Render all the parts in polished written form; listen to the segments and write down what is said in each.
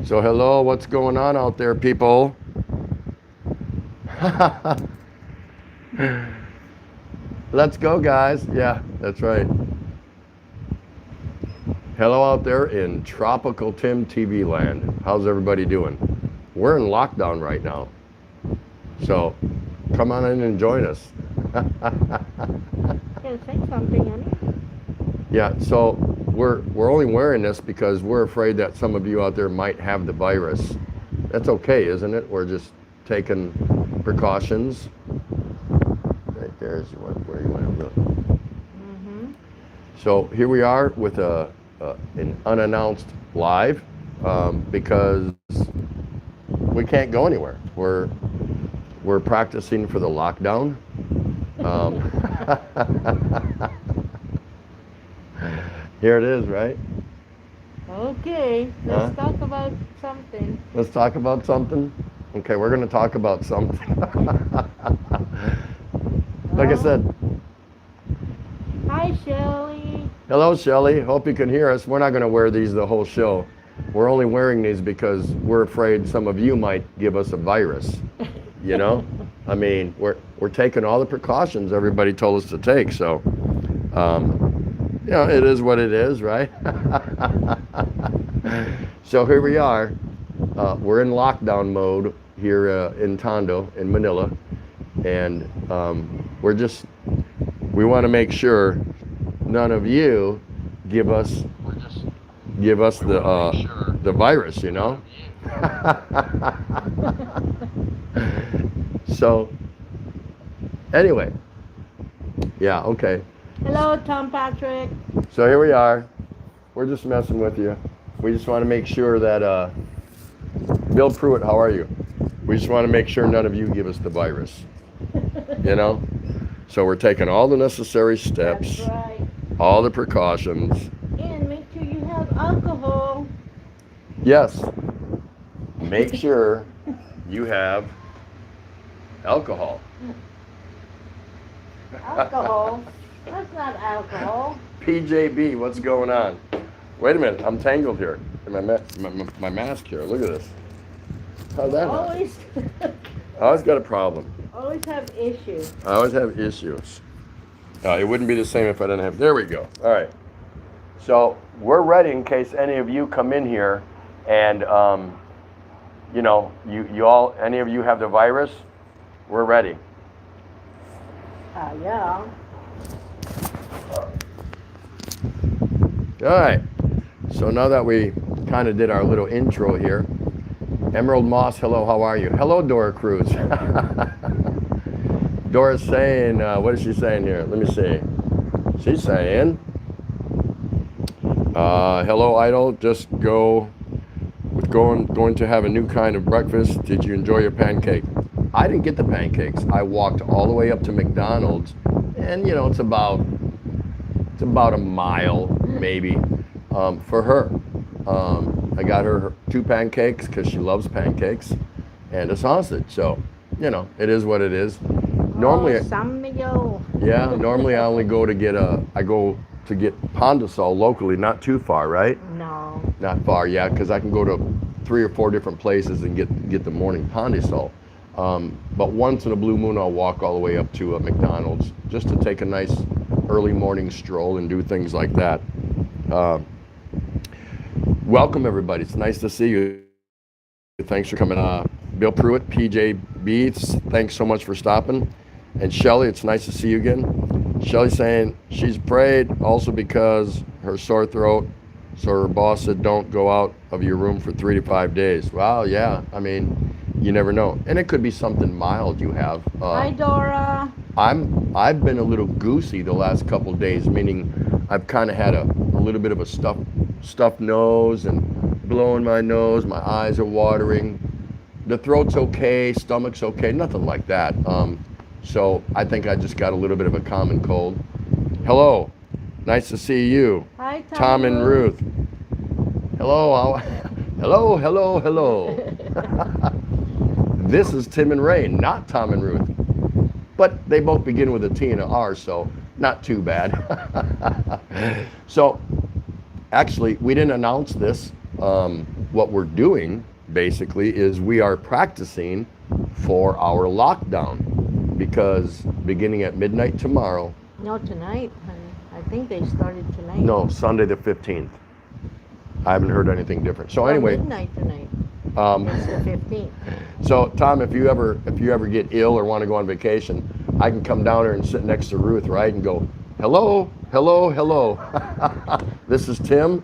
So hello, what's going on out there, people? Let's go, guys. Yeah, that's right. Hello out there in tropical Tim TV land. How's everybody doing? We're in lockdown right now. So come on in and join us. Can say something, honey. Yeah, so we're only wearing this because we're afraid that some of you out there might have the virus. That's okay, isn't it? We're just taking precautions. Right there's where you want to look. So here we are with an unannounced live because we can't go anywhere. We're practicing for the lockdown. Here it is, right? Okay, let's talk about something. Let's talk about something. Okay, we're going to talk about something. Like I said. Hi, Shelly. Hello, Shelly. Hope you can hear us. We're not going to wear these the whole show. We're only wearing these because we're afraid some of you might give us a virus. You know? I mean, we're taking all the precautions everybody told us to take. So, you know, it is what it is, right? So here we are. We're in lockdown mode here in Tondo, in Manila. And we want to make sure none of you give us the virus, you know? So, anyway, yeah, okay. Hello, Tom Patrick. So here we are. We're just messing with you. We just want to make sure that, Bill Pruitt, how are you? We just want to make sure none of you give us the virus, you know? So we're taking all the necessary steps, That's right. all the precautions. And make sure you have alcohol. Yes, make sure you have alcohol. Alcohol? That's not alcohol. PJB, what's going on? Wait a minute, I'm tangled here. My mask here, look at this. How's that? Always, I always got a problem. always have issues. I always have issues. It wouldn't be the same if I didn't have, there we go. All right. So we're ready in case any of you come in here and, you know, any of you have the virus, we're ready. Yeah. All right. So now that we kind of did our little intro here, Emerald Moss, hello, how are you? Hello, Dora Cruz. Dora's saying, what is she saying here? Let me see. She's saying, hello, Idol, just going to have a new kind of breakfast. Did you enjoy your pancake? I didn't get the pancakes. I walked all the way up to McDonald's, and you know, it's about a mile maybe for her. I got her 2 pancakes because she loves pancakes and a sausage. So, you know, it is what it is. Normally, San Miguel. yeah, normally I only go to get Pondasol locally, not too far, right? No. Not far, yeah, because I can go to 3 or 4 different places and get the morning Pondasol. But once in a blue moon, I'll walk all the way up to McDonald's just to take a nice early morning stroll and do things like that. Welcome, everybody. It's nice to see you. Thanks for coming. Bill Pruitt, PJ Beats, thanks so much for stopping. And Shelly, it's nice to see you again. Shelly's saying she's afraid also because her sore throat, so her boss said don't go out of your room for 3 to 5 days. Well, yeah, I mean, you never know. And it could be something mild you have. Hi, Dora. I've been a little goosey the last couple of days, meaning I've kind of had a little bit of a stuffed nose and blowing my nose, my eyes are watering. The throat's okay, stomach's okay, nothing like that. So I think I just got a little bit of a common cold. Hello, nice to see you. Hi, Tom and Ruth. Hello, hello. This is Tim and Ray, not Tom and Ruth. But they both begin with a T and an R, so not too bad. So, actually, we didn't announce this. what we're doing basically is we are practicing for our lockdown, because beginning at midnight tomorrow. No, tonight, honey. I think they started tonight. No, Sunday the 15th. I haven't heard anything different. So Well, anyway, midnight tonight. It's the 15th. so Tom, if you ever get ill or want to go on vacation, I can come down there and sit next to Ruth, right, and go, hello, hello, hello. This is Tim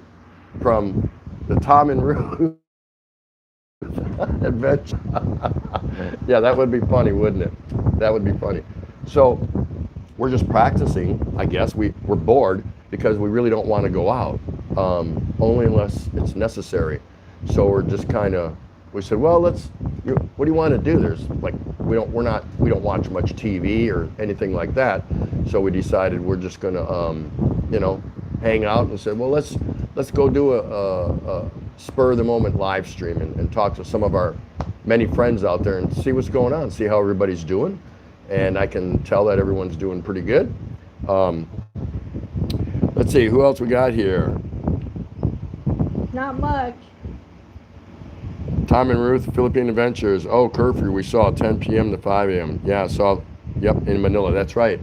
from the Tom and Ruth adventure. Yeah, that would be funny, wouldn't it? That would be funny. So we're just practicing, I guess. We're bored because we really don't want to go out, only unless it's necessary. So we're just kind of, we said, well, what do you want to do? There's like, we don't watch much TV or anything like that. So we decided we're just gonna, hang out, and said, well, let's go do a spur of the moment live stream and talk to some of our many friends out there and see what's going on, see how everybody's doing. And I can tell that everyone's doing pretty good. Let's see, who else we got here? Not much. Tom and Ruth, Philippine Adventures. Oh, curfew, we saw 10 p.m. to 5 a.m. Yeah, yep, in Manila, that's right.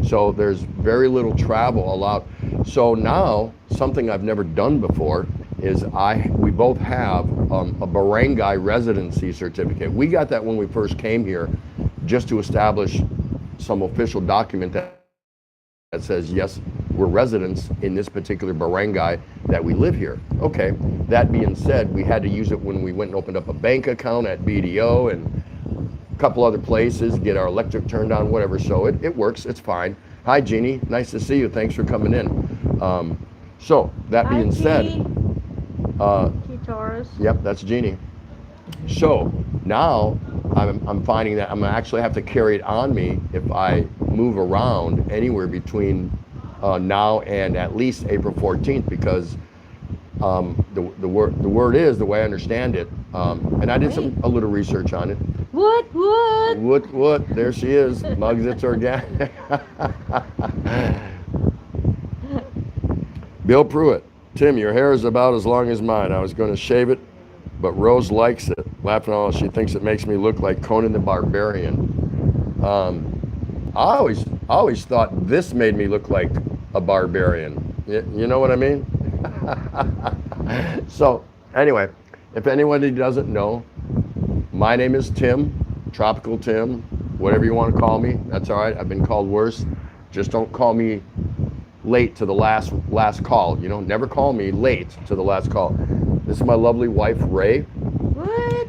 So there's very little travel allowed. So now, something I've never done before is we both have a barangay residency certificate. We got that when we first came here, just to establish some official document that says, yes, we're residents in this particular barangay that we live here. Okay, that being said, we had to use it when we went and opened up a bank account at BDO and a couple other places, get our electric turned on, whatever. So it works, it's fine. Hi, Jeannie, nice to see you. Thanks for coming in. So that being said, Taurus. Yep, that's Jeannie. So now I'm finding that I'm gonna actually have to carry it on me if I move around anywhere between now and at least April 14th, because the word is, the way I understand it, and I did a little research on it. What? There she is. Muggs, it's organic. Bill Pruitt. Tim, your hair is about as long as mine. I was going to shave it, but Rose likes it. Laughing all, she thinks it makes me look like Conan the Barbarian. I always thought this made me look like a barbarian. You know what I mean? So anyway, if anybody doesn't know, my name is Tim, Tropical Tim, whatever you want to call me. That's all right. I've been called worse. Just don't call me late to the last call. Never call me late to the last call. This is my lovely wife, Ray. What?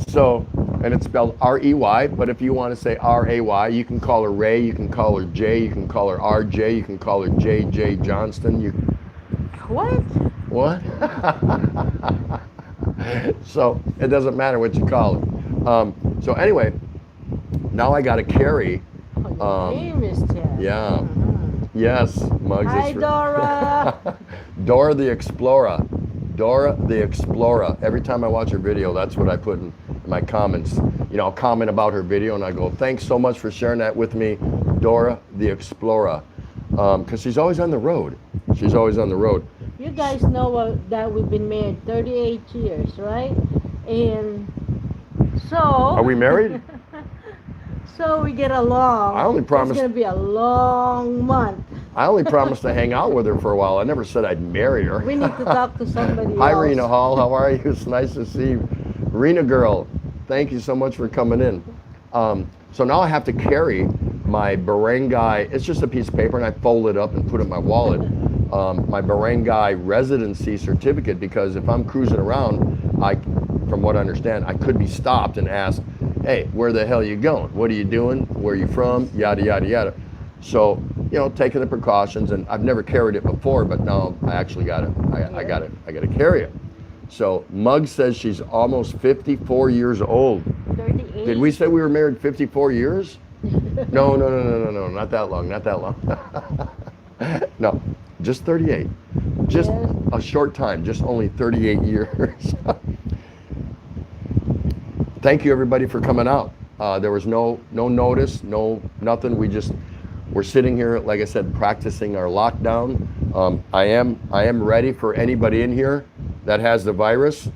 So, and it's spelled R-E-Y, but if you want to say R-A-Y, you can call her Ray, you can call her J, you can call her R-J, you can call her J.J. Johnston. What? So it doesn't matter what you call it. So anyway, now I got to carry. Your name is Tim. Yeah. Yes, Muggs. Hi, Dora. Dora the Explorer. Dora the Explorer. Every time I watch her video, that's what I put in my comments. I'll comment about her video and I go, thanks so much for sharing that with me, Dora the Explorer. Because she's always on the road. She's always on the road. You guys know that we've been married 38 years, right? And so... Are we married? So we get along. I only promised... It's going to be a long month. I only promised to hang out with her for a while. I never said I'd marry her. We need to talk to somebody Hi, else. Rena Hall. How are you? It's nice to see you. Rena girl, thank you so much for coming in. So now I have to carry my barangay. It's just a piece of paper, and I fold it up and put it in my wallet. My barangay residency certificate, because if I'm cruising around, from what I understand, I could be stopped and asked, hey, where the hell are you going? What are you doing? Where are you from? Yada, yada, yada. So, taking the precautions, and I've never carried it before, but now I actually got it. I got to carry it. So Muggs says she's almost 54 years old. 38. Did we say we were married 54 years? No, not that long, not that long. No, just 38. Just a short time, just only 38 years. Thank you everybody for coming out. There was no notice, no nothing. We're sitting here, like I said, practicing our lockdown. I am ready for anybody in here that has the virus.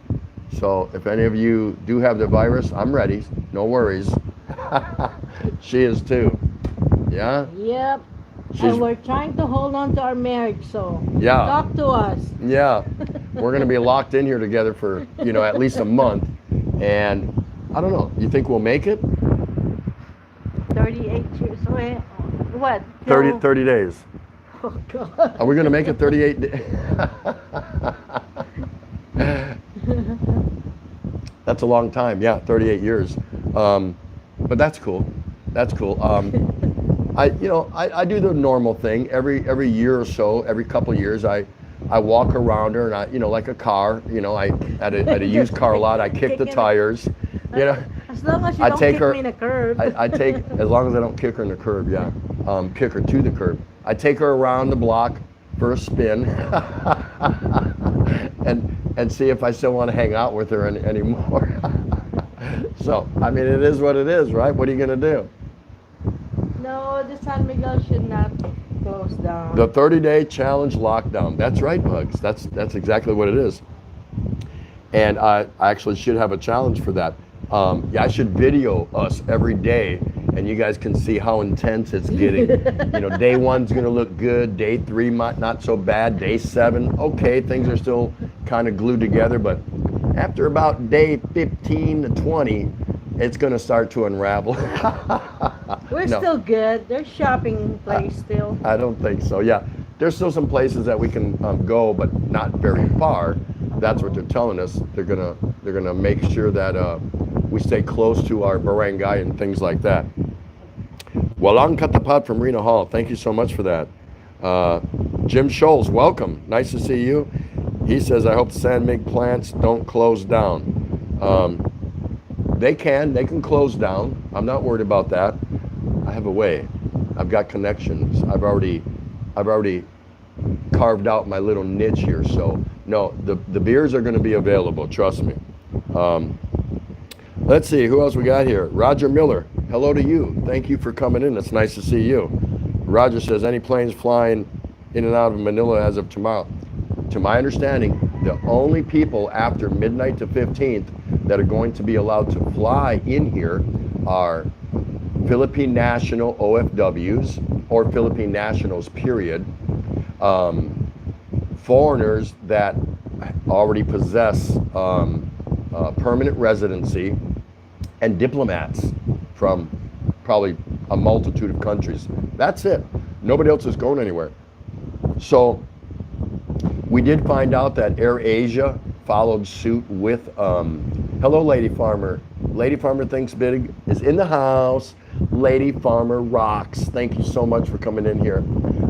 So if any of you do have the virus, I'm ready. No worries. She is too. Yeah? Yep. She's, And we're trying to hold on to our marriage, so yeah. talk to us. Yeah. We're going to be locked in here together for, at least a month. And I don't know. You think we'll make it? 38 years. What? 30 days. Oh, God. Are we going to make it 38 days? That's a long time. Yeah, 38 years. But that's cool. That's cool. I do the normal thing every year or so. Every couple of years, I walk around her, and like a car. I at a used car lot, I kick the tires. As long as you I don't take kick her. me in the curb. I take, as long as I don't kick her in the curb. Yeah, kick her to the curb. I take her around the block for a spin, and see if I still want to hang out with her anymore. So I mean, it is what it is, right? What are you gonna do? No, the San Miguel should not close down. The 30-day challenge lockdown. That's right, Bugs. That's exactly what it is. And I actually should have a challenge for that. I should video us every day, and you guys can see how intense it's getting. Day 1's gonna look good. Day 3 might not so bad. Day 7, okay, things are still kind of glued together, but after about day 15 to 20, it's gonna start to unravel. We're still good. There's shopping place still. I don't think so. Yeah, there's still some places that we can go, but not very far. That's what they're telling us. They're gonna make sure that we stay close to our barangay and things like that. Walang Katapad from Rena Hall. Thank you so much for that. Jim Scholes, welcome. Nice to see you. He says, I hope San Mig plants don't close down. They can close down. I'm not worried about that. I have a way. I've got connections. I've already carved out my little niche here. So no, the beers are going to be available. Trust me. Let's see who else we got here. Roger Miller. Hello to you. Thank you for coming in. It's nice to see you. Roger says, any planes flying in and out of Manila as of tomorrow? To my understanding, the only people after midnight to 15th that are going to be allowed to fly in here are Philippine national OFWs or Philippine nationals, period. Foreigners that already possess permanent residency, and diplomats from probably a multitude of countries. That's it. Nobody else is going anywhere. So we did find out that Air Asia followed suit with, hello Lady Farmer. Lady Farmer Thinks Big is in the house. Lady Farmer rocks. Thank you so much for coming in here.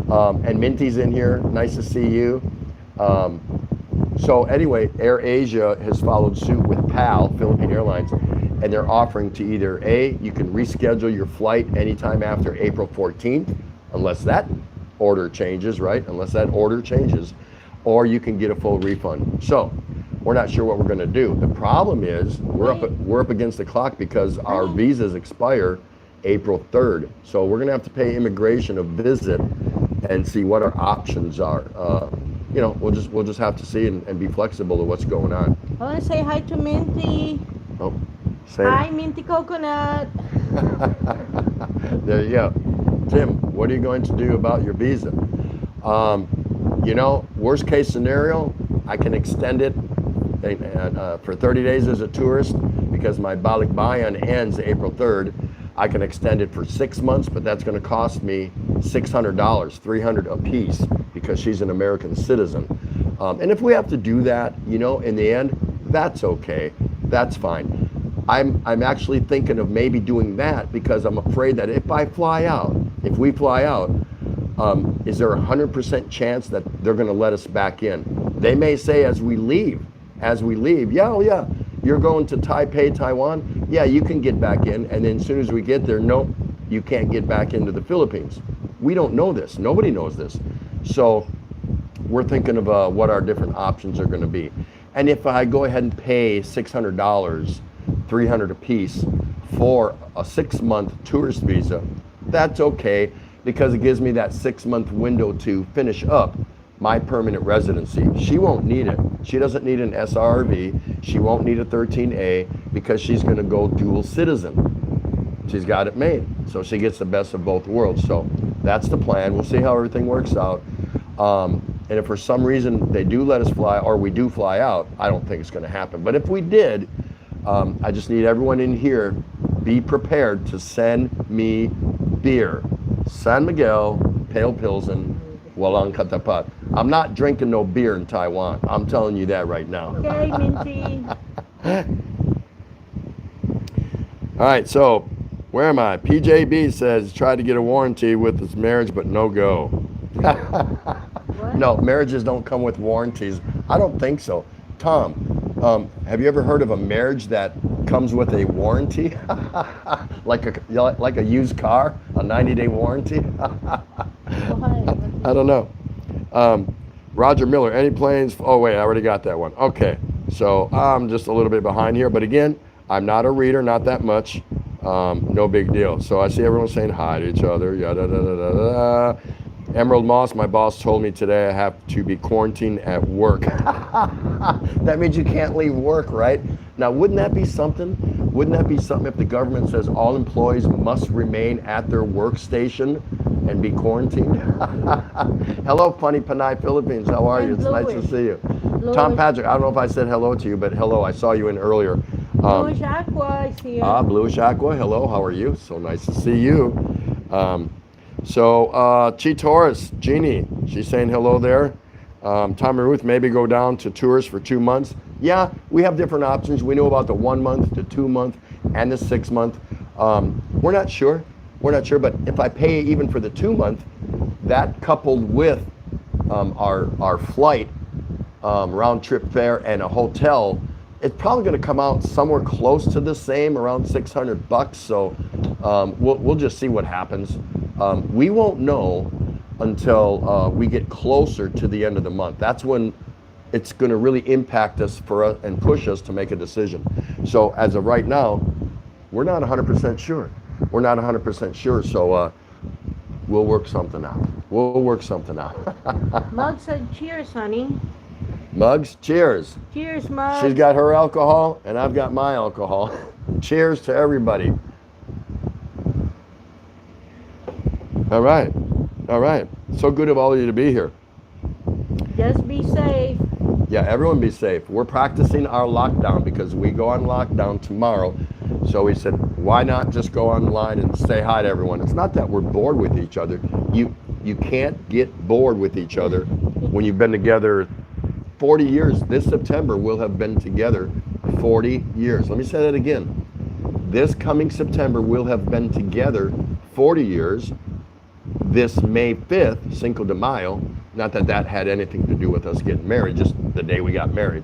And Minty's in here. Nice to see you. So anyway, Air Asia has followed suit with PAL, Philippine Airlines, and they're offering to either you can reschedule your flight anytime after April 14th, unless that order changes, right? Unless that order changes, or you can get a full refund. So we're not sure what we're going to do. The problem is we're up against the clock because our visas expire April 3rd. So we're going to have to pay immigration a visit and see what our options are. We'll just have to see and be flexible to what's going on. I want to say hi to Minty. Oh, say Hi, Minty Coconut. There you go. Tim, what are you going to do about your visa? Worst case scenario, I can extend it for 30 days as a tourist because my balikbayan ends April 3rd. I can extend it for 6 months, but that's going to cost me $600, $300 a piece because she's an American citizen. And if we have to do that, in the end, that's okay. That's fine. I'm actually thinking of maybe doing that because I'm afraid that if we fly out, is there a 100% chance that they're going to let us back in? They may say as we leave, yeah, you're going to Taipei, Taiwan, yeah, you can get back in. And then as soon as we get there, nope, you can't get back into the Philippines. We don't know this. Nobody knows this. So we're thinking of what our different options are going to be. And if I go ahead and pay $600, $300 a piece for a 6-month tourist visa, that's okay because it gives me that 6-month window to finish up my permanent residency. She won't need it. She doesn't need an SRV. She won't need a 13A because she's going to go dual citizen. She's got it made. So she gets the best of both worlds. So that's the plan. We'll see how everything works out. And if for some reason they do let us fly, or we do fly out, I don't think it's going to happen. But if we did, I just need everyone in here, be prepared to send me beer. San Miguel, Pale Pilsen, Walang Katapat. I'm not drinking no beer in Taiwan. I'm telling you that right now. Okay, Minty. All right, so where am I? PJB says tried to get a warranty with his marriage, but no go. What? No, marriages don't come with warranties. I don't think so. Tom, have you ever heard of a marriage that comes with a warranty? like a used car, a 90-day warranty? I don't know. Roger Miller, any planes? Oh wait, I already got that one. Okay, so I'm just a little bit behind here, but again, I'm not a reader, not that much. No big deal. So I see everyone saying hi to each other. Yada da da da da. Emerald Moss, my boss told me today I have to be quarantined at work. That means you can't leave work, right? Now, wouldn't that be something? Wouldn't that be something if the government says all employees must remain at their workstation and be quarantined? Hello, Funny Panay Philippines. How are you? It's nice to see you. Tom Patrick, I don't know if I said hello to you, but hello, I saw you in earlier. Bluish Aqua is here. Bluish Aqua, hello, how are you? So nice to see you. Chi Taurus, Jeannie, she's saying hello there. Tom and Ruth, maybe go down to tours for 2 months. Yeah, we have different options. We know about the 1 month, the 2 month, and the 6 month. We're not sure. We're not sure, but if I pay even for the 2 month, that coupled with our flight, round trip fare, and a hotel, it's probably going to come out somewhere close to the same, around $600. So we'll just see what happens. We won't know until we get closer to the end of the month. That's when it's going to really impact us and push us to make a decision. So as of right now, we're not 100% sure. We're not 100% sure. So we'll work something out. We'll work something out. Mug said cheers, honey. Mugs, cheers. Cheers, Mug. She's got her alcohol, and I've got my alcohol. Cheers to everybody. All right. All right. So good of all of you to be here. Just be safe. Yeah, everyone be safe. We're practicing our lockdown because we go on lockdown tomorrow. So we said, why not just go online and say hi to everyone? It's not that we're bored with each other. You can't get bored with each other when you've been together 40 years. This September we'll have been together 40 years. Let me say that again. This coming September we'll have been together 40 years. This May 5th, Cinco de Mayo, not that that had anything to do with us getting married, just the day we got married,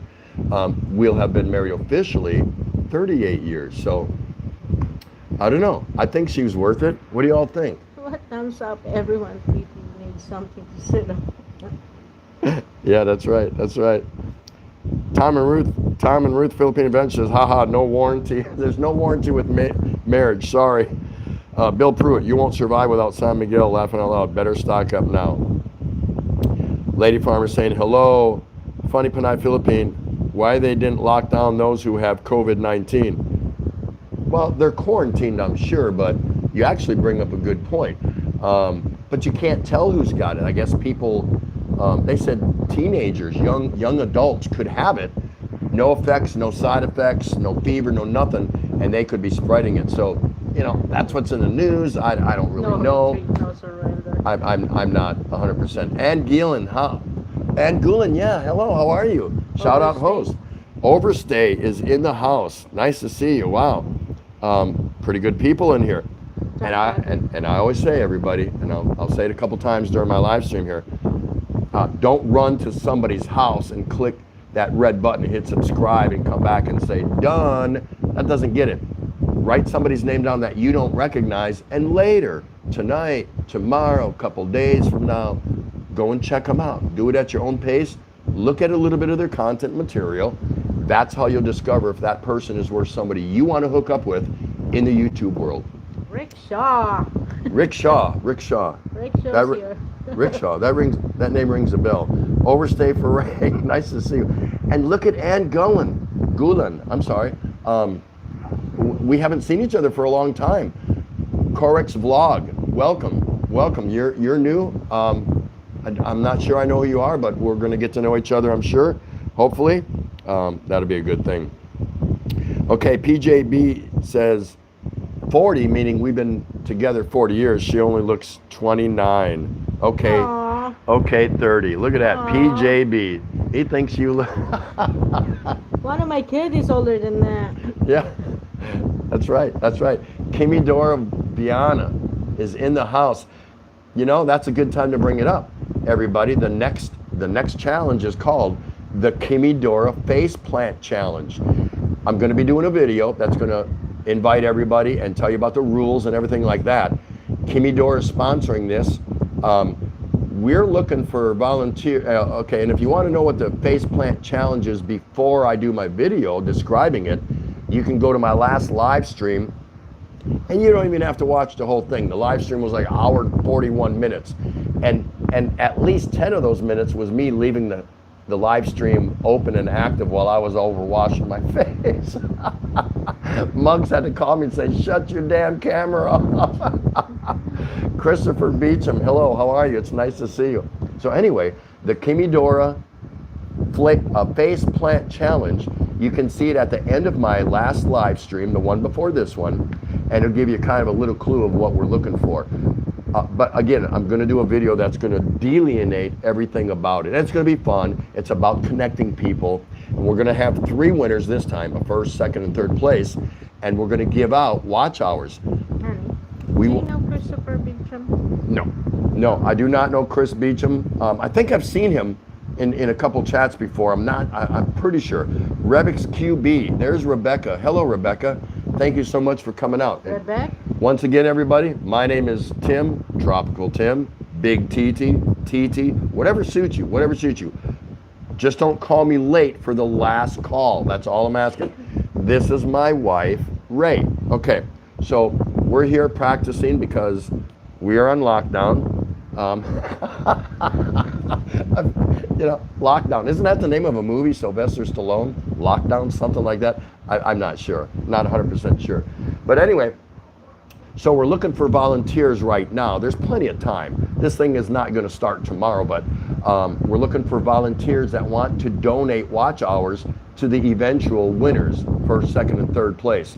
we'll have been married officially 38 years. So, I don't know. I think she was worth it. What do y'all think? What thumbs up? Everyone, people need something to sit on. Yeah, that's right. That's right. Tom and Ruth, Philippine Adventures, haha, no warranty. There's no warranty with marriage, sorry. Bill Pruitt, you won't survive without San Miguel, laughing out loud. Better stock up now. Lady Farmer saying, hello, Funny Panay Philippine. Why they didn't lock down those who have COVID-19? Well, they're quarantined, I'm sure, but you actually bring up a good point. But you can't tell who's got it. I guess people, they said teenagers, young adults could have it. No effects, no side effects, no fever, no nothing, and they could be spreading it. So, you know, that's what's in the news. I don't really know. No surrender. I'm not 100%. Ann Gielan, huh? Ann Gielan, yeah, hello, how are you? Shout out host. Overstay is in the house. Nice to see you, wow. Pretty good people in here. And I always say, everybody, and I'll say it a couple times during my live stream here, don't run to somebody's house and click that red button and hit subscribe and come back and say, done. That doesn't get it. Write somebody's name down that you don't recognize, and later, tonight, tomorrow, a couple days from now, go and check them out. Do it at your own pace. Look at a little bit of their content material. That's how you'll discover if that person is worth somebody you want to hook up with in the YouTube world. Rickshaw. Rickshaw. Rickshaw. Rickshaw's That here. Rickshaw. That name rings a bell. Overstay for Ray. Nice to see you. And look at Ann Gulen. I'm sorry. We haven't seen each other for a long time. Corex Vlog. Welcome. You're new. I'm not sure I know who you are, but we're going to get to know each other, I'm sure. Hopefully. That'll be a good thing. Okay, PJB says 40, meaning we've been together 40 years. She only looks 29. Okay. Aw. Okay, 30. Look at that. Aw. PJB. He thinks you look. One of my kids is older than that. Yeah. That's right. Kimi Dora Viana is in the house. You know, that's a good time to bring it up. Everybody, the next challenge is called the Kimi Dora Face Plant Challenge. I'm going to be doing a video that's going to invite everybody and tell you about the rules and everything like that. Kimi Dora is sponsoring this. We're looking for volunteer. Okay, and if you want to know what the Face Plant Challenge is before I do my video describing it, you can go to my last live stream, and you don't even have to watch the whole thing. The live stream was like an hour and 41 minutes, and at least 10 of those minutes was me leaving the live stream open and active while I was over washing my face. Muggs had to call me and say, "Shut your damn camera off." Christopher Beecham, hello, how are you? It's nice to see you. So anyway, the Kimi Dora Face Plant Challenge, you can see it at the end of my last live stream, the one before this one, and it'll give you kind of a little clue of what we're looking for. But again, I'm going to do a video that's going to delineate everything about it. And it's going to be fun. It's about connecting people. And we're going to have 3 winners this time, a first, second, and third place. And we're going to give out watch hours. Honey, We do you will. know Christopher Beecham? No, I do not know Chris Beecham. I think I've seen him in a couple chats before. I'm pretty sure. Rebix QB, there's Rebecca. Hello, Rebecca. Thank you so much for coming out. Rebecca? Once again, everybody, my name is Tim, Tropical Tim, Big TT, whatever suits you. Just don't call me late for the last call. That's all I'm asking. This is my wife, Ray. Okay, so we're here practicing because we are on lockdown. Lockdown. Isn't that the name of a movie, Sylvester Stallone? Lockdown, something like that? I'm not sure, not 100% sure. But anyway, so we're looking for volunteers right now. There's plenty of time. This thing is not going to start tomorrow, but we're looking for volunteers that want to donate watch hours to the eventual winners, first, second, and third place.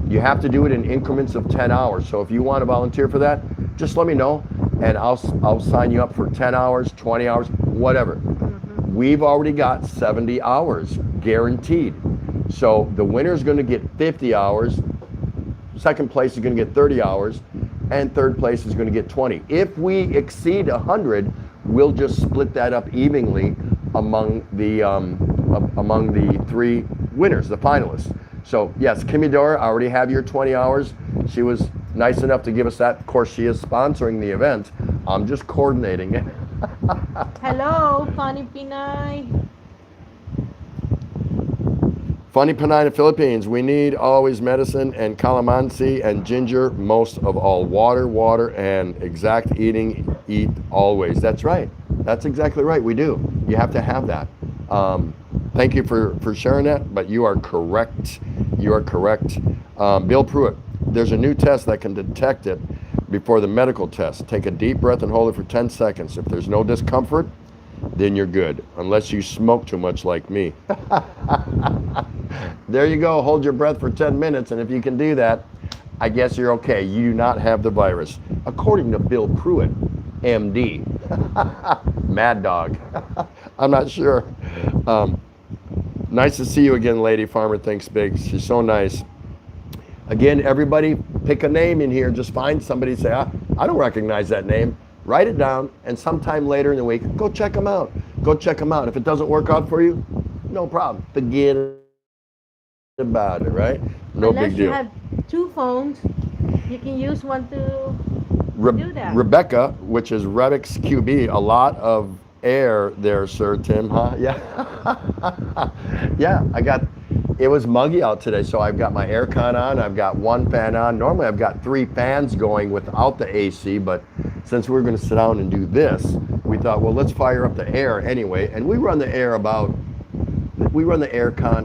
You have to do it in increments of 10 hours. So if you want to volunteer for that, just let me know, and I'll sign you up for 10 hours, 20 hours, whatever. Mm-hmm. We've already got 70 hours guaranteed. So the winner is going to get 50 hours, second place is going to get 30 hours, and third place is going to get 20. If we exceed 100, we'll just split that up evenly among the 3 winners, the finalists. So yes, Kimi Dora, I already have your 20 hours. She was nice enough to give us that. Of course, she is sponsoring the event. I'm just coordinating it. Hello, Funny Pinay. Funny Panay, Philippines. We need always medicine and calamansi and ginger, most of all. Water, and exact eating, eat always. That's right. That's exactly right. We do. You have to have that. Thank you for sharing that, but you are correct. You are correct. Bill Pruitt, there's a new test that can detect it before the medical test. Take a deep breath and hold it for 10 seconds. If there's no discomfort, then you're good, unless you smoke too much like me. There you go. Hold your breath for 10 minutes, and if you can do that, I guess you're okay. You do not have the virus, according to Bill Pruitt, MD. Mad Dog. I'm not sure. Nice to see you again, Lady Farmer Thinks Big. She's so nice. Again, everybody, pick a name in here. Just find somebody, say, I don't recognize that name. Write it down, and sometime later in the week, go check them out. Go check them out. If it doesn't work out for you, no problem. Forget about it, right? No Unless big deal. you have 2 phones, you can use one to do that. Rebecca, which is Rebix QB, a lot of air there, Sir Tim, huh? Yeah. Yeah, I got, It was muggy out today, so I've got my aircon on. I've got one fan on. Normally I've got 3 fans going without the AC, but since we're going to sit down and do this, we thought, well, let's fire up the air anyway. And we run the aircon,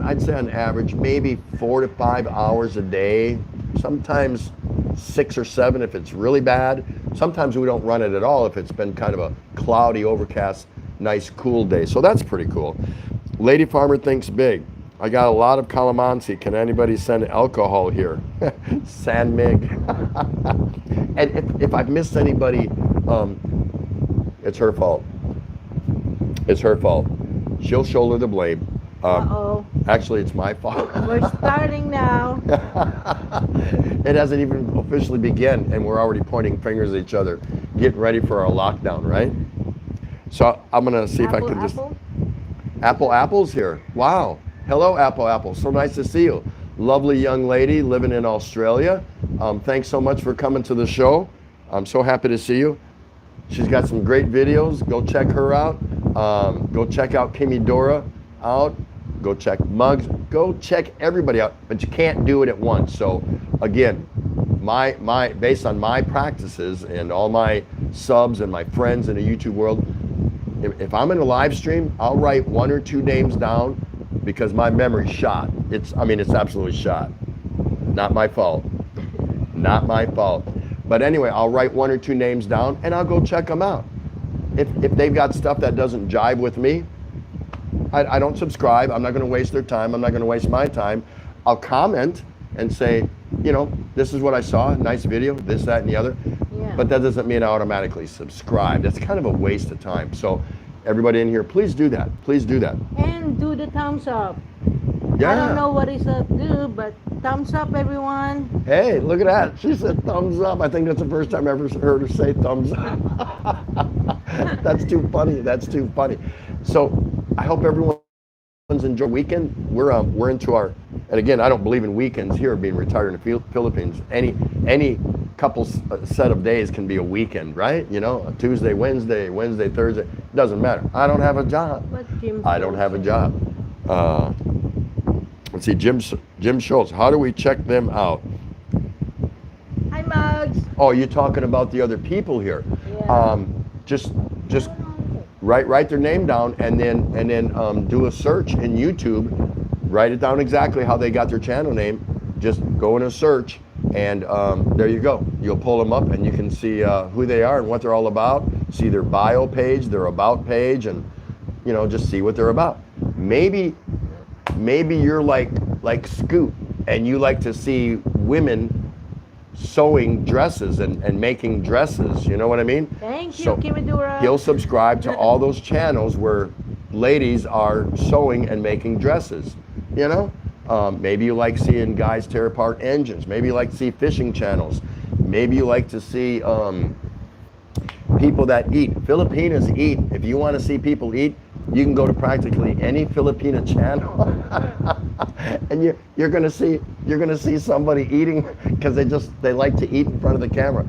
I'd say on average, maybe 4 to 5 hours a day, sometimes 6 or 7 if it's really bad. Sometimes we don't run it at all if it's been kind of a cloudy, overcast, nice, cool day. So that's pretty cool. Lady Farmer thinks big. I got a lot of calamansi. Can anybody send alcohol here? San Mig. And if I've missed anybody, it's her fault. It's her fault. She'll shoulder the blame. Uh-oh. Actually, it's my fault. We're starting now. It hasn't even officially begun, and we're already pointing fingers at each other, getting ready for our lockdown, right? So I'm gonna see if I can just. Apple's here. Wow. Hello, Apple. So nice to see you. Lovely young lady living in Australia. Thanks so much for coming to the show. I'm so happy to see you. She's got some great videos. Go check her out. Go check out Kimmy Dora out. Go check Muggs. Go check everybody out. But you can't do it at once. So again, my based on my practices and all my subs and my friends in the YouTube world, if I'm in a live stream, I'll write 1 or 2 names down because my memory's shot. It's absolutely shot. Not my fault. Not my fault. But anyway, I'll write 1 or 2 names down and I'll go check them out. If they've got stuff that doesn't jive with me, I don't subscribe. I'm not going to waste their time. I'm not going to waste my time. I'll comment and say, this is what I saw. Nice video, this, that, and the other. Yeah. But that doesn't mean I automatically subscribe. That's kind of a waste of time. So everybody in here, please do that. Please do that. And do the thumbs up. Yeah. I don't know what it's up to, but thumbs up, everyone. Hey, look at that. She said thumbs up. I think that's the first time I ever heard her say thumbs up. That's too funny. That's too funny. So I hope everyone's enjoyed weekend. We're into our, and again, I don't believe in weekends here, being retired in the Philippines. Any couple set of days can be a weekend, right? A Tuesday, Wednesday, Thursday. Doesn't matter. I don't have a job. I don't have a job. Let's see, Jim Schultz. How do we check them out? Hi, Muggs. Oh, you're talking about the other people here. Yeah. Just write their name down and then do a search in YouTube. Write it down exactly how they got their channel name. Just go in a search, and there you go. You'll pull them up, and you can see who they are and what they're all about. See their bio page, their about page, and just see what they're about. Maybe you're like Scoot, and you like to see women sewing dresses and making dresses. You know what I mean? Thank you, so Kimidora. He'll subscribe to all those channels where ladies are sewing and making dresses. Maybe you like seeing guys tear apart engines. Maybe you like to see fishing channels. Maybe you like to see people that eat. Filipinas eat. If you want to see people eat, you can go to practically any Filipina channel, and you're gonna see somebody eating because they like to eat in front of the camera,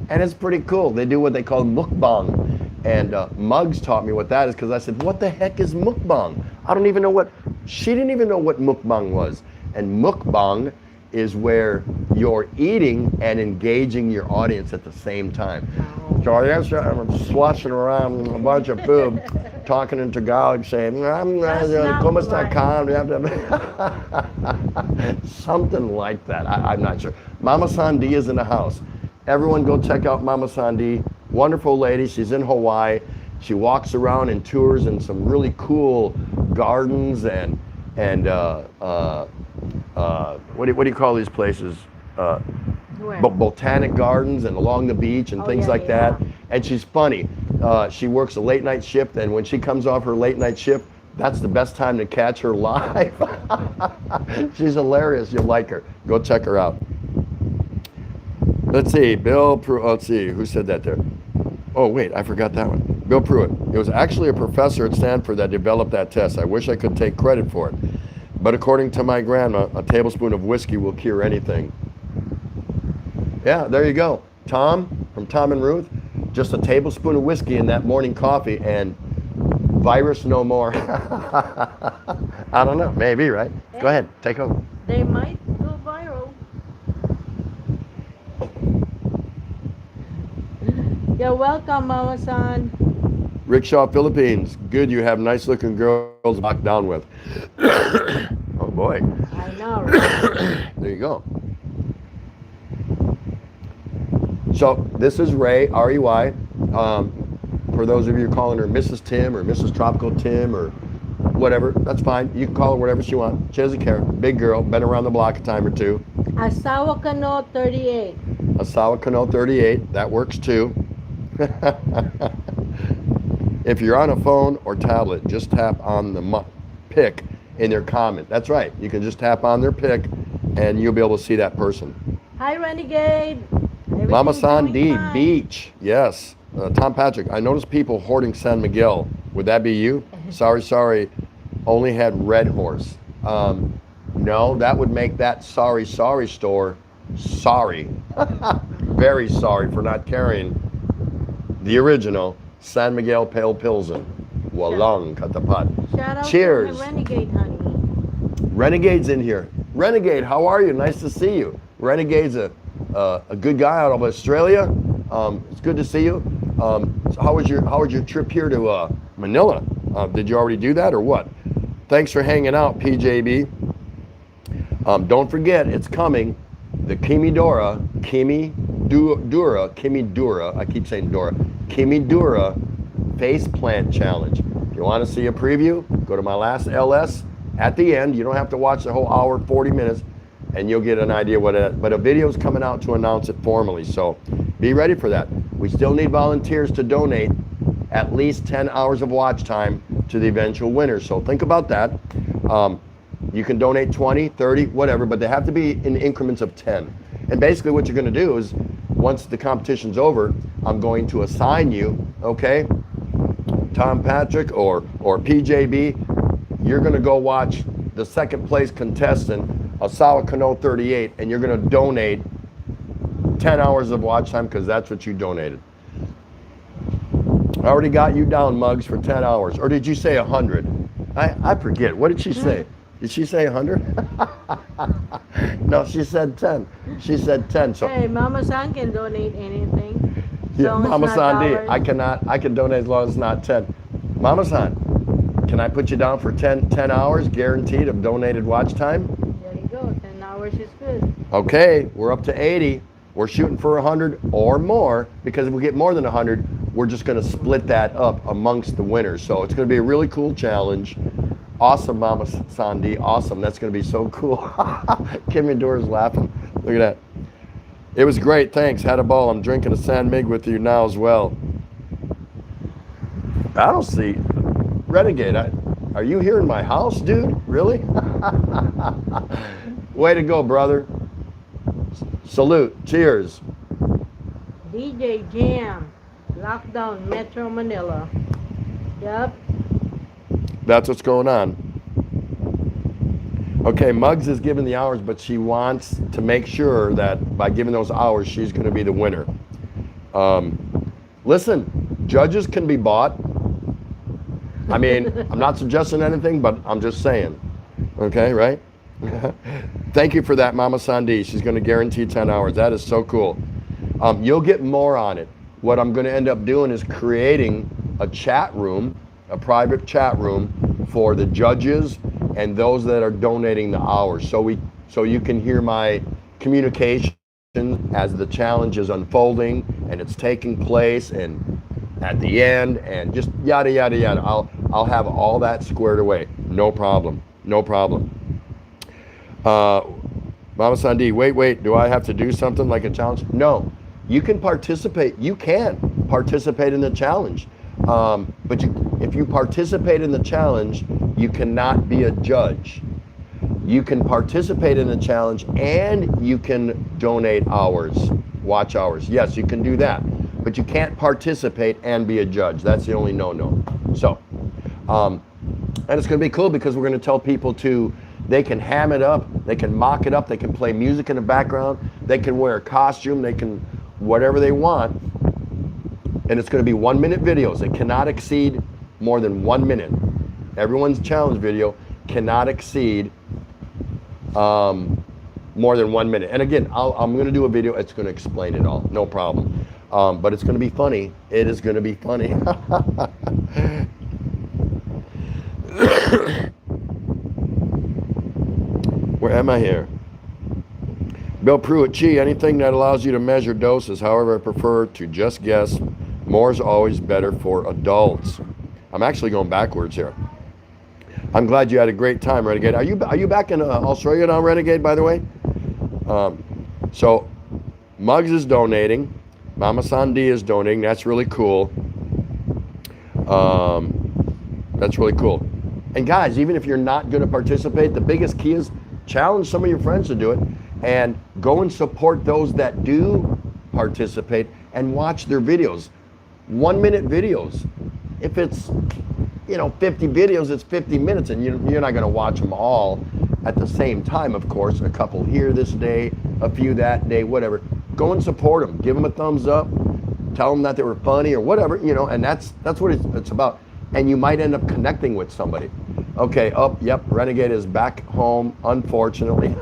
and it's pretty cool. They do what they call mukbang, and Muggs taught me what that is because I said, "What the heck is mukbang?" I don't even know what. She didn't even know what mukbang was, and mukbang is where you're eating and engaging your audience at the same time. So I'm sloshing around with a bunch of food, talking in Tagalog, saying, "Kumusta ka?" Something like that. I'm not sure. Mama Sandi is in the house. Everyone go check out Mama Sandi. Wonderful lady. She's in Hawaii. She walks around and tours in some really cool gardens and what do you call these places? Botanic gardens and along the beach and things like that. And she's funny. She works a late night shift, and when she comes off her late night shift, that's the best time to catch her live. She's hilarious. You'll like her. Go check her out. Let's see, let's see, who said that there? Oh, wait, I forgot that one. Bill Pruitt. It was actually a professor at Stanford that developed that test. I wish I could take credit for it. But according to my grandma, a tablespoon of whiskey will cure anything. Yeah, there you go. Tom, from Tom and Ruth, just a tablespoon of whiskey in that morning coffee and virus no more. I don't know. Maybe, right? Go ahead. Take over. They might go viral. You're welcome, Mama San. Rickshaw, Philippines. Good. You have nice looking girls to lock down with. Oh boy. I know, right? There you go. So this is Ray, R-E-Y. For those of you calling her Mrs. Tim or Mrs. Tropical Tim or whatever, that's fine. You can call her whatever she wants. She doesn't care. Big girl, been around the block a time or two. Asawa Kano 38. Asawa Kano 38, that works too. If you're on a phone or tablet, just tap on the pic in their comment. That's right. You can just tap on their pic and you'll be able to see that person. Hi, Renegade. Mama Everything's San going D, fine. beach. Yes. Tom Patrick, I noticed people hoarding San Miguel. Would that be you? Sorry. Only had Red Horse. No, that would make that sorry store sorry. Very sorry for not carrying the original San Miguel Pale Pilsen. Walang Katapat. Shout out Cheers. to my Renegade, honey. Renegade's in here. Renegade, how are you? Nice to see you. Renegade's a good guy out of Australia. It's good to see you. So how was your trip here to Manila? Did you already do that or what? Thanks for hanging out, PJB. Don't forget, it's coming. The Kimi Dura, I keep saying Dora, Kimi Dura Face Plant Challenge. If you want to see a preview, go to my last LS at the end. You don't have to watch the whole hour, 40 minutes, and you'll get an idea what it is. But a video's coming out to announce it formally, so be ready for that. We still need volunteers to donate at least 10 hours of watch time to the eventual winner. So think about that. You can donate 20, 30, whatever, but they have to be in increments of 10. And basically what you're going to do is, once the competition's over, I'm going to assign you, okay, Tom Patrick or PJB, you're going to go watch the second place contestant, Asawa Kano 38, and you're going to donate 10 hours of watch time because that's what you donated. I already got you down, Muggs, for 10 hours. Or did you say 100? I forget. What did she say? Did she say 100? No, she said 10. She said 10. So Hey, Mama San can donate anything. As yeah, long as Mama not San D, dollars. I can donate as long as it's not 10. Mama San, can I put you down for 10 hours guaranteed of donated watch time? There you go. 10 hours is good. Okay, we're up to 80. We're shooting for 100 or more, because if we get more than 100, we're just going to split that up amongst the winners. So it's going to be a really cool challenge. Awesome, Mama Sandy. Awesome. That's going to be so cool. Kimmy Dora's laughing. Look at that. It was great. Thanks. Had a ball. I'm drinking a San Mig with you now as well. I don't see. Renegade, are you here in my house, dude? Really? Way to go, brother. Salute. Cheers. DJ Jam. Lockdown, Metro Manila. Yep. That's what's going on. Okay, Muggs is giving the hours, but she wants to make sure that by giving those hours, she's going to be the winner. Listen, judges can be bought. I mean, I'm not suggesting anything, but I'm just saying. Okay, right? Thank you for that, Mama Sandy. She's going to guarantee 10 hours. That is so cool. You'll get more on it. What I'm going to end up doing is creating a chat room, a private chat room for the judges and those that are donating the hours. So you can hear my communication as the challenge is unfolding and it's taking place and at the end and just yada, yada, yada. I'll have all that squared away. No problem. No problem. Mama Sandy, wait, do I have to do something like a challenge? No, you can participate. You can participate in the challenge. But if you participate in the challenge, you cannot be a judge. You can participate in the challenge and you can donate hours, watch hours. Yes, you can do that. But you can't participate and be a judge. That's the only no-no. So, and it's going to be cool because we're going to tell people they can ham it up, they can mock it up, they can play music in the background, they can wear a costume, they can whatever they want. And it's going to be 1 minute videos. It cannot exceed more than 1 minute. Everyone's challenge video cannot exceed more than 1 minute. And again, I'm going to do a video. It's going to explain it all. No problem. But it's going to be funny. It is going to be funny. Where am I here? Bill Pruitt, Chi, anything that allows you to measure doses. However, I prefer to just guess. More is always better for adults. I'm actually going backwards here. I'm glad you had a great time, Renegade. Are you back in Australia now, Renegade, by the way? So Muggs is donating. Mama Sandy is donating. That's really cool. That's really cool. And guys, even if you're not going to participate, the biggest key is challenge some of your friends to do it and go and support those that do participate and watch their videos. 1 minute videos. If it's 50 videos, it's 50 minutes, and you're not going to watch them all at the same time, of course. A couple here this day, a few that day, whatever. Go and support them. Give them a thumbs up. Tell them that they were funny or whatever, and that's what it's about. And you might end up connecting with somebody. Okay, yep, Renegade is back home, unfortunately.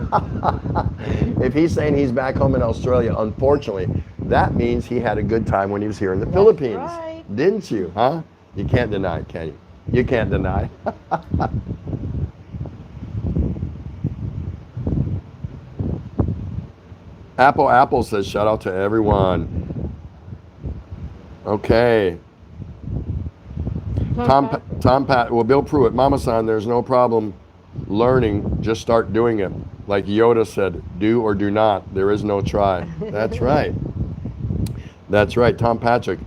If he's saying he's back home in Australia, unfortunately, that means he had a good time when he was here in the Philippines. Right. Didn't you, huh? You can't deny it, can you? You can't deny. Apple says, shout out to everyone. Okay. Tom Pat, well, Bill Pruitt, Mama San, there's no problem learning, just start doing it. Like Yoda said, do or do not, there is no try. That's right. That's right, Tom Patrick.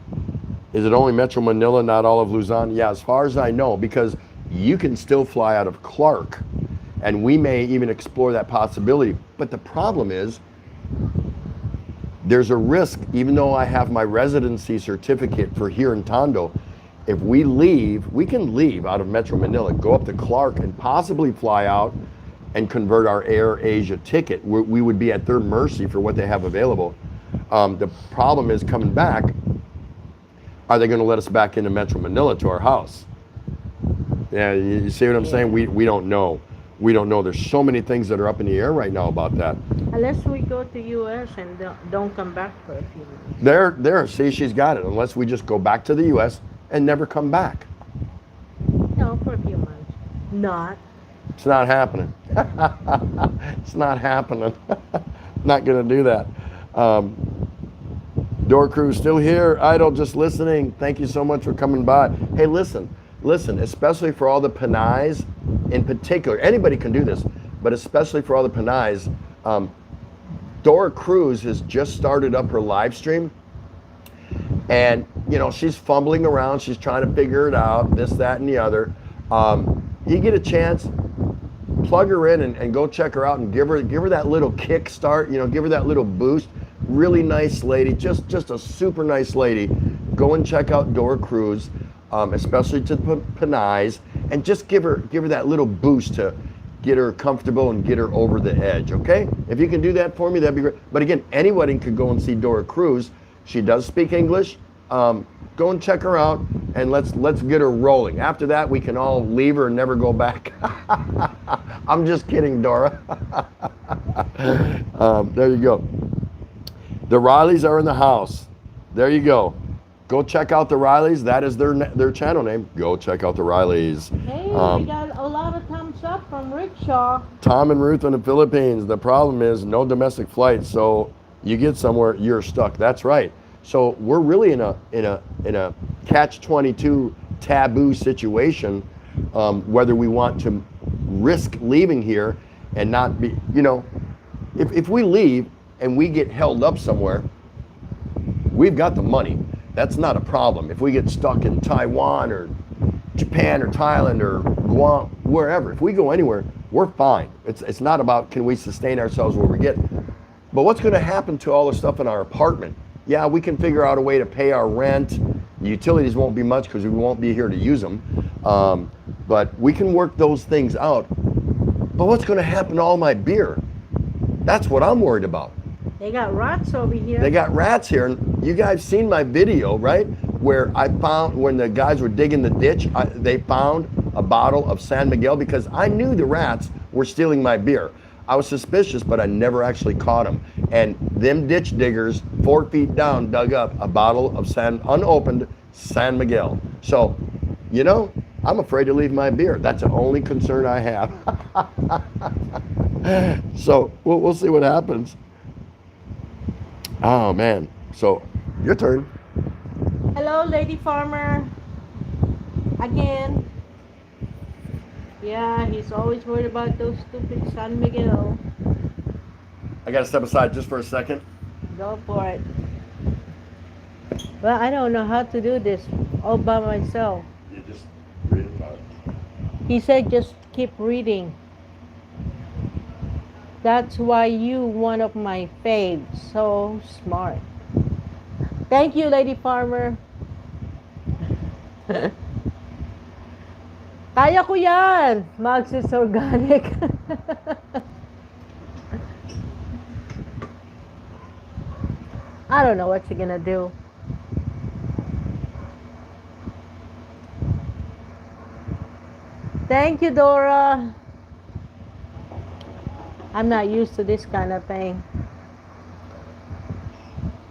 Is it only Metro Manila, not all of Luzon? Yeah, as far as I know, because you can still fly out of Clark, and we may even explore that possibility. But the problem is, there's a risk, even though I have my residency certificate for here in Tondo, if we leave, we can leave out of Metro Manila, go up to Clark, and possibly fly out and convert our Air Asia ticket. We would be at their mercy for what they have available. The problem is coming back, are they going to let us back into Metro Manila to our house? Yeah, you see what I'm saying? We don't know. We don't know. There's so many things that are up in the air right now about that. Unless we go to U.S. and don't come back for a few months. There. See, she's got it. Unless we just go back to the U.S. and never come back. No, for a few months. Not. It's not happening. It's not happening. Not going to do that. Door crew still here, idle, just listening. Thank you so much for coming by. Hey, listen, especially for all the Panays in particular, anybody can do this, but especially for all the Panays, Dora Cruz has just started up her live stream, and she's fumbling around, she's trying to figure it out, this, that, and the other. You get a chance, plug her in and go check her out and give her that little kickstart, give her that little boost. Really nice lady, just a super nice lady. Go and check out Dora Cruz, especially to the Panays, and just give her that little boost to get her comfortable and get her over the edge, okay? If you can do that for me, that'd be great. But again, anybody could go and see Dora Cruz. She does speak English. Go and check her out, and let's get her rolling. After that, we can all leave her and never go back. I'm just kidding, Dora. There you go. The Rileys are in the house. There you go. Go check out the Rileys. That is their channel name. Go check out the Rileys. Hey, we got a lot of thumbs up from Rickshaw. Tom and Ruth in the Philippines. The problem is no domestic flights, so you get somewhere, you're stuck. That's right. So we're really in a catch-22 taboo situation, whether we want to risk leaving here and not be, if we leave and we get held up somewhere, we've got the money. That's not a problem. If we get stuck in Taiwan or Japan or Thailand or Guam, wherever, if we go anywhere, we're fine. It's not about can we sustain ourselves where we get. But what's going to happen to all the stuff in our apartment? Yeah, we can figure out a way to pay our rent. The utilities won't be much because we won't be here to use them. But we can work those things out. But what's going to happen to all my beer? That's what I'm worried about. They got rats over here. They got rats here. And you guys seen my video, right? Where I found, when the guys were digging the ditch, they found a bottle of San Miguel because I knew the rats were stealing my beer. I was suspicious, but I never actually caught them. And them ditch diggers, 4 feet down, dug up a bottle of unopened San Miguel. So, you know, I'm afraid to leave my beer. That's the only concern I have. So we'll see what happens. Oh man. So your turn. Hello, Lady Farmer. Again. Yeah, he's always worried about those stupid San Miguel. I gotta step aside just for a second. Go for it. Well, I don't know how to do this all by myself. You just read about it. He said just keep reading. That's why you one of my faves. So smart. Thank you, Lady Farmer. Kaya ko yan! Maxis Organic. I don't know what you're gonna do. Thank you, Dora. I'm not used to this kind of thing.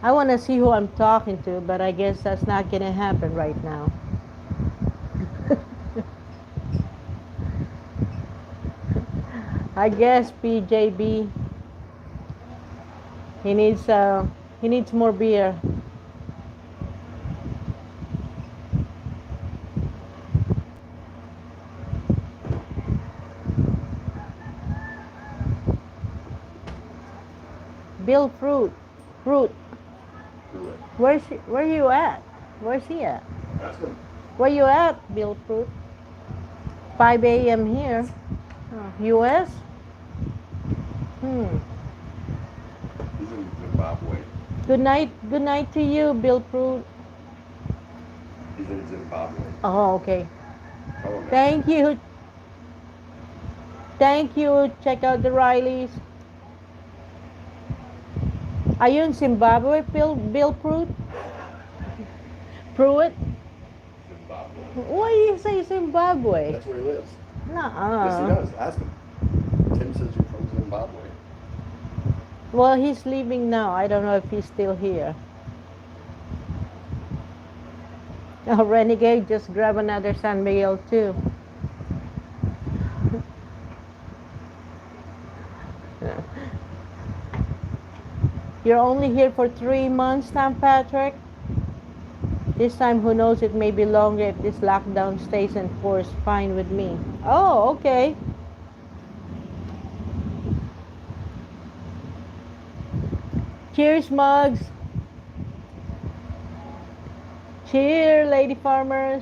I want to see who I'm talking to, but I guess that's not gonna happen right now. I guess PJB, he needs more beer. Bill Fruit. Where you at? Where's he at? That's good. Where you at, Bill Fruit? 5 a.m. here. U.S. He's in Zimbabwe. Good night to you, Bill Fruit. He's in Zimbabwe. Oh, okay. Tell him that. Thank you. Check out the Rileys. Are you in Zimbabwe, Bill Pruitt? Pruitt? Zimbabwe. Why do you say Zimbabwe? That's where he lives. Nuh-uh. Yes, he does. Ask him. Tim says you're from Zimbabwe. Well, he's leaving now. I don't know if he's still here. Oh, Renegade, just grab another San Miguel too. You're only here for 3 months, Tom Patrick? This time, who knows, it may be longer if this lockdown stays in force. Fine with me. Oh, okay. Cheers, mugs. Cheer, Lady Farmers.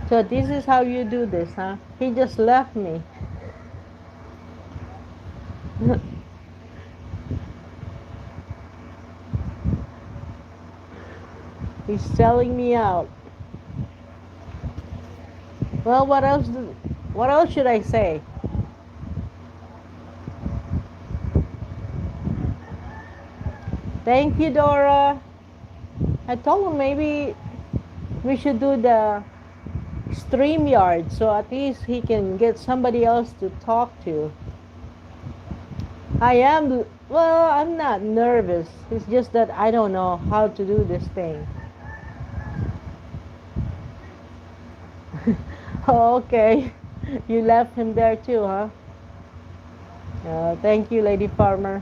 So this is how you do this, huh? He just left me. He's selling me out. Well, what else should I say? Thank you, Dora. I told him maybe we should do the StreamYard so at least he can get somebody else to talk to. I'm not nervous. It's just that I don't know how to do this thing. Oh, okay. You left him there too, huh? Thank you, Lady Farmer.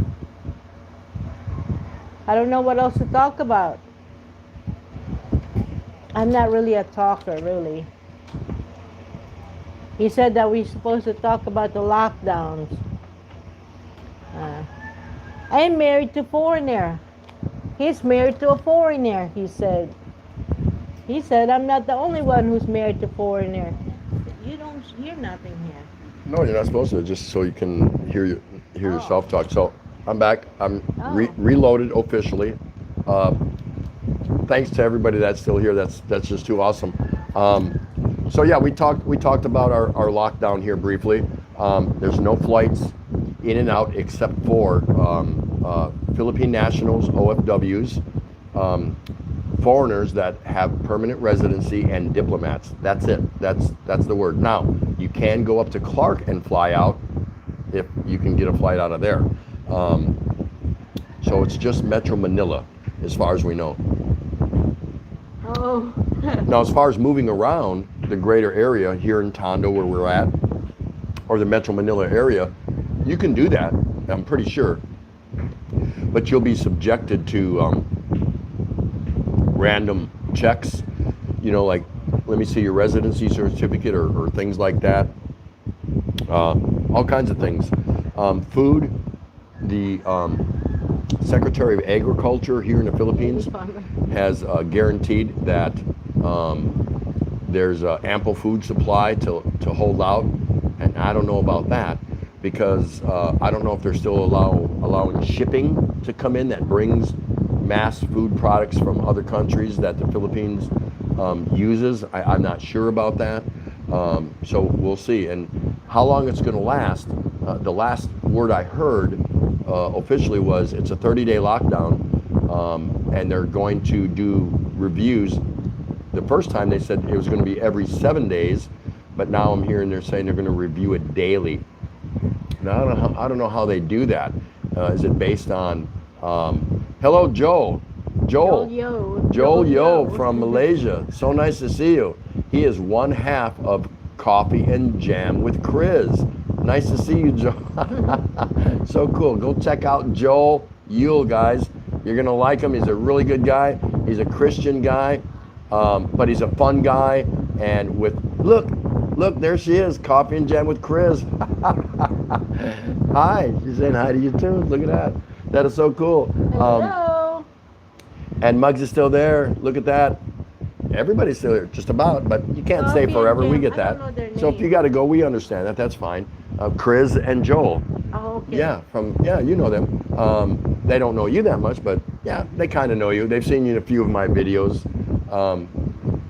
I don't know what else to talk about. I'm not really a talker, really. He said that we're supposed to talk about the lockdowns. I am married to a foreigner. He's married to a foreigner, he said. He said I'm not the only one who's married to a foreigner. You don't hear nothing here. No, you're not supposed to, just so you can hear yourself talk. So I'm back. I'm reloaded officially. Thanks to everybody that's still here. That's just too awesome. So yeah, we talked about our lockdown here briefly. There's no flights in and out except for Philippine nationals, OFWs, foreigners that have permanent residency and diplomats. That's it. That's the word. Now, you can go up to Clark and fly out if you can get a flight out of there. So it's just Metro Manila, as far as we know. Oh. Now, as far as moving around the greater area here in Tondo, where we're at, or the Metro Manila area, you can do that, I'm pretty sure. But you'll be subjected to random checks, you know, like, let me see your residency certificate or things like that. All kinds of things. Food, the Secretary of Agriculture here in the Philippines has guaranteed that there's ample food supply to hold out, and I don't know about that because I don't know if they're still allowing shipping to come in that brings mass food products from other countries that the Philippines uses. I'm not sure about that, so we'll see. And how long it's going to last, the last word I heard officially was it's a 30-day lockdown, and they're going to do reviews. The first time they said it was going to be every 7 days, but now I'm hearing they're saying they're going to review it daily. Now I don't know how they do that. Is it based on hello, Joel Yo from Malaysia, so nice to see you. He is one half of Coffee and Jam with Chris. Nice to see you, Joel. So cool. Go check out Joel Yule, guys. You're gonna like him. He's a really good guy. He's a Christian guy, but he's a fun guy. And with look, there she is, Coffee and Jam with Chris. Hi, she's saying hi to you too. Look at that. That is so cool. Hello. And Muggs is still there. Look at that. Everybody's still here, just about, but you can't stay forever. We get that. So if you got to go, we understand that. That's fine. Chris and Joel. Oh, okay. Yeah, you know them. They don't know you that much, but yeah, they kind of know you. They've seen you in a few of my videos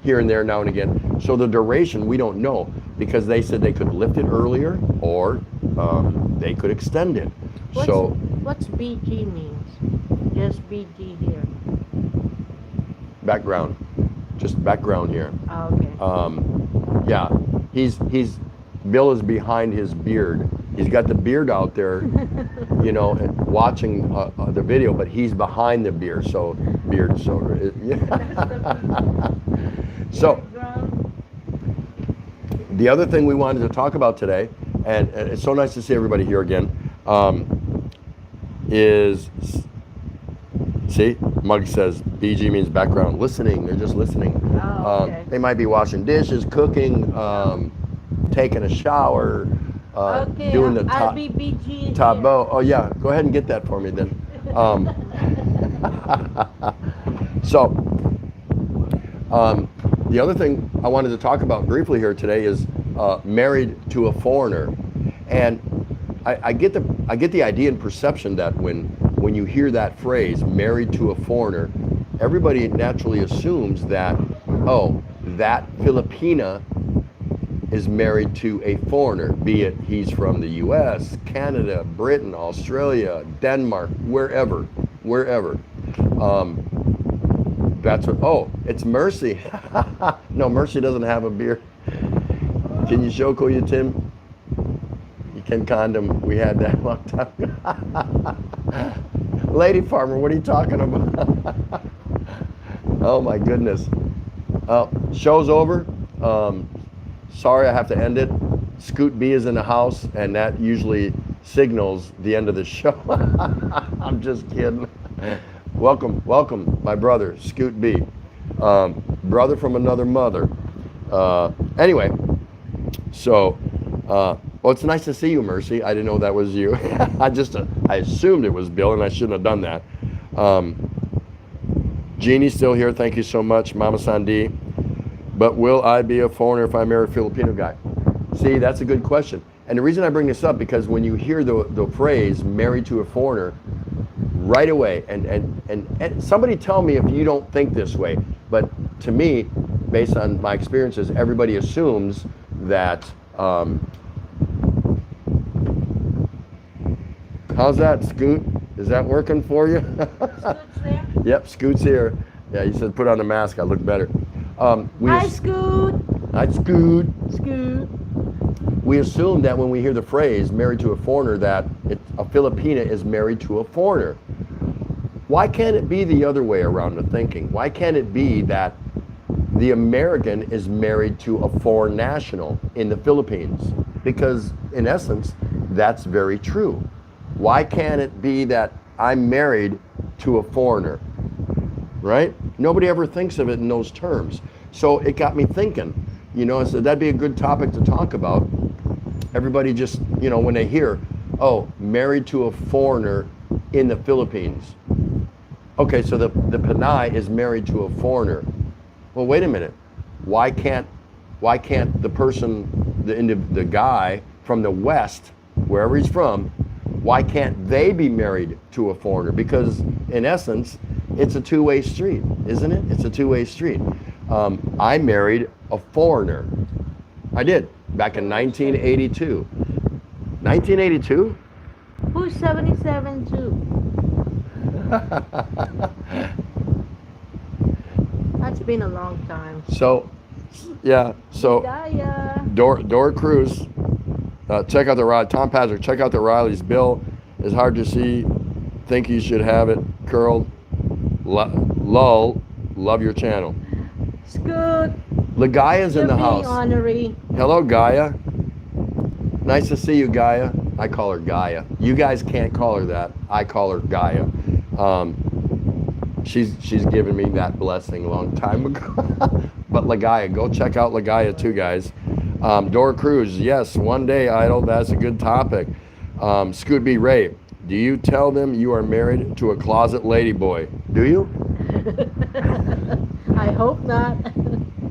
here and there now and again. So the duration, we don't know because they said they could lift it earlier or they could extend it. What's BG means? Just BG here. Background. Just background here. Oh, okay. Yeah, Bill is behind his beard. He's got the beard out there, you know, watching the video, but he's behind the beard. So So the other thing we wanted to talk about today, and it's so nice to see everybody here again, is. See, Mug says BG means background. Listening, they're just listening. Oh, okay. They might be washing dishes, cooking, taking a shower, doing the I'll be BG tableau. Oh yeah, go ahead and get that for me then. The other thing I wanted to talk about briefly here today is married to a foreigner. And I get the idea and perception that when you hear that phrase, married to a foreigner, everybody naturally assumes that, oh, that Filipina is married to a foreigner, be it he's from the US, Canada, Britain, Australia, Denmark, wherever. That's what, oh, it's Mercy. No, Mercy doesn't have a beard. Can you show you, Tim? You can condom. We had that a long time ago. Lady Farmer, what are you talking about? Oh my goodness. Show's over. Sorry, I have to end it. Scoot B is in the house, and that usually signals the end of the show. I'm just kidding. Welcome, my brother, Scoot B. Brother from another mother. Anyway, so, well, it's nice to see you, Mercy. I didn't know that was you. I assumed it was Bill, and I shouldn't have done that. Jeannie's still here. Thank you so much, Mama Sandy. But will I be a foreigner if I marry a Filipino guy? See, that's a good question. And the reason I bring this up, because when you hear the phrase married to a foreigner, right away, and somebody tell me if you don't think this way, but to me, based on my experiences, everybody assumes that, how's that, Scoot? Is that working for you? Scoot's there? Yep, Scoot's here. Yeah, he said put on the mask. I look better. Hi, Scoot. Hi, Scoot. Scoot. We assume that when we hear the phrase married to a foreigner that a Filipina is married to a foreigner. Why can't it be the other way around the thinking? Why can't it be that the American is married to a foreign national in the Philippines? Because in essence, that's very true. Why can't it be that I'm married to a foreigner? Right? Nobody ever thinks of it in those terms. So it got me thinking, I said that'd be a good topic to talk about. Everybody just, when they hear, oh, married to a foreigner in the Philippines. Okay, so the Pinay is married to a foreigner. Well, wait a minute. Why can't the person, the guy from the West, wherever he's from, why can't they be married to a foreigner? Because in essence, it's a two-way street, isn't it? It's a two-way street. I married a foreigner. I did, back in 1982. 1982? Who's 77 too? That's been a long time. So, yeah, so Dora Cruz, check out the Riley. Tom Patrick, check out the Rileys. Bill is hard to see. Think you should have it curled. Lol, love your channel. Scoot. LaGaia's in the house. Honorary. Hello, Gaia. Nice to see you, Gaia. I call her Gaia. You guys can't call her that. I call her Gaia. She's given me that blessing a long time ago. But LaGaia, go check out LaGaia too, guys. Dora Cruz, yes, one day, Idol. That's a good topic. Scoot B. Ray, do you tell them you are married to a closet ladyboy? Do you? I hope not.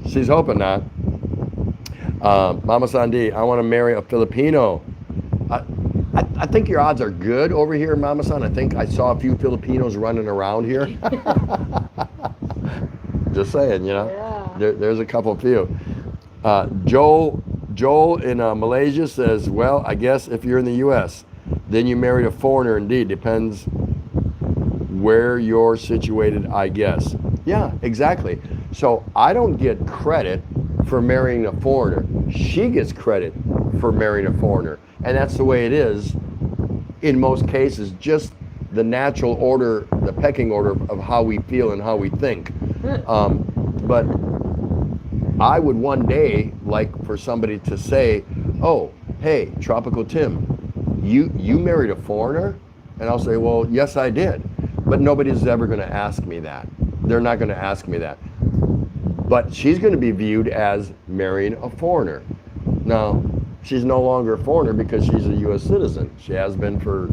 She's hoping not. Mama Sandi, I want to marry a Filipino. I think your odds are good over here, Mama San. I think I saw a few Filipinos running around here. Just saying, Yeah. There's a couple few. Joel in Malaysia says, well, I guess if you're in the U.S., then you married a foreigner. Indeed, depends where you're situated, I guess. Yeah, exactly. So I don't get credit for marrying a foreigner. She gets credit for marrying a foreigner. And that's the way it is in most cases, just the natural order, the pecking order of how we feel and how we think. But I would one day like for somebody to say, oh, hey, Tropical Tim, you married a foreigner? And I'll say, well, yes, I did. But nobody's ever going to ask me that. They're not going to ask me that. But she's going to be viewed as marrying a foreigner. Now, she's no longer a foreigner because she's a U.S. citizen. She has been for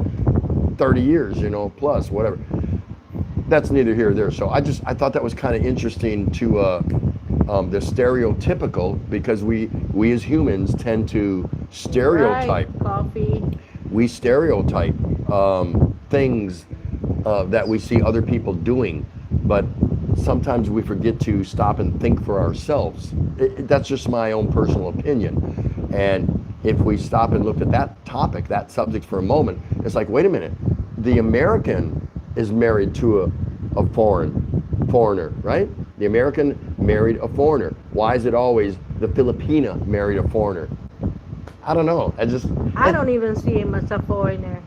30 years, plus, whatever. That's neither here nor there. So I thought that was kind of interesting to the stereotypical, because we as humans tend to stereotype. Right, coffee. We stereotype things that we see other people doing, but sometimes we forget to stop and think for ourselves. That's just my own personal opinion. And if we stop and look at that topic, that subject for a moment, it's like, wait a minute, the American is married to a foreigner, right? The American married a foreigner. Why is it always the Filipina married a foreigner? I don't know. I don't even see him as a foreigner.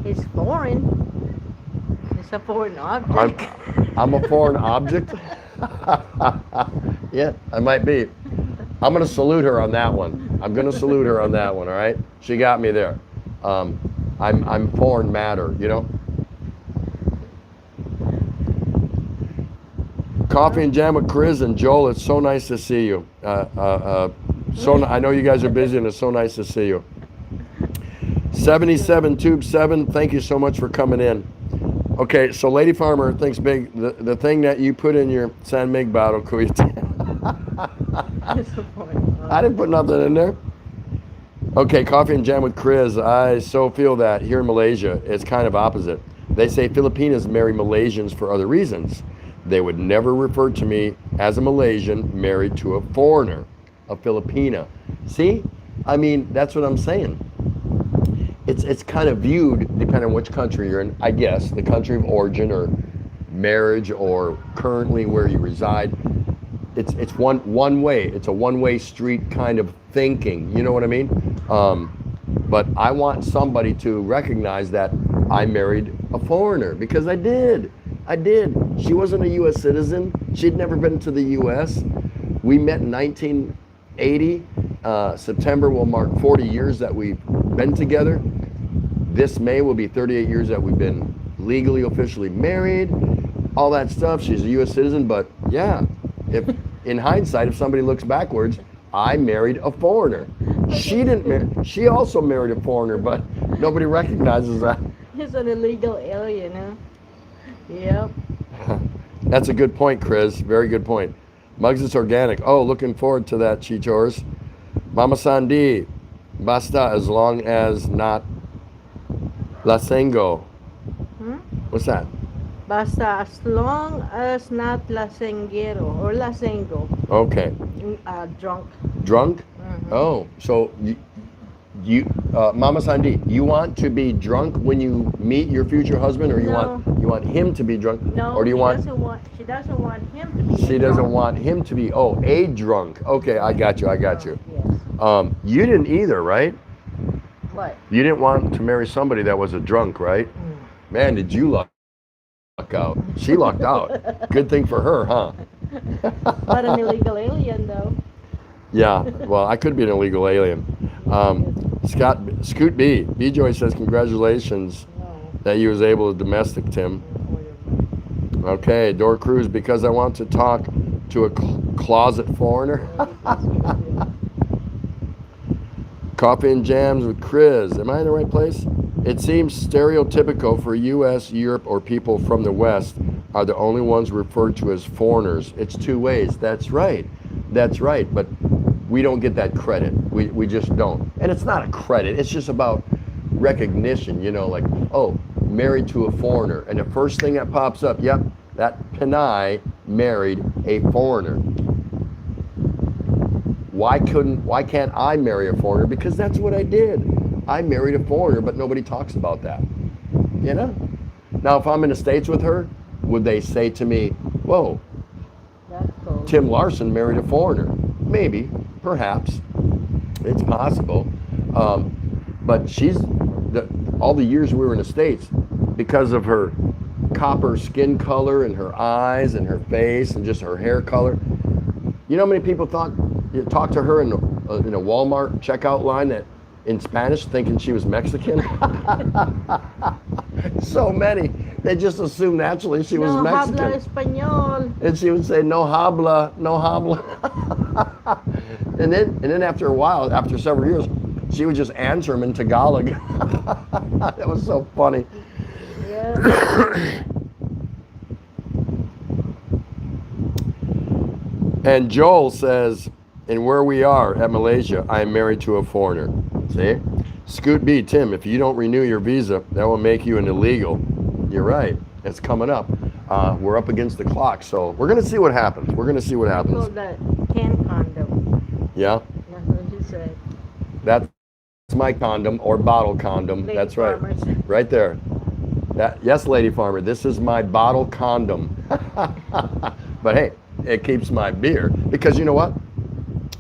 He's foreign. It's a foreign object. I'm a foreign object? Yeah, I might be. I'm going to salute her on that one. I'm going to salute her on that one, all right? She got me there. I'm foreign matter, Coffee and Jam with Chris and Joel, it's so nice to see you. I know you guys are busy, and it's so nice to see you. 77 Tube 7, thank you so much for coming in. Okay, so Lady Farmer thinks big. The thing that you put in your San Mig bottle, I didn't put nothing in there. Okay, Coffee and Jam with Chris. I so feel that here in Malaysia, it's kind of opposite. They say Filipinas marry Malaysians for other reasons. They would never refer to me as a Malaysian married to a foreigner, a Filipina. See? I mean, that's what I'm saying. It's kind of viewed, depending on which country you're in, I guess, the country of origin or marriage or currently where you reside. It's one way. It's a one-way street kind of thinking. You know what I mean? But I want somebody to recognize that I married a foreigner because I did. I did. She wasn't a U.S. citizen. She'd never been to the U.S. We met in 1980. September will mark 40 years that we've been together. This May will be 38 years that we've been legally, officially married. All that stuff. She's a U.S. citizen, but yeah, if in hindsight, if somebody looks backwards, I married a foreigner. She didn't marry. She also married a foreigner, but nobody recognizes that. He's an illegal alien, huh? Yep. That's a good point, Chris. Very good point. Muggs is organic. Oh, looking forward to that, Chichors. Mama Sandi, basta as long as not lasengo. Hmm? What's that? Basta as long as not lasenguero or lasengo. Okay. Drunk. Drunk? Mhm. Oh, so Mama Sandi, you want to be drunk when you meet your future husband, or you No. want him to be drunk, No, or do you she doesn't want him to be. She doesn't want him to be. Oh, a drunk. Okay, I got you. I got you. Yes. You didn't either, right? What? You didn't want to marry somebody that was a drunk, right? Man, did you luck out? She lucked out. Good thing for her, huh? But an illegal alien, though. Yeah. Well, I could be an illegal alien. Scoot B Joy says congratulations No. that you was able to domestic Tim. Okay, Door Cruz, because I want to talk to a closet foreigner. Coffee and Jams with Chris. Am I in the right place? It seems stereotypical for U.S., Europe, or people from the West are the only ones referred to as foreigners. It's two ways. That's right. That's right. But we don't get that credit. We just don't. And it's not a credit. It's just about recognition, you know, like, oh, married to a foreigner. And the first thing that pops up, yep, that Panay married a foreigner. Why can't I marry a foreigner? Because that's what I did. I married a foreigner, but nobody talks about that. You know? Now, if I'm in the States with her, would they say to me, whoa, That's cool. Tim Larson married a foreigner? Maybe, perhaps. It's possible. But all the years we were in the States, because of her copper skin color and her eyes and her face and just her hair color, you know how many people talked to her in a Walmart checkout line that in Spanish thinking she was Mexican? So many. They just assumed naturally she was Mexican. No habla español. And she would say, no habla, no habla. and then after a while, after several years, she would just answer them in Tagalog. That was so funny. Yeah. And Joel says, and where we are at Malaysia, I am married to a foreigner. See? Scoot B, Tim, if you don't renew your visa, that will make you an illegal. You're right. It's coming up. We're up against the clock, so we're going to see what happens. We're going to see what Call happens. that can condom. Yeah? That's what she said. That's my condom or bottle condom. Lady That's right. farmers. Right there. Yes, Lady Farmer, this is my bottle condom. But hey, it keeps my beer. Because you know what?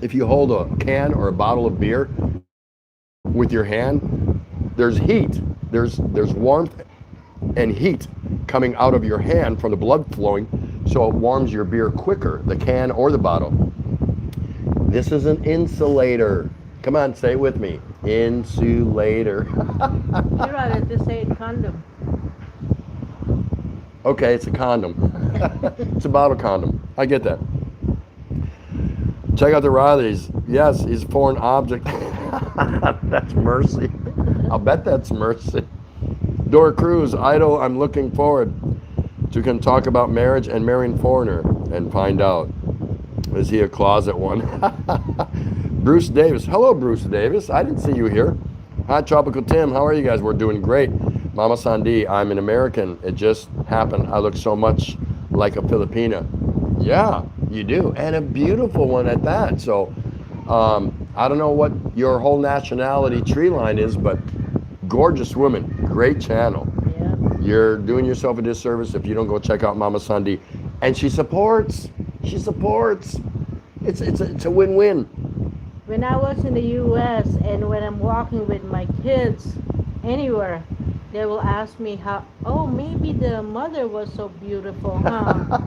If you hold a can or a bottle of beer with your hand, there's heat. There's warmth and heat coming out of your hand from the blood flowing, so it warms your beer quicker, the can or the bottle. This is an insulator. Come on, say it with me. Insulator. You'd rather just say condom. Okay, it's a condom. It's a bottle condom. I get that. Check out the Rileys. Yes, he's a foreign object. That's mercy. I'll bet that's mercy. Dora Cruz, Idol, I'm looking forward to can talk about marriage and marrying foreigner and find out. Is he a closet one? Bruce Davis. Hello, Bruce Davis. I didn't see you here. Hi, Tropical Tim. How are you guys? We're doing great. Mama Sandi, I'm an American. It just happened. I look so much like a Filipina. Yeah, you do. And a beautiful one at that. So I don't know what your whole nationality tree line is, but gorgeous woman. Great channel. Yeah. You're doing yourself a disservice if you don't go check out Mama Sunday. And she supports. She supports. It's a win-win. When I was in the U.S. and when I'm walking with my kids anywhere, they will ask me how. Oh, maybe the mother was so beautiful, huh?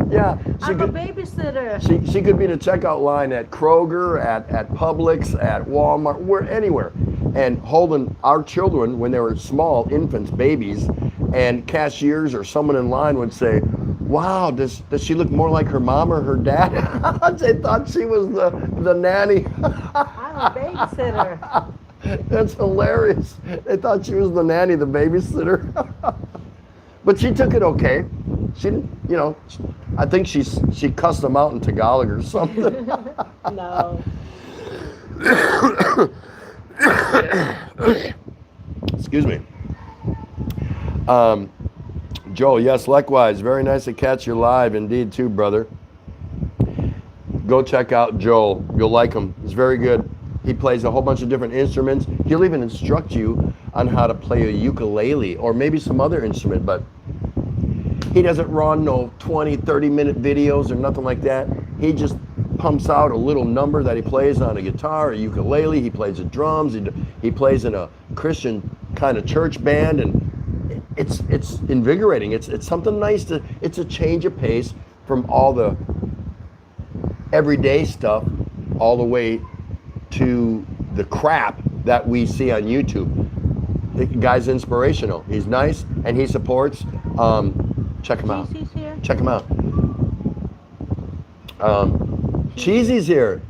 Yeah, I'm a babysitter. she could be in a checkout line at Kroger, at Publix, at Walmart, where anywhere, and holding our children when they were small infants, babies, and cashiers or someone in line would say, "Wow, does she look more like her mom or her dad?" They thought she was the nanny. I'm a babysitter. That's hilarious. They thought she was the nanny, the babysitter. But she took it okay. She didn't, I think she cussed them out in Tagalog or something. No. Excuse me. Joel, yes, likewise. Very nice to catch you live indeed too, brother. Go check out Joel. You'll like him. He's very good. He plays a whole bunch of different instruments. He'll even instruct you on how to play a ukulele or maybe some other instrument, but he doesn't run no 20, 30-minute videos or nothing like that. He just pumps out a little number that he plays on a guitar, a ukulele. He plays the drums. He plays in a Christian kind of church band, and it's invigorating. It's something nice it's a change of pace from all the everyday stuff all the way to the crap that we see on YouTube. The guy's inspirational. He's nice and he supports. Check him out. Cheesy's here. Check him out. Cheesy's here.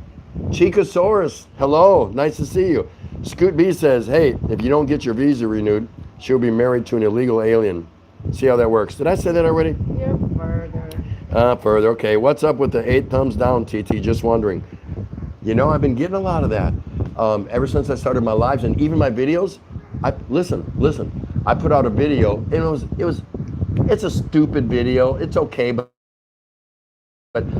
Chicosaurus, hello. Nice to see you. Scoot B says, hey, if you don't get your visa renewed, she'll be married to an illegal alien. See how that works. Did I say that already? You're further. Further. Okay. What's up with the 8 thumbs down, TT? Just wondering. I've been getting a lot of that ever since I started my lives and even my videos. Listen. I put out a video and it's a stupid video. It's okay, but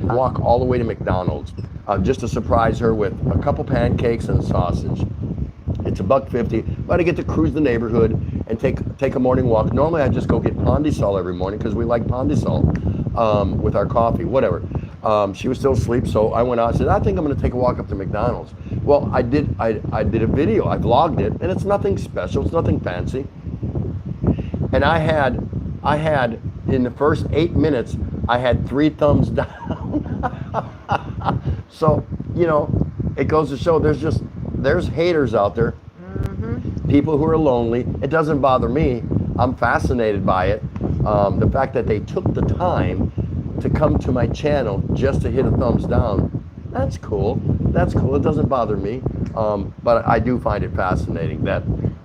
walk all the way to McDonald's just to surprise her with a couple pancakes and a sausage. It's $1.50, but I get to cruise the neighborhood and take a morning walk. Normally I just go get Pondisol every morning because we like Pondisol with our coffee, whatever. She was still asleep, so I went out and said, I think I'm going to take a walk up to McDonald's. Well, I did a video, I vlogged it, and it's nothing special, it's nothing fancy. And I had in the first 8 minutes, I had 3 thumbs down. So, it goes to show there's haters out there, people who are lonely. It doesn't bother me. I'm fascinated by it. The fact that they took the time to come to my channel just to hit a thumbs down, that's cool. That's cool. It doesn't bother me. But I do find it fascinating that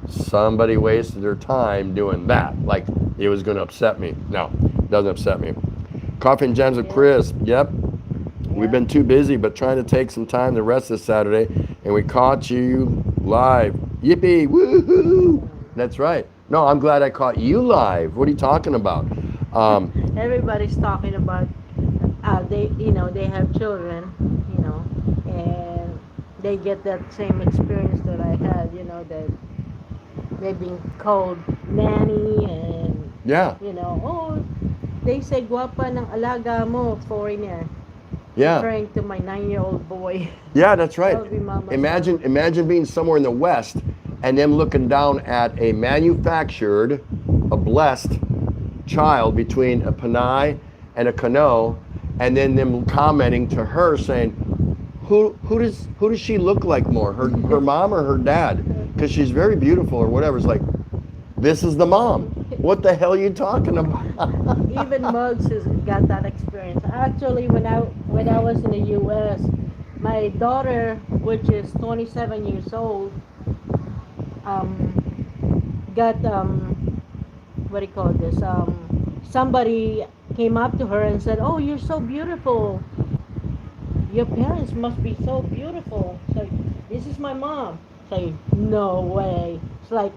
somebody wasted their time doing that. Like it was going to upset me. No, it doesn't upset me. Coffee and Jams with Chris. Yep. We've been too busy, but trying to take some time the rest of Saturday, and we caught you live. Yippee! Woohoo! That's right. No, I'm glad I caught you live. What are you talking about? Everybody's talking about they have children, and they get that same experience that I had, that they've been called nanny and oh, they say guapa ng alaga mo, foreigner. Yeah. Referring to my 9-year-old boy. Yeah, that's right. That would be Mama's Imagine being somewhere in the West and them looking down at a manufactured, a blessed child between a Panay and a Kano, and then them commenting to her saying, who does she look like more, her mom or her dad? Because she's very beautiful or whatever. It's like, this is the mom. What the hell are you talking about? Even Muggs has got that experience. Actually, when I was in the U.S., my daughter, which is 27 years old, got what do you call this? Somebody came up to her and said, "Oh, you're so beautiful. Your parents must be so beautiful." It's like, this is my mom. It's like, no way. It's like,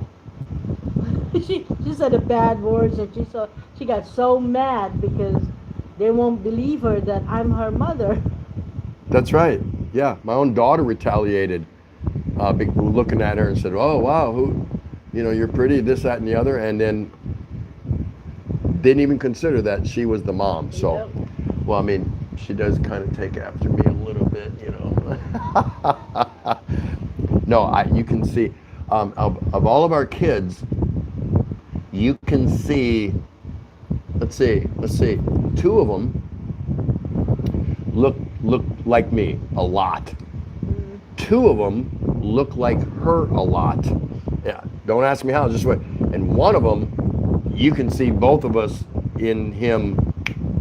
she said the bad words, and she got so mad because they won't believe her that I'm her mother. That's right. Yeah, my own daughter retaliated, looking at her and said, "Oh wow, who you're pretty, this, that, and the other, and then didn't even consider that she was the mom. So, Yep. well, I mean, she does kind of take after me a little bit, No, you can see, of all of our kids, you can see, let's see, two of them look like me a lot. Two of them look like her a lot. Yeah, don't ask me how, just wait. And one of them, you can see both of us in him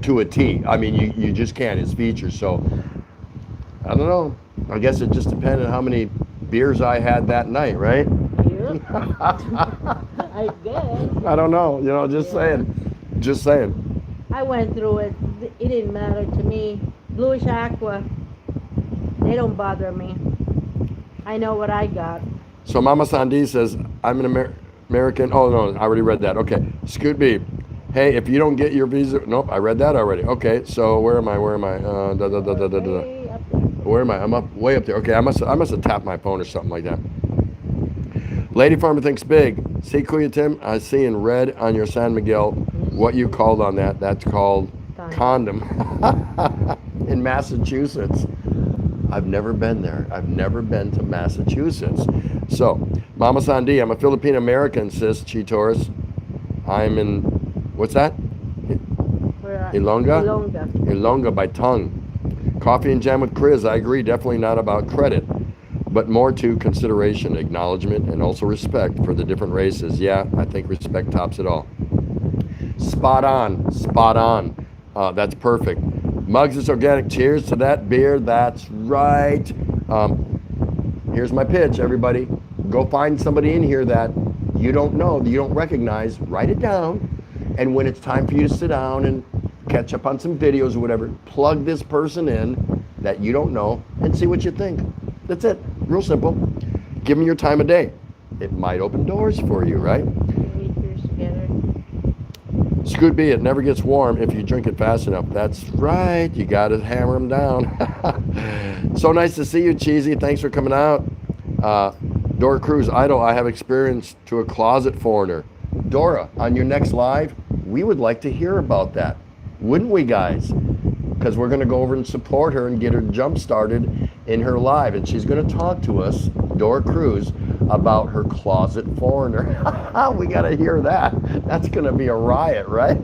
to a T. I mean, you just can't, his features. So, I don't know. I guess it just depended on how many beers I had that night, right? Yep. I guess. I don't know, just saying. I went through it. It didn't matter to me. Bluish aqua, they don't bother me. I know what I got. So Mama Sandy says, I'm an American. Oh, no, I already read that. Okay. Scoot B. Hey, if you don't get your visa. Nope, I read that already. Okay, so where am I? Way up there. Where am I? I'm up, way up there. Okay, I must have tapped my phone or something like that. Lady Farmer thinks big. See, Kuya Tim, I see in red on your San Miguel what you called on that. That's called condom. In Massachusetts. I've never been there. I've never been to Massachusetts. So, Mama Sandy, I'm a Filipino American, says Chi Torres. I'm in, what's that? Ilonga? Ilonga by tongue. Coffee and jam with Chris, I agree, definitely not about credit, but more to consideration, acknowledgement, and also respect for the different races. Yeah, I think respect tops it all. Spot on. That's perfect. Muggs is organic. Cheers to that beer. That's right. Here's my pitch, everybody. Go find somebody in here that you don't know, that you don't recognize. Write it down. And when it's time for you to sit down and catch up on some videos or whatever, plug this person in that you don't know and see what you think. That's it. Real simple. Give them your time of day. It might open doors for you, right? Scoot B, it never gets warm if you drink it fast enough. That's right. You got to hammer them down. So nice to see you, Cheesy. Thanks for coming out. Dora Cruz, Idol, I have experience to a closet foreigner. Dora, on your next live, we would like to hear about that. Wouldn't we, guys? Because we're going to go over and support her and get her jump started in her live. And she's going to talk to us, Dora Cruz, about her closet foreigner. We got to hear that. That's going to be a riot, right?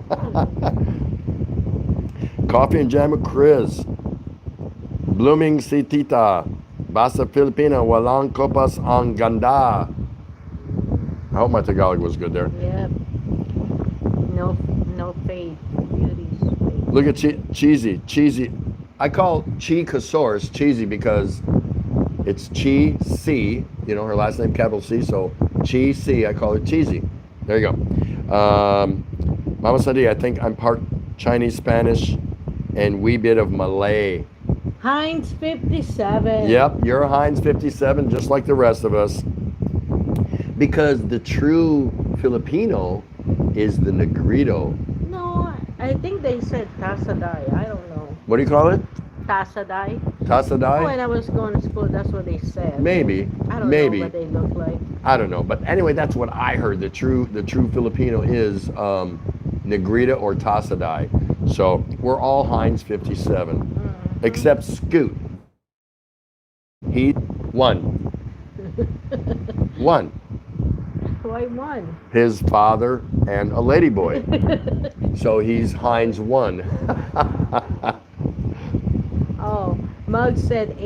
Coffee and jam with Chris. Blooming si tita. Basa Filipina. Walang copas ang ganda. I hope my Tagalog was good there. Yep. No fade. Beauty's fade. Look at Cheesy. I call Chi Casaurus Cheesy because it's Chi C, her last name capital C, so Chi C, I call her Cheesy. There you go. Mama Sandy, I think I'm part Chinese, Spanish, and wee bit of Malay. Heinz 57. Yep, you're a Heinz 57, just like the rest of us. Because the true Filipino is the Negrito. No, I think they said Tasaday. I don't know. What do you call it? Tasaday. Tasaday? When I was going to school, that's what they said. Maybe. I don't know what they look like. I don't know, but anyway, that's what I heard. The true Filipino is Negrita or Tasaday. So we're all Heinz 57, except Scoot. He won. One. Why one? His father and a ladyboy. So he's Heinz 1. Oh, Mug said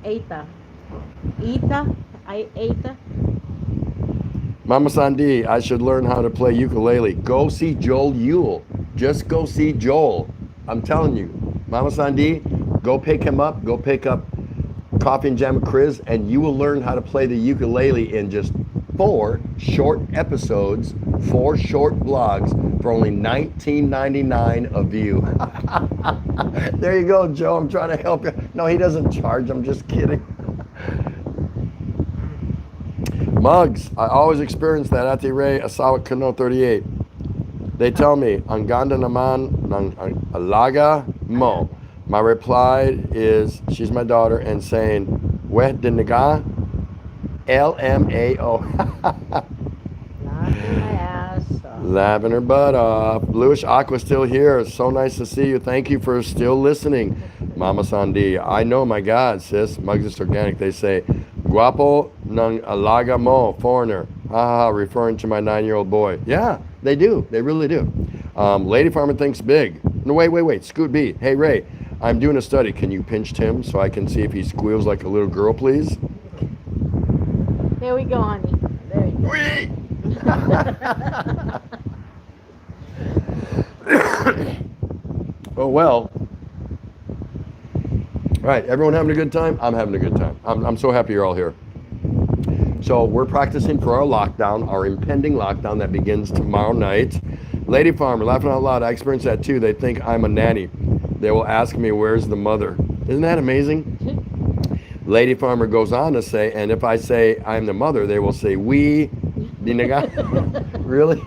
Eta. Mama Sandy, I should learn how to play ukulele. Go see Joel Yule. Just go see Joel. I'm telling you. Mama Sandy, go pick him up. Go pick up Coffee and Jam with Chris, and you will learn how to play the ukulele in just 4 short episodes, 4 short vlogs for only $19.99 a view. There you go, Joe. I'm trying to help you. No, he doesn't charge. I'm just kidding. Mugs, I always experience that Ate Ray Asawa Kano 38. They tell me, ang ganda naman ng alaga mo. My reply is, she's my daughter, and saying, weh dinaga, LMAO. My ass. Laughing her butt off. Bluish Aqua still here. It's so nice to see you. Thank you for still listening. Mama Sandi. I know, my God, sis. Mugs is organic. They say, Guapo ng alaga mo, foreigner. Ha ha ha, referring to my 9-year-old boy. Yeah, they do. They really do. Lady Farmer thinks big. No, wait. Scoot B. Hey, Ray, I'm doing a study. Can you pinch Tim so I can see if he squeals like a little girl, please? There we go, honey. There you go. Oh, well. All right, everyone having a good time? I'm having a good time. I'm so happy you're all here. So we're practicing for our lockdown, our impending lockdown that begins tomorrow night. Lady Farmer, laughing out loud, I experienced that too. They think I'm a nanny. They will ask me, where's the mother? Isn't that amazing? Lady Farmer goes on to say, and if I say I'm the mother, they will say, we, dinaga. Really?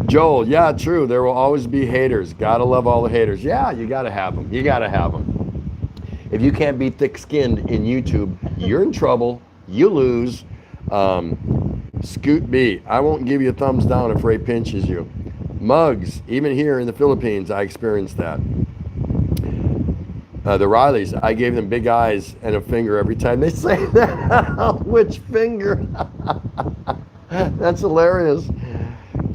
Joel, yeah, true. There will always be haters. Gotta love all the haters. Yeah, you gotta have them. You gotta have them. If you can't be thick-skinned in YouTube, you're in trouble. You lose. Scoot B, I won't give you a thumbs down if Ray pinches you. Mugs, even here in the Philippines, I experienced that. The Rileys, I gave them big eyes and a finger every time they say that. Which finger? That's hilarious.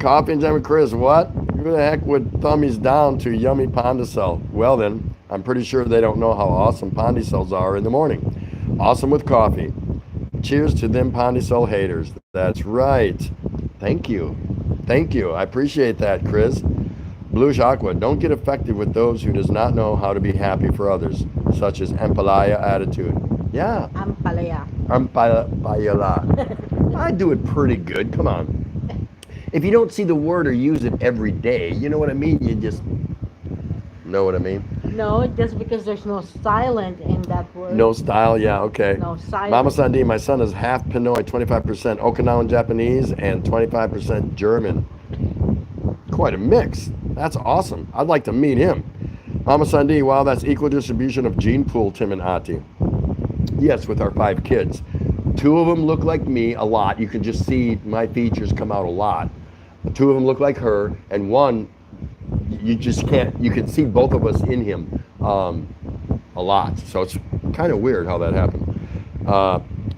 Coffee and Jam with Chris, what? Who the heck would thummies down to yummy Pondicel? Well then, I'm pretty sure they don't know how awesome Pondicels are in the morning. Awesome with coffee. Cheers to them Pondicel haters. That's right. Thank you. Thank you. I appreciate that, Chris. Bluish Aqua, don't get affected with those who does not know how to be happy for others, such as Empalaya attitude. Yeah. Ampalaya. Ampalaya. I do it pretty good. Come on. If you don't see the word or use it every day, you know what I mean? You just know what I mean? No, just because there's no silent in that word. No style, yeah, okay. No silent. Mama Sandi, my son is half Pinoy, 25% Okinawan Japanese, and 25% German. Quite a mix. That's awesome. I'd like to meet him. Mama Sandi, wow, that's equal distribution of gene pool, Tim and Ati. Yes, with our 5 kids. 2 of them look like me a lot. You can just see my features come out a lot. 2 of them look like her, and 1, you just can't, you can see both of us in him a lot. So it's kind of weird how that happened.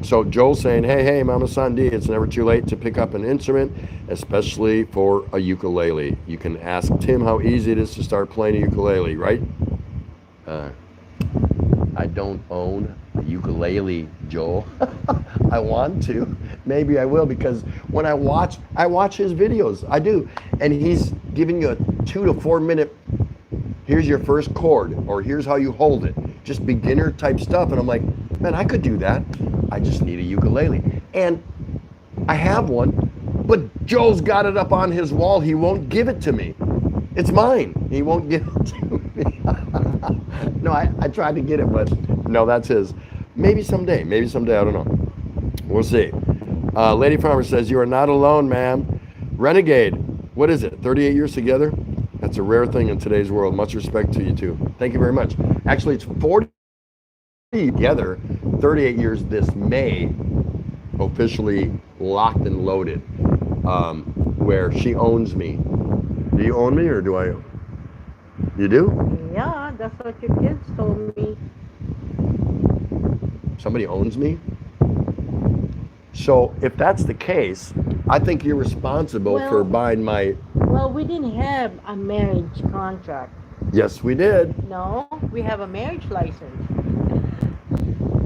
So Joel's saying, hey, Mama Sandi, it's never too late to pick up an instrument, especially for a ukulele. You can ask Tim how easy it is to start playing a ukulele, right? I don't own a ukulele, Joel. I want to. Maybe I will, because when I watch his videos. I do. And he's giving you a 2 to 4 minute, here's your first chord, or here's how you hold it. Just beginner type stuff. And I'm like, man, I could do that. I just need a ukulele. And I have one, but Joel's got it up on his wall. He won't give it to me. It's mine. He won't give it to me. No, I tried to get it, but no, that's his. Maybe someday, I don't know. We'll see. Lady Farmer says, you are not alone, ma'am. Renegade, what is it, 38 years together? That's a rare thing in today's world. Much respect to you two. Thank you very much. Actually, it's 40 together, 38 years this May, officially locked and loaded, where she owns me. Do you own me, or do I? You do? Yeah, that's what your kids told me. Somebody owns me? So if that's the case, I think you're responsible for buying my... Well, we didn't have a marriage contract. Yes, we did. No, we have a marriage license.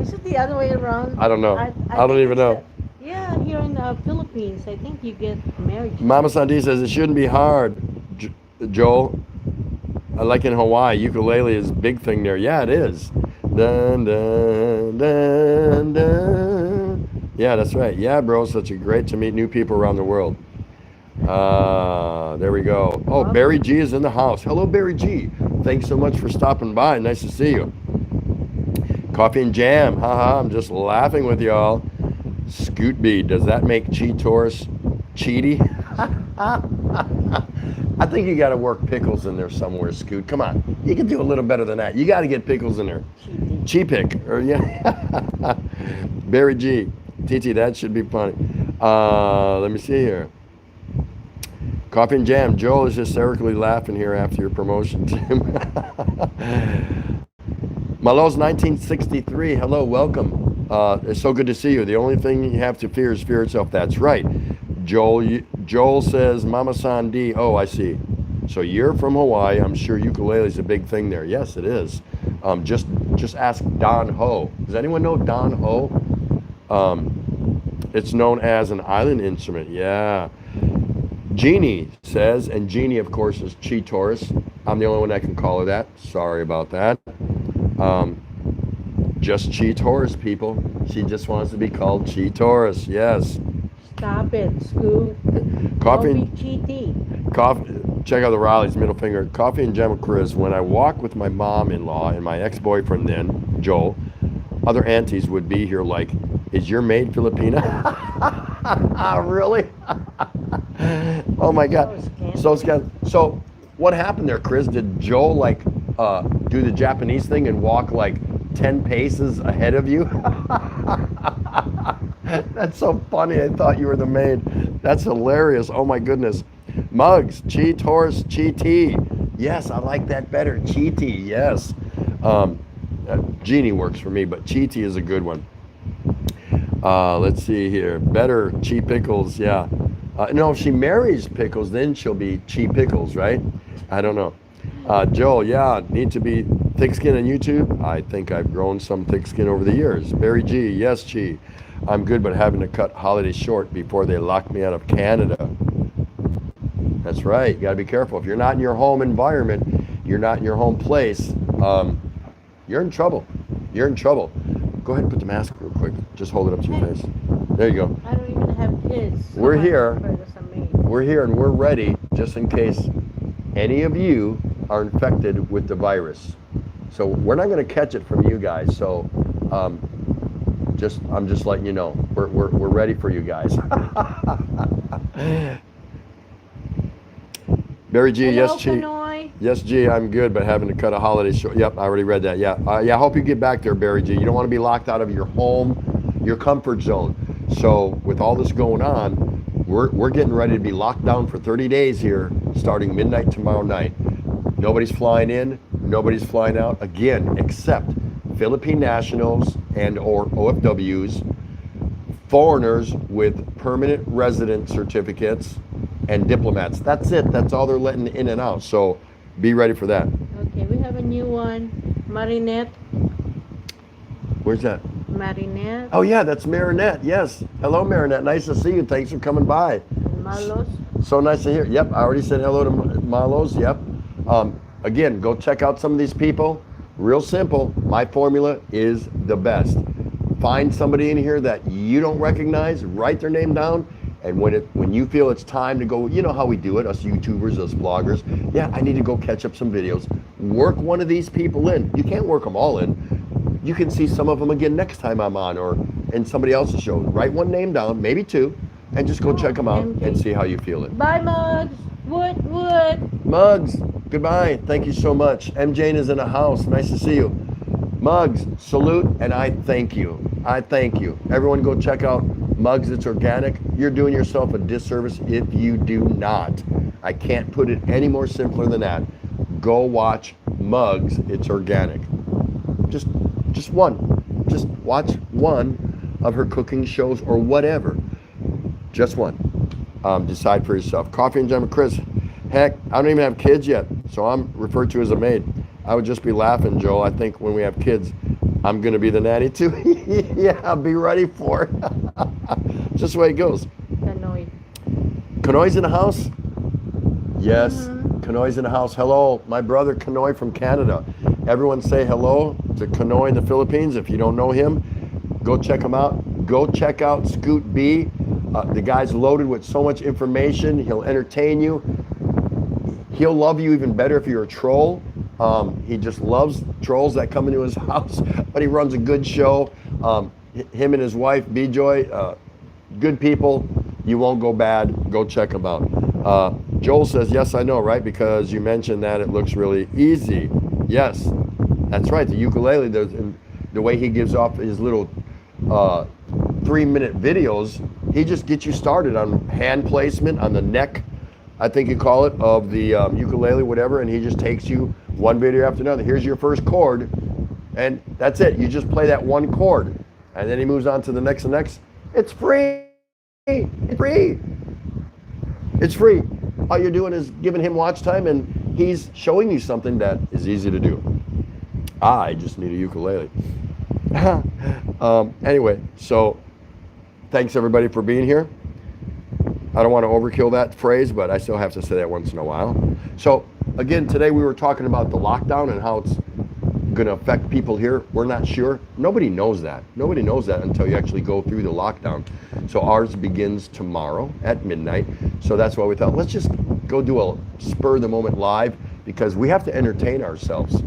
Is it the other way around? I don't know. I don't even know. Yeah, here in the Philippines, I think you get a marriage Mama Sandi says, it shouldn't be hard, Joel. Like in Hawaii, ukulele is a big thing there. Yeah, it is. Dun, dun, dun, dun. Yeah, that's right. Yeah, bro, such a great to meet new people around the world. There we go. Oh, Barry G is in the house. Hello, Barry G. Thanks so much for stopping by. Nice to see you. Coffee and jam. Haha, I'm just laughing with y'all. Scoot B, does that make Chi Taurus cheaty? I think you got to work pickles in there somewhere, Scoot. Come on, you can do a little better than that. You got to get pickles in there. Chi pick, or yeah. Barry G, TT, that should be funny. Let me see here. Coffee and Jam. Joel is hysterically laughing here after your promotion, Tim. Malos 1963. Hello, welcome. It's so good to see you. The only thing you have to fear is fear itself. That's right. Joel says, Mama San D. Oh, I see. So you're from Hawaii. I'm sure ukulele is a big thing there. Yes, it is. Just ask Don Ho. Does anyone know Don Ho? It's known as an island instrument. Yeah. Jeannie says, and Jeannie, of course, is Chi Taurus. I'm the only one that can call her that. Sorry about that. Just Chi Taurus, people. She just wants to be called Chi Taurus. Yes. Stop it, Scoot. Coffee. Don't be cheaty. Coffee. Check out the Raleigh's middle finger. Coffee and Gemma Chris. When I walk with my mom-in-law and my ex-boyfriend then, Joel, other aunties would be here like, is your maid Filipina? Really? Oh my God. So what happened there, Chris? Did Joel like do the Japanese thing and walk like 10 paces ahead of you? That's so funny. I thought you were the maid. That's hilarious. Oh my goodness. Mugs, Chi Taurus, Chi T. Yes, I like that better. Chi T, yes. Jeannie works for me, but Chi T is a good one. Let's see here. Better Chi Pickles, yeah. No, if she marries Pickles, then she'll be Chi Pickles, right? I don't know. Joel, yeah, need to be thick skin on YouTube. I think I've grown some thick skin over the years. Barry G, yes, Chi. I'm good, but having to cut holidays short before they lock me out of Canada. That's right. You got to be careful. If you're not in your home environment, you're not in your home place, you're in trouble. You're in trouble. Go ahead and put the mask real quick. Just hold it up to your face. There you go. I don't even have kids. So We're here. We're here and we're ready just in case any of you are infected with the virus. So we're not going to catch it from you guys. So I'm just letting you know. We're ready for you guys. Barry G, Hello, yes, Chi. Pinoy. Yes, G, I'm good, but having to cut a holiday short. Yep, I already read that. Yeah, yeah. I hope you get back there, Barry G. You don't want to be locked out of your home, your comfort zone. So with all this going on, we're getting ready to be locked down for 30 days here, starting midnight tomorrow night. Nobody's flying in, nobody's flying out again, except Philippine nationals and or OFWs, foreigners with permanent resident certificates, and diplomats. That's it. That's all they're letting in and out. So be ready for that. Okay, we have a new one. Marinette. Where's that? Marinette. Oh yeah, that's Marinette. Yes. Hello, Marinette. Nice to see you. Thanks for coming by. And Malos. So nice to hear. Yep, I already said hello to Malos. Yep. Again, go check out some of these people. Real simple. My formula is the best. Find somebody in here that you don't recognize, write their name down, and when you feel it's time to go, you know how we do it, us YouTubers, us vloggers. Yeah, I need to go catch up some videos. Work one of these people in. You can't work them all in. You can see some of them again next time I'm on or in somebody else's show. Write one name down, maybe two, and just go check them out and see how you feel it. Bye, Mugs. Wood. Mugs, goodbye. Thank you so much. MJ is in the house. Nice to see you. Mugs, salute, and I thank you. I thank you. Everyone go check out Mugs, It's Organic. You're doing yourself a disservice if you do not. I can't put it any more simpler than that. Go watch Mugs, It's Organic. Just one. Just watch one of her cooking shows or whatever. Just one. Decide for yourself. Coffee and Jam, Chris. Heck, I don't even have kids yet, so I'm referred to as a maid. I would just be laughing, Joel. I think when we have kids, I'm going to be the nanny too. Yeah, be ready for it. Just the way it goes. Kanoy. Kanoy's in the house? Yes, Kanoy's in the house. Hello, my brother Kanoy from Canada. Everyone say hello to Kanoy in the Philippines. If you don't know him, go check him out. Go check out Scoot B. The guy's loaded with so much information. He'll entertain you. He'll love you even better if you're a troll. He just loves trolls that come into his house, but he runs a good show. Him and his wife, B-Joy, good people. You won't go bad. Go check them out. Joel says, yes, I know, right? Because you mentioned that it looks really easy. Yes, that's right. The ukulele, the way he gives off his little 3-minute videos. He just gets you started on hand placement on the neck, I think you call it, of the ukulele, whatever, and he just takes you one video after another. Here's your first chord, and that's it. You just play that one chord, and then he moves on to the next and next. It's free. It's free. It's free. All you're doing is giving him watch time, and he's showing you something that is easy to do. I just need a ukulele. Anyway, so thanks everybody for being here. I don't want to overkill that phrase, but I still have to say that once in a while. So again, today we were talking about the lockdown and how it's going to affect people here. We're not sure. Nobody knows that. Nobody knows that until you actually go through the lockdown. So ours begins tomorrow at midnight. So that's why we thought, let's just go do a spur of the moment live, because we have to entertain ourselves.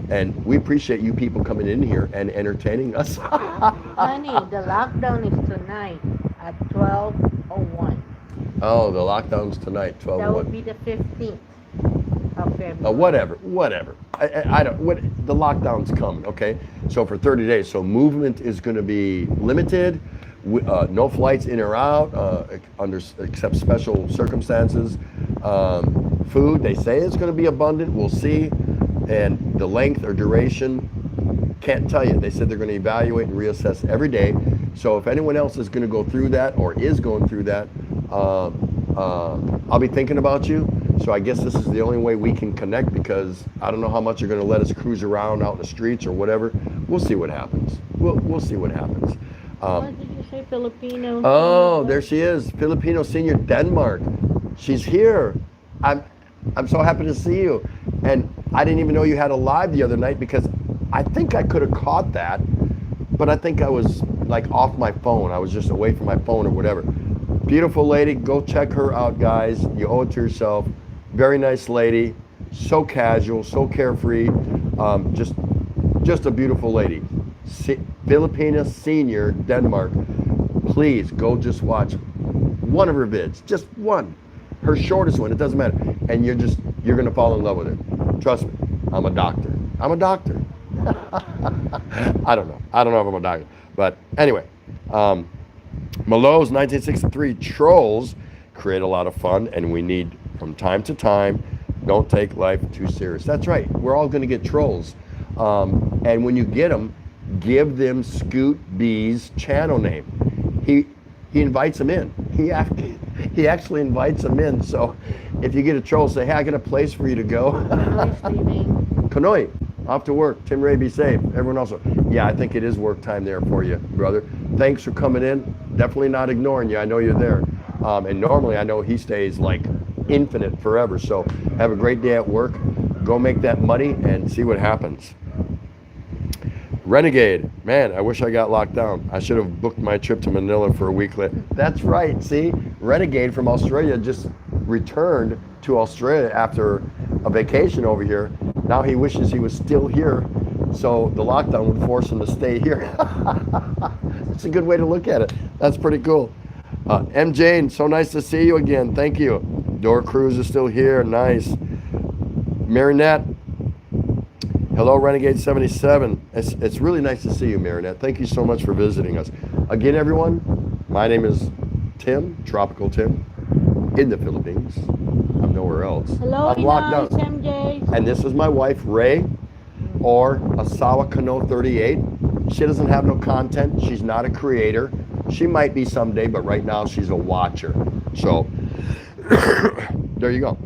And we appreciate you people coming in here and entertaining us. Honey, the lockdown is tonight at 12:01. Oh, the lockdown's tonight, 12:01. That would be the 15th of February. Whatever. I don't. The lockdown's coming. Okay, so for 30 days. So movement is going to be limited. No flights in or out except special circumstances. Food, they say it's going to be abundant. We'll see. And the length or duration, can't tell you. They said they're going to evaluate and reassess every day. So if anyone else is going to go through that or is going through that, I'll be thinking about you. So I guess this is the only way we can connect, because I don't know how much you're going to let us cruise around out in the streets or whatever. We'll see what happens. We'll see what happens. What did you say, Filipino? Oh, there she is, Filipino senior, Denmark. She's here. I'm so happy to see you. And I didn't even know you had a live the other night, because I think I could have caught that, but I think I was like off my phone. I was just away from my phone or whatever. Beautiful lady. Go check her out, guys. You owe it to yourself. Very nice lady. So casual, so carefree. Just a beautiful lady. Filipina Senior, Denmark. Please go just watch one of her vids. Just one. Her shortest one. It doesn't matter. And you're going to fall in love with her. Trust me. I'm a doctor. I don't know. I don't know if I'm a doctor. But anyway, Malot's 1963 trolls create a lot of fun, and we need, from time to time, don't take life too serious. That's right. We're all going to get trolls. And when you get them, give them Scoot B's channel name. He invites them in. He actually invites them in. So if you get a troll, say, hey, I got a place for you to go. Kanoi, off to work. Tim Ray, be safe. Everyone else. Yeah, I think it is work time there for you, brother. Thanks for coming in. Definitely not ignoring you. I know you're there. And normally I know he stays like infinite forever. So have a great day at work. Go make that money and see what happens. Renegade, man, I wish I got locked down. I should have booked my trip to Manila for a week later. That's right, see? Renegade from Australia just returned to Australia after a vacation over here. Now he wishes he was still here, so the lockdown would force him to stay here. That's a good way to look at it. That's pretty cool. M. Jane, so nice to see you again. Thank you. Door Cruz is still here. Nice. Marinette. Hello, Renegade 77. It's really nice to see you, Marinette. Thank you so much for visiting us. Again, everyone, my name is Tim, Tropical Tim, in the Philippines. I'm nowhere else. Hello, I'm locked down. MJ. And this is my wife, Ray, or Asawa Kano 38. She doesn't have no content. She's not a creator. She might be someday, but right now she's a watcher. So, there you go.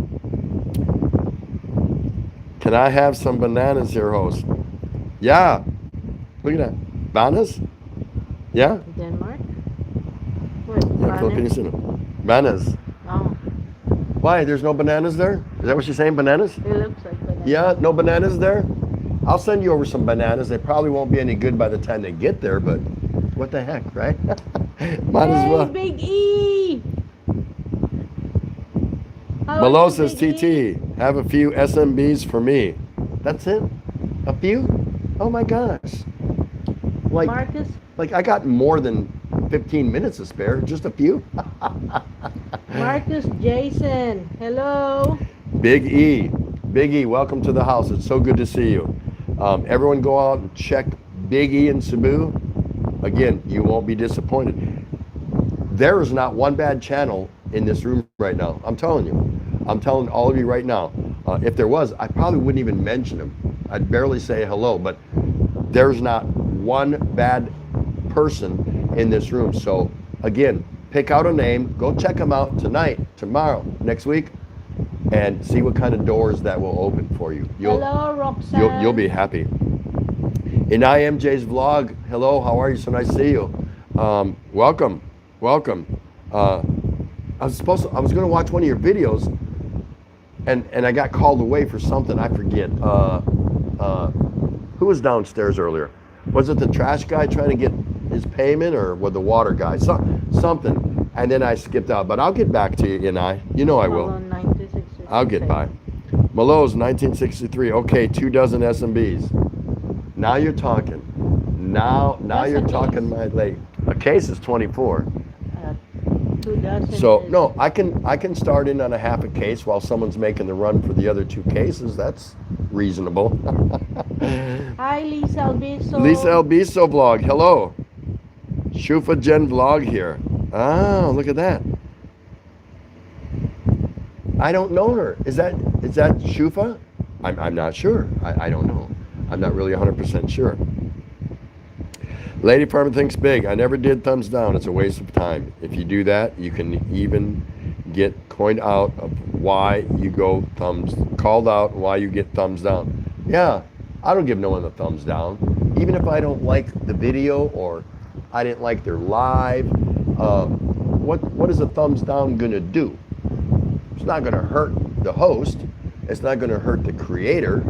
Can I have some bananas here, host? Yeah. Look at that. Bananas? Yeah? Denmark? What? Yeah, Philippines. Bananas. Oh, Why? There's no bananas there? Is that what she's saying? Bananas? it looks like bananas. Yeah, no bananas there? I'll send you over some bananas. They probably won't be any good by the time they get there, but what the heck, right? Might as well. Big E! Below says TT, have a few SMBs for me. That's it? A few? Oh my gosh. Marcus? Like I got more than 15 minutes to spare, just a few. Marcus Jason, hello. Big E, welcome to the house. It's so good to see you. Everyone go out and check Big E in Cebu. again, you won't be disappointed. There is not one bad channel in this room right now. I'm telling you. I'm telling all of you right now. If there was, I probably wouldn't even mention them. I'd barely say hello, but there's not one bad person in this room. So again, pick out a name, go check them out tonight, tomorrow, next week, and see what kind of doors that will open for you. Hello, Roxanne. You'll be happy. In IMJ's vlog, hello, how are you? So nice to see you. Welcome. I was gonna watch one of your videos, and I got called away for something, I forget. Who was downstairs earlier? Was it the trash guy trying to get his payment, or was the water guy? Something. And then I skipped out, but I'll get back to you, you know I will. I'll get by. Malo's 1963. Okay, 24 SMBs. Now you're talking. Now you're talking, my lady. A case is 24. 2 dozen. So no, I can start in on a half a case while someone's making the run for the other 2 cases. That's reasonable. Hi, Lisa Albiso. Lisa Albiso vlog. Hello. Shufa Jen vlog here. Oh, look at that. I don't know her. Is that Shufa? I'm not sure. I don't know. I'm not really 100% sure. Lady Farmer thinks big. I never did thumbs down. It's a waste of time. If you do that, you can even get coined out of why you go called out why you get thumbs down. Yeah, I don't give no one a thumbs down. Even if I don't like the video or I didn't like their live, what is a thumbs down gonna do? It's not gonna hurt the host. It's not gonna hurt the creator.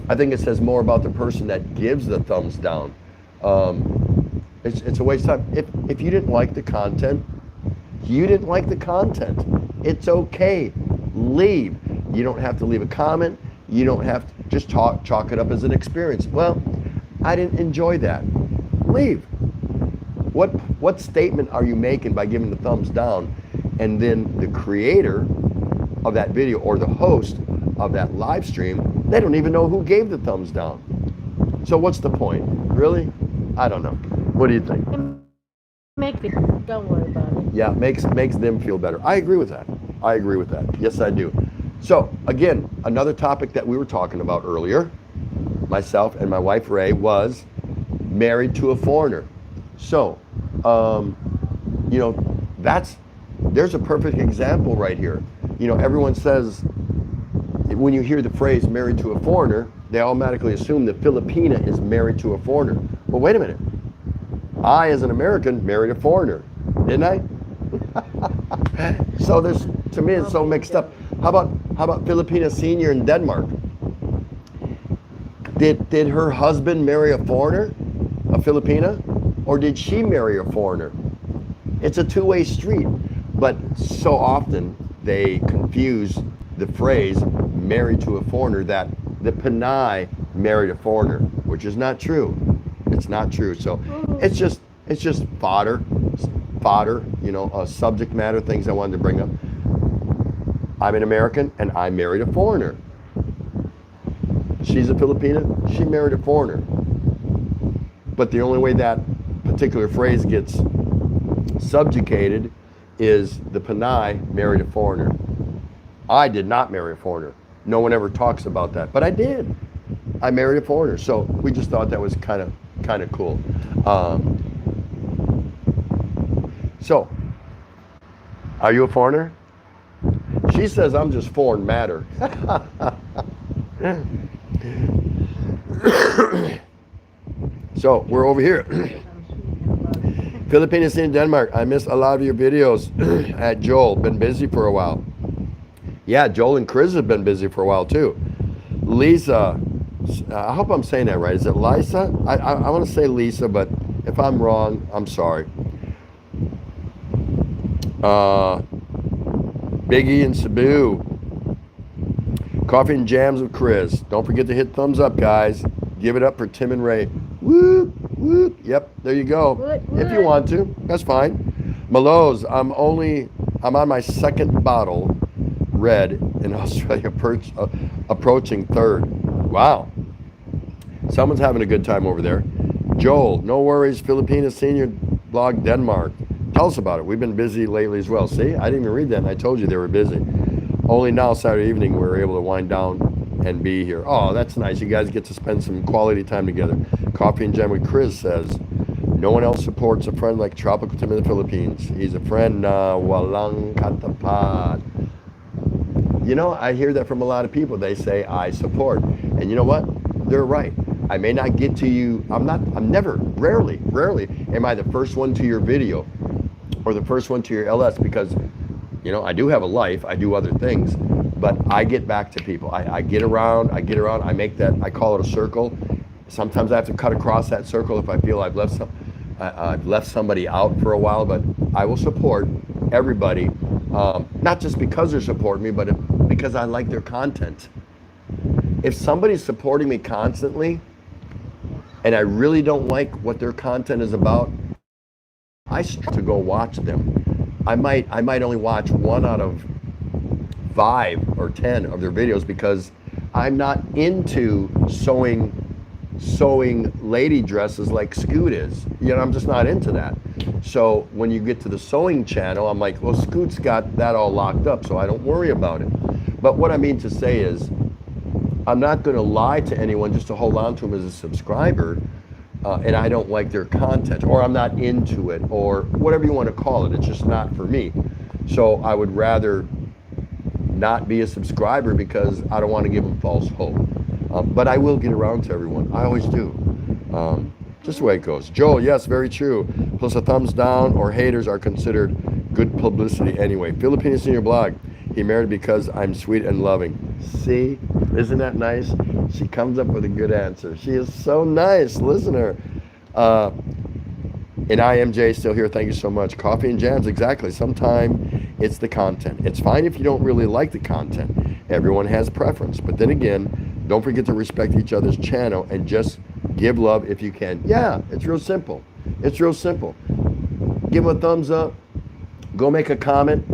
I think it says more about the person that gives the thumbs down. It's a waste of time. If you didn't like the content, you didn't like the content. It's okay. Leave. You don't have to leave a comment. You don't have to just chalk it up as an experience. Well, I didn't enjoy that. Leave. What statement are you making by giving the thumbs down, and then the creator of that video or the host of that live stream, they don't even know who gave the thumbs down. So what's the point? Really? I don't know. What do you think? Don't worry about it. Yeah, makes them feel better. I agree with that. Yes, I do. So again, another topic that we were talking about earlier, myself and my wife Ray, was married to a foreigner. So, there's a perfect example right here. Everyone says, when you hear the phrase married to a foreigner, they automatically assume that Filipina is married to a foreigner. Well, wait a minute. I, as an American, married a foreigner, didn't I? So to me, it's so mixed up. How about Filipina Senior in Denmark? Did her husband marry a foreigner, a Filipina, or did she marry a foreigner? It's a two-way street, but so often they confuse the phrase married to a foreigner that the Pinay married a foreigner, which is not true. It's not true. So it's just fodder, subject matter, things I wanted to bring up. I'm an American and I married a foreigner. She's a Filipina, she married a foreigner. But the only way that particular phrase gets subjugated is the Pinay married a foreigner. I did not marry a foreigner. No one ever talks about that, but I did. I married a foreigner, so we just thought that was kind of cool. So, are you a foreigner? She says I'm just foreign matter. So we're over here. Philippines in Denmark. I missed a lot of your videos at Joel. Been busy for a while. Yeah, Joel and Chris have been busy for a while too. Lisa, I hope I'm saying that right. Is it Lisa? I want to say Lisa, but if I'm wrong, I'm sorry. Biggie and Cebu. Coffee and jams with Chris. Don't forget to hit thumbs up, guys. Give it up for Tim and Ray. Whoop, whoop. Yep, there you go. If you want to, that's fine. Malo's, I'm on my second bottle, red, in Australia, approaching third. Wow. Someone's having a good time over there. Joel, no worries, Filipina Senior Blog Denmark. Tell us about it. We've been busy lately as well. See, I didn't even read that, and I told you they were busy. Only now, Saturday evening, we were able to wind down and be here. Oh, that's nice. You guys get to spend some quality time together. Coffee and Jam with Chris says, no one else supports a friend like Tropical Tim in the Philippines. He's a friend, walang katapat. You know, I hear that from a lot of people. They say, I support. And you know what? They're right. I may not get to you. I'm never, rarely am I the first one to your video or the first one to your LS because, you know, I do have a life. I do other things. But I get back to people. I get around. I make that, I call it a circle. Sometimes I have to cut across that circle if I feel I've left somebody out for a while, but I will support everybody, not just because they're supporting me, but because I like their content. If somebody's supporting me constantly and I really don't like what their content is about, I start to go watch them. I might only watch 1 out of 5 or 10 of their videos because I'm not into sewing lady dresses like Scoot is. You know, I'm just not into that. So when you get to the sewing channel, I'm like, well, Scoot's got that all locked up, so I don't worry about it. But what I mean to say is, I'm not going to lie to anyone just to hold on to them as a subscriber, and I don't like their content, or I'm not into it, or whatever you want to call it. It's just not for me. So I would rather not be a subscriber because I don't want to give them false hope. But I will get around to everyone. I always do. Just the way it goes. Joel, yes, very true. Plus a thumbs down or haters are considered good publicity anyway. Filipino Senior Blog. He married because I'm sweet and loving. See? Isn't that nice? She comes up with a good answer. She is so nice. Listen to her. And IMJ still here. Thank you so much. Coffee and Jams, exactly. Sometimes it's the content. It's fine if you don't really like the content. Everyone has preference. But then again, don't forget to respect each other's channel and just give love if you can. Yeah, it's real simple. It's real simple. Give them a thumbs up. Go make a comment.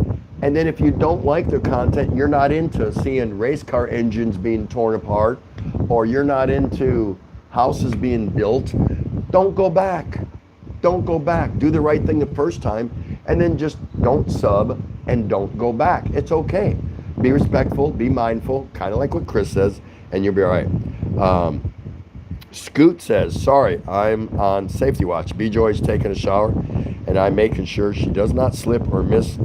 And then if you don't like their content, you're not into seeing race car engines being torn apart, or you're not into houses being built, don't go back. Don't go back. Do the right thing the first time, and then just don't sub and don't go back. It's okay. Be respectful, be mindful, kind of like what Chris says, and you'll be all right. Scoot says, sorry, I'm on safety watch. B-Joy's taking a shower, and I'm making sure she does not slip or miss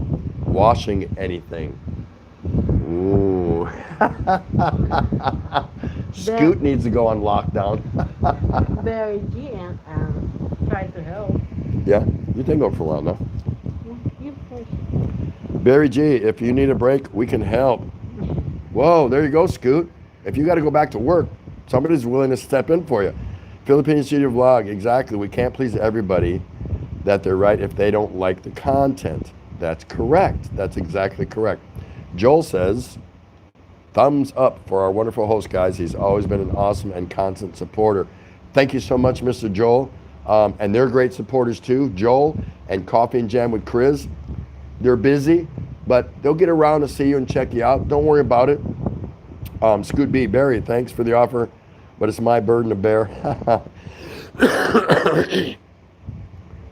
washing anything. Ooh. Scoot needs to go on lockdown. Barry G tried to help. Yeah, you've been going for a while now. You push. Barry G, if you need a break, we can help. Whoa, there you go, Scoot. If you got to go back to work, somebody's willing to step in for you. Philippine Studio Vlog, exactly. We can't please everybody that they're right if they don't like the content. That's correct. That's exactly correct. Joel says, thumbs up for our wonderful host, guys. He's always been an awesome and constant supporter. Thank you so much, Mr. Joel. And they're great supporters too. Joel and Coffee and Jam with Chris. They're busy, but they'll get around to see you and check you out. Don't worry about it. Scoot B. Barry, thanks for the offer, but it's my burden to bear.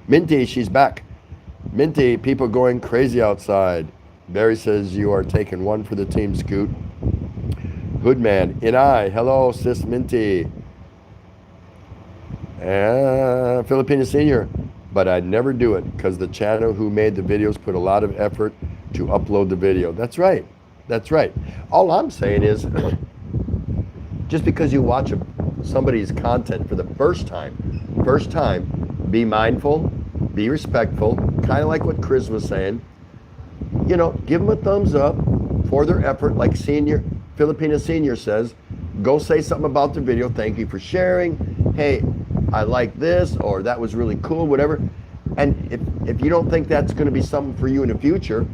Minty, she's back. Minty, people going crazy outside. Barry says you are taking one for the team, Scoot. Hoodman, hello, sis Minty. Filipino Senior, but I'd never do it because the channel who made the videos put a lot of effort to upload the video. That's right. That's right. All I'm saying is, just because you watch somebody's content for the first time, be mindful, be respectful, kind of like what Chris was saying. You know, give them a thumbs up for their effort, like Filipina Senior says. Go say something about the video. Thank you for sharing. Hey, I like this, or that was really cool, whatever. And if you don't think that's going to be something for you in the future,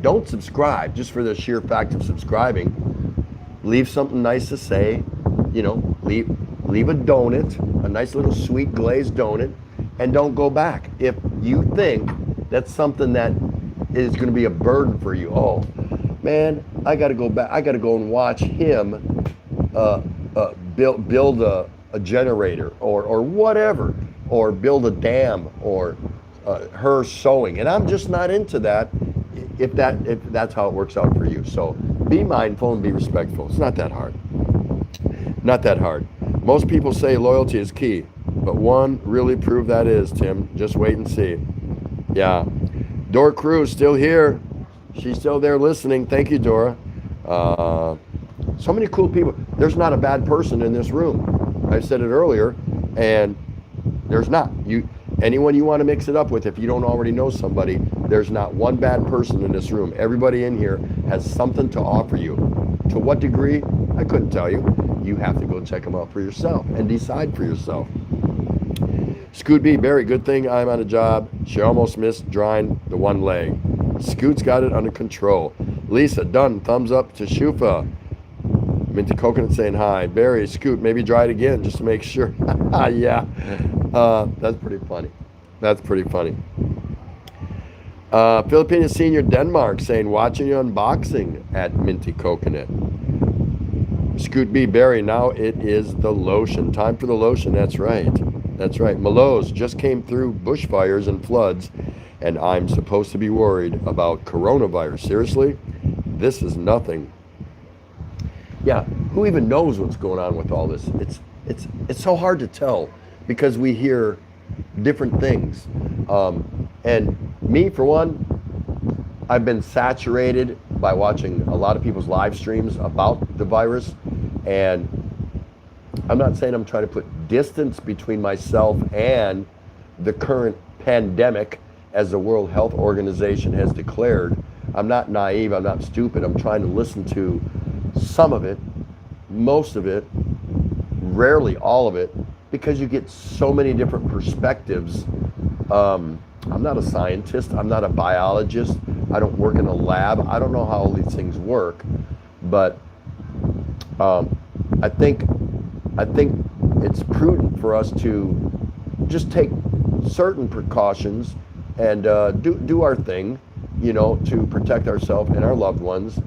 don't subscribe just for the sheer fact of subscribing. Leave something nice to say. You know, leave a donut, a nice little sweet glazed donut, and don't go back. If you think that's something that is going to be a burden for you, oh man, I got to go back. I got to go and watch him build a generator or whatever, or build a dam, or her sewing. And I'm just not into that if that's how it works out for you. So be mindful and be respectful. It's not that hard. Not that hard. Most people say loyalty is key, but one really prove that is, Tim. Just wait and see. Yeah. Dora Cruz still here. She's still there listening. Thank you, Dora. So many cool people. There's not a bad person in this room. I said it earlier, and there's not. Anyone you want to mix it up with, if you don't already know somebody, there's not one bad person in this room. Everybody in here has something to offer you. To what degree? I couldn't tell you. You have to go check them out for yourself and decide for yourself. Scoot B, Barry, good thing I'm on a job. She almost missed drying the one leg. Scoot's got it under control. Lisa, done. Thumbs up to Shufa. Minty Coconut saying hi. Barry, Scoot, maybe dry it again just to make sure. Yeah. That's pretty funny. That's pretty funny. Filipina Senior Denmark saying, watching your unboxing at Minty Coconut. Scoot B, Barry, now it is the lotion. Time for the lotion. That's right. That's right. Malo's just came through bushfires and floods, and I'm supposed to be worried about coronavirus. Seriously? This is nothing. Yeah, who even knows what's going on with all this? It's so hard to tell because we hear different things. And me, for one, I've been saturated by watching a lot of people's live streams about the virus, and I'm not saying I'm trying to put distance between myself and the current pandemic as the World Health Organization has declared. I'm not naive, I'm not stupid. I'm trying to listen to some of it, most of it, rarely all of it, because you get so many different perspectives. I'm not a scientist, I'm not a biologist, I don't work in a lab, I don't know how all these things work, but I think it's prudent for us to just take certain precautions and do our thing, you know, to protect ourselves and our loved ones.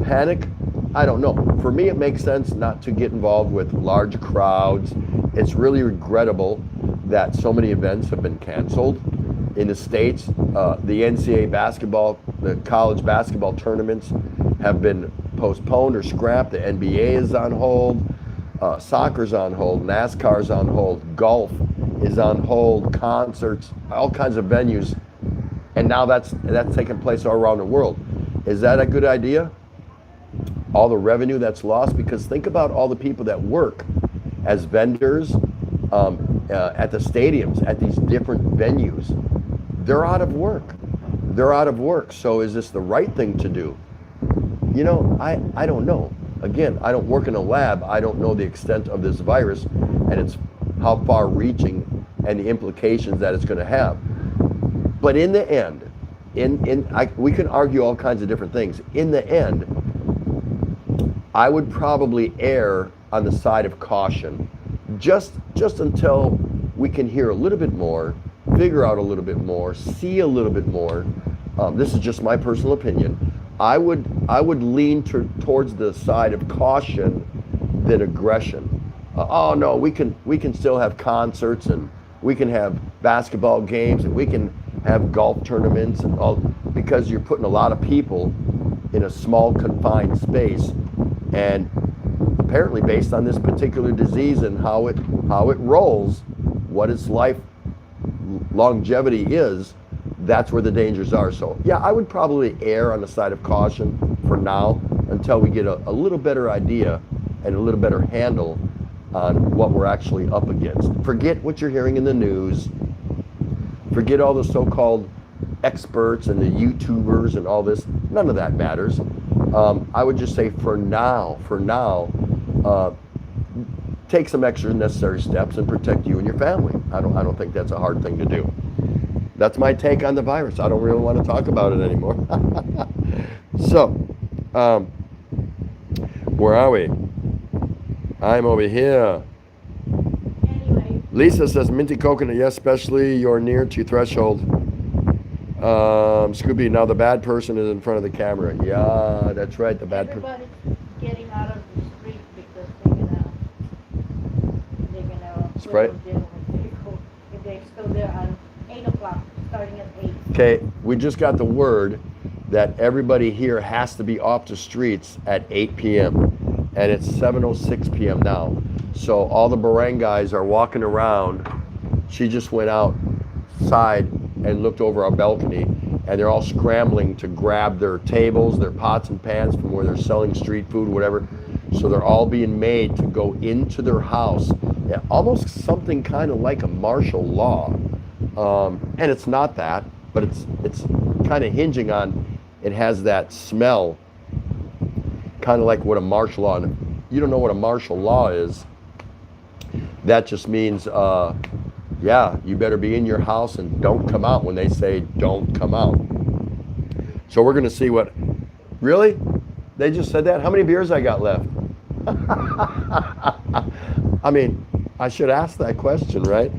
Panic, I don't know. For me, it makes sense not to get involved with large crowds. It's really regrettable that so many events have been canceled in the States. The NCAA basketball, the college basketball tournaments have been postponed or scrapped. The NBA is on hold. Soccer's on hold. NASCAR's on hold. Golf is on hold. Concerts, all kinds of venues. And now that's taking place all around the world. Is that a good idea? All the revenue that's lost? Because think about all the people that work as vendors at the stadiums, at these different venues. They're out of work. They're out of work. So is this the right thing to do? You know, I don't know. Again, I don't work in a lab. I don't know the extent of this virus and it's how far reaching and the implications that it's going to have. But in the end, we can argue all kinds of different things. In the end, I would probably err on the side of caution, just until we can hear a little bit more, figure out a little bit more, see a little bit more. This is just my personal opinion. I would lean towards the side of caution than aggression. Oh no, we can still have concerts and we can have basketball games and we can have golf tournaments and all, because you're putting a lot of people in a small confined space. And apparently based on this particular disease and how it rolls, what its life longevity is, that's where the dangers are. So yeah, I would probably err on the side of caution for now until we get a little better idea and a little better handle on what we're actually up against. Forget what you're hearing in the news. Forget all the so-called experts and the YouTubers and all this. None of that matters. I would just say for now, take some extra necessary steps and protect you and your family. I don't think that's a hard thing to do. That's my take on the virus. I don't really want to talk about it anymore. So, where are we? I'm over here. Anyway. Lisa says, Minty Coconut, yes, especially you're near to threshold. Scooby, now the bad person is in front of the camera. Yeah, that's right, the bad person. Everybody's getting out of the street because they get out. Pray. If they're still there at 8 o'clock, starting at 8. Okay, we just got the word that everybody here has to be off the streets at 8 p.m. and it's 7:06 p.m. now. So all the barangays are walking around. She just went outside and looked over our balcony, and they're all scrambling to grab their tables, their pots and pans from where they're selling street food, whatever. So they're all being made to go into their house. Yeah, almost something kind of like a martial law. And it's not that, but it's kind of hinging on, it has that smell, kind of like what a martial law. And if you don't know what a martial law is, that just means, yeah, you better be in your house and don't come out when they say don't come out. So we're going to see what, really? They just said that? How many beers I got left? I mean, I should ask that question, right?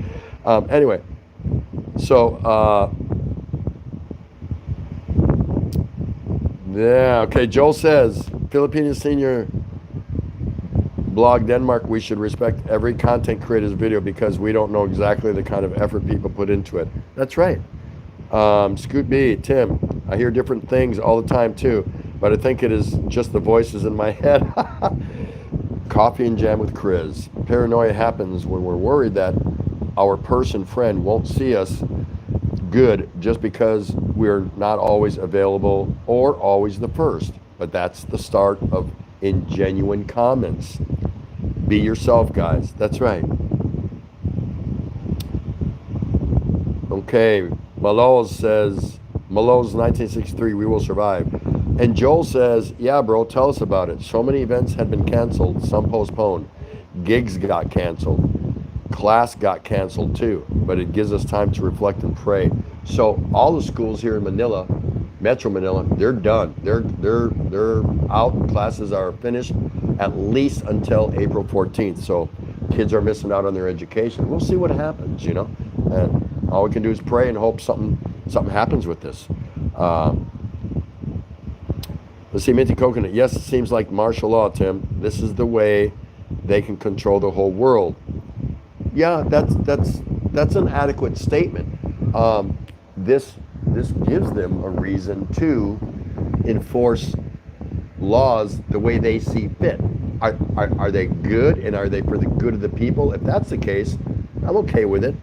Anyway, so, yeah, okay, Joel says, Filipino Senior Blog Denmark, we should respect every content creator's video because we don't know exactly the kind of effort people put into it. That's right. Scoot B, Tim, I hear different things all the time too, but I think it is just the voices in my head. Coffee and Jam with Chris. Paranoia happens when we're worried that our person friend won't see us good just because we're not always available or always the first. But that's the start of ingenuine comments. Be yourself, guys. That's right. Okay, Malone says, Malone's 1963, we will survive. And Joel says, yeah, bro, tell us about it. So many events had been canceled, some postponed. Gigs got canceled. Class got canceled too, but it gives us time to reflect and pray. So all the schools here in Manila, Metro Manila, they're done. They're out. Classes are finished at least until April 14th. So kids are missing out on their education. We'll see what happens, you know. And all we can do is pray and hope something happens with this. Let's see, Minty Coconut. Yes, it seems like martial law, Tim. This is the way they can control the whole world. Yeah, that's an adequate statement. This gives them a reason to enforce laws the way they see fit. Are they good, and are they for the good of the people? If that's the case, I'm okay with it.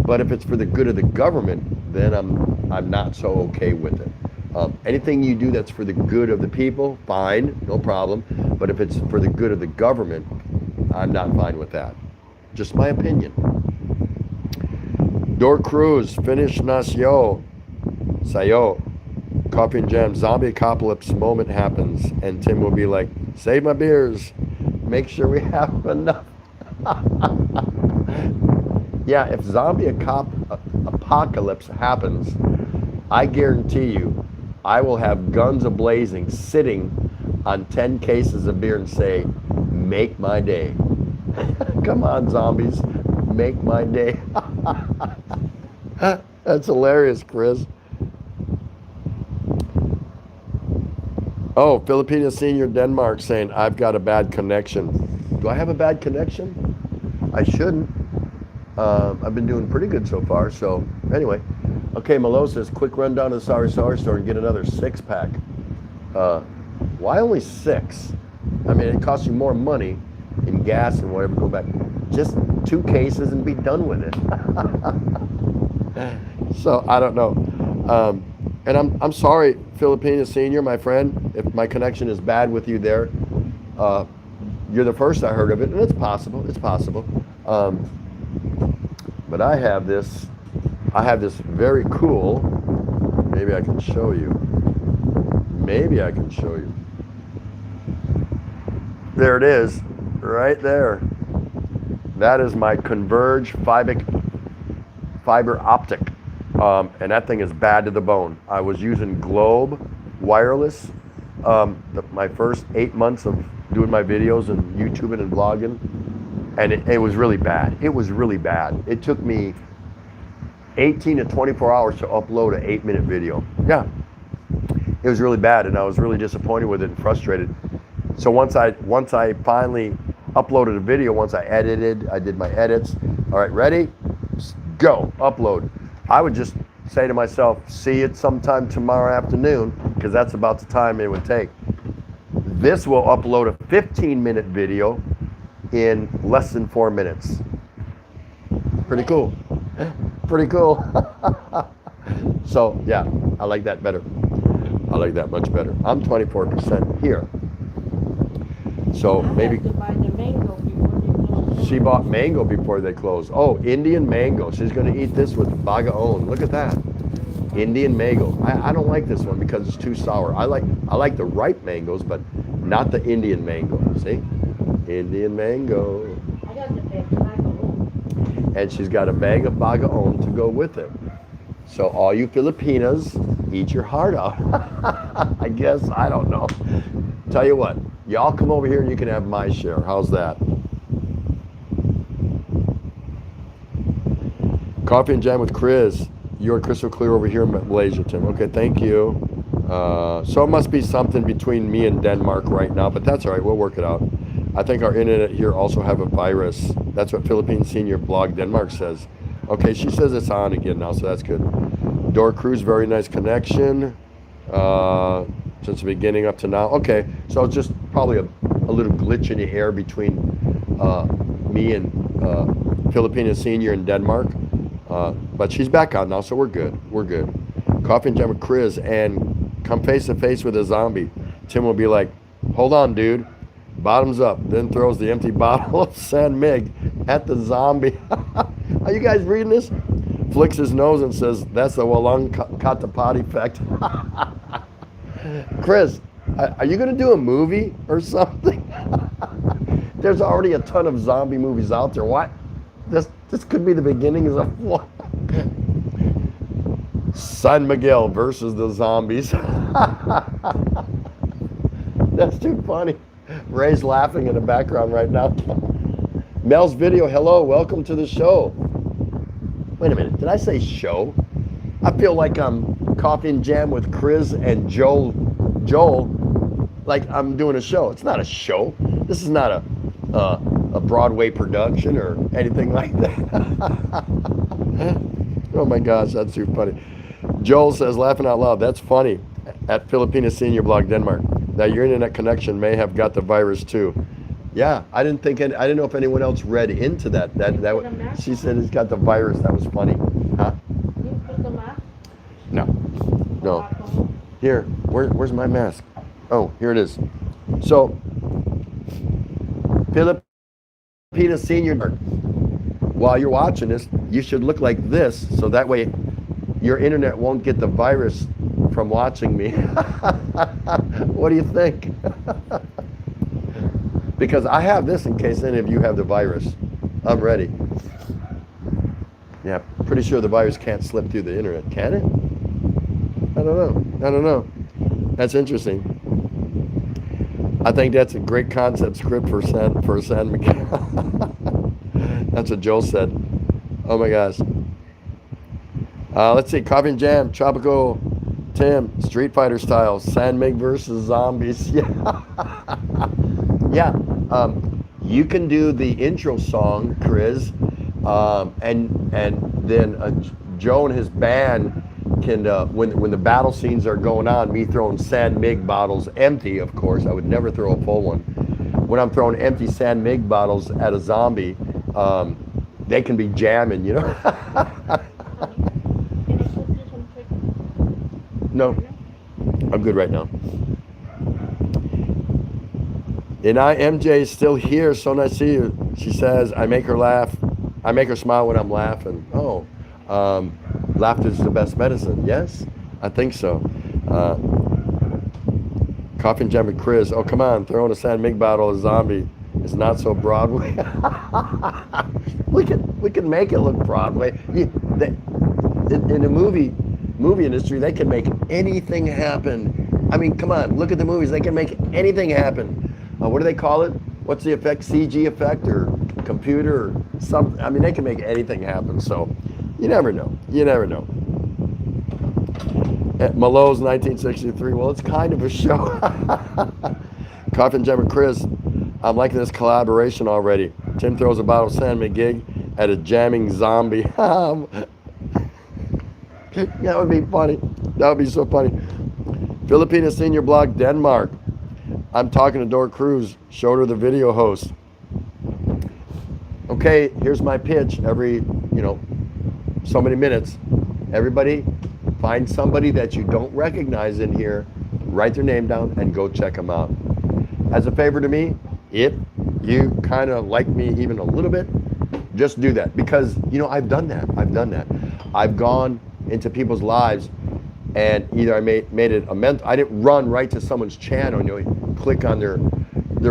But if it's for the good of the government, then I'm not so okay with it. Anything you do that's for the good of the people, fine, no problem. But if it's for the good of the government, I'm not fine with that. Just my opinion. Dor Cruz, finish Nacio, Sayo, Coffee and Jam, zombie apocalypse moment happens, and Tim will be like, save my beers, make sure we have enough. Yeah, if zombie apocalypse happens, I guarantee you, I will have guns a-blazing sitting on 10 cases of beer and say, make my day. Come on, zombies, make my day. That's hilarious, Chris. Oh, Filipino Senior Denmark saying, I've got a bad connection. Do I have a bad connection? I shouldn't. I've been doing pretty good so far, so anyway. Okay, Malo says, quick run down to the Sorry Store and get another 6-pack. Why only 6? I mean, it costs you more money in gas and whatever, go back. Just 2 cases and be done with it. So, I don't know. And I'm sorry, Filipino Senior, my friend, if my connection is bad with you there. You're the first I heard of it, and it's possible, but I have this very cool, maybe I can show you. There it is, right there. That is my Converge fiber optic, and that thing is bad to the bone. I was using Globe wireless my first 8 months of doing my videos and YouTubing and vlogging, and it was really bad. It took me 18 to 24 hours to upload an 8-minute video. Yeah, it was really bad, and I was really disappointed with it and frustrated. So once I finally uploaded a video, once I did my edits, All right, ready? Go. Upload. I would just say to myself, see it sometime tomorrow afternoon, because that's about the time it would take. This will upload a 15-minute video in less than 4 minutes. Pretty cool. Pretty cool. So, yeah, I like that better. I like that much better. I'm 24% here. So maybe to buy the mango before they close. she bought mango before they close. Oh, Indian mango. She's going to eat this with bagaon. Look at that. Indian mango. I don't like this one because it's too sour. I like the ripe mangoes, but not the Indian mango. See? Indian mango. I got the big bagaon. And she's got a bag of bagaon to go with it. So all you Filipinas, eat your heart out. I guess, I don't know. Tell you what, y'all come over here and you can have my share. How's that? Coffee and jam with Chris. You're crystal clear over here in Malaysia, Tim. Okay, thank you. So it must be something between me and Denmark right now, but that's all right. We'll work it out. I think our internet here also have a virus. That's what Philippine Senior Blog Denmark says. Okay, she says it's on again now, so that's good. Door Cruise, very nice connection. Since the beginning up to now. Okay, so it's just probably a little glitch in the air between me and Filipina Senior in Denmark. But she's back on now, so we're good. We're good. Coffee and jam with Chris and come face to face with a zombie. Tim will be like, hold on, dude. Bottoms up. Then throws the empty bottle of San Mig at the zombie. Are you guys reading this? Flicks his nose and says, that's the Walang Katapat effect. Chris, are you going to do a movie or something? There's already a ton of zombie movies out there. What? This could be the beginnings of what? San Miguel versus the zombies. That's too funny. Ray's laughing in the background right now. Mel's video, hello, welcome to the show. Wait a minute, did I say show? I feel like I'm Coffee and Jam with Chris and Joel, like I'm doing a show. It's not a show. This is not a Broadway production or anything like that. Oh my gosh, that's too funny. Joel says, laughing out loud, that's funny. At Filipina Senior Blog Denmark, that your internet connection may have got the virus too. Yeah, I didn't know if anyone else read into that. She said it's got the virus. That was funny. Huh? You put the mask? No. Here, where's my mask? Oh, here it is. So, Filipina Senior, while you're watching this, you should look like this, so that way your internet won't get the virus from watching me. What do you think? Because I have this in case any of you have the virus. I'm ready. Yeah, pretty sure the virus can't slip through the internet, can it? I don't know. That's interesting. I think that's a great concept script for San Miguel. That's what Joel said. Oh my gosh. Let's see, Coffee and Jam, Tropical Tim, Street Fighter style, San Mig versus zombies. Yeah. Yeah. You can do the intro song, Chris, and then Joe and his band can, when the battle scenes are going on, me throwing San Mig bottles, empty, of course. I would never throw a full one. When I'm throwing empty San Mig bottles at a zombie, they can be jamming, you know. No, I'm good right now. And MJ is still here, so nice to see you. She says, I make her laugh. I make her smile when I'm laughing. Oh, laughter is the best medicine. Yes, I think so. Coffee and Jam with Chris. Oh, come on, throwing a San Mig bottle at a zombie is not so Broadway. we can make it look Broadway. In the movie industry, they can make anything happen. I mean, come on, look at the movies. They can make anything happen. What do they call it? What's the effect? CG effect or computer or something? I mean, they can make anything happen. So you never know. You never know. At Malo's 1963. Well, it's kind of a show. Coffee and Jam and Chris. I'm liking this collaboration already. Tim throws a bottle of San McGig at a jamming zombie. That would be funny. That would be so funny. Filipina Senior Blog, Denmark. I'm talking to Dor Cruz. Showed her the video host. Okay, here's my pitch. Every, so many minutes. Everybody, find somebody that you don't recognize in here, write their name down, and go check them out. As a favor to me, if you kind of like me even a little bit, just do that. Because, I've done that. I've gone into people's lives, and either I made it I didn't run right to someone's channel, click on their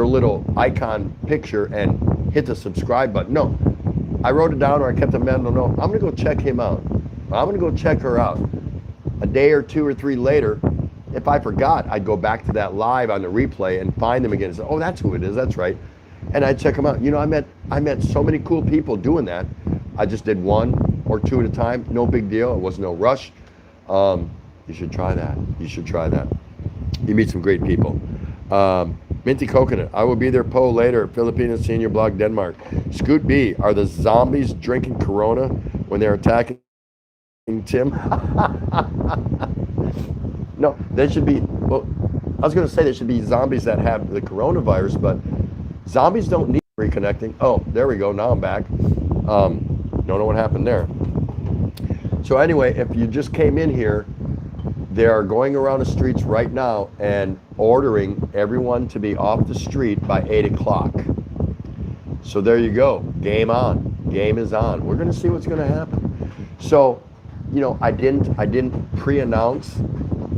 little icon picture and hit the subscribe button. No, I wrote it down, or I kept a mental note. I'm gonna go check him out. I'm gonna go check her out. A day or 2 or 3 later, if I forgot, I'd go back to that live on the replay and find them again and say, oh, that's who it is, that's right. And I'd check them out. I met so many cool people doing that. I just did 1 or 2 at a time, no big deal. It was no rush. You should try that. You meet some great people. Minty Coconut, I will be there, Po, later. Filipina Senior Blog, Denmark. Scoot B, are the zombies drinking Corona when they're attacking Tim? No, they should be, well, I was going to say there should be zombies that have the coronavirus, but zombies don't need reconnecting. Oh, there we go. Now I'm back. Don't know what happened there. So anyway, if you just came in here, they are going around the streets right now and ordering everyone to be off the street by 8 o'clock. So there you go. Game on. Game is on. We're going to see what's going to happen. So, I didn't pre-announce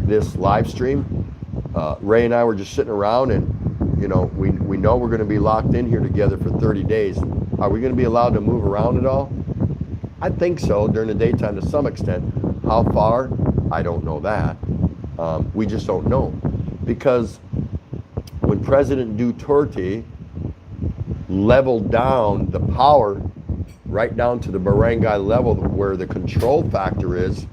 this live stream. Ray and I were just sitting around, and we know we're going to be locked in here together for 30 days. Are we going to be allowed to move around at all? I think so during the daytime to some extent. How far? I don't know that. We just don't know. Because when President Duterte leveled down the power right down to the barangay level where the control factor is,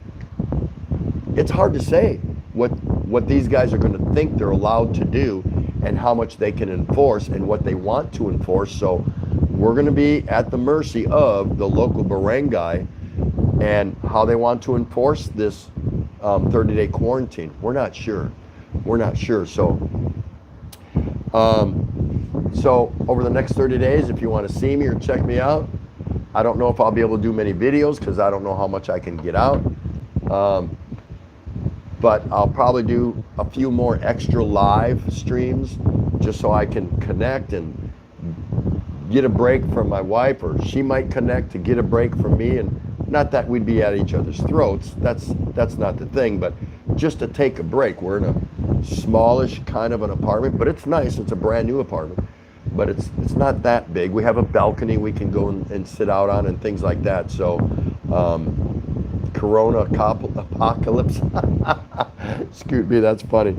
it's hard to say what these guys are going to think they're allowed to do and how much they can enforce and what they want to enforce. So we're going to be at the mercy of the local barangay and how they want to enforce this 30-day quarantine. We're not sure. So over the next 30 days, if you want to see me or check me out, I don't know if I'll be able to do many videos because I don't know how much I can get out. But I'll probably do a few more extra live streams just so I can connect and get a break from my wife, or she might connect to get a break from me. And not that we'd be at each other's throats. That's not the thing, but just to take a break. We're in a smallish kind of an apartment, but it's nice. It's a brand new apartment, but it's not that big. We have a balcony we can go and sit out on and things like that. So Corona apocalypse. Scoot me, that's funny.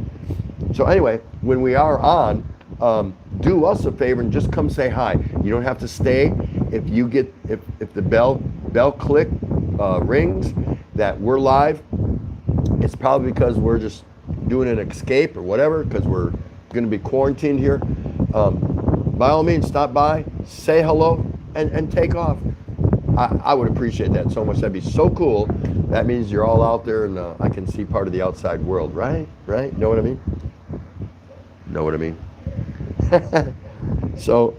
So anyway, when we are on, do us a favor and just come say hi. You don't have to stay. If you get if the bell click rings that we're live, it's probably because we're just doing an escape or whatever, because we're going to be quarantined here. By all means, stop by, say hello, and take off. I would appreciate that so much. That'd be so cool. That means you're all out there, and I can see part of the outside world, right? Know what I mean? Know what I mean? So,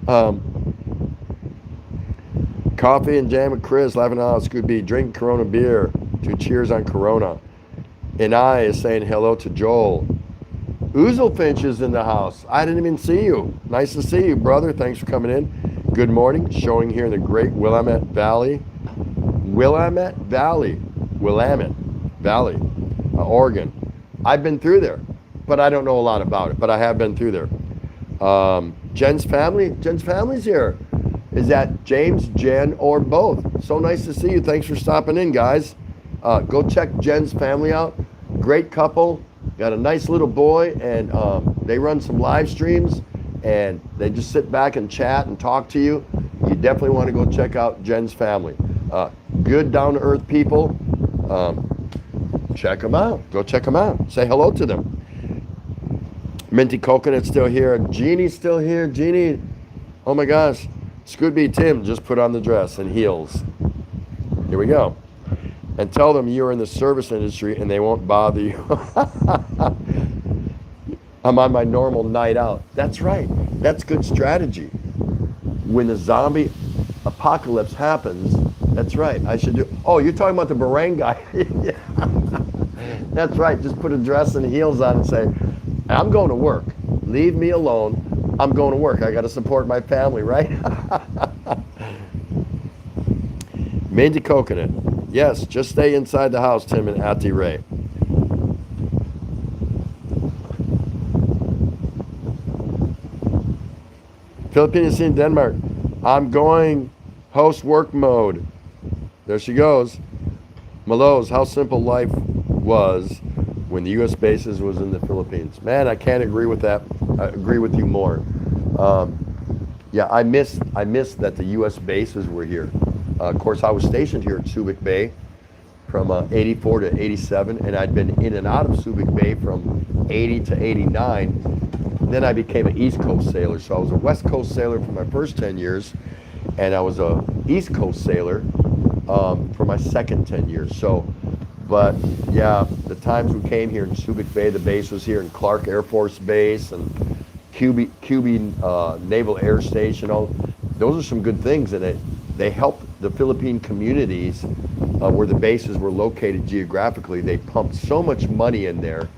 coffee and jam with Chris, laughing out, Scoot B, drink Corona beer to cheers on Corona. And I is saying hello to Joel. Ouzelfinch is in the house. I didn't even see you. Nice to see you, brother. Thanks for coming in. Good morning. Showing here in the great Willamette Valley, Oregon. I've been through there, but I don't know a lot about it, but I have been through there. Jen's family's here. Is that James, Jen, or both? So nice to see you. Thanks for stopping in, guys. Go check Jen's family out. Great couple. Got a nice little boy, and they run some live streams, and they just sit back and chat and talk to you. You definitely want to go check out Jen's family. Good, down-to-earth people. Check them out. Go check them out. Say hello to them. Minty Coconut's still here. Jeannie's still here. Jeannie, oh my gosh. Scoot Tim, just put on the dress and heels. Here we go. And tell them you're in the service industry and they won't bother you. I'm on my normal night out. That's right. That's good strategy. When the zombie apocalypse happens, that's right. I should do. Oh, you're talking about the Barang guy. Yeah. That's right. Just put a dress and heels on and say, I'm going to work. Leave me alone. I'm going to work. I got to support my family, right? Made the coconut. Yes, just stay inside the house, Tim and Ati Ray. Philippines in Denmark. I'm going host work mode. There she goes. Malose, how simple life was when the U.S. bases was in the Philippines. Man, I can't agree with that. I agree with you more. Yeah, I miss that the U.S. bases were here. Of course, I was stationed here at Subic Bay from 84 to 87, and I'd been in and out of Subic Bay from 80 to 89. Then I became an East Coast sailor. So I was a West Coast sailor for my first 10 years, and I was a East Coast sailor for my second 10 years. So, but yeah, the times we came here in Subic Bay, the base was here in Clark Air Force Base and QB Naval Air Station. All those are some good things, and they helped the Philippine communities where the bases were located geographically. They pumped so much money in there.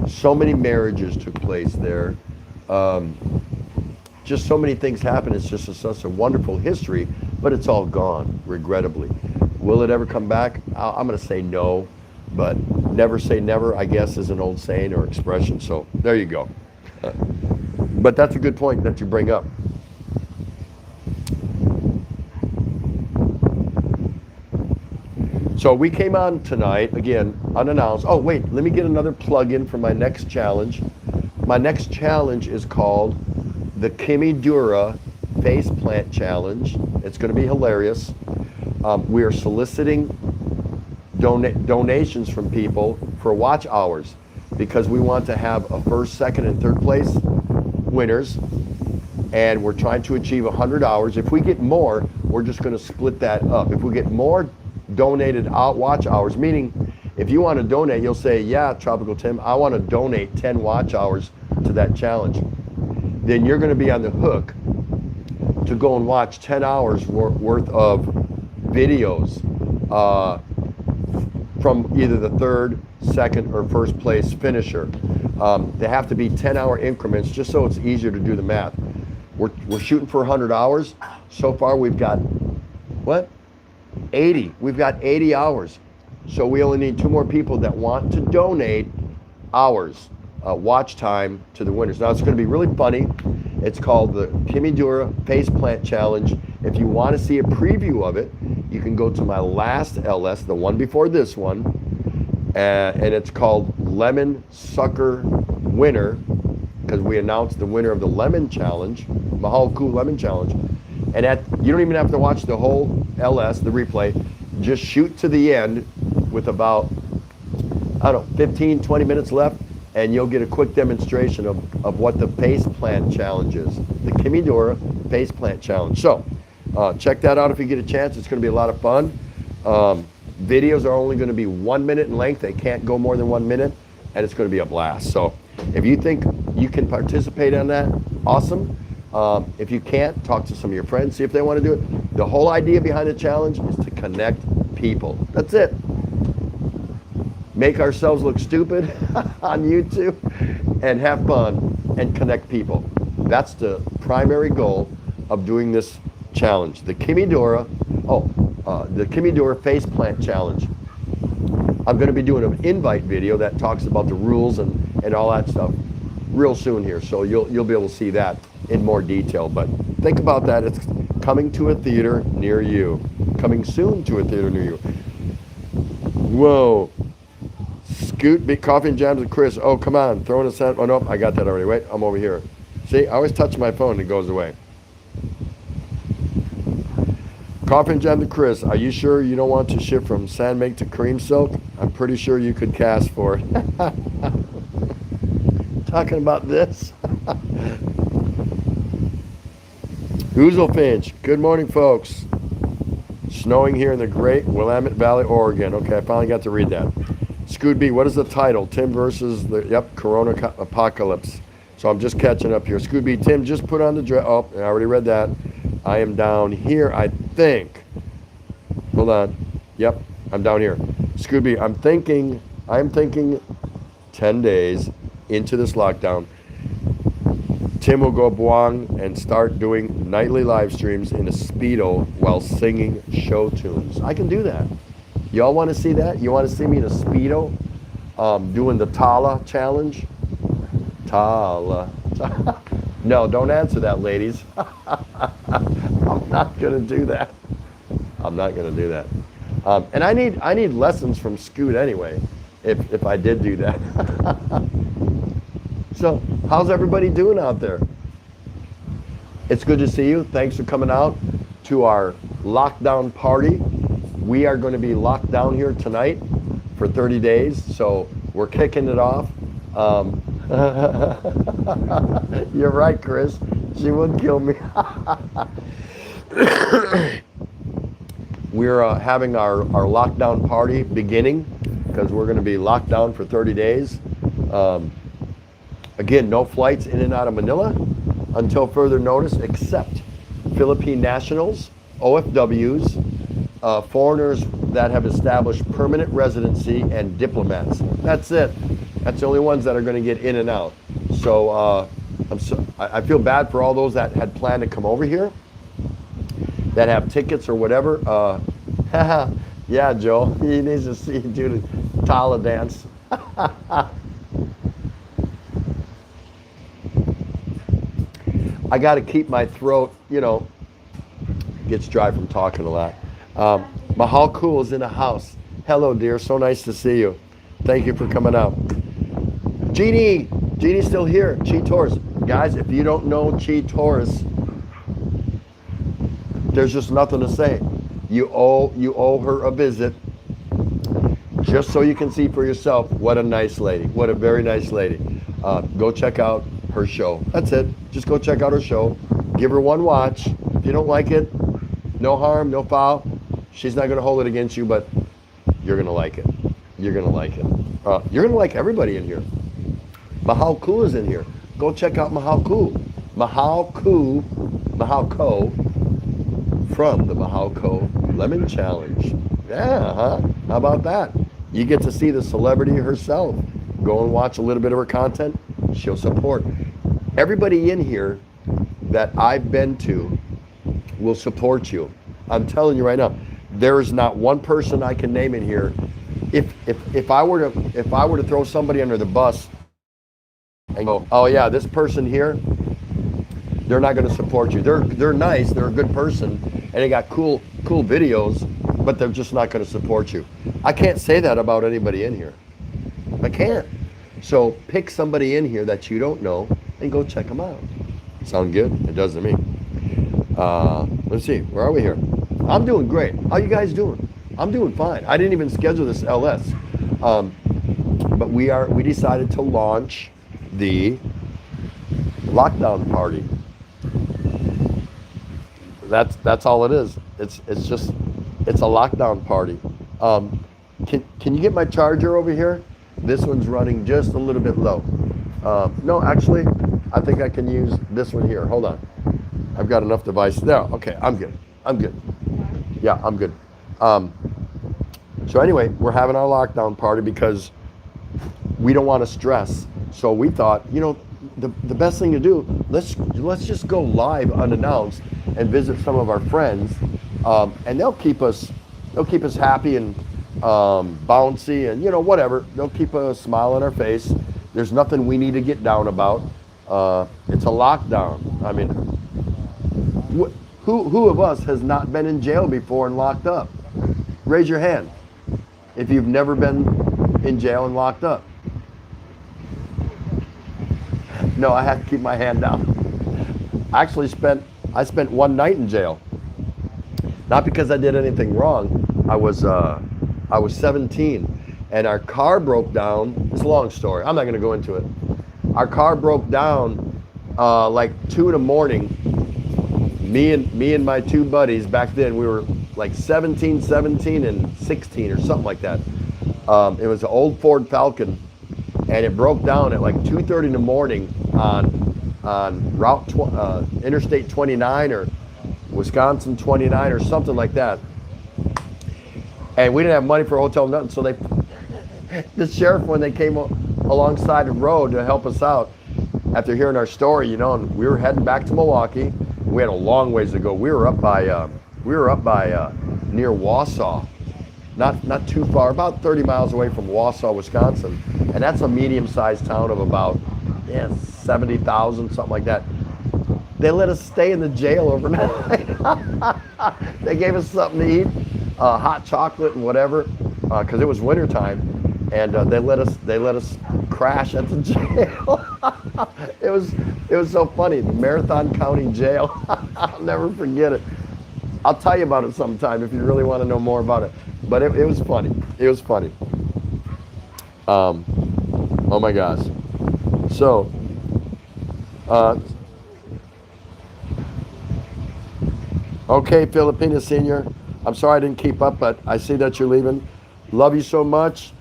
So many marriages took place there. Just so many things happened. It's just such a wonderful history, but it's all gone, regrettably. Will it ever come back? I'm going to say no, but never say never, I guess, is an old saying or expression. So there you go. But that's a good point that you bring up. So we came on tonight, again, unannounced. Oh, wait, let me get another plug in for my next challenge. My next challenge is called the Kimmy Dura Face Plant Challenge. It's going to be hilarious. We are soliciting donations from people for watch hours because we want to have a first, second, and third place winners. And we're trying to achieve 100 hours. If we get more, we're just going to split that up. If we get more donated watch hours, meaning if you want to donate, you'll say, yeah, Tropical Tim, I want to donate 10 watch hours to that challenge. Then you're going to be on the hook to go and watch 10 hours worth of videos from either the third, second, or first place finisher. They have to be 10-hour increments just so it's easier to do the math. We're shooting for 100 hours. So far we've got, what? 80. We've got 80 hours. So we only need 2 more people that want to donate hours, watch time to the winners. Now it's going to be really funny. It's called the Kimmy Dura Face Plant Challenge. If you want to see a preview of it, you can go to my last LS, the one before this one, and it's called Lemon Sucker Winner, because we announced the winner of the Lemon Challenge, Mahal Cool Lemon Challenge. And you don't even have to watch the whole LS, the replay. Just shoot to the end with about, I don't know, 15, 20 minutes left, and you'll get a quick demonstration of what the face plant challenge is. The Kimmy Dura Face Plant Challenge. So, check that out if you get a chance. It's going to be a lot of fun. Videos are only going to be 1 minute in length. They can't go more than 1 minute, and it's going to be a blast. So, if you think you can participate on that, awesome. If you can't, talk to some of your friends, see if they want to do it. The whole idea behind the challenge is to connect people. That's it. Make ourselves look stupid on YouTube and have fun and connect people. That's the primary goal of doing this challenge. The Kimmy Dura, the Kimmy Dura Face Plant Challenge. I'm going to be doing an invite video that talks about the rules and all that stuff real soon here. So you'll be able to see that in more detail. But think about that. It's coming to a theater near you. Coming soon to a theater near you. Whoa. Scoot, Big Coffee and Jams and Chris. Oh, come on. Throwing a cent. Oh, nope. I got that already. Wait, I'm over here. See, I always touch my phone and it goes away. Coffee and Jams and Chris. Are you sure you don't want to shift from Sandmake to Cream Silk? I'm pretty sure you could cast for it. Talking about this. Finch. Good morning, folks. Snowing here in the great Willamette Valley, Oregon. Okay, I finally got to read that. Scoot B, what is the title? Tim versus the, Corona Apocalypse. So I'm just catching up here. Scoot B, Tim just put on the dress. Oh, I already read that. I am down here, I think. Hold on. Yep, I'm down here. Scoot B, I'm thinking 10 days into this lockdown. Tim will go Buang and start doing nightly live streams in a Speedo while singing show tunes. I can do that. Y'all want to see that? You want to see me in a Speedo doing the Tala challenge? Tala. No, don't answer that, ladies. I'm not going to do that. I'm not going to do that. And I need lessons from Scoot anyway, if I did do that. So, how's everybody doing out there? It's good to see you. Thanks for coming out to our lockdown party. We are going to be locked down here tonight for 30 days, so we're kicking it off. You're right, Chris. She would kill me. We're having our lockdown party beginning because we're going to be locked down for 30 days. Again, no flights in and out of Manila until further notice, except Philippine nationals, OFWs, foreigners that have established permanent residency, and diplomats. That's it. That's the only ones that are going to get in and out. So I feel bad for all those that had planned to come over here, that have tickets or whatever. Yeah, Joe, he needs to see you do the Tala dance. I got to keep my throat, gets dry from talking a lot. Mahal Cool is in the house. Hello, dear. So nice to see you. Thank you for coming out. Jeannie's still here. Chi Taurus. Guys, if you don't know Chi Taurus, there's just nothing to say. You owe her a visit, just so you can see for yourself what a nice lady. What a very nice lady. Go check out her show. That's it. Just go check out her show. Give her one watch. If you don't like it, no harm, no foul. She's not going to hold it against you, but you're going to like it. You're going to like it. You're going to like everybody in here. Mahal Ku is in here. Go check out Mahal Ku. Mahal Ko from the Mahal Ko Lemon Challenge. Yeah, huh? How about that? You get to see the celebrity herself. Go and watch a little bit of her content. She'll support. Everybody in here that I've been to will support you. I'm telling you right now, there is not one person I can name in here. If I were to throw somebody under the bus and go, oh yeah, this person here, they're not going to support you. They're nice, they're a good person, and they got cool videos, but they're just not going to support you. I can't say that about anybody in here. I can't. So pick somebody in here that you don't know and go check them out. Sound good? It does to me. Let's see, where are we here? I'm doing great. How you guys doing? I'm doing fine. I didn't even schedule this LS, but we decided to launch the lockdown party. That's all it is. It's a lockdown party. Can you get my charger over here? This one's running just a little bit low. No, actually, I think I can use this one here. Hold on. I've got enough device there. Okay, I'm good. Yeah, I'm good. So anyway, we're having our lockdown party because we don't want to stress. So we thought, the best thing to do, let's just go live unannounced and visit some of our friends, and they'll keep us happy and bouncy and whatever. They'll keep a smile on our face. There's nothing we need to get down about. It's a lockdown. I mean, who of us has not been in jail before and locked up? Raise your hand if you've never been in jail and locked up. No, I have to keep my hand down. I spent one night in jail. Not because I did anything wrong. I was 17 and our car broke down. It's a long story. I'm not going to go into it. Our car broke down like 2 in the morning. Me and my two buddies back then, we were like 17 and 16 or something like that. It was an old Ford Falcon, and it broke down at like 2:30 in the morning on Interstate 29 or Wisconsin 29 or something like that. And we didn't have money for a hotel, nothing. So the sheriff, when they came alongside the road to help us out, after hearing our story, you know, and we were heading back to Milwaukee. We had a long ways to go. We were up by near Wausau, not too far, about 30 miles away from Wausau, Wisconsin, and that's a medium-sized town of about 70,000, something like that. They let us stay in the jail overnight. They gave us something to eat, hot chocolate and whatever, because it was wintertime, and they let us crash at the jail. It was so funny. The Marathon County Jail. I'll never forget it. I'll tell you about it sometime if you really want to know more about it. But it was funny. It was funny. Oh my gosh. So, okay, Filipina Senior. I'm sorry I didn't keep up, but I see that you're leaving. Love you so much.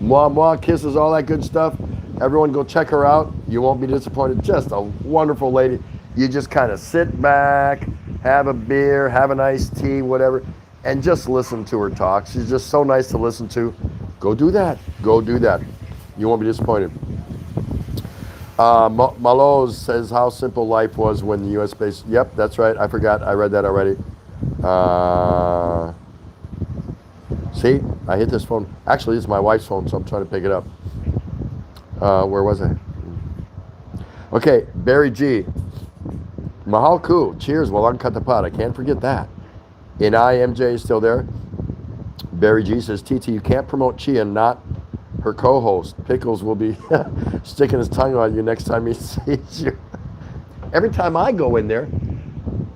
Mwah, mwah, kisses, all that good stuff. Everyone go check her out. You won't be disappointed. Just a wonderful lady. You just kind of sit back, have a beer, have an iced tea, whatever, and just listen to her talk. She's just so nice to listen to. Go do that. Go do that. You won't be disappointed. Maloz says how simple life was when the U.S. base. Yep, that's right. I forgot. I read that already. See, I hit this phone. Actually, it's my wife's phone, so I'm trying to pick it up. Where was I? Okay, Barry G. Mahal Ku. Cheers, Walang Katapat. I can't forget that. And MJ is still there. Barry G says, TT, you can't promote Chia, not her co-host. Pickles will be sticking his tongue on you next time he sees you. Every time I go in there,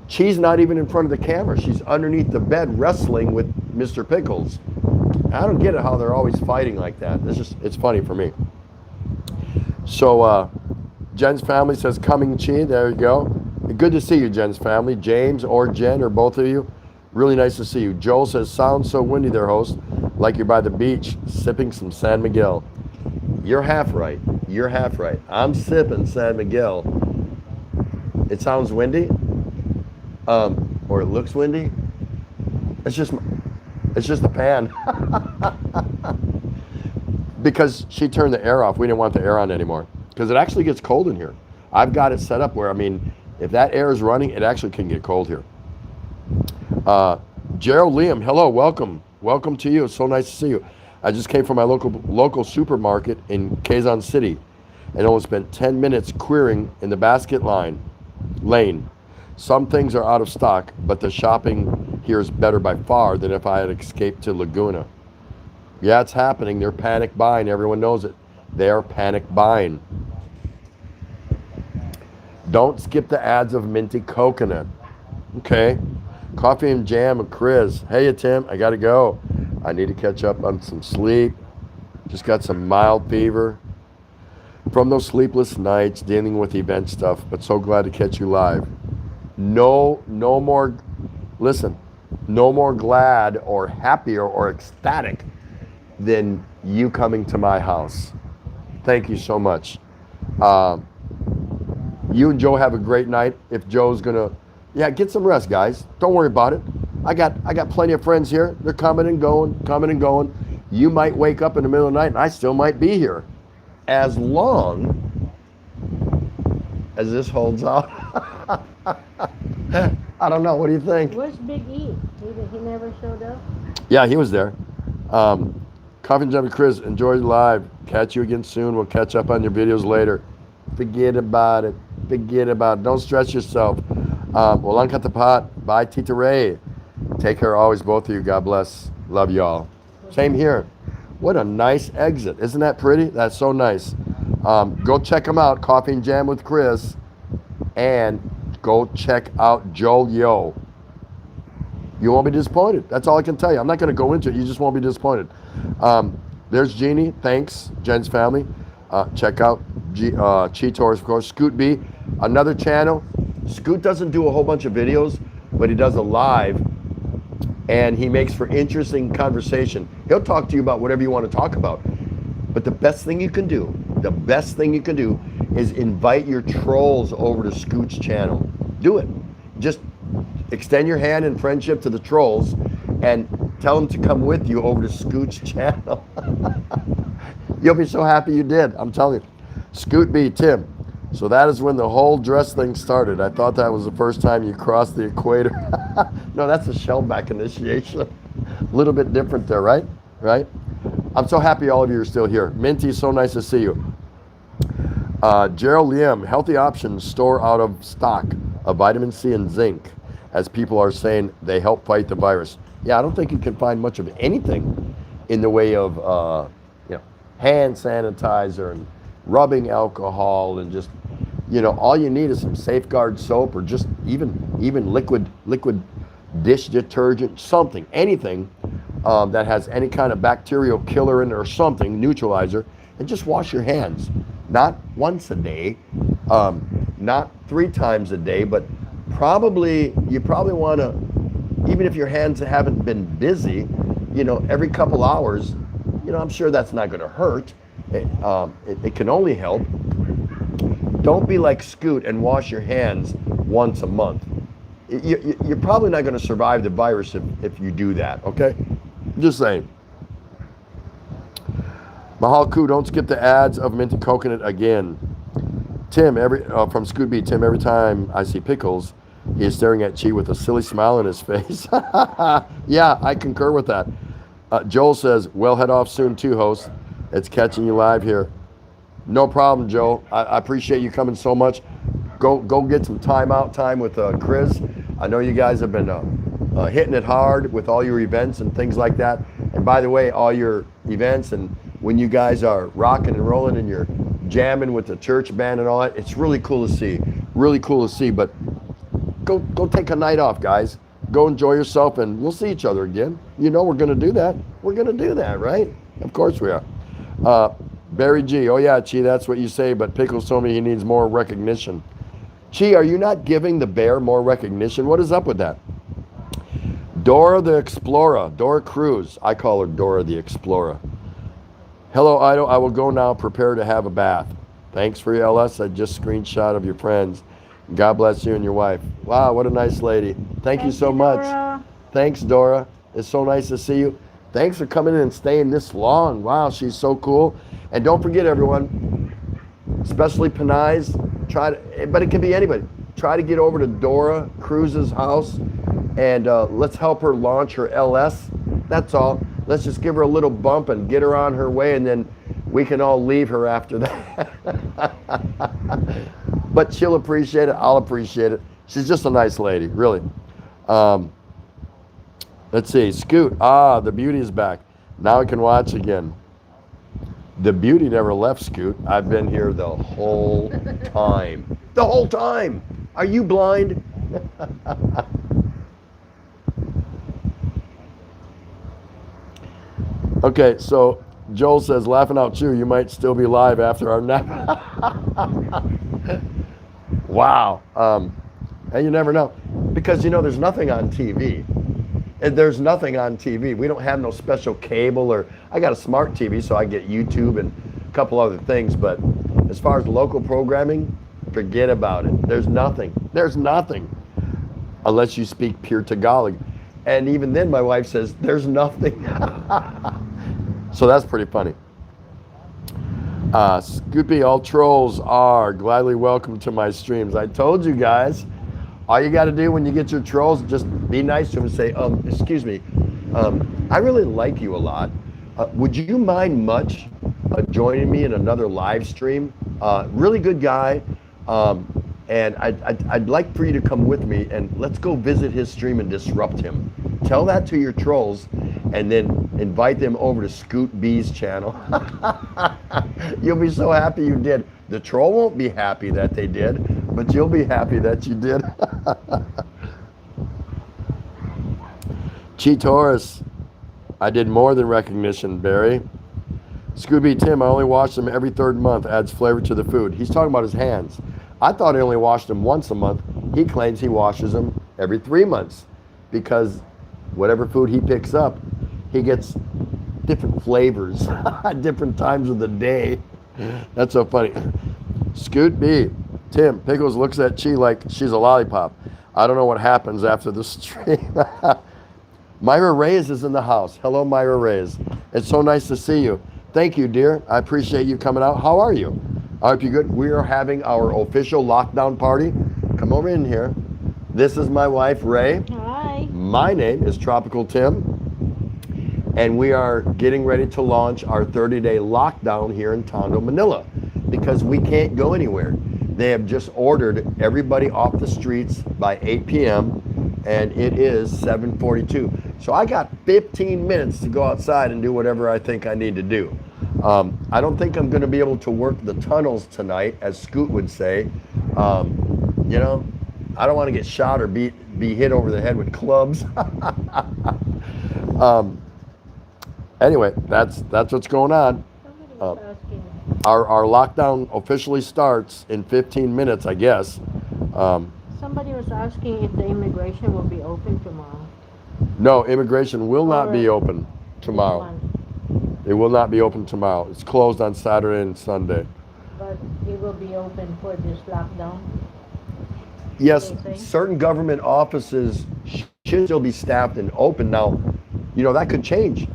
Chi's not even in front of the camera. She's underneath the bed wrestling with Mr. Pickles. I don't get it how they're always fighting like that. It's funny for me. So Jen's family says, coming Chi. There you go. Good to see you, Jen's family. James or Jen or both of you. Really nice to see you. Joel says, sounds so windy there, host. Like you're by the beach, sipping some San Miguel. You're half right. You're half right. I'm sipping San Miguel. It sounds windy, or it looks windy. It's just the pan. Because she turned the air off. We didn't want the air on anymore. Because it actually gets cold in here. I've got it set up where, I mean, if that air is running, it actually can get cold here. Gerald Liam, hello, welcome. Welcome to you. It's so nice to see you. I just came from my local supermarket in Quezon City and only spent 10 minutes querying in the basket lane. Some things are out of stock, but the shopping here is better by far than if I had escaped to Laguna. Yeah, it's happening. They're panic buying. Everyone knows it. They're panic buying. Don't skip the ads of minty coconut. Okay. Coffee and jam and Chris. Hey, Tim, I got to go. I need to catch up on some sleep. Just got some mild fever from those sleepless nights dealing with event stuff, but so glad to catch you live. No more, listen, no more glad or happier or ecstatic than you coming to my house. Thank you so much. You and Joe have a great night. If Joe's gonna, get some rest, guys. Don't worry about it. I got plenty of friends here. They're coming and going. You might wake up in the middle of the night and I still might be here. As long as this holds out. I don't know. What do you think? Where's Big E? He never showed up? Yeah, he was there. Coffee and Jam and Chris, enjoy live. Catch you again soon. We'll catch up on your videos later. Forget about it. Don't stress yourself. Walang Katapat. Bye, Tita Ray. Take care always, both of you. God bless. Love y'all. Same here. What a nice exit. Isn't that pretty? That's so nice. Go check them out. Coffee and Jam with Chris. And go check out Joel Yo. You won't be disappointed. That's all I can tell you. I'm not going to go into it. You just won't be disappointed. There's Jeannie. Thanks, Jen's family. Check out Cheetos, of course. Scoot B. Another channel. Scoot doesn't do a whole bunch of videos, but he does a live, and he makes for interesting conversation. He'll talk to you about whatever you want to talk about. But the best thing you can do, is invite your trolls over to Scoot's channel. Do it. Just extend your hand in friendship to the trolls and tell them to come with you over to Scoot's channel. You'll be so happy you did. I'm telling you. Scoot B, Tim. So that is when the whole dress thing started. I thought that was the first time you crossed the equator. No, that's a shellback initiation. A little bit different there, right? Right? I'm so happy all of you are still here. Minty, so nice to see you. Gerald Liam, healthy options store out of stock of vitamin C and zinc, as people are saying they help fight the virus. Yeah, I don't think you can find much of anything in the way of hand sanitizer and rubbing alcohol, and just all you need is some Safeguard soap, or just even liquid dish detergent, something, anything that has any kind of bacterial killer in it or something, neutralizer, and just wash your hands. Not once a day, not 3 times a day, but you probably want to, even if your hands haven't been busy, every couple hours, I'm sure that's not going to hurt. It can only help. Don't be like Scoot and wash your hands once a month. You're probably not going to survive the virus if you do that, okay? Just saying. Mahal Ku, don't skip the ads of minty coconut again. Tim, from Scoot B, Tim, every time I see Pickles, he is staring at Chi with a silly smile on his face. Yeah, I concur with that. Joel says, well, head off soon too, host. It's catching you live here. No problem, Joel. I appreciate you coming so much. Go get some time with Chris. I know you guys have been hitting it hard with all your events and things like that. And by the way, all your events, and when you guys are rocking and rolling and you're jamming with the church band and all that, it's really cool to see. Really cool to see. But go take a night off, guys. Go enjoy yourself, and we'll see each other again. We're going to do that. We're going to do that, right? Of course we are. Barry G, oh yeah, Chi, that's what you say, but Pickles told me he needs more recognition. Chi, are you not giving the bear more recognition? What is up with that? Dora the Explorer, Dora Cruz. I call her Dora the Explorer. Hello, Ido. I will go now. Prepare to have a bath. Thanks for your LS. I just screenshot of your friends. God bless you and your wife. Wow, what a nice lady. Thank you so much. Dora. Thanks, Dora. It's so nice to see you. Thanks for coming in and staying this long. Wow, she's so cool. And don't forget, everyone, especially Panay's, but it can be anybody. Try to get over to Dora Cruz's house, and let's help her launch her LS. That's all. Let's just give her a little bump and get her on her way, and then we can all leave her after that. But she'll appreciate it. I'll appreciate it. She's just a nice lady, really. Let's see. Scoot. The beauty is back. Now I can watch again. The beauty never left, Scoot. I've been here the whole time. The whole time. Are you blind? Okay, so Joel says, laughing out too, you might still be live after our nap. Wow. And you never know. Because, there's nothing on TV. There's nothing on TV. We don't have no special cable, or I got a smart TV, so I get YouTube and a couple other things. But as far as local programming, forget about it. There's nothing. There's nothing. Unless you speak pure Tagalog. And even then, my wife says, there's nothing. So that's pretty funny. Scoopy, all trolls are gladly welcome to my streams. I told you guys. All you got to do when you get your trolls, just be nice to them and say, excuse me, I really like you a lot. Would you mind much joining me in another live stream? Really good guy. And I'd like for you to come with me, and let's go visit his stream and disrupt him. Tell that to your trolls, and then invite them over to Scoot B's channel. You'll be so happy you did. The troll won't be happy that they did, but you'll be happy that you did. Chi Taurus, I did more than recognition, Barry. Scooby Tim, I only wash them every 3rd month, adds flavor to the food. He's talking about his hands. I thought he only washed them once a month. He claims he washes them every 3 months because whatever food he picks up, he gets different flavors at different times of the day. That's so funny. Scoot B. Tim, Pickles looks at Chi like she's a lollipop. I don't know what happens after the stream. Myra Reyes is in the house. Hello, Myra Reyes. It's so nice to see you. Thank you, dear. I appreciate you coming out. How are you? I hope you're good. We are having our official lockdown party. Come over in here. This is my wife, Ray. Hi. My name is Tropical Tim. And we are getting ready to launch our 30-day lockdown here in Tondo, Manila, because we can't go anywhere. They have just ordered everybody off the streets by 8 p.m. and it is 7:42. So I got 15 minutes to go outside and do whatever I think I need to do. I don't think I'm going to be able to work the tunnels tonight, as Scoot would say. You know, I don't want to get shot or be hit over the head with clubs. Anyway, that's what's going on. Our lockdown officially starts in 15 minutes, I guess. Somebody was asking if the immigration will be open tomorrow. No, immigration will not be open tomorrow. It will not be open tomorrow. It's closed on Saturday and Sunday. But it will be open for this lockdown? Yes, certain government offices should still be staffed and open. Now, you know, that could change.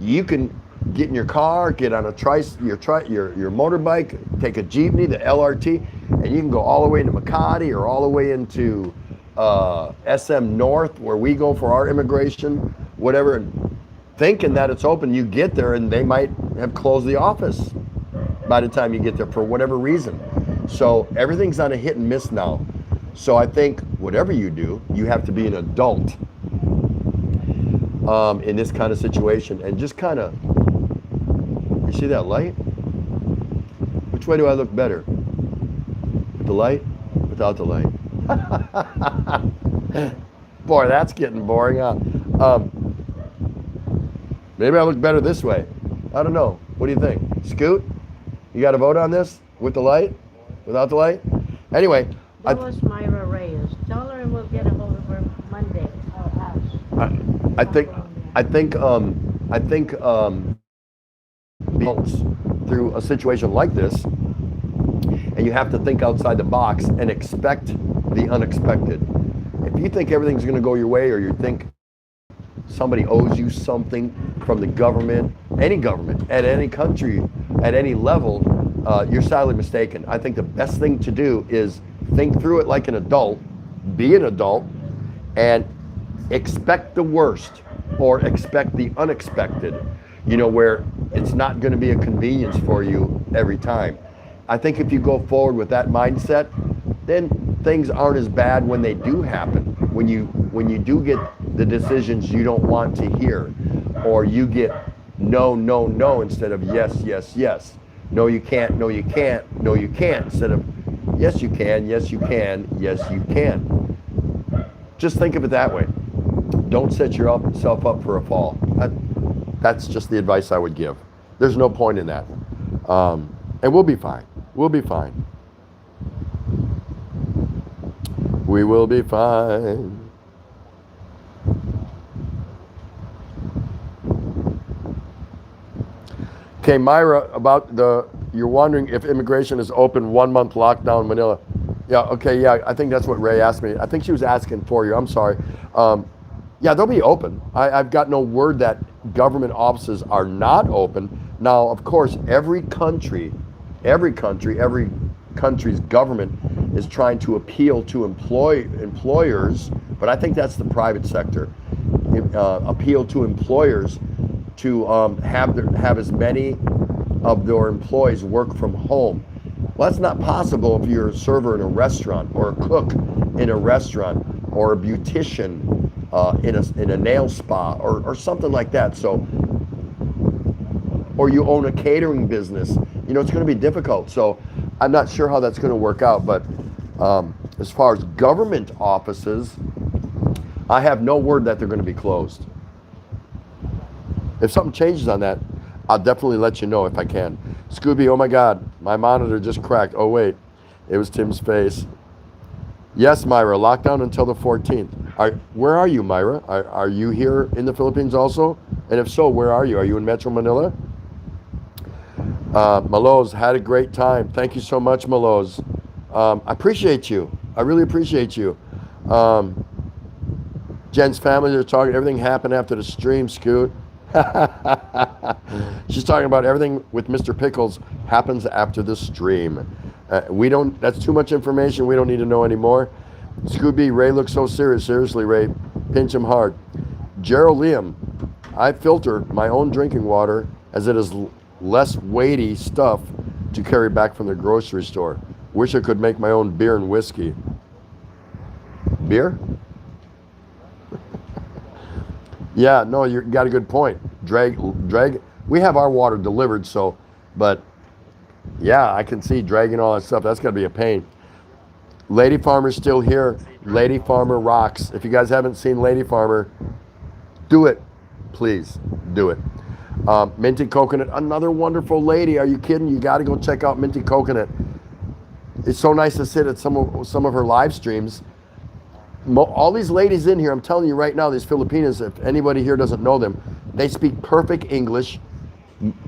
You can get in your car, get on your motorbike, take a jeepney, the LRT, and you can go all the way into Makati or all the way into SM North, where we go for our immigration, whatever, and thinking that it's open. You get there and they might have closed the office by the time you get there for whatever reason. So everything's on a hit and miss now. So I think whatever you do, you have to be an adult in this kind of situation, and just kind of, you see that light? Which way do I look better? With the light? Without the light? Boy, that's getting boring, huh? Maybe I look better this way. I don't know. What do you think? Scoot? You got to vote on this? With the light? Without the light? Anyway. That was Myra Reyes. Tell her we'll get a hold of her Monday. I think through a situation like this, and you have to think outside the box and expect the unexpected. If you think everything's going to go your way, or you think somebody owes you something from the government, at any country, at any level, you're sadly mistaken. I think the best thing to do is think through it like an adult, be an adult, and expect the worst or expect the unexpected, you know, where it's not going to be a convenience for you every time. I think if you go forward with that mindset, then things aren't as bad when they do happen. When you do get the decisions you don't want to hear, or you get no, no, no instead of yes, yes, yes. No, you can't, no, you can't, no, you can't, instead of yes, you can, yes, you can, yes, you can. Just think of it that way. Don't set yourself up for a fall. That's just the advice I would give. There's no point in that. And we'll be fine. We'll be fine. We will be fine. Okay, Myra, you're wondering if immigration is open 1 month lockdown in Manila. Yeah, okay, yeah, I think that's what Ray asked me. I think she was asking for you, I'm sorry. Yeah, they'll be open. I've got no word that government offices are not open. Now, of course, every country's government is trying to appeal to employers, but I think that's the private sector. Appeal to employers to have as many of their employees work from home. Well, that's not possible if you're a server in a restaurant, or a cook in a restaurant, or a beautician in a nail spa, or something like that. So, or you own a catering business, you know, it's going to be difficult. So I'm not sure how that's going to work out, but as far as government offices, I have no word that they're going to be closed. If something changes on that, I'll definitely let you know if I can. Scooby, oh my God, my monitor just cracked. Oh wait, it was Tim's face. Yes, Myra, lockdown until the 14th. Where are you, Myra? Are you here in the Philippines also? And if so, where are you? Are you in Metro Manila? Maloz, had a great time. Thank you so much, Maloz. I appreciate you. I really appreciate you. Um, Jen's family, they're talking, everything happened after the stream, Scoot. She's talking about everything with Mr. Pickles happens after the stream. We don't, that's too much information. We don't need to know anymore. Scooby, Ray looks so serious. Seriously, Ray, pinch him hard. Gerald Liam, I filter my own drinking water as it is less weighty stuff to carry back from the grocery store. Wish I could make my own beer and whiskey. Beer? Yeah, no, you got a good point. Drag. We have our water delivered, so, but yeah, I can see dragging all that stuff. That's gonna be a pain. Lady Farmer's still here. Lady Farmer rocks. If you guys haven't seen Lady Farmer, do it, please do it. Minty Coconut, another wonderful lady. Are you kidding? You got to go check out Minty Coconut. It's so nice to sit at some of her live streams. All these ladies in here, I'm telling you right now, these Filipinas, if anybody here doesn't know them, they speak perfect English.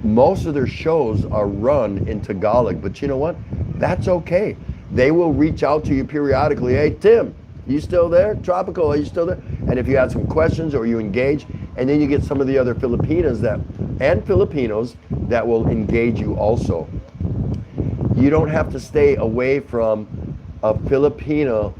Most of their shows are run in Tagalog, but you know what? That's okay. They will reach out to you periodically. Hey, Tim, you still there? Tropical, are you still there? And if you have some questions or you engage, and then you get some of the other Filipinas and Filipinos that will engage you also. You don't have to stay away from a Filipino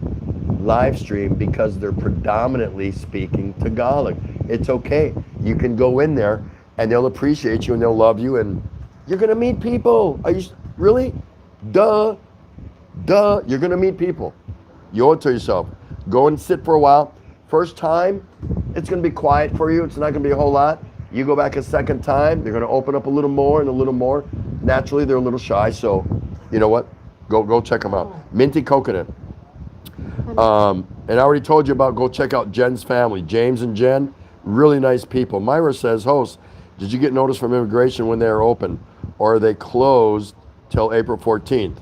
live stream because they're predominantly speaking Tagalog. It's okay. You can go in there and they'll appreciate you and they'll love you and you're gonna meet people. Are you really? Duh. You're gonna meet people. You owe it to yourself. Go and sit for a while. First time, it's gonna be quiet for you. It's not gonna be a whole lot. You go back a second time, they're gonna open up a little more and a little more. Naturally, they're a little shy, so you know what? Go check them out. Minty Coconut. And I already told you about, go check out Jen's family. James and Jen, really nice people. Myra says, host, did you get notice from immigration when they are open? Or are they closed till April 14th?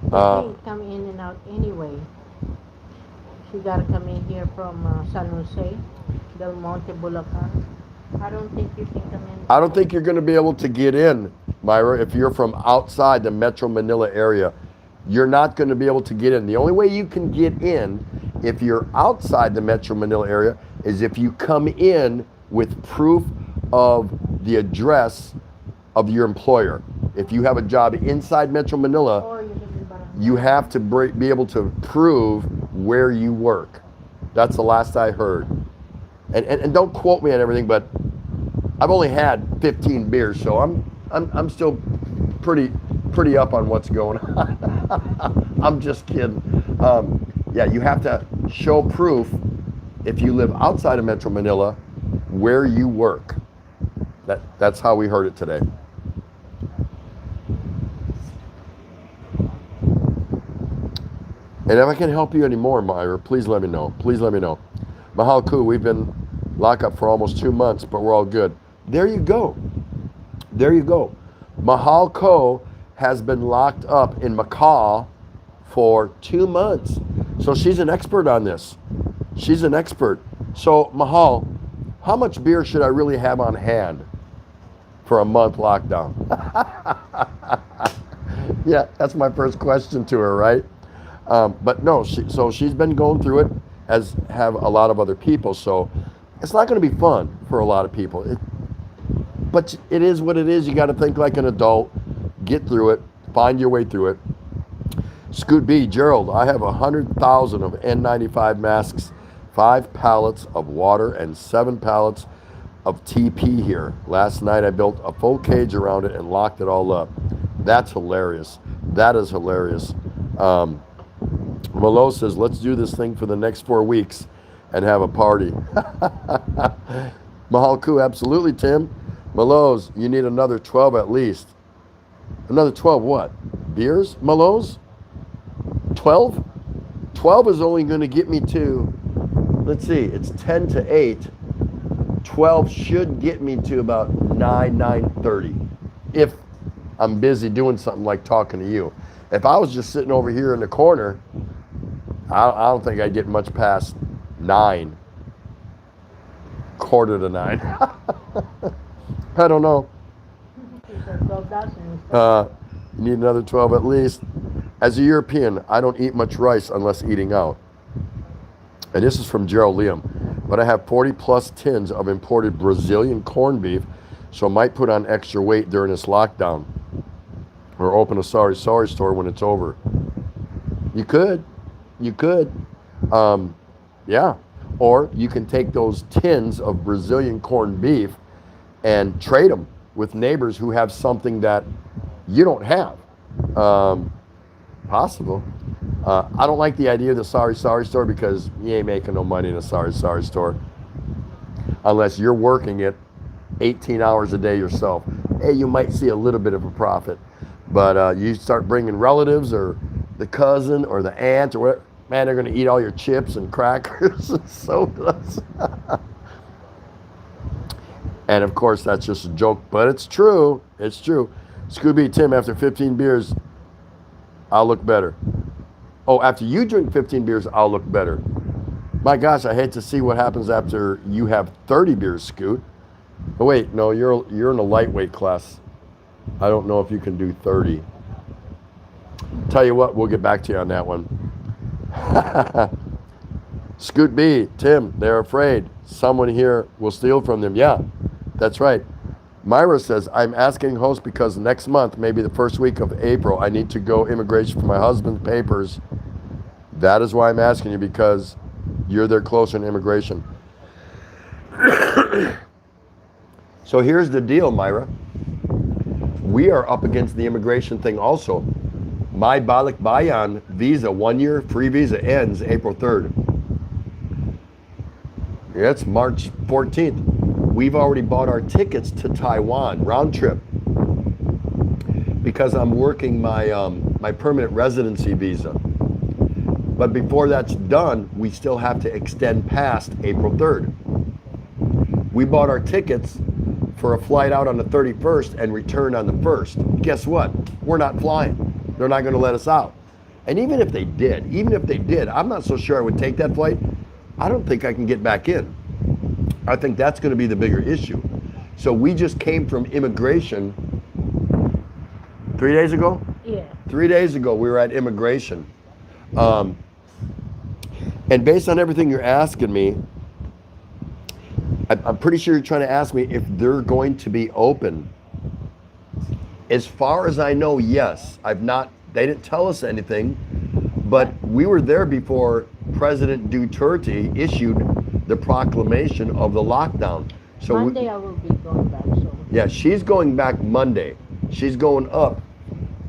They come in and out anyway. She got to come in here from San Jose, Del Monte, Bulacan. I don't think you can come in. I don't think you're going to be able to get in, Myra, if you're from outside the Metro Manila area. You're not going to be able to get in. The only way you can get in if you're outside the Metro Manila area is if you come in with proof of the address of your employer. If you have a job inside Metro Manila, you have to be able to prove where you work. That's the last I heard. And don't quote me on everything, but I've only had 15 beers, so I'm still pretty up on what's going on. I'm just kidding. Yeah, you have to show proof if you live outside of Metro Manila where you work. That's how we heard it today. And if I can help you anymore, Myra, please let me know. Please let me know. Mahal Ku, we've been locked up for almost 2 months, but we're all good. There you go. There you go. Mahal Ko has been locked up in Macau for 2 months. So she's an expert on this. She's an expert. So Mahal, how much beer should I really have on hand for a month lockdown? Yeah, that's my first question to her, right? But no, so she's been going through it, as have a lot of other people. So it's not going to be fun for a lot of people. But it is what it is. You got to think like an adult, get through it, find your way through it. Scoot B, Gerald, I have 100,000 of N95 masks, 5 pallets of water, and 7 pallets of TP here. Last night I built a full cage around it and locked it all up. That's hilarious. That is hilarious. Malo says, let's do this thing for the next 4 weeks and have a party. Mahal Ku, absolutely, Tim. Malo's, you need another 12 at least. Another 12 what? Beers, Malo's? 12? 12 is only going to get me to, let's see, it's 10 to 8. 12 should get me to about 9:30. If I'm busy doing something like talking to you. If I was just sitting over here in the corner, I don't think I'd get much past 9, quarter to 9. I don't know. He said 12 dozen. You need another 12 at least. As a European, I don't eat much rice unless eating out. And this is from Gerald Liam. But I have 40 plus tins of imported Brazilian corned beef, so I might put on extra weight during this lockdown. Or open a sorry store when it's over. You could. You could. Yeah. Or you can take those tins of Brazilian corned beef and trade them with neighbors who have something that you don't have. Possible. I don't like the idea of the sorry store because you ain't making no money in a sorry store unless you're working it 18 hours a day yourself. Hey, you might see a little bit of a profit, but you start bringing relatives or the cousin or the aunt or whatever, man, they're going to eat all your chips and crackers and sodas. And of course, that's just a joke, but it's true. It's true. Scooby Tim, after 15 beers, I'll look better. Oh, after you drink 15 beers, I'll look better. My gosh, I hate to see what happens after you have 30 beers, Scoot. Oh, wait, no, you're in a lightweight class. I don't know if you can do 30. Tell you what, we'll get back to you on that one. Scoot B, Tim, they're afraid someone here will steal from them. Yeah, that's right. Myra says, I'm asking host because next month, maybe the first week of April, I need to go immigration for my husband's papers. That is why I'm asking you, because you're there closer in immigration. So here's the deal, Myra. We are up against the immigration thing also. My Balik Bayan visa, 1 year free visa, ends April 3rd. It's March 14th. We've already bought our tickets to Taiwan, round trip, because I'm working my my permanent residency visa. But before that's done, we still have to extend past April 3rd. We bought our tickets for a flight out on the 31st and return on the 1st. Guess what? We're not flying. They're not going to let us out. And even if they did, I'm not so sure I would take that flight. I don't think I can get back in. I think that's going to be the bigger issue. So we just came from immigration 3 days ago? Yeah. 3 days ago, we were at immigration. And based on everything you're asking me, I'm pretty sure you're trying to ask me if they're going to be open. As far as I know, yes. They didn't tell us anything, but we were there before President Duterte issued the proclamation of the lockdown. So Monday I will be going back. So. Yeah, she's going back Monday. She's going up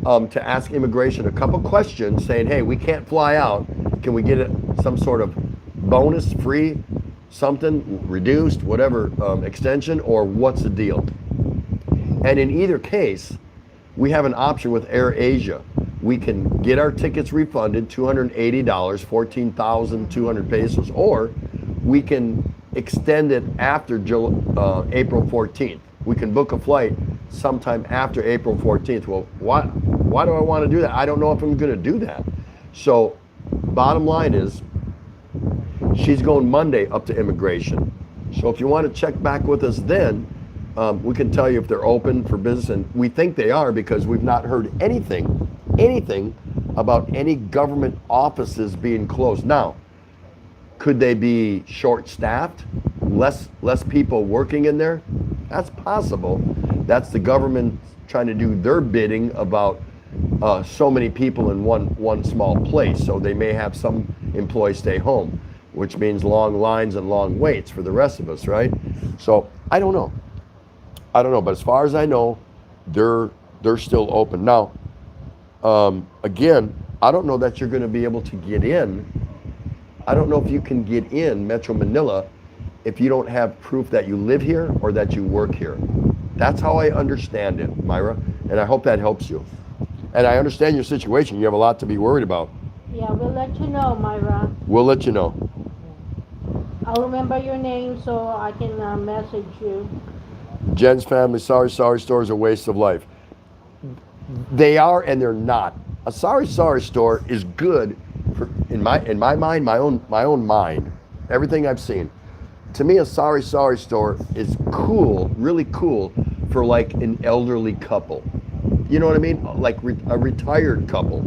to ask immigration a couple questions saying, hey, we can't fly out. Can we get some sort of bonus, free, something, reduced, whatever, extension, or what's the deal? And in either case, we have an option with AirAsia. We can get our tickets refunded, $280, 14,200 pesos, or we can extend it after April 14th. We can book a flight sometime after April 14th. Well, why do I want to do that? I don't know if I'm going to do that. So bottom line is, she's going Monday up to immigration. So if you want to check back with us then, we can tell you if they're open for business, and we think they are because we've not heard anything about any government offices being closed. Now, could they be short-staffed, less people working in there? That's possible. That's the government trying to do their bidding about so many people in one small place. So they may have some employees stay home, which means long lines and long waits for the rest of us, right? So I don't know, but as far as I know, they're still open. Now, again, I don't know that you're going to be able to get in. I don't know if you can get in Metro Manila if you don't have proof that you live here or that you work here. That's how I understand it, Myra, and I hope that helps you. And I understand your situation. You have a lot to be worried about. Yeah, we'll let you know, Myra. We'll let you know. I'll remember your name so I can message you. Jen's family, sorry store is a waste of life. They are and they're not. A sorry store is good in my mind, my own mind, everything I've seen, to me, a sorry store is cool, really cool, for like an elderly couple. You know what I mean? Like a retired couple,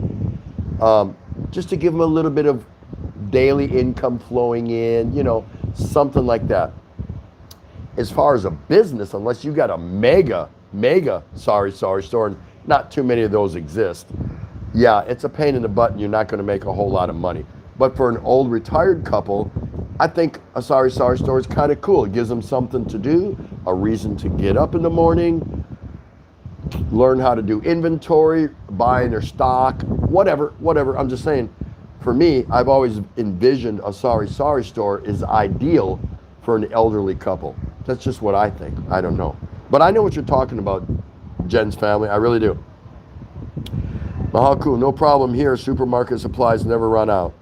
just to give them a little bit of daily income flowing in, something like that. As far as a business, unless you got a mega sorry store, and not too many of those exist, yeah, it's a pain in the butt and you're not going to make a whole lot of money. But for an old retired couple, I think a sorry store is kind of cool. It gives them something to do, a reason to get up in the morning, learn how to do inventory, buying their stock, whatever. I'm just saying, for me, I've always envisioned a sorry store is ideal for an elderly couple. That's just what I think. I don't know. But I know what you're talking about, Jen's family. I really do. Mahal, cool. No problem here. Supermarket supplies never run out.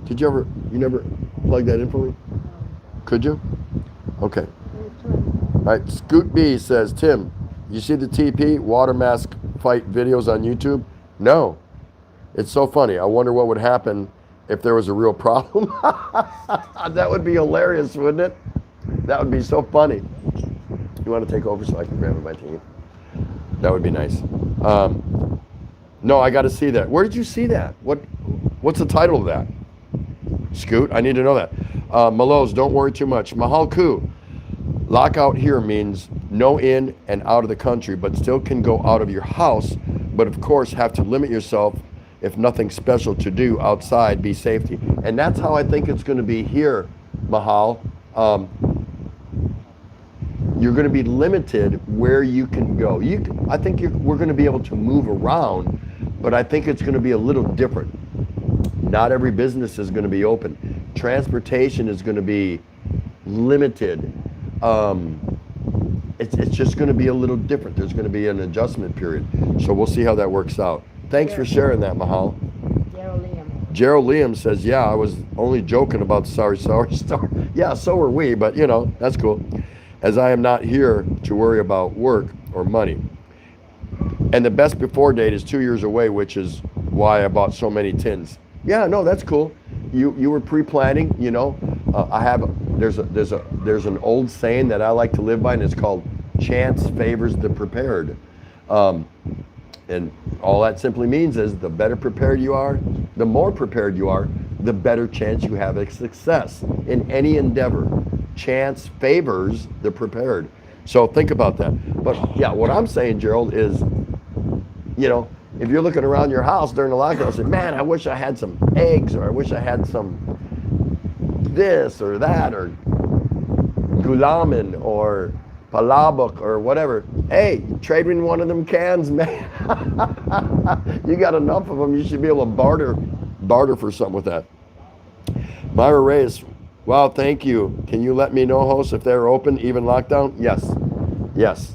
You never plug that in for me? Could you? Okay. All right. Scoot B says, Tim, you see the TP water mask fight videos on YouTube? No. It's so funny. I wonder what would happen if there was a real problem. That would be hilarious, wouldn't it? That would be so funny. You want to take over so I can grab my team? That would be nice. No, I got to see that. Where did you see that? What's the title of that? Scoot, I need to know that. Malos, don't worry too much. Mahal Ku, lockout here means no in and out of the country, but still can go out of your house, but of course have to limit yourself if nothing special to do outside, be safety. And that's how I think it's going to be here, Mahal. You're going to be limited where you can go. I think we're going to be able to move around, but I think it's going to be a little different. Not every business is going to be open. Transportation is going to be limited. It's just going to be a little different. There's going to be an adjustment period. So we'll see how that works out. Thanks for sharing that, Mahal. Gerald Liam says, yeah, I was only joking about the sorry store. Yeah, so were we, but that's cool. As I am not here to worry about work or money. And the best before date is 2 years away, which is why I bought so many tins. Yeah, no, that's cool. You were pre-planning, there's an old saying that I like to live by, and it's called chance favors the prepared. And all that simply means is the better prepared you are, the more prepared you are, the better chance you have of success in any endeavor. Chance favors the prepared. So think about that. But yeah, what I'm saying, Gerald, is, if you're looking around your house during the lockdown, say, man, I wish I had some eggs, or I wish I had some this or that, or gulaman, or palabok, or whatever. Hey, trade in one of them cans, man. You got enough of them, you should be able to barter for something with that. Myra Reyes, wow, thank you. Can you let me know, host, if they're open, even lockdown? Yes.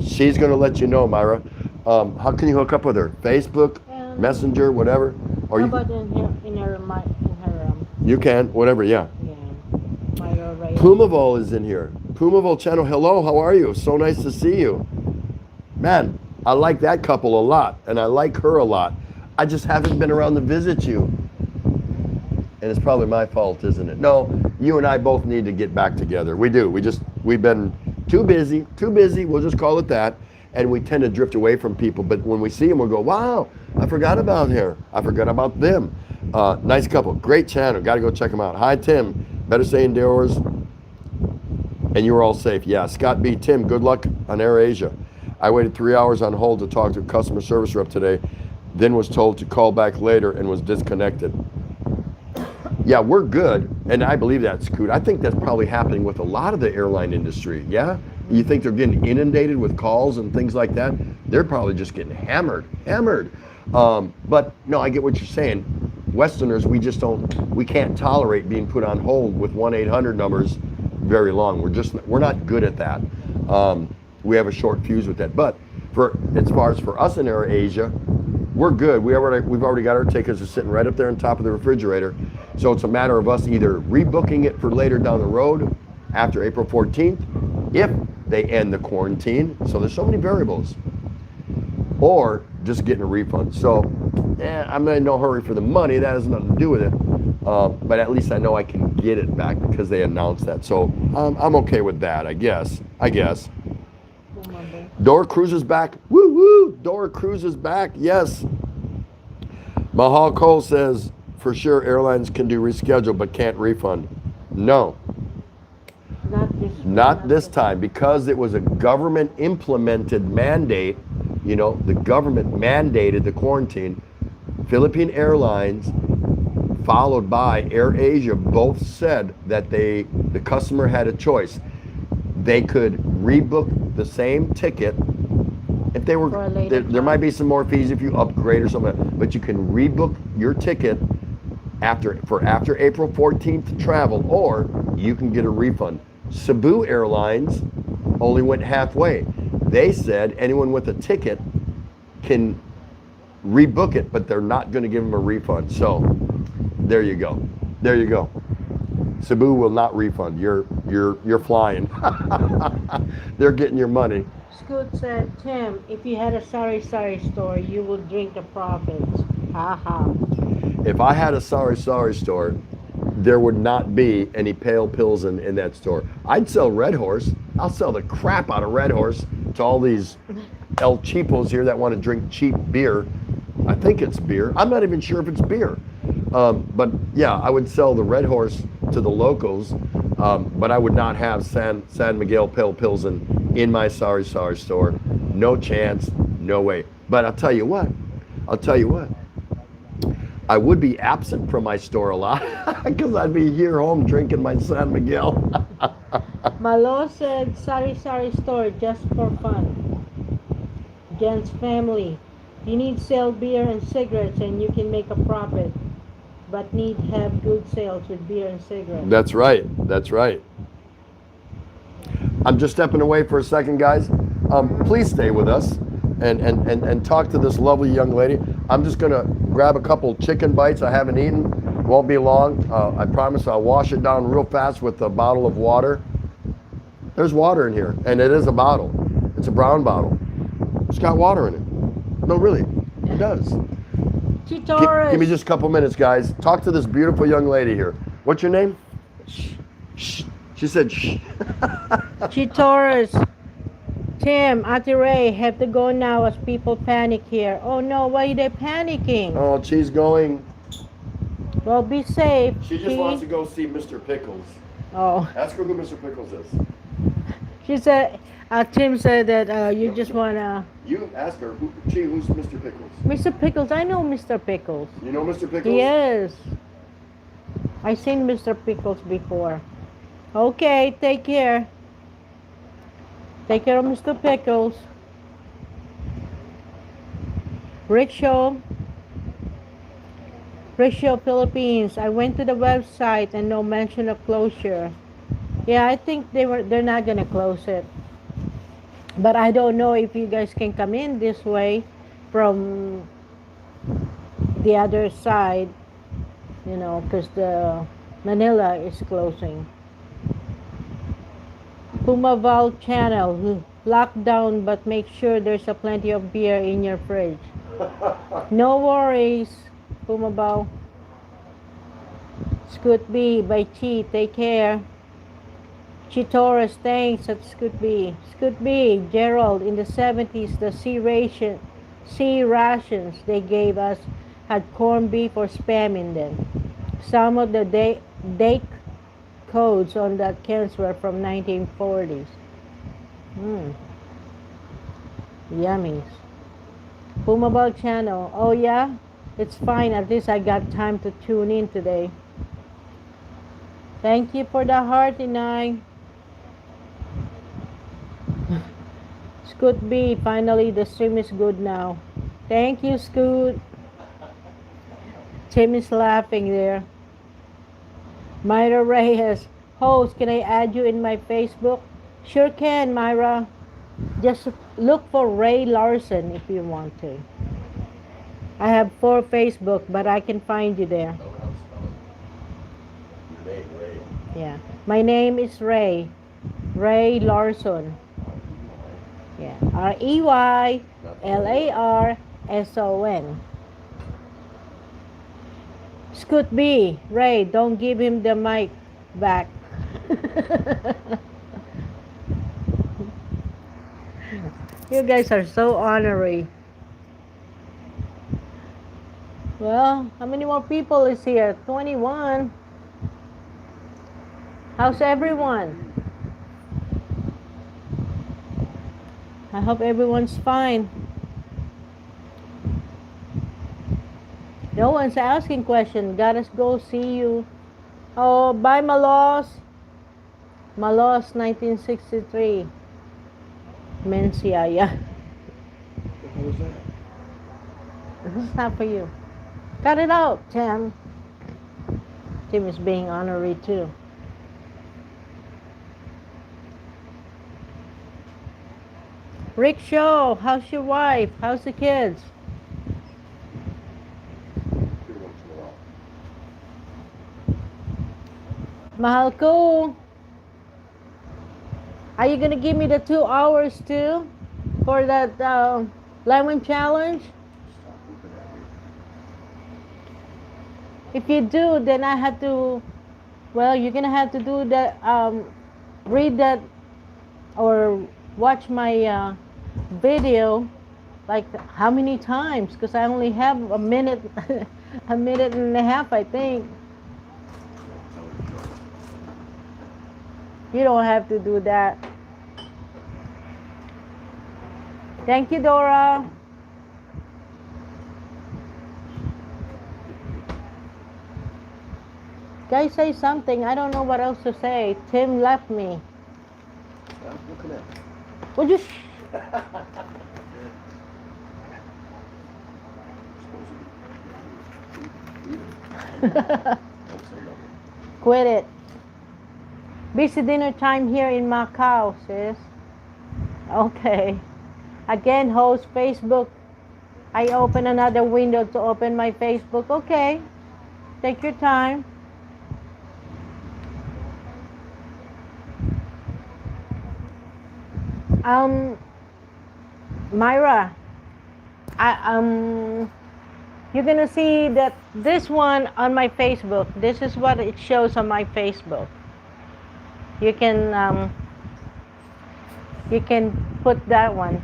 She's going to let you know, Myra. How can you hook up with her? Facebook, Messenger, whatever? Or how about in her you can, whatever, yeah. Myra Reyes. Pumavol is in here. Pumavol channel, hello, how are you? So nice to see you. Man, I like that couple a lot, and I like her a lot. I just haven't been around to visit you. And it's probably my fault, isn't it? No, you and I both need to get back together. We do. We've been too busy, we'll just call it that. And we tend to drift away from people. But when we see them, we'll go, wow, I forgot about her. I forgot about them. Nice couple, great channel. Got to go check them out. Hi, Tim. Better stay indoors. And you were all safe. Yeah, Scott B. Tim, good luck on AirAsia. I waited 3 hours on hold to talk to a customer service rep today, then was told to call back later and was disconnected. Yeah, we're good, and I believe that, Scoot. I think that's probably happening with a lot of the airline industry, yeah? You think they're getting inundated with calls and things like that? They're probably just getting hammered. But no, I get what you're saying. Westerners, we can't tolerate being put on hold with 1-800 numbers very long. We're not good at that. We have a short fuse with that. But as far as for us in AirAsia, we're good. We've already got our tickets. They're sitting right up there on top of the refrigerator. So it's a matter of us either rebooking it for later down the road after April 14th, if they end the quarantine. So there's so many variables. Or just getting a refund. So I'm in no hurry for the money. That has nothing to do with it. But at least I know I can get it back because they announced that. So I'm okay with that, I guess. Dora Cruz is back. Woo woo! Dora Cruz is back. Yes. Mahal Cole says, for sure airlines can do reschedule but can't refund. No, not this time, because it was a government implemented mandate. You know, the government mandated the quarantine. Philippine Airlines, followed by AirAsia, both said that the customer had a choice. They could rebook the same ticket if they were there might be some more fees if you upgrade or something, but you can rebook your ticket after April 14th to travel, or you can get a refund. Cebu Airlines only went halfway. They said anyone with a ticket can rebook it, but they're not going to give them a refund. So there you go. There you go. Cebu will not refund. You're flying. They're getting your money. Scoot said, Tim, if you had a sorry store, you would drink the profits. Ha ha. If I had a sorry store, there would not be any pale pills in that store. I'd sell Red Horse. I'll sell the crap out of Red Horse to all these El Cheapos here that want to drink cheap beer. I think it's beer. I'm not even sure if it's beer. But yeah, I would sell the Red Horse to the locals, but I would not have San Miguel Pale Pills in my sorry store. No chance, no way. But I'll tell you what, I would be absent from my store a lot because I'd be here home drinking my San Miguel. Malo said, sorry store just for fun. Jen's family. You need sell beer and cigarettes and you can make a profit, but need have good sales with beer and cigarettes. That's right. I'm just stepping away for a second, guys. Please stay with us and talk to this lovely young lady. I'm just gonna grab a couple chicken bites I haven't eaten. Won't be long. I promise I'll wash it down real fast with a bottle of water. There's water in here, and it is a bottle. It's a brown bottle. It's got water in it. No, really, it does. Give me just a couple minutes, guys. Talk to this beautiful young lady here. What's your name? Shh. Shh. She said shh. Chitoris. Tim, Ate Ray, have to go now as people panic here. Oh no, why are they panicking? Oh, she's going. Well, be safe. She just wants to go see Mr. Pickles. Oh. Ask her who Mr. Pickles is. She said, Tim said that you just want to... You ask her, who's Mr. Pickles? Mr. Pickles, I know Mr. Pickles. You know Mr. Pickles? Yes. I've seen Mr. Pickles before. Okay, take care. Take care of Mr. Pickles. Rickshaw Philippines. I went to the website and no mention of closure. Yeah, I think they're not gonna close it. But I don't know if you guys can come in this way from the other side, you know, because the Manila is closing. Pumaval channel, lockdown, but make sure there's a plenty of beer in your fridge. No worries, Pumaval. Scoot B by Chi, take care. Chitoris, thanks at Scoot B. Scoot B, Gerald, in the 70s, the sea rations they gave us had corned beef or spam in them. Some of the date codes on that cans were from 1940s. Yummies. Pumabal channel. Oh yeah? It's fine. At least I got time to tune in today. Thank you for the heart, Inay. Scoot B, finally the stream is good now. Thank you, Scoot. Tim is laughing there. Myra Reyes, host, can I add you in my Facebook? Sure can, Myra. Just look for Ray Larson if you want to. I have 4 Facebook, but I can find you there. Yeah, my name is Ray Larson. Yeah, REYLARSON. Scoot B, Ray, don't give him the mic back. You guys are so honorary. Well, how many more people is here? 21. How's everyone? I hope everyone's fine. No one's asking questions. Gotta go see you. Oh, bye, Malos. Malos, 1963. Mencia, yeah. What was that? This is not for you. Cut it out, Tim. Tim is being honorary too. Rick Show, how's your wife? How's the kids? Mahal ko. Are you gonna give me the 2 hours too for that lemon challenge? If you do, then I have to. Well, you're gonna have to do that. Read that or watch my video. Like how many times? Because I only have a minute, a minute and a half, I think. You don't have to do that. Thank you, Dora. Guys, say something. I don't know what else to say. Tim left me. Look at Would you? Quit it. Busy dinner time here in Macau, sis. Okay. Again, host Facebook. I open another window to open my Facebook. Okay. Take your time. Myra, you're gonna see that this one on my Facebook. This is what it shows on my Facebook. You can put that one.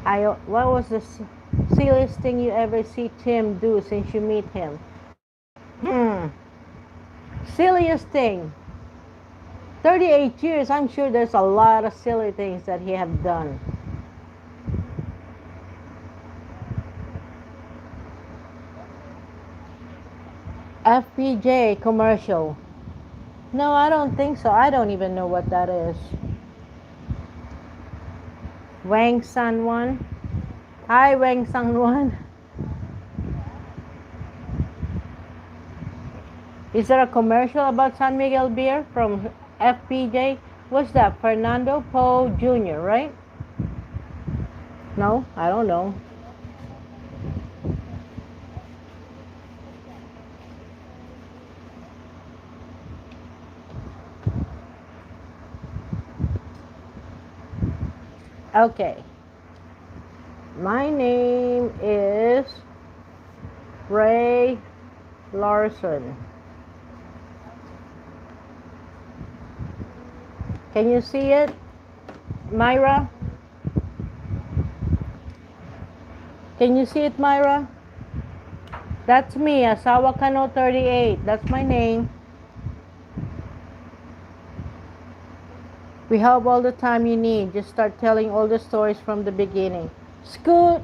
What was the silliest thing you ever see Tim do since you meet him? Silliest thing. 38 years, I'm sure there's a lot of silly things that he have done. FPJ commercial. No, I don't think so. I don't even know what that is. Wang San One. Hi, Wang San One. Is there a commercial about San Miguel beer from FPJ? What's that? Fernando Poe Jr., right? No, I don't know. Okay. My name is Ray Larson. Can you see it, Myra? Can you see it, Myra? That's me, Asawa Kano 38. That's my name. We have all the time you need. Just start telling all the stories from the beginning. Scoot!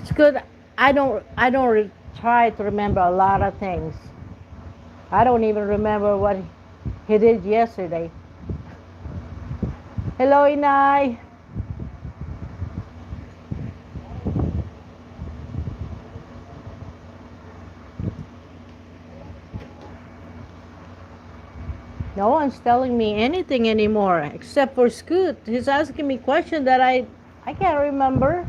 Scoot, I don't try to remember a lot of things. I don't even remember what he did yesterday. Hello, Inay. No one's telling me anything anymore except for Scoot. He's asking me questions that I can't remember.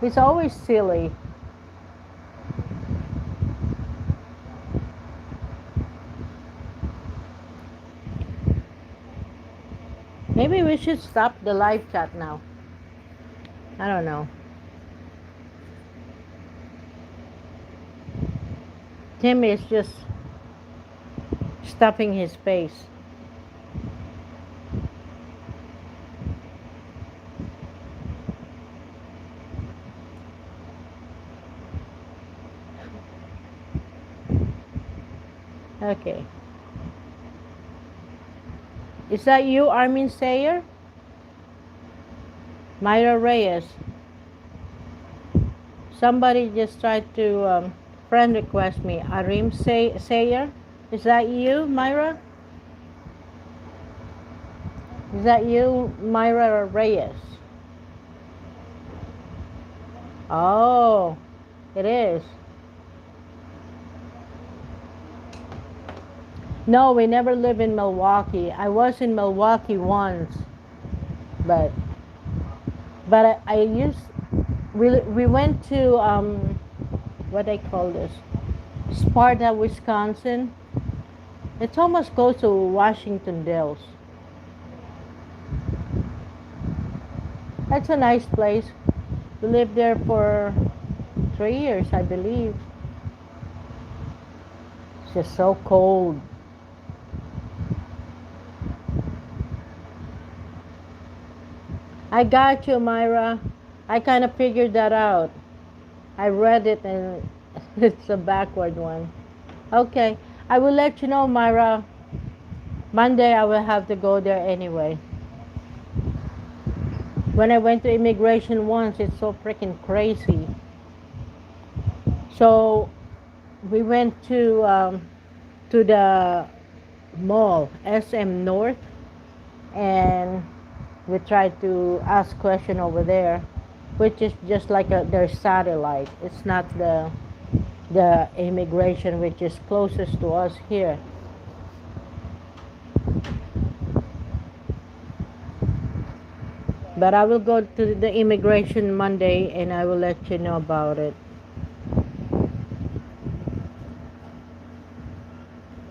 He's always silly. Maybe we should stop the live chat now. I don't know. Tim is just stuffing his face. Okay. Is that you, Armin Sayer? Myra Reyes. Somebody just tried to friend request me. Arim Sayer? Is that you, Myra? Is that you, Myra Reyes? Oh, it is. No, we never live in Milwaukee. I was in Milwaukee once, but I used we went to what they call this, Sparta, Wisconsin. It's almost close to Washington Dells. That's a nice place. We lived there for 3 years, I believe. It's just so cold. I got you, Myra. I kind of figured that out. I read it and it's a backward one. Okay, I will let you know, Myra. Monday I will have to go there anyway. When I went to immigration once, it's so freaking crazy. So we went to the mall, SM North, and we tried to ask question over there, which is just like their satellite. It's not the immigration which is closest to us here. But I will go to the immigration Monday and I will let you know about it.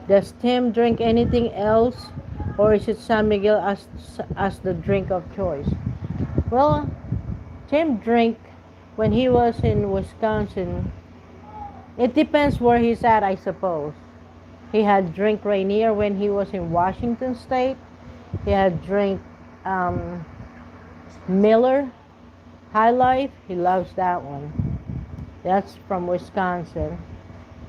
Does Tim drink anything else, or is it San Miguel as the drink of choice? Well, Tim drank when he was in Wisconsin. It depends where he's at, I suppose. He had drink Rainier when he was in Washington State. He had drink Miller High Life. He loves that one. That's from Wisconsin.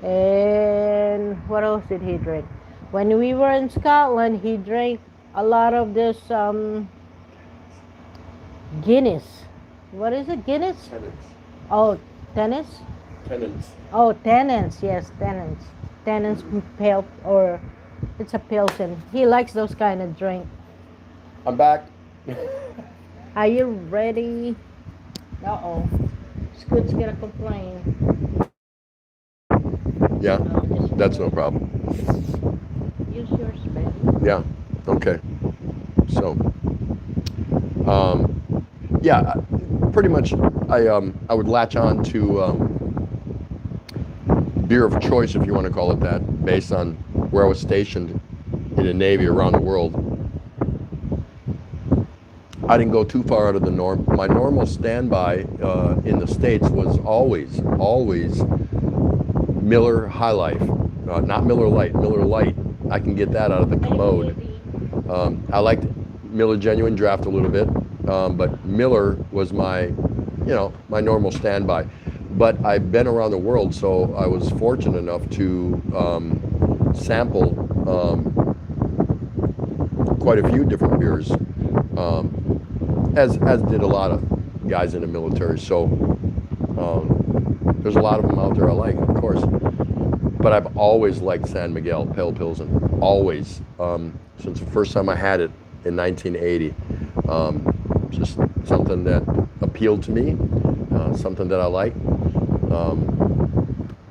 And what else did he drink? When we were in Scotland, he drank a lot of this Guinness. What is it? Guinness? Tenants. Oh, tennis? Tenants. Oh, Tennant's. Yes, Tennant's. Tennant's pale, or it's a Pilsen. He likes those kind of drink. I'm back. Are you ready? Uh-oh. Scoot's gonna complain. Yeah, Oh, just that's no problem. use yours, baby. Yeah. Okay. So, yeah, pretty much. I would latch on to beer of choice, if you want to call it that, based on where I was stationed in the Navy around the world. I didn't go too far out of the norm. My normal standby in the States was always Miller High Life, not Miller Lite. Miller Lite, I can get that out of the commode. I liked Miller Genuine Draft a little bit, but Miller was my normal standby. But I've been around the world, so I was fortunate enough to sample quite a few different beers, as did a lot of guys in the military. So there's a lot of them out there I like, of course. But I've always liked San Miguel Pale Pilsen, always, since the first time I had it in 1980. Just something that appealed to me, something that I like.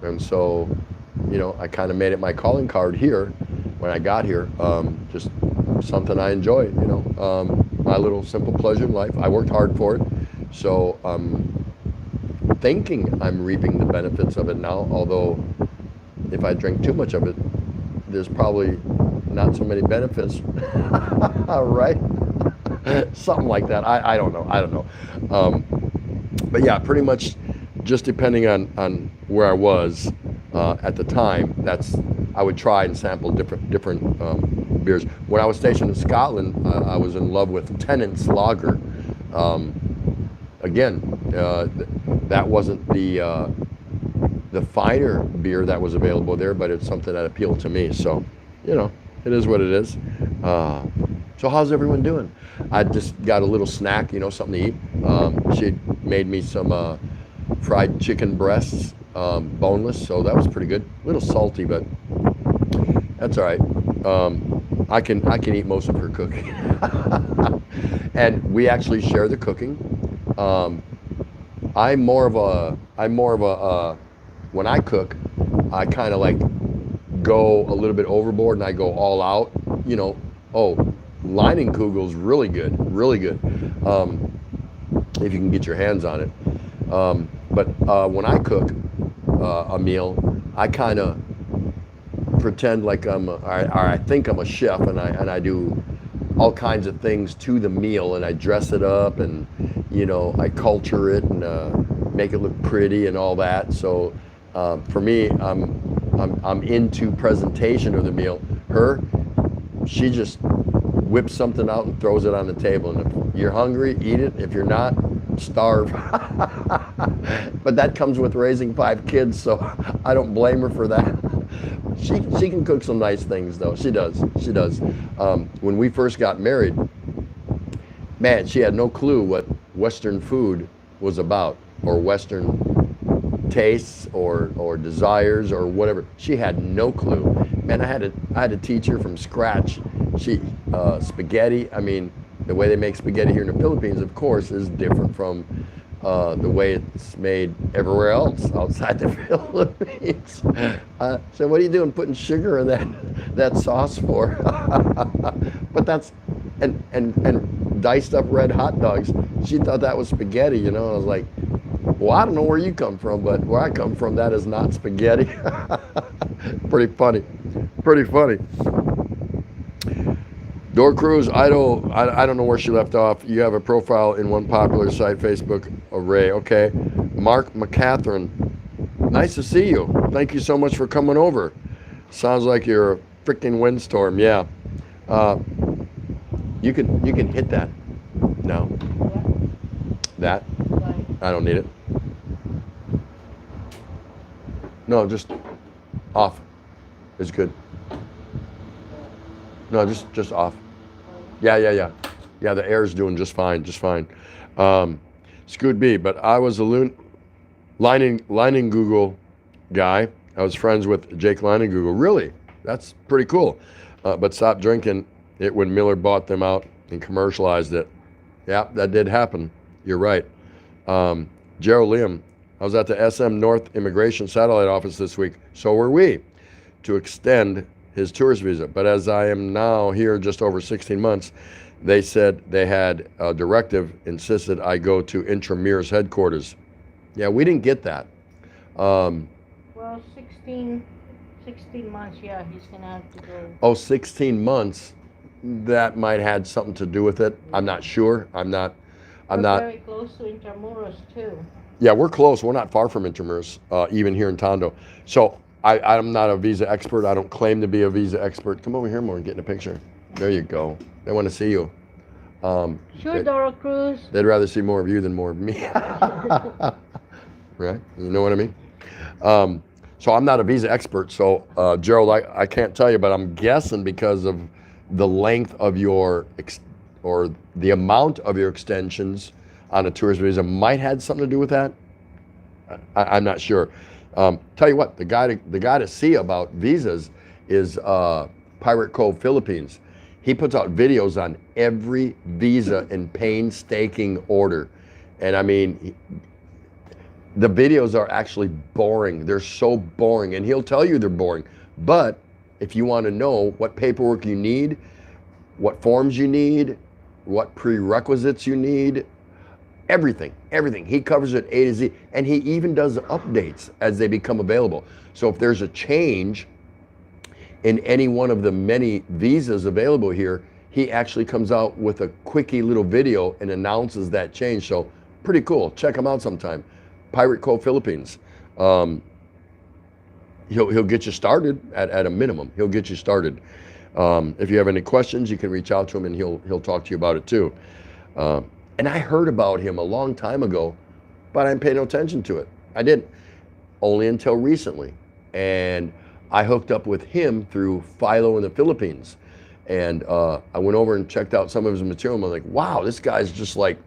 And so, I kind of made it my calling card here when I got here. Just something I enjoy, my little simple pleasure in life. I worked hard for it. So I'm thinking I'm reaping the benefits of it now, although if I drink too much of it, there's probably not so many benefits, right? Something like that. I don't know. I don't know. But yeah, pretty much just depending on where I was at the time, I would try and sample different beers. When I was stationed in Scotland, I was in love with Tennant's Lager. Again, that wasn't the finer beer that was available there, but it's something that appealed to me. So, it is what it is. So how's everyone doing? I just got a little snack, something to eat. She made me some fried chicken breasts, boneless, so that was pretty good. A little salty, but that's all right. I can eat most of her cooking, and we actually share the cooking. I'm more of a when I cook, I kind of like go a little bit overboard and I go all out. Oh, Leinenkugel's really good, really good. If you can get your hands on it. But when I cook a meal, I kind of pretend like I think I'm a chef, and I do all kinds of things to the meal, and I dress it up, and I culture it and make it look pretty and all that. So for me, I'm into presentation of the meal. She just whips something out and throws it on the table, and if you're hungry, eat it. If you're not, starve. But that comes with raising 5 kids, so I don't blame her for that. She can cook some nice things, though. She does. When we first got married, man, she had no clue what Western food was about, or Western tastes, or desires, or whatever. She had no clue. Man, I had to teach her from scratch. Spaghetti. I mean, the way they make spaghetti here in the Philippines, of course, is different from the way it's made everywhere else outside the Philippines. So what are you doing putting sugar in that sauce for? But that's, and diced up red hot dogs. She thought that was spaghetti, I was like, well, I don't know where you come from, but where I come from, that is not spaghetti. Pretty funny. Door Cruise, I don't know where she left off. You have a profile in one popular site, Facebook array. Okay. Mark McCatherine, nice to see you. Thank you so much for coming over. Sounds like you're a freaking windstorm. Yeah. You can hit that. No. That. I don't need it. No, just off. It's good. No, just off. Yeah. Yeah, the air's doing just fine. Scoot B, but I was a Leinenkugel's guy. I was friends with Jake Leinenkugel's. Really? That's pretty cool. But stopped drinking it when Miller bought them out and commercialized it. Yeah, that did happen. You're right. Gerald Liam, I was at the SM North Immigration Satellite Office this week. So were we, to extend his tourist visa. But as I am now here just over 16 months, they said they had a directive insisted I go to Intramuros headquarters. Yeah, we didn't get that. Well, 16 months, yeah, he's going to have to go. Oh, 16 months. That might have something to do with it. I'm not sure. I'm not. Very close to Intramuros, too. Yeah, we're close. We're not far from Intramuros, even here in Tondo. So I'm not a visa expert. I don't claim to be a visa expert. Come over here more and get in a picture. There you go. They want to see you. Sure, Dora Cruz. They'd rather see more of you than more of me. Right? You know what I mean? So I'm not a visa expert. So, Gerald, I can't tell you, but I'm guessing because of the length of your, or the amount of your extensions on a tourist visa might have something to do with that. I'm not sure. Tell you what, the guy to see about visas is Pirate Cove Philippines. He puts out videos on every visa in painstaking order. And I mean, the videos are actually boring. They're so boring, and he'll tell you they're boring. But if you want to know what paperwork you need, what forms you need, what prerequisites you need, everything. He covers it A to Z, and he even does updates as they become available. So if there's a change in any one of the many visas available here, he actually comes out with a quickie little video and announces that change. So pretty cool. Check him out sometime. Pirate Cove Philippines. He'll get you started at a minimum. He'll get you started. If you have any questions, you can reach out to him and he'll talk to you about it too. And I heard about him a long time ago, but I didn't pay no attention to it. I didn't, only until recently. And I hooked up with him through Philo in the Philippines. And I went over and checked out some of his material. And I'm like, wow, this guy's just like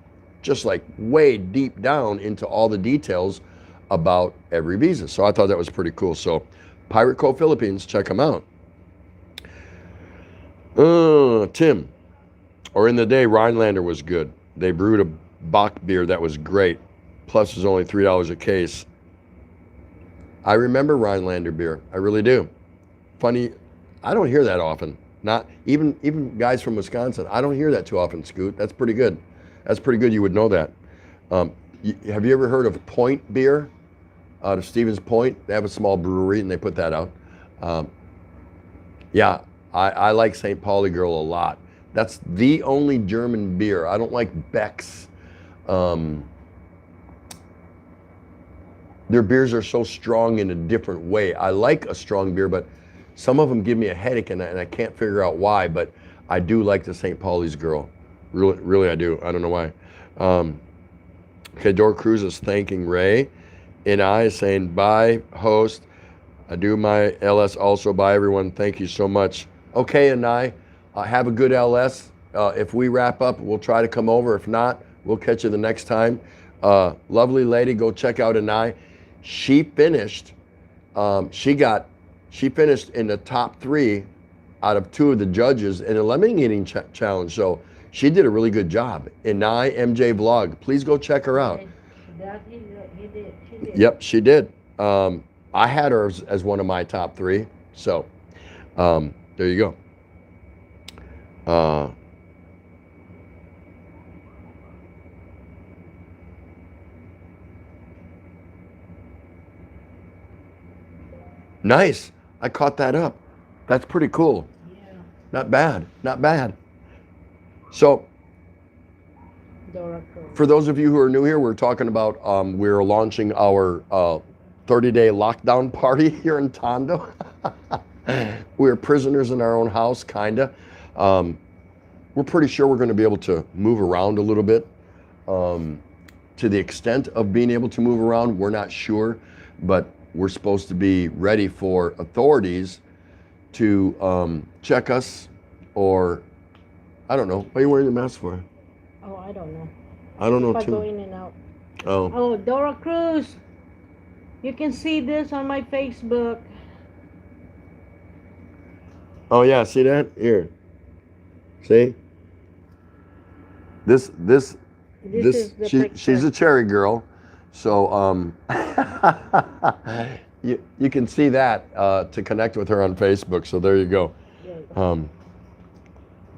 way deep down into all the details about every visa. So I thought that was pretty cool. So Pirate Cove Philippines, check him out. Tim, or in the day, Rhinelander was good. They brewed a Bach beer that was great. Plus it was only $3 a case. I remember Rhinelander beer. I really do. Funny, I don't hear that often. Not even guys from Wisconsin. I don't hear that too often, Scoot. That's pretty good. That's pretty good. You would know that. Have you ever heard of Point beer out of Stevens Point? They have a small brewery and they put that out. Yeah, I like St. Pauli Girl a lot. That's the only German beer. I don't like Beck's. Their beers are so strong in a different way. I like a strong beer, but some of them give me a headache and I can't figure out why, but I do like the St. Pauli's Girl. Really I do. I don't know why. Okay, Dora Cruz is thanking Ray. And I is saying, bye, host. I do my LS also. Bye, everyone. Thank you so much. Okay, and have a good LS. If we wrap up, we'll try to come over. If not, we'll catch you the next time. Lovely lady, go check out Anai. She finished. She finished in the top 3 out of 2 of the judges in a lemon eating challenge. So she did a really good job. Anai MJ Vlog. Please go check her out. She did. Yep, she did. I had her as one of my top 3. So there you go. Nice. I caught that up. That's pretty cool. Yeah. Not bad. Not bad. So Dora Cruz. for those of you who are new here, we're talking about we're launching our 30-day lockdown party here in Tondo. We're prisoners in our own house, kinda. We're pretty sure we're going to be able to move around a little bit. To the extent of being able to move around, we're not sure, but we're supposed to be ready for authorities to check us, or I don't know. What are you wearing the mask for? Oh, I don't know. I don't know If I go too. in and out. Oh, Oh, Dora Cruz. You can see this on my Facebook. oh yeah. See that here? See? This This is the picture. she's a cherry girl, so you can see that to connect with her on Facebook. So there you go. Yeah.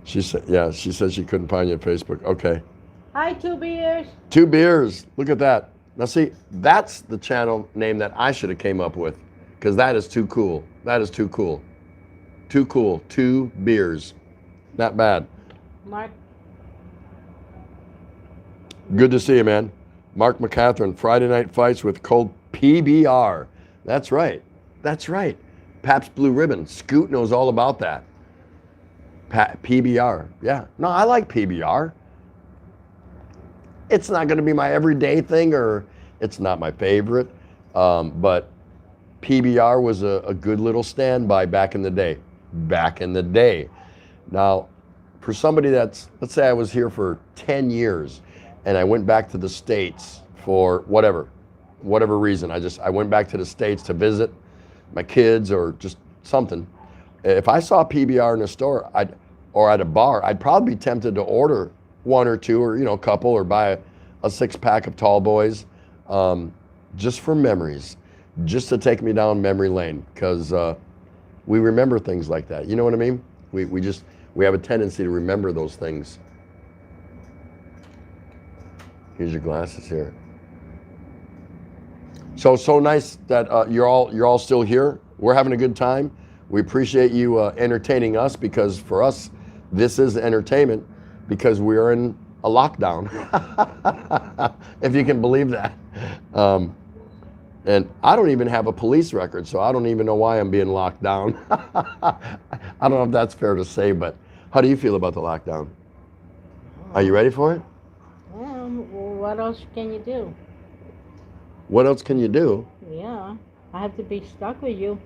She said she couldn't find you on Facebook. Okay. Hi, 2 beers. 2 beers. Look at that. Now see, that's the channel name that I should have came up with, because that is too cool. That is too cool. Too cool. 2 beers. Not bad. Mark. Good to see you, man. Mark McCatherine, Friday Night Fights with Cold PBR. That's right. That's right. Pabst Blue Ribbon. Scoot knows all about that. PBR. Yeah. No, I like PBR. It's not going to be my everyday thing, or it's not my favorite. But PBR was a good little standby back in the day. Back in the day. Now, for somebody that's, let's say I was here for 10 years and I went back to the States for whatever reason. I went back to the States to visit my kids or just something. If I saw PBR in a store or at a bar, I'd probably be tempted to order 1 or 2 or a couple, or buy a 6-pack of Tall Boys, just for memories, just to take me down memory lane, because we remember things like that. You know what I mean? We have a tendency to remember those things. Here's your glasses here. So nice that you're all still here. We're having a good time. We appreciate you entertaining us, because for us, this is entertainment because we are in a lockdown, if you can believe that. And I don't even have a police record, so I don't even know why I'm being locked down. I don't know if that's fair to say, but how do you feel about the lockdown? Are you ready for it? What else can you do? What else can you do? Yeah, I have to be stuck with you.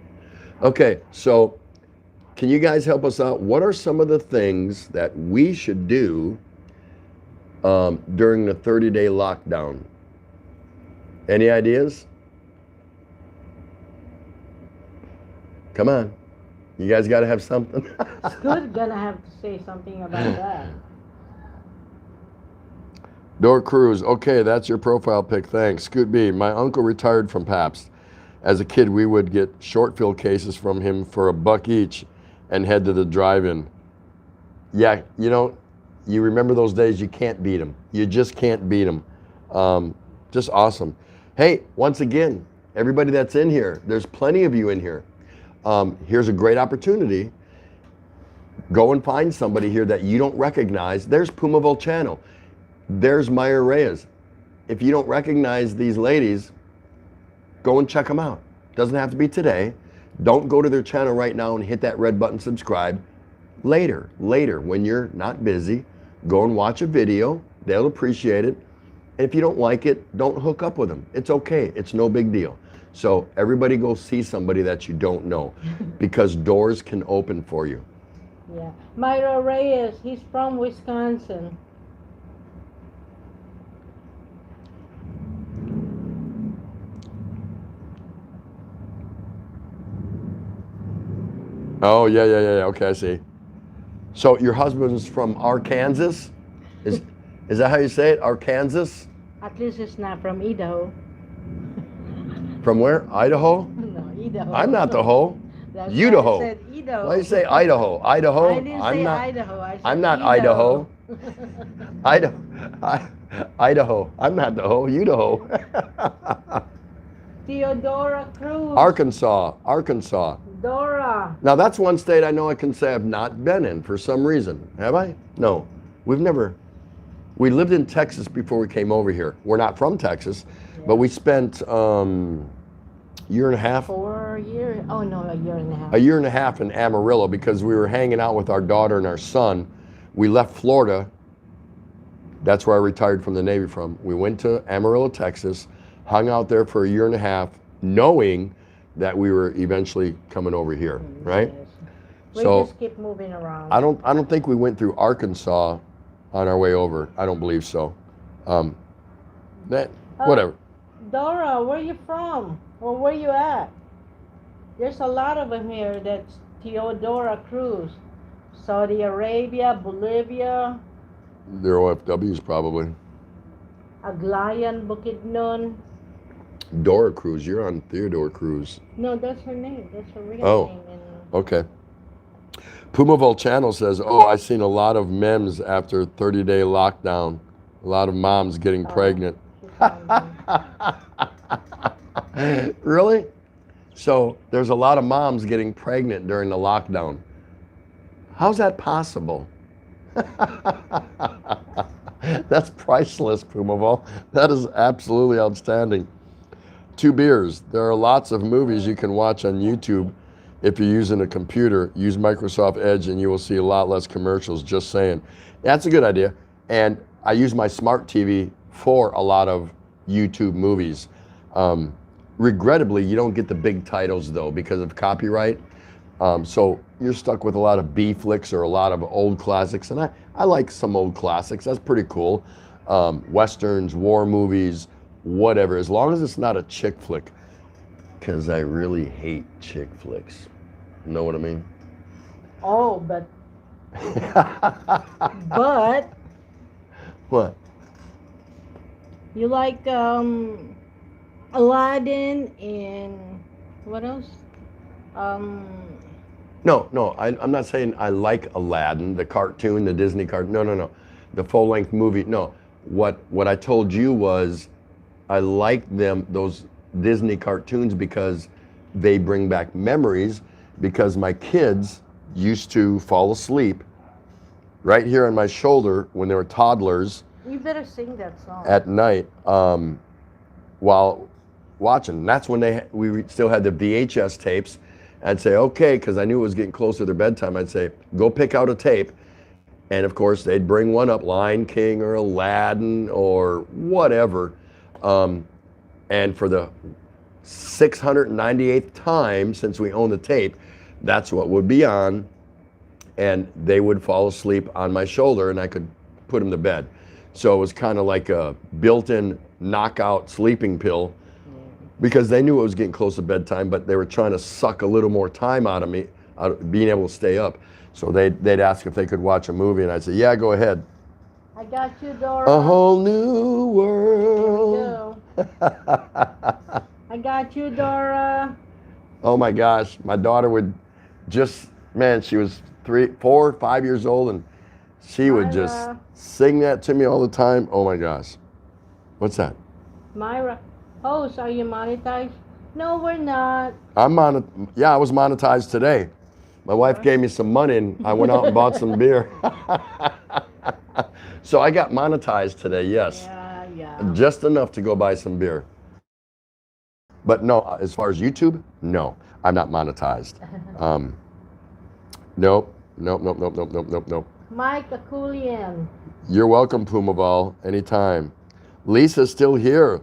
Okay, so can you guys help us out? What are some of the things that we should do during the 30-day lockdown? Any ideas? Come on. You guys got to have something. Scoot's gonna have to say something about that. Door Cruise. Okay, that's your profile pic. Thanks. Scoot B. My uncle retired from Pabst. As a kid, we would get short fill cases from him for $1 each and head to the drive-in. Yeah, you know, you remember those days, you can't beat them. You just can't beat them. Just awesome. Hey, once again, everybody that's in here, there's plenty of you in here. Here's a great opportunity. Go and find somebody here that you don't recognize. There's Puma Volcano. There's Meyer Reyes. If you don't recognize these ladies, go and check them out. Doesn't have to be today. Don't go to their channel right now and hit that red button, subscribe. Later, when you're not busy, go and watch a video. They'll appreciate it. And if you don't like it, don't hook up with them. It's okay. It's no big deal. So everybody go see somebody that you don't know because doors can open for you. Yeah. Myra Reyes, he's from Wisconsin. Oh, yeah. Okay, I see. So your husband's from Arkansas? Is that how you say it? Arkansas? At least it's not from Idaho. From where? Idaho? No, Idaho. I'm not the hoe. That's Idaho. why I said Idaho. Why do you say Idaho? Idaho? I didn't say Idaho. I said I'm not Idaho. Idaho. I'm not the hoe. You the hoe. Theodora Cruz. Arkansas. Dora. Now that's one state I know I can say I've not been in for some reason. Have I? No. We've never. We lived in Texas before we came over here. We're not from Texas, but we spent year and a half. 4 years? Oh no, a year and a half. A year and a half in Amarillo because we were hanging out with our daughter and our son. We left Florida. That's where I retired from the Navy from. We went to Amarillo, Texas, hung out there for a year and a half, knowing that we were eventually coming over here, right? Yes. We So just keep moving around. I don't think we went through Arkansas on our way over. I don't believe so. Whatever. Dora, where you from? Or where you at? There's a lot of them here. That's Theodora Cruz. Saudi Arabia, Bolivia, They're OFWs probably. Aglayan, Bukidnon. Dora Cruz, you're on Theodore Cruz. No, that's her name. That's her real name. And Okay. Puma Volcano says, oh, I've seen a lot of memes after 30-day lockdown. A lot of moms getting pregnant. Really? So there's a lot of moms getting pregnant during the lockdown. How's that possible? That's priceless, Pumavol. That is absolutely outstanding. 2 beers. There are lots of movies you can watch on YouTube. If you're using a computer, use Microsoft Edge and you will see a lot less commercials, just saying. That's a good idea. And I use my smart TV for a lot of YouTube movies. Regrettably, you don't get the big titles though because of copyright. So you're stuck with a lot of B flicks or a lot of old classics. And I like some old classics. That's pretty cool. Westerns, war movies, whatever. As long as it's not a chick flick. Because I really hate chick flicks. Know what I mean? oh, but but What? you like Aladdin and what else? No, I'm not saying I like Aladdin, the cartoon, the Disney cartoon. No. The full-length movie. No. What I told you was I like those Disney cartoons because they bring back memories because my kids used to fall asleep right here on my shoulder when they were toddlers You better sing that song. at night while watching. And that's when we still had the VHS tapes. I'd say, okay, because I knew it was getting close to their bedtime. I'd say, go pick out a tape. And of course, they'd bring one up, Lion King or Aladdin or whatever. And for the 698th time since we owned the tape, that's what would be on. And they would fall asleep on my shoulder and I could put them to bed. So it was kind of like a built-in knockout sleeping pill because they knew it was getting close to bedtime, but they were trying to suck a little more time out of me, out of being able to stay up. So they'd ask if they could watch a movie, and I'd say, yeah, go ahead. I got you, Dora. A whole new world. There we go. I got you, Dora. Oh my gosh, my daughter would just, man, she was 3, 4, 5 years old, and she would just Myra. sing that to me all the time. Oh my gosh. What's that? Myra. Oh, so are you monetized? No, we're not. I was monetized today. My wife gave me some money and I went out and bought some beer. So I got monetized today, yes. Yeah. Just enough to go buy some beer. But no, as far as YouTube, no, I'm not monetized. Nope. Mike Akulian. You're welcome, Pumaval, anytime. Lisa's still here.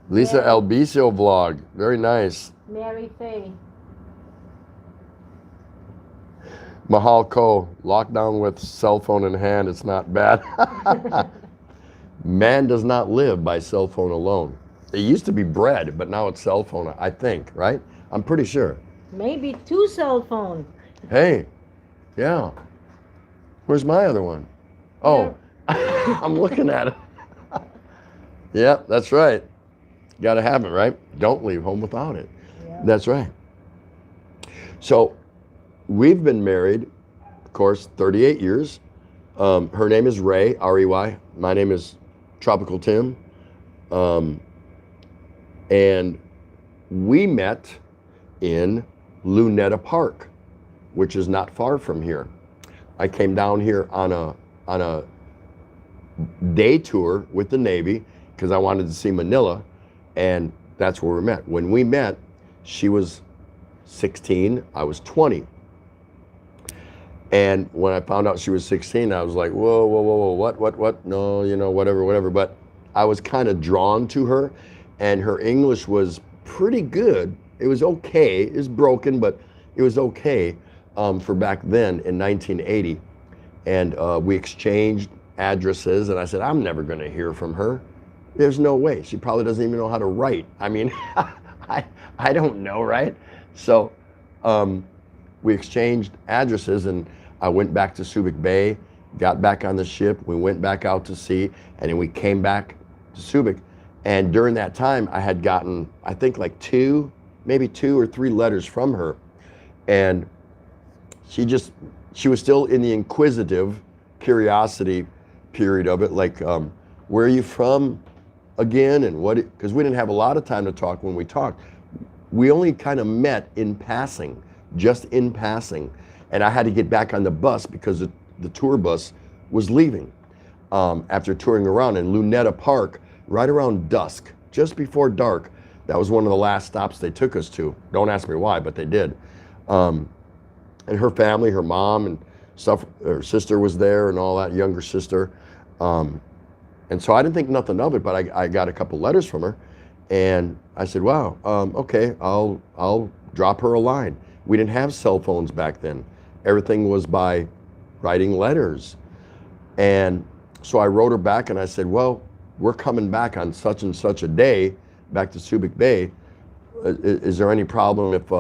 Lisa Yeah. Albicio vlog, very nice. Mary Faye. Mahal Ko, lockdown with cell phone in hand, it's not bad. Man does not live by cell phone alone. It used to be bread, but now it's cell phone, I think, right? I'm pretty sure. Maybe 2 cell phones. Hey, yeah. Where's my other one? Oh, I'm looking at it. Yeah, that's right. Got to have it, right? Don't leave home without it. Yeah. That's right. So we've been married, of course, 38 years. Her name is Ray, R-E-Y. My name is Tropical Tim. And we met in Lunetta Park, which is not far from here. I came down here on a day tour with the Navy because I wanted to see Manila, and that's where we met. When we met, she was 16, I was 20. And when I found out she was 16, I was like, whoa, what? No, whatever. But I was kind of drawn to her, and her English was pretty good. It was okay. It was broken, but it was okay for back then in 1980. And we exchanged addresses, and I said, I'm never going to hear from her. There's no way. She probably doesn't even know how to write. I mean, I don't know, right? So we exchanged addresses, and I went back to Subic Bay, got back on the ship, we went back out to sea, and then we came back to Subic. And during that time, I had gotten, I think, like maybe 2 or 3 letters from her. And she was still in the inquisitive curiosity period of it, like, where are you from again? And what, because we didn't have a lot of time to talk when we talked. We only kind of met in passing, just in passing. And I had to get back on the bus because the tour bus was leaving after touring around in Lunetta Park right around dusk, just before dark. That was one of the last stops they took us to. Don't ask me why, but they did. And her family, her mom and stuff, her sister was there and all that, younger sister. And so I didn't think nothing of it, but I got a couple letters from her. And I said, wow, okay, I'll drop her a line. We didn't have cell phones back then. Everything was by writing letters. And so I wrote her back and I said, well, we're coming back on such and such a day, back to Subic Bay. Is there any problem if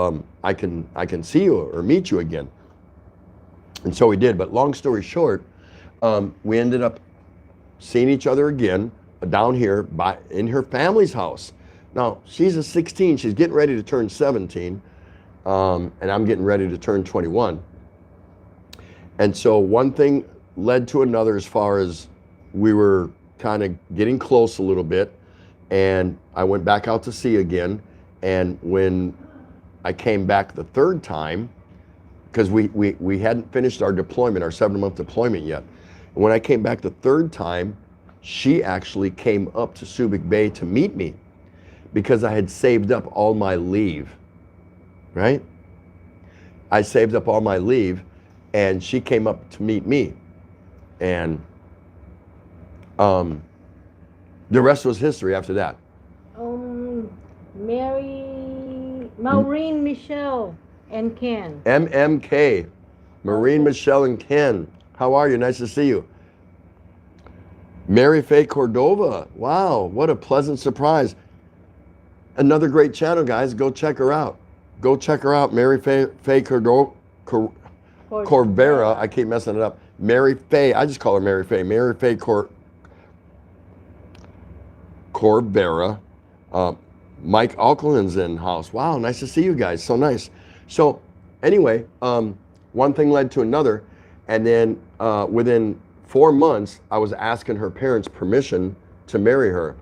I can see you or meet you again? And so we did, but long story short, we ended up seeing each other again down here in her family's house. Now, she's a 16, she's getting ready to turn 17, and I'm getting ready to turn 21. And so one thing led to another as far as we were kind of getting close a little bit, and I went back out to sea again. And when I came back the third time, because we hadn't finished our deployment, our 7-month deployment yet. And when I came back the third time, she actually came up to Subic Bay to meet me because I had saved up all my leave, right? I saved up all my leave, and she came up to meet me. And the rest was history after that. Maureen, Michelle, and Ken. MMK, Maureen, Michelle, and Ken. How are you? Nice to see you. Mary Faye Cordova. Wow, what a pleasant surprise. Another great channel, guys. Go check her out. Go check her out, Mary Faye Cordova. Corvera. I keep messing it up. Mary Faye. I just call her Mary Faye. Mary Faye Corvera. Mike Alkalin's in house. Wow, nice to see you guys. So nice. So anyway, one thing led to another, and then within 4 months, I was asking her parents' permission to marry her.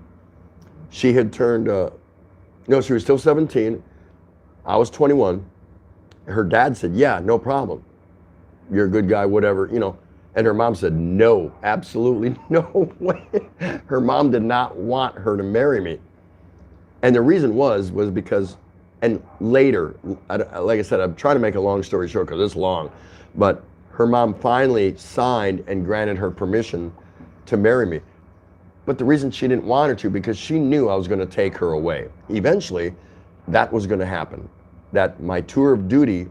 She had turned, no, she was still 17. I was 21. Her dad said, yeah, no problem. You're a good guy, whatever, you know. And her mom said, no, absolutely no way. Her mom did not want her to marry me. And the reason was because, and later, like I said, I'm trying to make a long story short because it's long, but her mom finally signed and granted her permission to marry me. But the reason she didn't want her to, because she knew I was going to take her away. Eventually, that was going to happen. That my tour of duty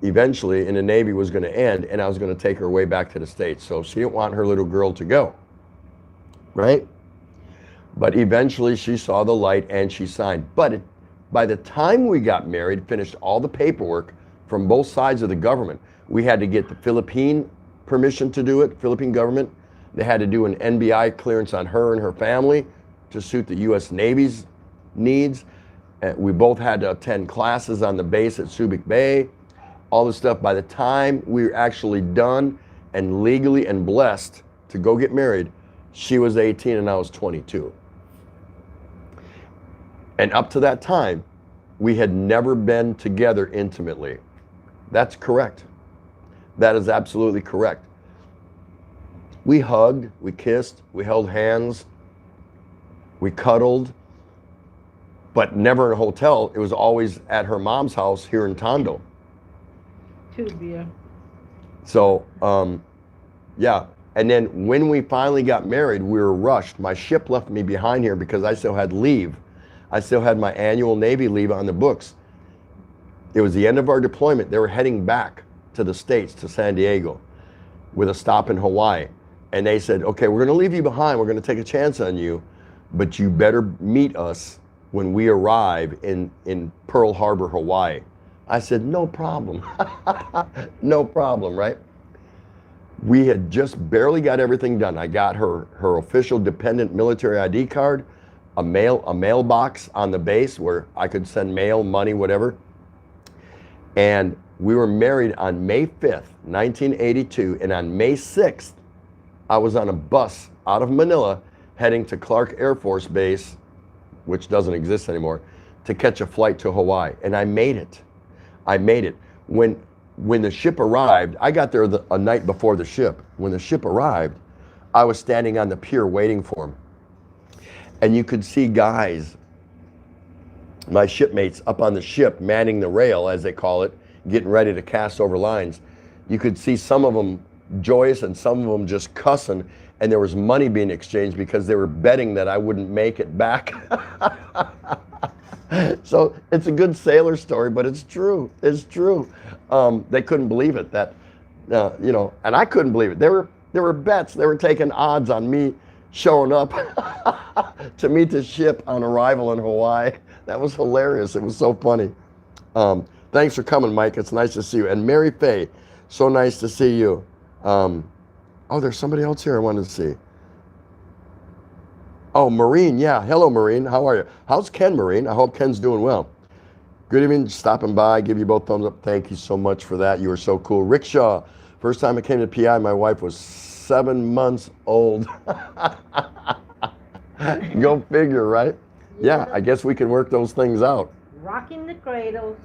eventually in the Navy was going to end, and I was going to take her away back to the States. So she didn't want her little girl to go, right? But eventually she saw the light and she signed. But by the time we got married, finished all the paperwork from both sides of the government, we had to get the Philippine permission to do it, Philippine government. They had to do an NBI clearance on her and her family to suit the U.S. Navy's needs. We both had to attend classes on the base at Subic Bay, all this stuff. By the time we were actually done and legally and blessed to go get married, she was 18 and I was 22. And up to that time, we had never been together intimately. That's correct. That is absolutely correct. We hugged, we kissed, we held hands, we cuddled, but never in a hotel. It was always at her mom's house here in Tondo. Tubia. So, yeah. And then when we finally got married, we were rushed. My ship left me behind here because I still had leave. I still had my annual Navy leave on the books. It was the end of our deployment. They were heading back to the States, to San Diego, with a stop in Hawaii. And they said, okay, we're going to leave you behind. We're going to take a chance on you, but you better meet us when we arrive in Pearl Harbor, Hawaii. I said, no problem. No problem, right? We had just barely got everything done. I got her official dependent military ID card, a mailbox on the base where I could send mail, money, whatever. And we were married on May 5th, 1982. And on May 6th, I was on a bus out of Manila heading to Clark Air Force Base, which doesn't exist anymore, to catch a flight to Hawaii. And I made it. I made it. When the ship arrived, I got there a night before the ship. When the ship arrived, I was standing on the pier waiting for him. And you could see guys, my shipmates up on the ship, manning the rail, as they call it, getting ready to cast over lines. You could see some of them joyous and some of them just cussing, and there was money being exchanged because they were betting that I wouldn't make it back. So it's a good sailor story, but it's true. It's true. They couldn't believe it, that, you know, and I couldn't believe it. There were bets. They were taking odds on me showing up to meet the ship on arrival in Hawaii. That was hilarious. It was so funny. Thanks for coming, Mike. It's nice to see you. And Mary Faye, so nice to see you. Oh, there's somebody else here I wanted to see. Oh, Maureen. Yeah. Hello, Maureen. How are you? How's Ken, Maureen? I hope Ken's doing well. Good evening. Stopping by. Give you both thumbs up. Thank you so much for that. You were so cool. Rickshaw. First time I came to PI, my wife was 7 months old. Go figure, right? Yeah, I guess we can work those things out. Rocking the cradles.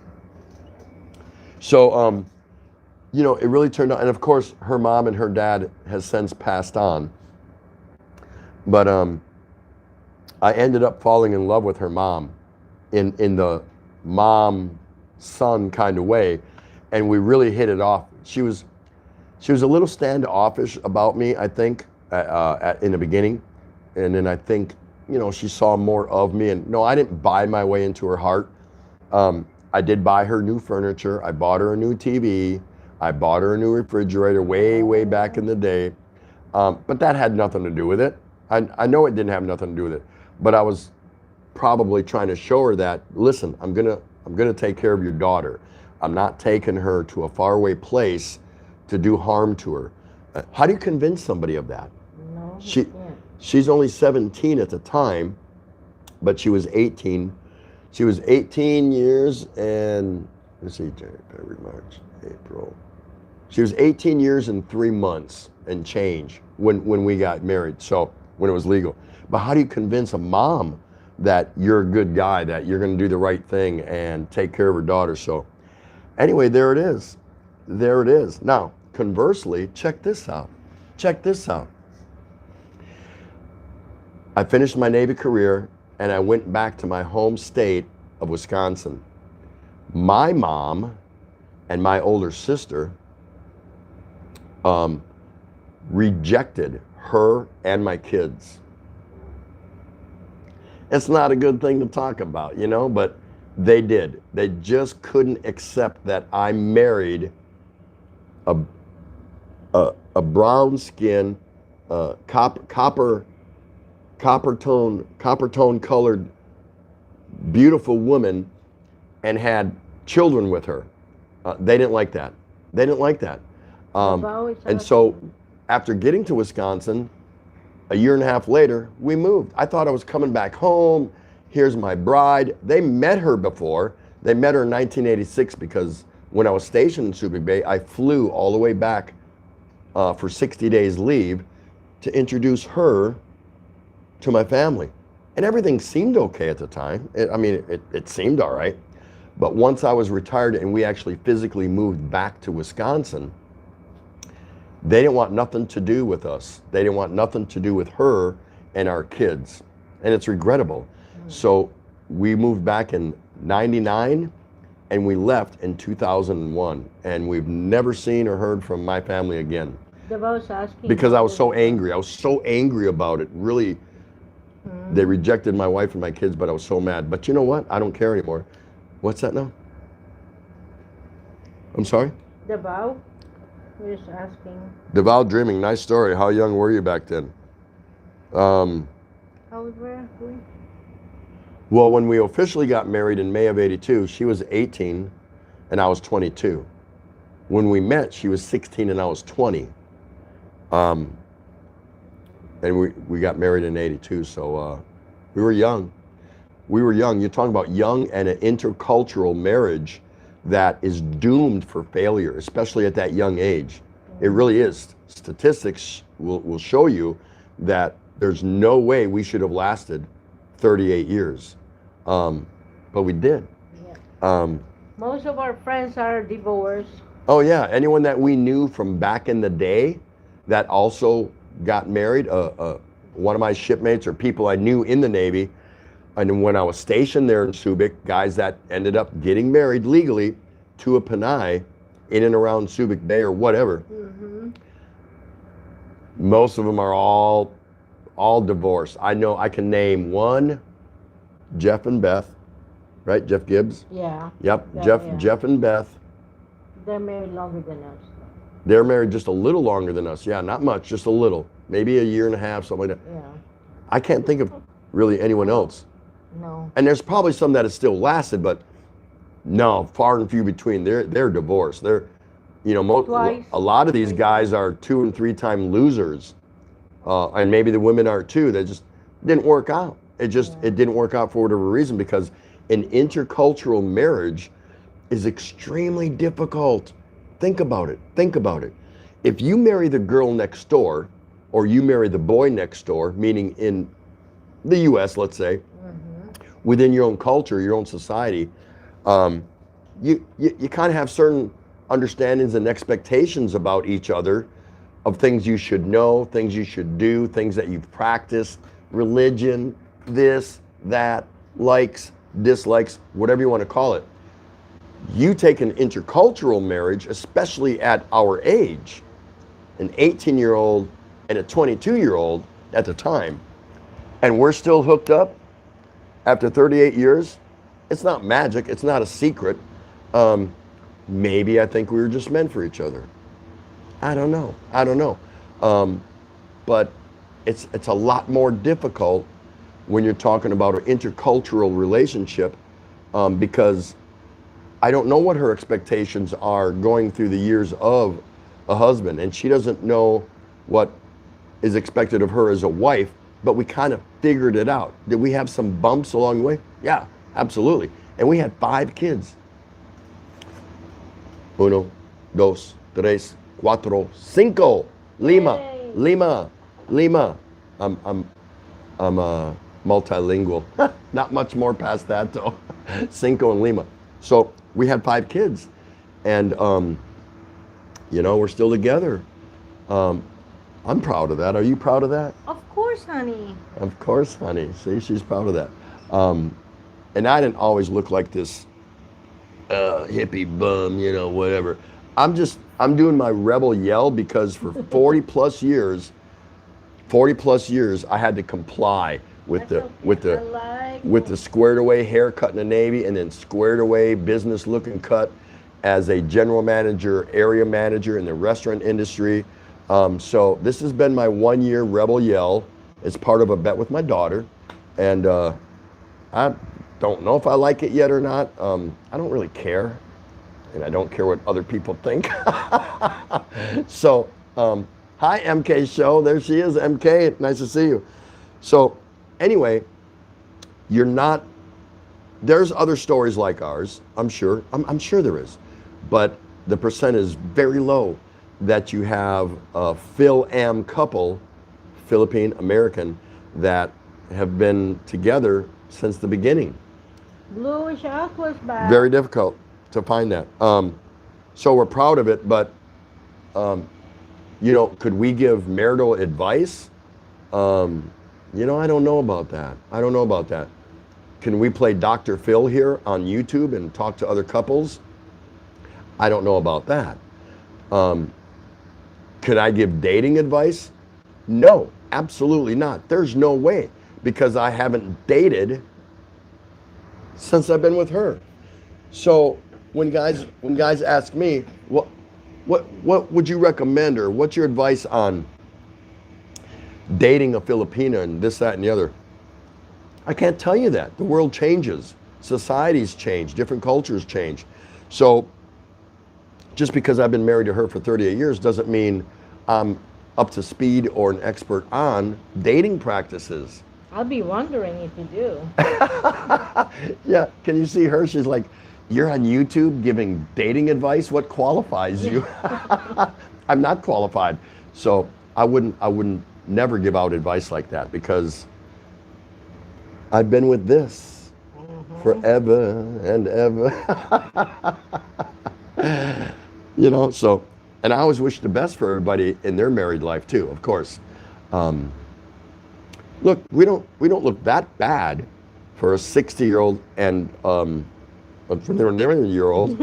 So, it really turned out. And of course, her mom and her dad has since passed on. But I ended up falling in love with her mom in the mom son kind of way, and we really hit it off. She was a little standoffish about me, I think, in the beginning, and then I think she saw more of me. And no, I didn't buy my way into her heart. I did buy her new furniture. I bought her a new TV. I bought her a new refrigerator way back in the day. But that had nothing to do with it. I know it didn't have nothing to do with it. But I was probably trying to show her that, listen, I'm gonna take care of your daughter. I'm not taking her to a faraway place to do harm to her. How do you convince somebody of that? No, She's only 17 at the time, but she was 18. She was 18 years and, let's see, January, February, March, April. She was 18 years and 3 months and change when we got married, so when it was legal. But how do you convince a mom that you're a good guy, that you're gonna do the right thing and take care of her daughter? So anyway, there it is. There it is. Now, conversely, check this out. Check this out. I finished my Navy career and I went back to my home state of Wisconsin. My mom and my older sister rejected her and my kids. It's not a good thing to talk about, but they did. They just couldn't accept that I married a brown skin, copper tone colored, beautiful woman and had children with her. They didn't like that. They didn't like that. And so after getting to Wisconsin, a year and a half later, we moved. I thought I was coming back home. Here's my bride. They met her before. They met her in 1986 because when I was stationed in Subic Bay, I flew all the way back for 60 days leave to introduce her to my family. And everything seemed okay at the time. It seemed all right. But once I was retired and we actually physically moved back to Wisconsin, they didn't want nothing to do with us. They didn't want nothing to do with her and our kids. And it's regrettable. So we moved back in 99 and we left in 2001. And we've never seen or heard from my family again. Because I was so angry. I was so angry about it. Really, they rejected my wife and my kids, but I was so mad. But you know what? I don't care anymore. What's that now? I'm sorry? The vow? We're just asking. Devout dreaming, nice story. How young were you back then? How old were we? Well, when we officially got married in May of '82, she was 18 and I was 22. When we met, she was 16 and I was 20. And we got married in '82, so we were young. We were young. You're talking about young and an intercultural marriage that is doomed for failure, especially at that young age. It really is. Statistics will show you that there's no way we should have lasted 38 years. But we did. Yeah. Most of our friends are divorced. Oh yeah, anyone that we knew from back in the day that also got married, one of my shipmates or people I knew in the Navy, and when I was stationed there in Subic, guys that ended up getting married legally to a Panay in and around Subic Bay or whatever. Mm-hmm. Most of them are all divorced. I know I can name one, Jeff and Beth, right? Jeff Gibbs? Yeah. Yep, Yeah. Jeff and Beth. They're married longer than us. They're married just a little longer than us. Yeah, not much, just a little. Maybe a year and a half, something like that. Yeah. I can't think of really anyone else. No. And there's probably some that have still lasted, but no, far and few between. They're divorced. They're, a lot of these guys are 2 and 3 time losers, and maybe the women are too. They just didn't work out. It didn't work out for whatever reason, because an intercultural marriage is extremely difficult. Think about it. Think about it. If you marry the girl next door, or you marry the boy next door, meaning in the U.S., let's say, within your own culture, your own society, you kind of have certain understandings and expectations about each other of things you should know, things you should do, things that you've practiced, religion, this, that, likes, dislikes, whatever you want to call it. You take an intercultural marriage, especially at our age, an 18-year-old and a 22-year-old at the time, and we're still hooked up after 38 years. It's not magic. It's not a secret. Maybe I think we were just meant for each other. I don't know. But it's a lot more difficult when you're talking about an intercultural relationship, because I don't know what her expectations are going through the years of a husband, and she doesn't know what is expected of her as a wife, but we kind of figured it out. Did we have some bumps along the way? Yeah, absolutely. And we had 5 kids. 1, 2, 3, 4, 5. Lima. Yay. Lima. I'm multilingual. Not much more past that though. 5 and Lima. So we had 5 kids, and we're still together. I'm proud of that. Are you proud of that? Of course, honey. Of course, honey. See, she's proud of that. And I didn't always look like this hippie bum, whatever. I'm doing my rebel yell because for 40 plus years, I had to comply with the squared away haircut in the Navy, and then squared away business looking cut as a general manager, area manager in the restaurant industry. So this has been my 1-year rebel yell. It's part of a bet with my daughter, and I don't know if I like it yet or not. I don't really care, and I don't care what other people think. So, hi MK Show, there she is, MK, nice to see you. So anyway, there's other stories like ours, I'm sure there is, but the percent is very low that you have a Phil-Am couple, Philippine American, that have been together since the beginning. Bluish Aqua's back. Very difficult to find that. So we're proud of it, but could we give marital advice? I don't know about that. Can we play Dr. Phil here on YouTube and talk to other couples? I don't know about that. Could I give dating advice? No, absolutely not. There's no way, because I haven't dated since I've been with her. So when guys ask me, what would you recommend, or what's your advice on dating a Filipina and this, that, and the other? I can't tell you that. The world changes. Societies change. Different cultures change. So just because I've been married to her for 38 years doesn't mean I'm up to speed or an expert on dating practices. I'll be wondering if you do. Yeah, can you see her? She's like, you're on YouTube giving dating advice? What qualifies you? I'm not qualified. So I wouldn't never give out advice like that, because I've been with this forever and ever. So, and I always wish the best for everybody in their married life too, of course. Look, we don't look that bad for a 60-year-old and a 40-year-old.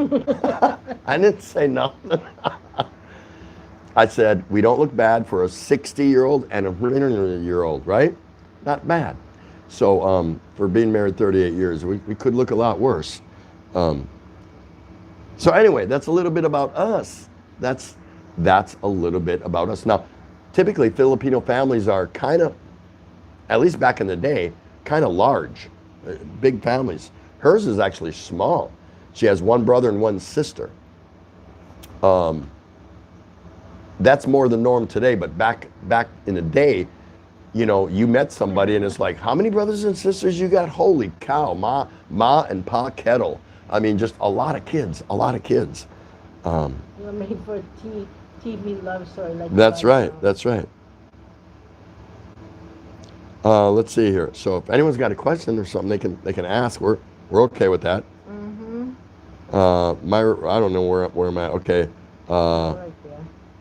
I didn't say nothing. I said we don't look bad for a 60-year-old and a 40-year-old, right? Not bad. So for being married 38 years, we could look a lot worse. So anyway, that's a little bit about us. That's a little bit about us. Now, typically Filipino families are kind of, at least back in the day, kind of large, big families. Hers is actually small. She has 1 brother and 1 sister. That's more the norm today, but back in the day, you met somebody and it's like, how many brothers and sisters you got? Holy cow, ma and pa kettle. I mean, just a lot of kids. You're made for a TV love story like That's that. right. That's right. Let's see here. So if anyone's got a question or something, they can ask. We're okay with that. I don't know where I'm at. Okay. Right there.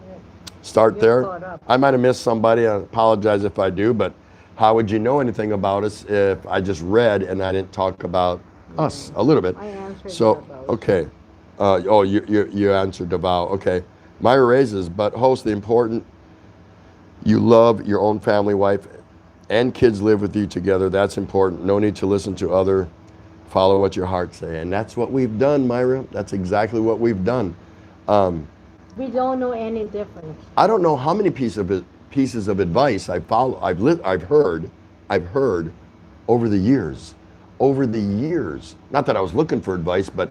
Yeah. Start You're there. caught up. I might have missed somebody. I apologize if I do, but how would you know anything about us if I just read and I didn't talk about us a little bit? I answered that So, about. okay. Oh, you answered Devow. Okay. Myra raises, but host the important. You love your own family, wife, and kids live with you together. That's important. No need to listen to other. Follow what your heart say, and that's what we've done, Myra. That's exactly what we've done. We don't know any difference. I don't know how many pieces of advice I've heard over the years, Not that I was looking for advice, but,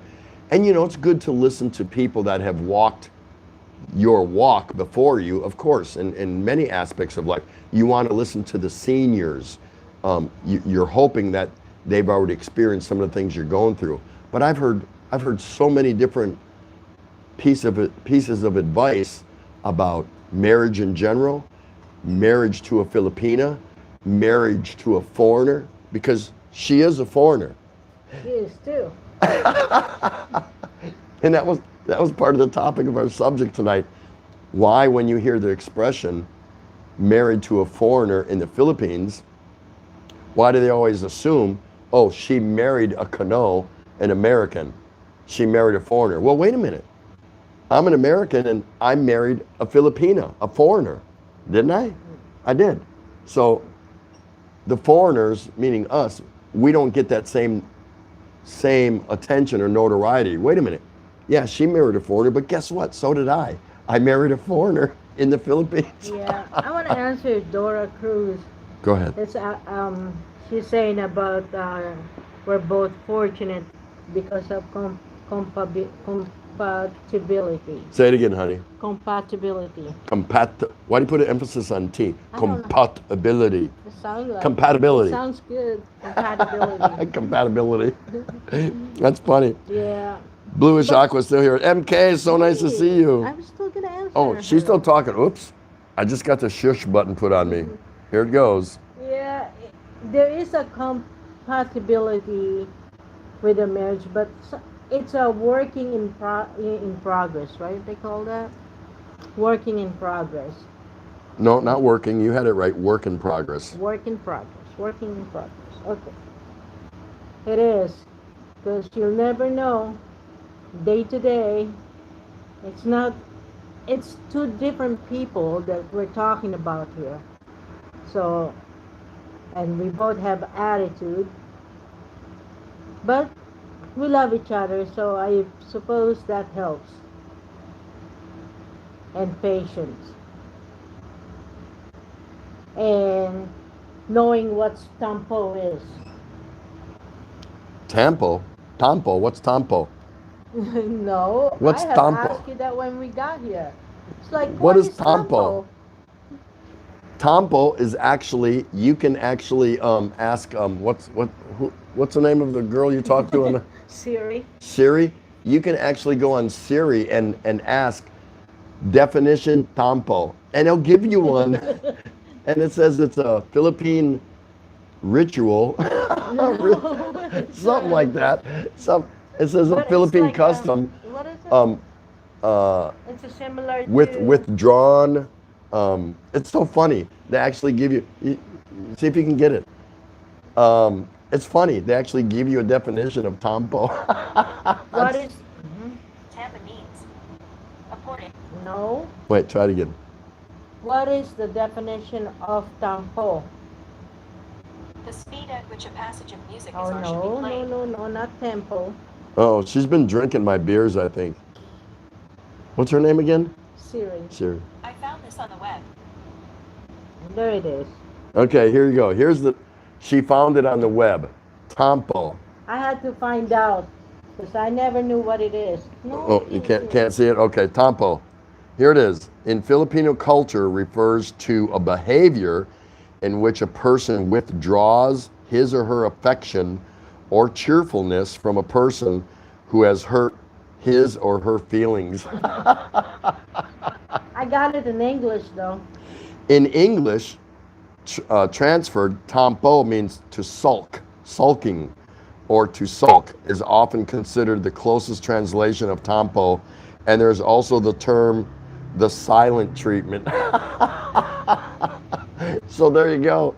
and it's good to listen to people that have walked your walk before you, of course, in many aspects of life. You want to listen to the seniors. You're hoping that they've already experienced some of the things you're going through. But I've heard so many different pieces of advice about marriage in general, marriage to a Filipina, marriage to a foreigner, because she is a foreigner. He is too. And that was part of the topic of our subject tonight. Why, when you hear the expression married to a foreigner in the Philippines, why do they always assume, oh, she married a Kano, an American. She married a foreigner. Well, wait a minute. I'm an American and I married a Filipina, a foreigner. Didn't I? I did. So the foreigners, meaning us, we don't get that same attention or notoriety. Wait a minute. Yeah, she married a foreigner, but guess what? So did I. I married a foreigner in the Philippines. Yeah, I want to answer Dora Cruz. Go ahead. It's she's saying about we're both fortunate because of compatibility. Say it again, honey. Compatibility. Why do you put an emphasis on T? I don't know. Compatibility. It sounds like Compatibility. It sounds good. Compatibility. Compatibility. That's funny. Yeah. Bluish Aqua still here. MK, so nice to see you. I was still gonna answer. Oh, her. she's still talking. Oops. I just got the shush button put on me. Here it goes. Yeah, there is a compatibility with a marriage, but it's a working in progress, right? They call that working in progress. No, not working. You had it right. Work in progress. Work in progress. Working in progress. Okay. It is, because you'll never know. Day to day, it's not. It's two different people that we're talking about here. So, and we both have attitude, but we love each other, so I suppose that helps. And patience. And knowing what tampo is. Tampo? Tampo? What's tampo? No, What's I have tampo? asked you that when we got here. It's like, What is tampo? tampo? Tampo is actually, you can actually ask, what's the name of the girl you talked to on the Siri. Siri? You can actually go on Siri and ask definition tampo, and it'll give you one. And it says it's a Philippine ritual, something like that. It says a But it's Philippine like, custom. What is it? It's a similar to... Withdrawn. It's so funny. They actually give you see if you can get it. It's funny. They actually give you a definition of tampo. What is... Tampa means according. No. Wait, try it again. What is the definition of tampo? The speed at which a passage of music Oh, is or should be no, played. no, not tempo. Oh, she's been drinking my beers, I think. What's her name again? Siri. Siri. I found this on the web. There it is. Okay, here you go. She found it on the web. Tampo. I had to find out because I never knew what it is. No, Oh, you can't see it? Okay, tampo. Here it is. In Filipino culture, refers to a behavior in which a person withdraws his or her affection or cheerfulness from a person who has hurt his or her feelings. I got it in English though. In English, transferred, tampo means to sulk, sulking, or to sulk is often considered the closest translation of tampo, and there's also the term the silent treatment. So there you go.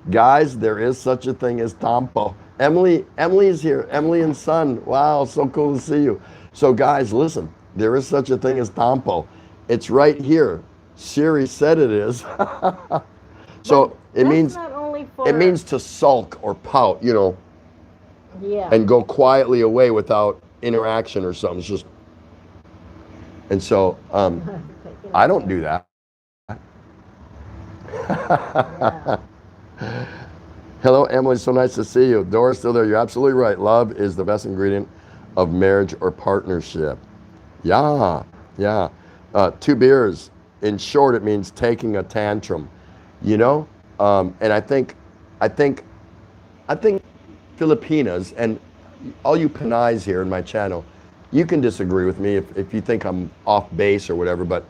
Guys, there is such a thing as tampo. Emily's here. Emily and son. Wow, so cool to see you. So guys, listen, there is such a thing as tampo. It's right here. Siri said it is. So it means not only for, it means to sulk or pout, you know, yeah. and go quietly away without interaction or something. It's just, and so I don't do that. Hello, Emily. So nice to see you. Dora's still there. You're absolutely right. Love is the best ingredient of marriage or partnership. Yeah, yeah. 2 beers. In short, it means taking a tantrum. You know, and I think Filipinas, and all you Pinays here in my channel, you can disagree with me if you think I'm off base or whatever, but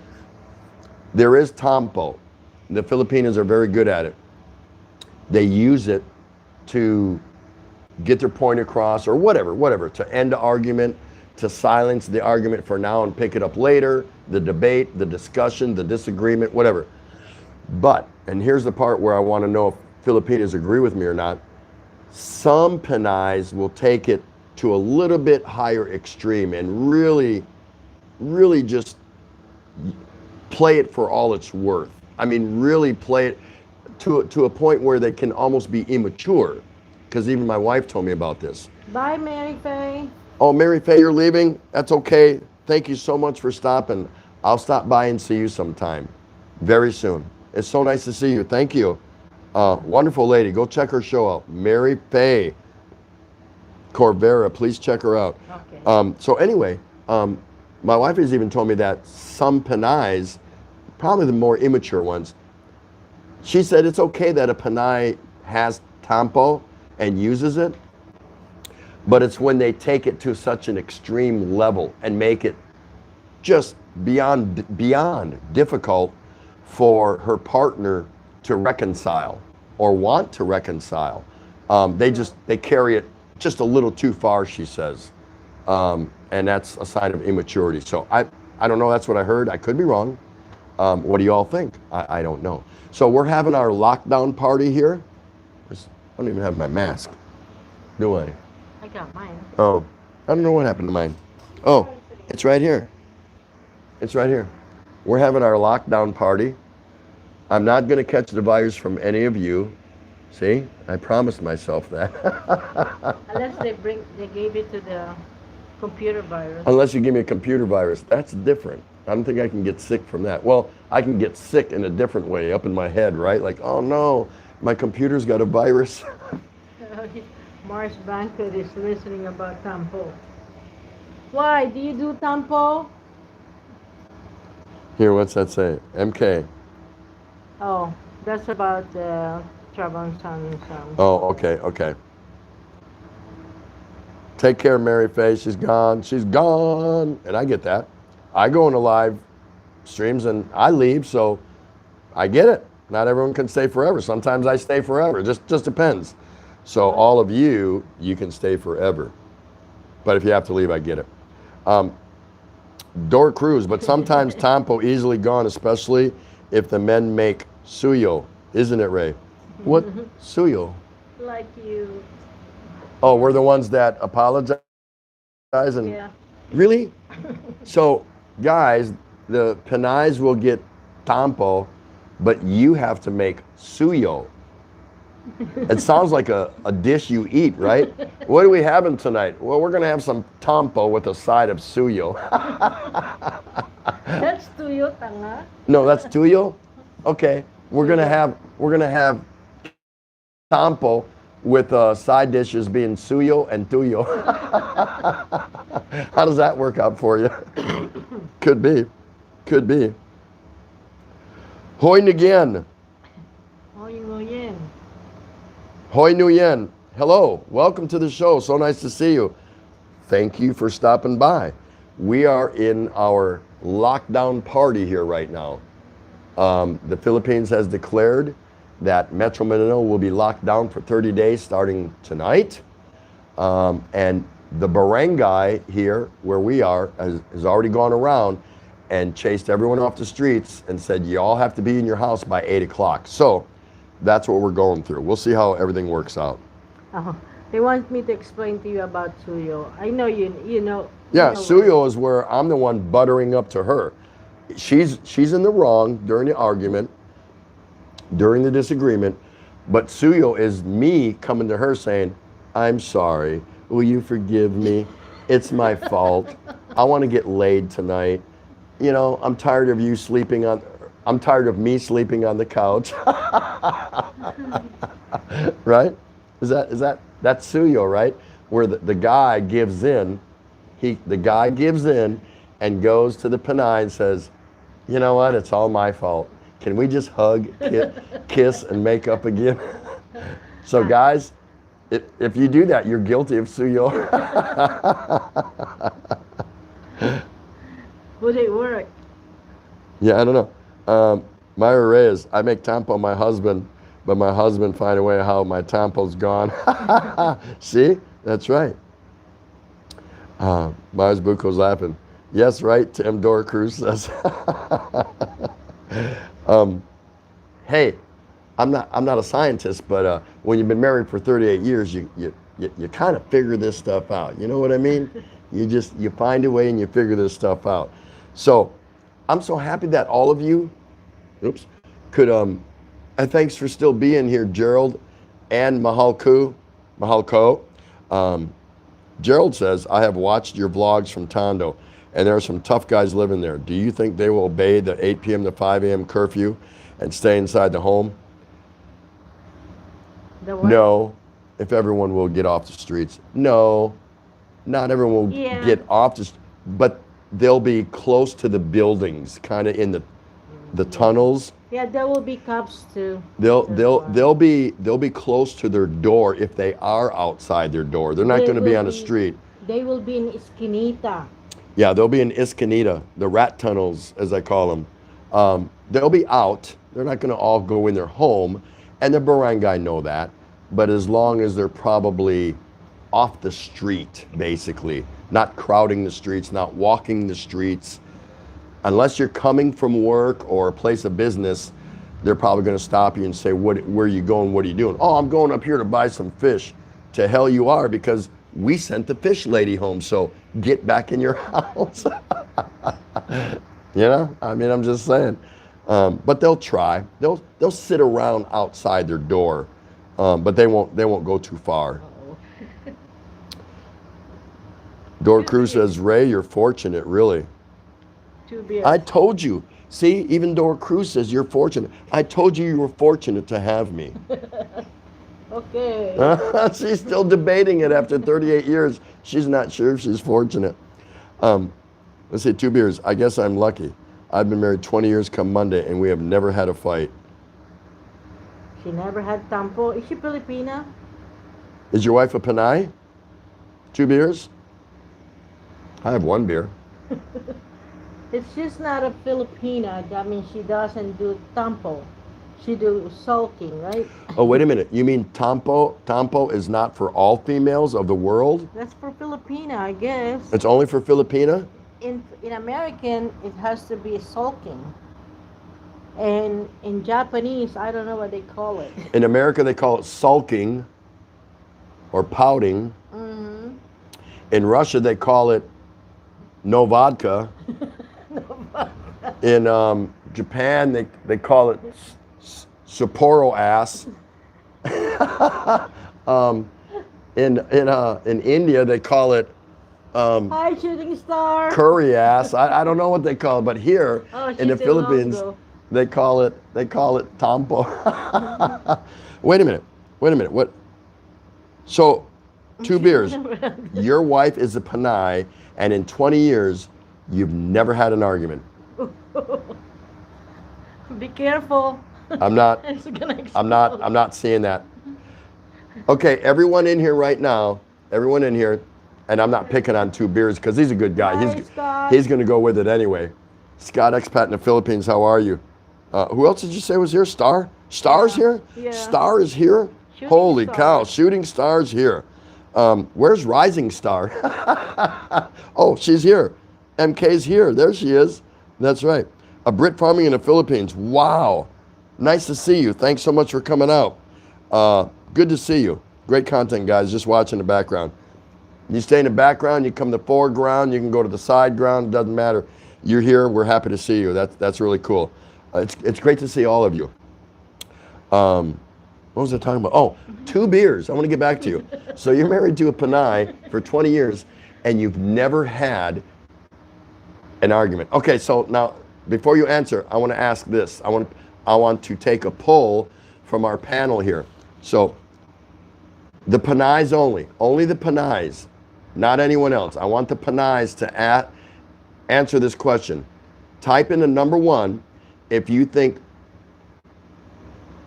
there is tampo. The Filipinos are very good at it. They use it to get their point across or whatever, to end the argument, to silence the argument for now and pick it up later, the debate, the discussion, the disagreement, whatever. But, and here's the part where I want to know if Filipinos agree with me or not, some Pinays will take it to a little bit higher extreme and really just play it for all it's worth. I mean, really play it to a point where they can almost be immature. Because even my wife told me about this. Bye, Mary Faye. Oh, Mary Faye, you're leaving? That's okay. Thank you so much for stopping. I'll stop by and see you sometime very soon. It's so nice to see you. Thank you. Wonderful lady. Go check her show out. Mary Faye Corvera. Please check her out. Okay. So anyway, my wife has even told me that some Pinays, probably the more immature ones, she said it's okay that a Pinay has tampo and uses it, but it's when they take it to such an extreme level and make it just beyond difficult for her partner to reconcile or want to reconcile. They carry it just a little too far, she says. And that's a sign of immaturity. So I don't know, that's what I heard. I could be wrong. What do you all think? I don't know. So we're having our lockdown party here. I don't even have my mask, do I? I got mine. Oh, I don't know what happened to mine. Oh, it's right here. It's right here. We're having our lockdown party. I'm not going to catch the virus from any of you. See, I promised myself that. Unless they gave it to the computer virus. Unless you give me a computer virus, that's different. I don't think I can get sick from that. Well, I can get sick in a different way, up in my head, right? Like, oh no, my computer's got a virus. Mars Banquet is listening about tampo. Why? Do you do tampo? Here, what's that say? MK. Oh, that's about Trabant Sun. Oh, okay. Take care, Mary Faye. She's gone. She's gone. And I get that. I go into live streams and I leave, so I get it. Not everyone can stay forever. Sometimes I stay forever. Just depends. So all of you can stay forever. But if you have to leave, I get it. Door Cruz, but sometimes tampo easily gone, especially if the men make suyo. Isn't it, Ray? What? Suyo? Like you. Oh, we're the ones that apologize and Yeah. really? So, guys, the Pinays will get tampo, but you have to make suyo. It sounds like a dish you eat, right? What are we having tonight? Well, we're going to have some tampo with a side of suyo. That's tuyo, tanga. No, that's tuyo? Okay. We're going to have tampo with side dishes being suyo and tuyo. How does that work out for you? Could be. Hoi Nguyen. Hoi Nguyen. Hoi Nguyen. Hello. Welcome to the show. So nice to see you. Thank you for stopping by. We are in our lockdown party here right now. The Philippines has declared that Metro Manila will be locked down for 30 days starting tonight. And the barangay here, where we are, has already gone around and chased everyone off the streets and said, you all have to be in your house by 8 o'clock. So that's what we're going through. We'll see how everything works out. They want me to explain to you about Suyo. I know you know. Yeah, you know Suyo is where I'm the one buttering up to her. She's in the wrong during the argument, during the disagreement, but Suyo is me coming to her saying, I'm sorry, will you forgive me? It's my fault. I want to get laid tonight. You know, I'm tired of me sleeping on the couch. Right? That's Suyo, right? Where the guy gives in, the guy gives in and goes to the Panay and says, you know what, it's all my fault. Can we just hug, kiss, and make up again? So guys, if you do that, you're guilty of Suyo. Would it work? Yeah, I don't know. Myra Reyes, I make tampo my husband, but my husband find a way how my tampo's gone. See? That's right. Mars Buco's laughing. Yes, right, Tim Dora Cruz says. Hey, I'm not a scientist, but when you've been married for 38 years, you kind of figure this stuff out. You know what I mean? You find a way and you figure this stuff out. So I'm so happy that all of you, could and thanks for still being here, Gerald and Mahalko. Gerald says, I have watched your vlogs from Tondo, and there are some tough guys living there. Do you think they will obey the 8 p.m. to 5 a.m. curfew and stay inside the home? No. If everyone will get off the streets. No. Not everyone will get off the streets, but they'll be close to the buildings, kind of in the tunnels. Yeah, there will be cops too. They'll be close to their door if they are outside their door. They're not going to be on the street. They will be in Esquinita. Yeah, they'll be in Esquinita, the rat tunnels, as I call them. They'll be out. They're not going to all go in their home, and the barangay know that. But as long as they're probably off the street, basically, not crowding the streets, not walking the streets, unless you're coming from work or a place of business, they're probably going to stop you and say, where are you going? What are you doing? Oh, I'm going up here to buy some fish. To hell you are, because we sent the fish lady home, so get back in your house. You know, I mean, I'm just saying. But they'll try. They'll sit around outside their door, but they won't go too far. Dora Cruz says, Ray, you're fortunate, really. I told you. See, even Dora Cruz says you're fortunate. I told you were fortunate to have me. Okay. She's still debating it after 38 years. She's not sure if she's fortunate. Let's see, 2 beers. I guess I'm lucky. I've been married 20 years come Monday, and we have never had a fight. She never had tampo. Is she Filipina? Is your wife a Panay? 2 beers? I have 1 beer. It's just not a Filipina. That means she doesn't do tampo. She do sulking, right? Oh, wait a minute. You mean tampo? Tampo is not for all females of the world? That's for Filipina, I guess. It's only for Filipina? In American, it has to be sulking. And in Japanese, I don't know what they call it. In America, they call it sulking or pouting. Mm-hmm. In Russia, they call it no vodka. In Japan, they call it Sapporo ass. In India, they call it Hi, shooting star. curry ass. I don't know what they call it, but here in the Philippines, they call it tampo. Wait a minute. What? So, 2 beers. Your wife is a Panay, and in 20 years, you've never had an argument. Be careful. I'm not. It's gonna explode. I'm not seeing that. Okay, everyone in here right now, everyone in here, and I'm not picking on 2 beers because he's a good guy. Hi, Scott. He's going to go with it anyway. Scott, expat in the Philippines, how are you? Who else did you say was here? Star? Star's here? Yeah. Star is here? Shooting Holy Star. cow, Shooting Star's here. Where's Rising Star? Oh, she's here. MK's here. There she is. That's right. A Brit farming in the Philippines. Wow. Nice to see you. Thanks so much for coming out. Good to see you. Great content, guys. Just watching the background. You stay in the background, you come to the foreground, you can go to the side ground, it doesn't matter. You're here, we're happy to see you. That's really cool. It's great to see all of you. What was I talking about? Oh, 2 beers. I want to get back to you. So you're married to a Panay for 20 years and you've never had an argument. Okay, so now before you answer, I want to ask this. I want to take a poll from our panel here. So the Panays only the Panays, not anyone else. I want the Panays to answer this question. Type in the number 1 if you think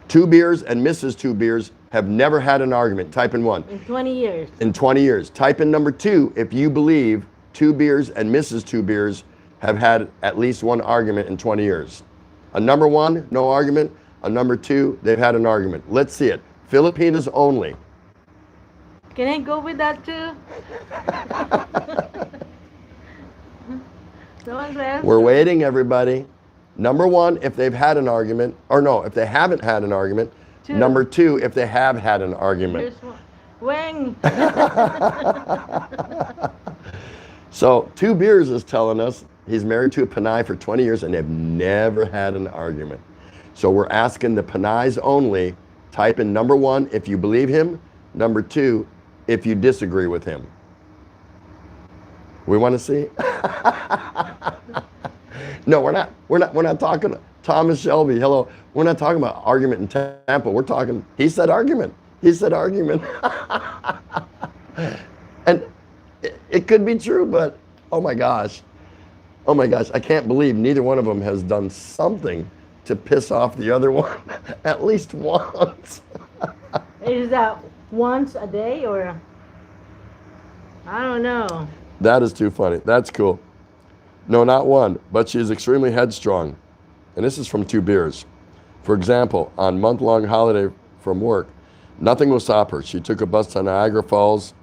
2 beers and Mrs. 2 beers have never had an argument. Type in 1. In 20 years. In 20 years. Type in number 2 if you believe 2 beers and Mrs. 2 beers have had at least 1 argument in 20 years. A number 1, no argument. A number 2, they've had an argument. Let's see it. Filipinas only. Can I go with that too? Someone says. We're waiting, everybody. Number 1, if they've had an argument, or no, if they haven't had an argument. 2. Number 2, if they have had an argument. Here's one. Wang. So 2 beers is telling us he's married to a Panay for 20 years and they've never had an argument. So we're asking the Panays only, type in number 1 if you believe him, number 2 if you disagree with him. We want to see? No, we're not talking. Thomas Shelby, hello. We're not talking about argument in Tampa. We're talking, he said argument. He said argument. And it could be true, but oh my gosh, I can't believe neither one of them has done something to piss off the other one at least once. Is that once a day or? I don't know. That is too funny. That's cool. No, not one, but she is extremely headstrong. And this is from 2 beers. For example, on month-long holiday from work, nothing will stop her. She took a bus to Niagara Falls,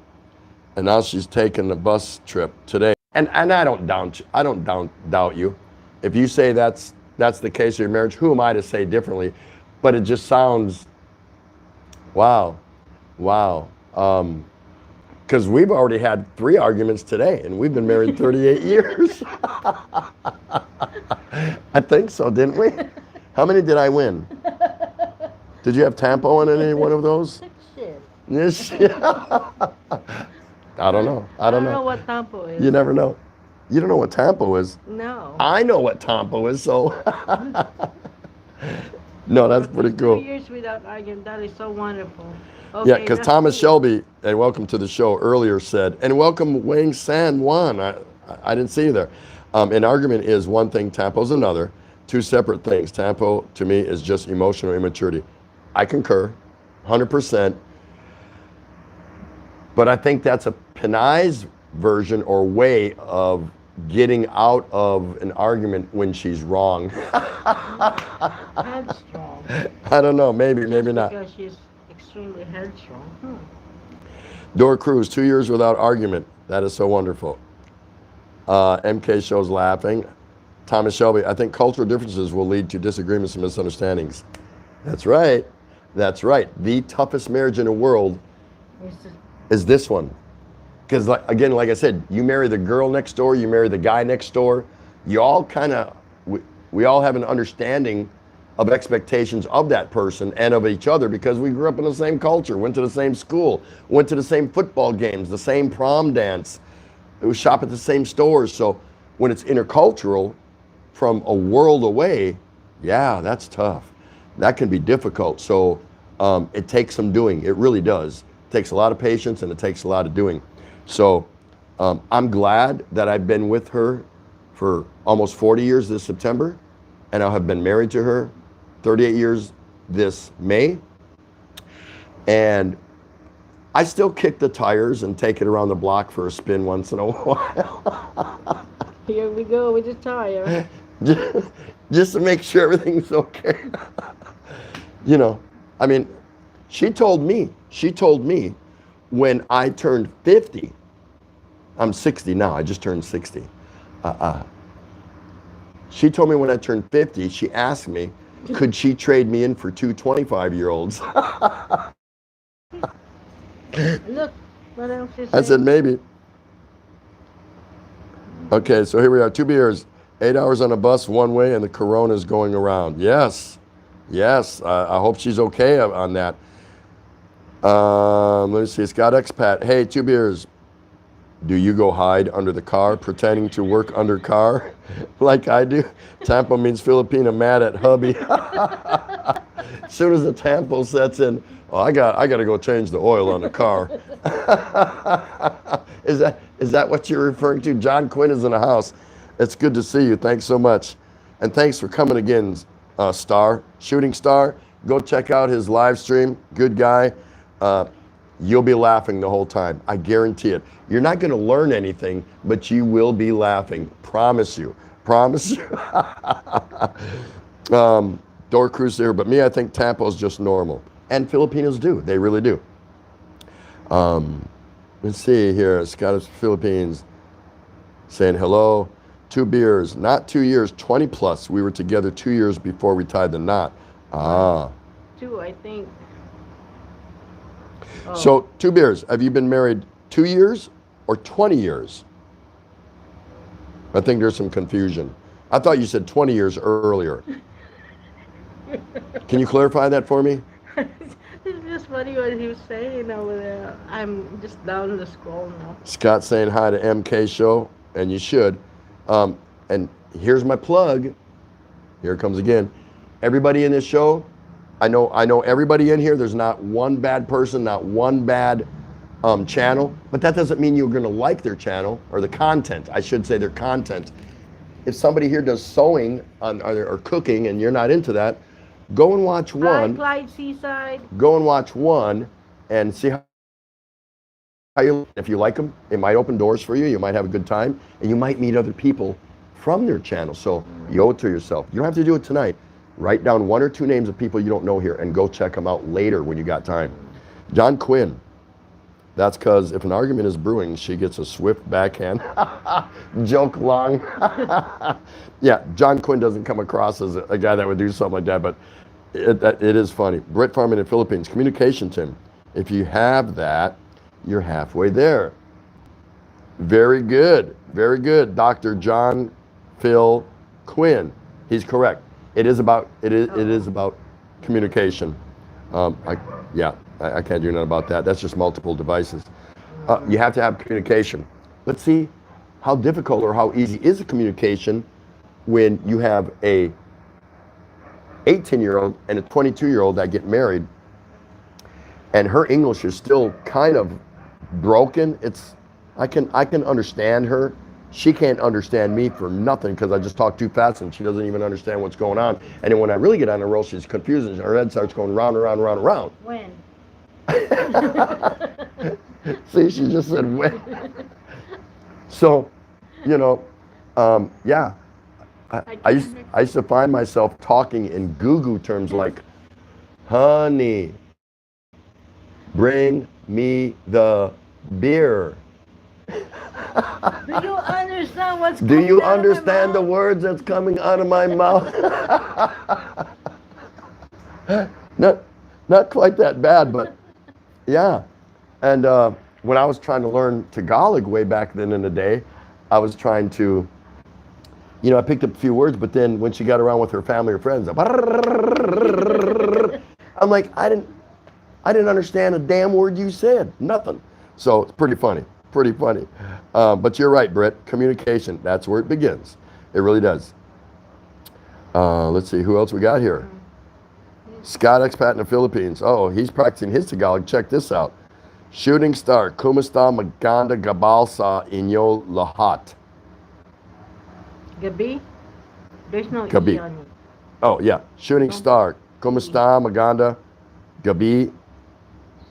and now she's taking the bus trip today. And I don't doubt you. If you say that's the case of your marriage, who am I to say differently? But it just sounds, wow. Because we've already had 3 arguments today, and we've been married 38 years. I think so, didn't we? How many did I win? Did you have Tampo in any one of those? Shit. Yes. I don't know. I don't know what Tampo is. You never know. You don't know what Tampo is? No. I know what Tampo is, so. No, that's pretty cool. 2 years without arguing, that is so wonderful. Yeah, Okay, because that's Thomas good. Shelby, and welcome to the show, earlier said, and welcome Wayne San Juan. I didn't see you there. An argument is one thing, Tampo's another. 2 separate things. Tampo, to me, is just emotional immaturity. I concur, 100%. But I think that's a Panay's version or way of getting out of an argument when she's wrong. Headstrong. I don't know, maybe not. Because she's extremely headstrong. Dora Cruz, 2 years without argument. That is so wonderful. MK shows laughing. Thomas Shelby, I think cultural differences will lead to disagreements and misunderstandings. That's right. That's right. The toughest marriage in the world is this one. Because again, like I said, you marry the girl next door, you marry the guy next door. You all kind of, we all have an understanding of expectations of that person and of each other because we grew up in the same culture, went to the same school, went to the same football games, the same prom dance, we shop at the same stores. So when it's intercultural from a world away, yeah, that's tough. That can be difficult. So it takes some doing. It really does. It takes a lot of patience and it takes a lot of doing. So I'm glad that I've been with her for almost 40 years this September, and I have been married to her 38 years this May. And I still kick the tires and take it around the block for a spin once in a while. Here we go with the tire. Just to make sure everything's okay. You know, I mean, she told me when I turned 50, I'm 60 now, I just turned 60. She told me when I turned 50, she asked me, could she trade me in for two 25-year-olds? Look, what else is I said, maybe. Okay, so here we are, 2 beers, 8 hours on a bus one way, and the Corona's going around. Yes, yes, I hope she's okay on that. Let me see, Scott Expat, hey, 2 beers. Do you go hide under the car, pretending to work under car, like I do? Tampo means Filipina mad at hubby. As soon as the tampo sets in, oh, I got to go change the oil on the car. Is that what you're referring to? John Quinn is in the house. It's good to see you. Thanks so much, and thanks for coming again, Shooting Star. Go check out his live stream. Good guy. You'll be laughing the whole time. I guarantee it. You're not going to learn anything, but you will be laughing. Promise you. Promise you. Door Cruiser, but me, I think Tampo's just normal. And Filipinos do. They really do. Let's see here. Scottish Philippines saying hello. 2 beers. Not 2 years, 20 plus. We were together 2 years before we tied the knot. Ah. 2, I think. Oh. So, 2 beers. Have you been married 2 years or 20 years? I think there's some confusion. I thought you said 20 years earlier. Can you clarify that for me? It's just funny what he was saying over there. I'm just down the scroll now. Scott saying hi to MK Show, and you should. And here's my plug. Here it comes again. Everybody in this show, I know everybody in here. There's not one bad person, not one bad channel, but that doesn't mean you're going to like their channel or the content. I should say their content. If somebody here does sewing or cooking and you're not into that, go and watch one. Clyde Seaside. Go and watch one and see how you. If you like them, it might open doors for you. You might have a good time, and you might meet other people from their channel. So you owe it to yourself. You don't have to do it tonight. Write down 1 or 2 names of people you don't know here and go check them out later when you got time. John Quinn. That's because if an argument is brewing, she gets a swift backhand. Joke long. Yeah, John Quinn doesn't come across as a guy that would do something like that, but it is funny. Brit Farming in the Philippines. Communication, Tim. If you have that, you're halfway there. Very good. Very good. Dr. John Phil Quinn. He's correct. It is about communication. I can't do nothing about that. That's just multiple devices. You have to have communication. Let's see how difficult or how easy is the communication when you have a 18-year-old and a 22-year-old that get married, and her English is still kind of broken. I can understand her. She can't understand me for nothing because I just talk too fast and she doesn't even understand what's going on. And then when I really get on the roll, she's confused and her head starts going round and round and round and round. When? See, she just said when. So, yeah. I used to find myself talking in goo-goo terms like, honey, bring me the beer. Do you understand what's Do you coming out of my understand the mouth? words that's coming out of my mouth? Not quite that bad, but yeah. And when I was trying to learn Tagalog way back then in the day, I was trying to, I picked up a few words, but then when she got around with her family or friends, I'm like, I didn't understand a damn word you said. Nothing. So it's pretty funny. Pretty funny. But you're right, Britt. Communication, that's where it begins. It really does. Let's see, who else we got here? Scott Expat in the Philippines. Oh, he's practicing his Tagalog. Check this out. Shooting Star, Kumusta Maganda Gabal sa inyo lahat. Gabi? There's no Gabi. E on it. Oh, yeah. Shooting Star, Kumusta Maganda Gabi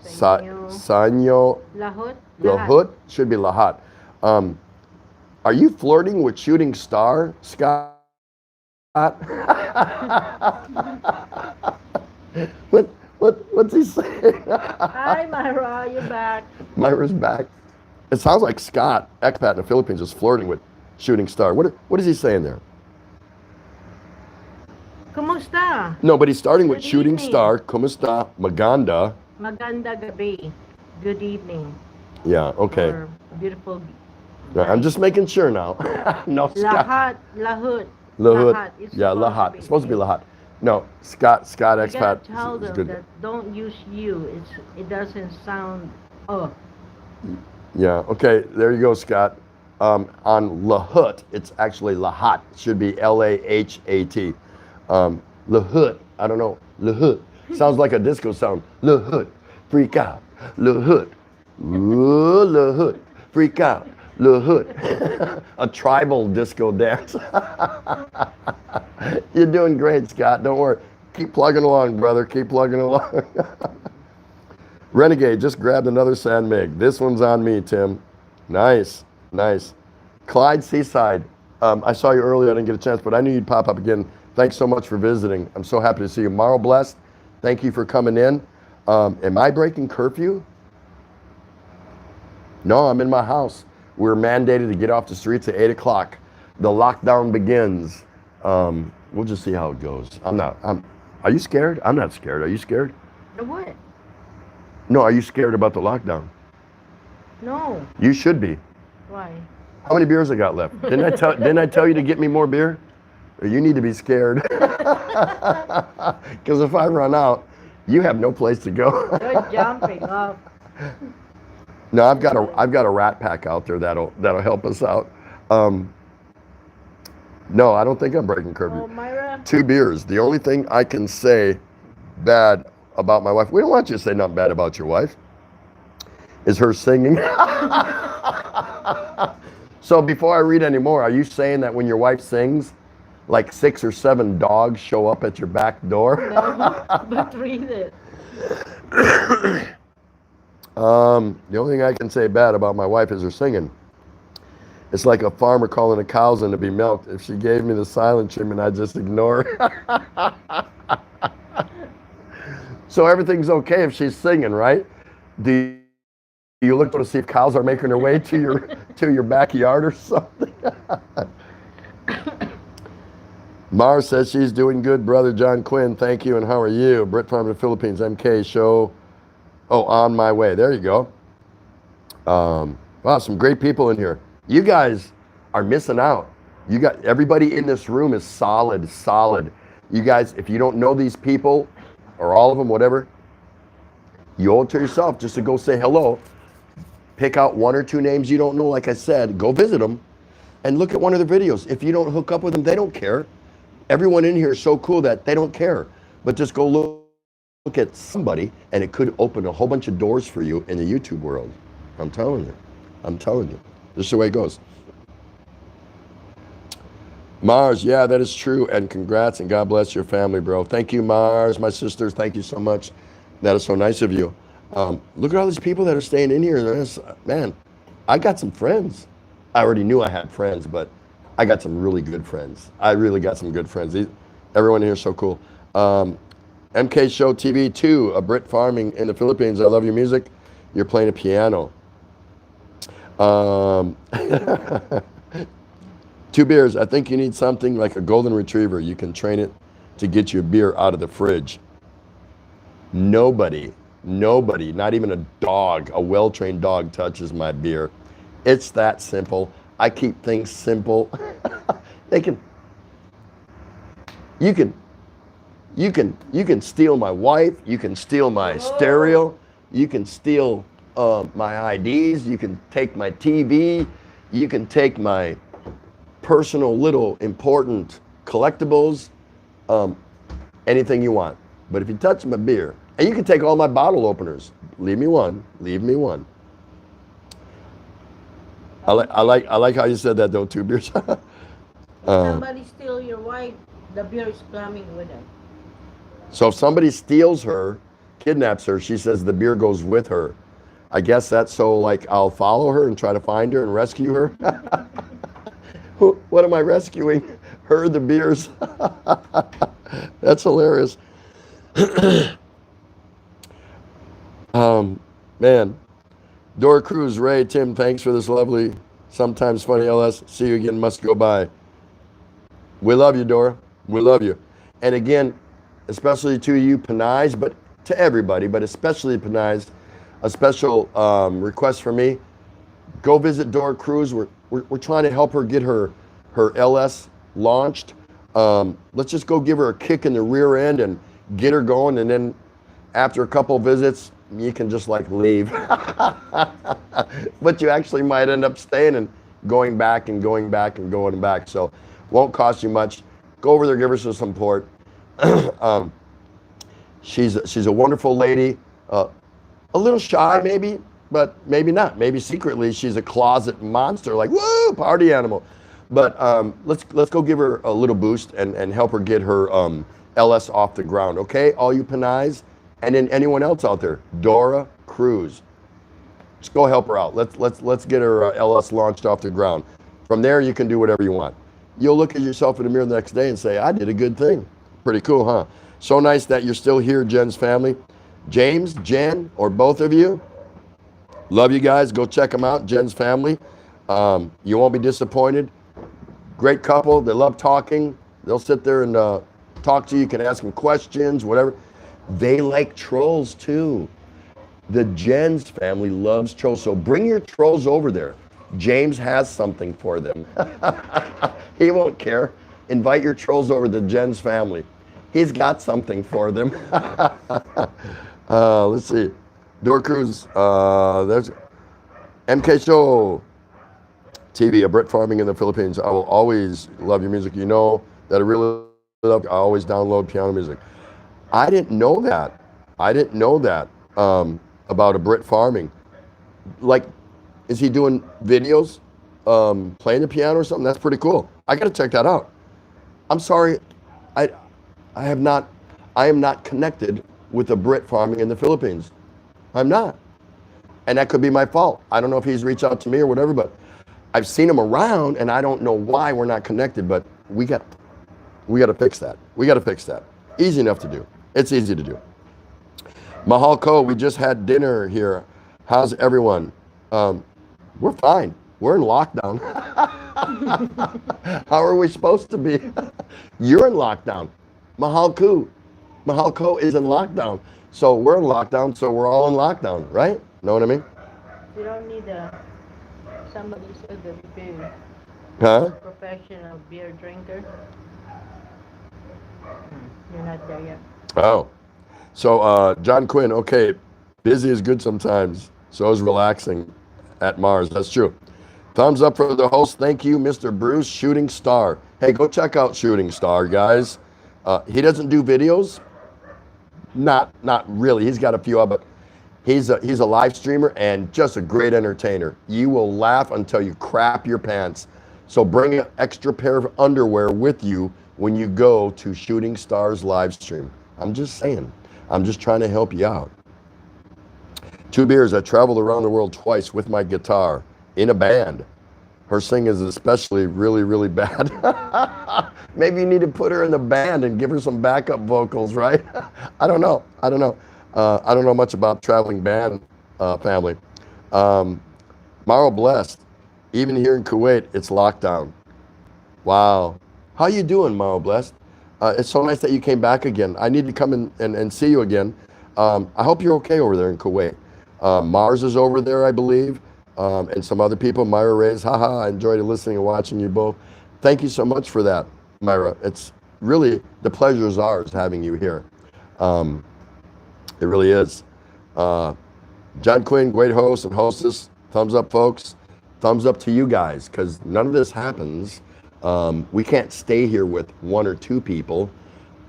sa inyo Lahot? Lahut? Should be lahat. Are you flirting with Shooting Star, Scott? What's he saying? Hi, Myra, you're back. Myra's back. It sounds like Scott, expat in the Philippines, is flirting with Shooting Star. What is he saying there? Kumusta? No, but he's starting with Good Shooting evening. Star, Kumusta, Maganda. Maganda gabi. Good evening. Yeah, okay. Or beautiful. I'm just making sure now. No, Scott. Lahat, lahut. Lahut. It's Yeah, supposed to Lahat. be- It's supposed to be Lahat. No, Scott You gotta expat tell is them good. that don't use you. It doesn't sound. Oh, Yeah, okay, there you go, Scott. On Lahut, it's actually Lahat. It should be Lahat. Lahut, I don't know. Lahut. Sounds like a disco sound. Lahut. Freak out. Lahut. Ooh, Lahut. Freak out. Lahut. A tribal disco dance. You're doing great, Scott. Don't worry. Keep plugging along, brother. Keep plugging along. Renegade just grabbed another San Mig. This one's on me, Tim. Nice, nice. Clyde Seaside. I saw you earlier. I didn't get a chance, but I knew you'd pop up again. Thanks so much for visiting. I'm so happy to see you. Morrow blessed. Thank you for coming in. Am I breaking curfew? No, I'm in my house. We're mandated to get off the streets at 8 o'clock. The lockdown begins. We'll just see how it goes. Are you scared? I'm not scared. Are you scared? the what? No, are you scared about the lockdown? No. You should be. Why? How many beers I got left? Didn't I tell you to get me more beer? Or you need to be scared. Because if I run out, you have no place to go. You're jumping up. No, I've got a rat pack out there that'll help us out. No, I don't think I'm breaking curfew. Oh, Myra. 2 beers. The only thing I can say bad about my wife, we don't want you to say nothing bad about your wife, is her singing. So before I read any more, are you saying that when your wife sings, like 6 or 7 dogs show up at your back door? No, but read it. The only thing I can say bad about my wife is her singing. It's like a farmer calling a cow's in to be milked. If she gave me the silent treatment, I'd just ignore her. So everything's okay if she's singing, right? Do you look to see if cows are making their way to your backyard or something? Mars says she's doing good, brother John Quinn. Thank you, and how are you? Britt from the Philippines, MK show. Oh, on my way. There you go. Wow, some great people in here. You guys are missing out. You got everybody in this room is solid. You guys, if you don't know these people, or all of them, whatever, you owe it to yourself just to go say hello. Pick out 1 or 2 names you don't know, like I said, go visit them and look at one of their videos. If you don't hook up with them, they don't care. Everyone in here is so cool that they don't care. But just go look at somebody and it could open a whole bunch of doors for you in the YouTube world. I'm telling you. This is the way it goes. Mars, yeah, that is true, and congrats, and God bless your family, bro. Thank you, Mars, my sisters. Thank you so much. That is so nice of you. Look at all these people that are staying in here. Man, I got some friends. I already knew I had friends, but I got some really good friends. I really got some good friends. Everyone here is so cool. MK Show TV 2, a Brit farming in the Philippines. I love your music. You're playing a piano. 2 beers. I think you need something like a golden retriever. You can train it to get you a beer out of the fridge. Nobody, not even a dog, a well-trained dog touches my beer. It's that simple. I keep things simple. You can steal my wife. You can steal my stereo. You can steal my IDs. You can take my TV. You can take my personal little important collectibles, anything you want. But if you touch my beer, and you can take all my bottle openers, leave me one. I like how you said that though, 2 beers. If somebody steal your wife, the beer is coming with it. So if somebody steals her, kidnaps her, she says the beer goes with her. I guess that's so like I'll follow her and try to find her and rescue her. What am I rescuing? Her, the beers. That's hilarious. Man, Dora Cruz, Ray, Tim, thanks for this lovely, sometimes funny LS. See you again, must go by. We love you, Dora. We love you. And again, especially to you, Panay's, but to everybody, but especially Panay's, a special request from me. Go visit Dora Cruz. We're trying to help her get her LS launched. Let's just go give her a kick in the rear end and get her going. And then after a couple visits, you can just like leave. But you actually might end up staying and going back and going back and going back. So won't cost you much. Go over there, give her some support. She's a wonderful lady. A little shy maybe, but maybe not. Maybe secretly she's a closet monster, like woo, party animal. But let's go give her a little boost and help her get her LS off the ground. Okay, all you Panay's, and then anyone else out there, Dora Cruz. Just go help her out. Let's get her LS launched off the ground. From there, you can do whatever you want. You'll look at yourself in the mirror the next day and say, I did a good thing. Pretty cool, huh? So nice that you're still here, Jen's family. James, Jen, or both of you, love you guys. Go check them out, Jen's family. You won't be disappointed. Great couple. They love talking. They'll sit there and talk to you. You can ask them questions, whatever. They like trolls too. The Jen's family loves trolls. So bring your trolls over there. James has something for them. He won't care. Invite your trolls over to Jen's family. He's got something for them. Let's see. Dora Cruz. There's MK Show TV, a Brit farming in the Philippines. I will always love your music. You know that I really love. I always download piano music. I didn't know that. I didn't know that about a Brit farming. Like, is he doing videos, playing the piano or something? That's pretty cool. I got to check that out. I'm sorry, I am not connected with a Brit farming in the Philippines. I'm not. And that could be my fault. I don't know if he's reached out to me or whatever, but I've seen him around and I don't know why we're not connected, but we got to fix that. We got to fix that. Easy enough to do. It's easy to do. Mahal Ko, we just had dinner here. How's everyone? We're fine. We're in lockdown. How are we supposed to be? You're in lockdown. Mahal Ko is in lockdown. So we're in lockdown, so we're all in lockdown, right? Know what I mean? You don't need somebody said that you're Huh? professional beer drinker. You're not there yet. Oh. So John Quinn, okay, busy is good sometimes. So is relaxing at Mars. That's true. Thumbs up for the host. Thank you, Mr. Bruce, Shooting Star. Hey, go check out Shooting Star, guys. He doesn't do videos. Not really. He's got a few of it. He's a live streamer and just a great entertainer. You will laugh until you crap your pants. So bring an extra pair of underwear with you when you go to Shooting Star's live stream. I'm just saying. I'm just trying to help you out. 2 beers. I traveled around the world twice with my guitar in a band. Her singing is especially really, really bad. Maybe you need to put her in the band and give her some backup vocals, right? I don't know. I don't know much about traveling band family. Maro Blessed. Even here in Kuwait, it's lockdown. Wow. How you doing, Maro Blessed? It's so nice that you came back again. I need to come in and see you again. I hope you're okay over there in Kuwait. Mars is over there, I believe, and some other people. Myra Reyes, haha, I enjoyed listening and watching you both. Thank you so much for that, Myra. It's really, the pleasure is ours having you here. It really is. John Quinn, great host and hostess. Thumbs up, folks. Thumbs up to you guys, because none of this happens. We can't stay here with 1 or 2 people.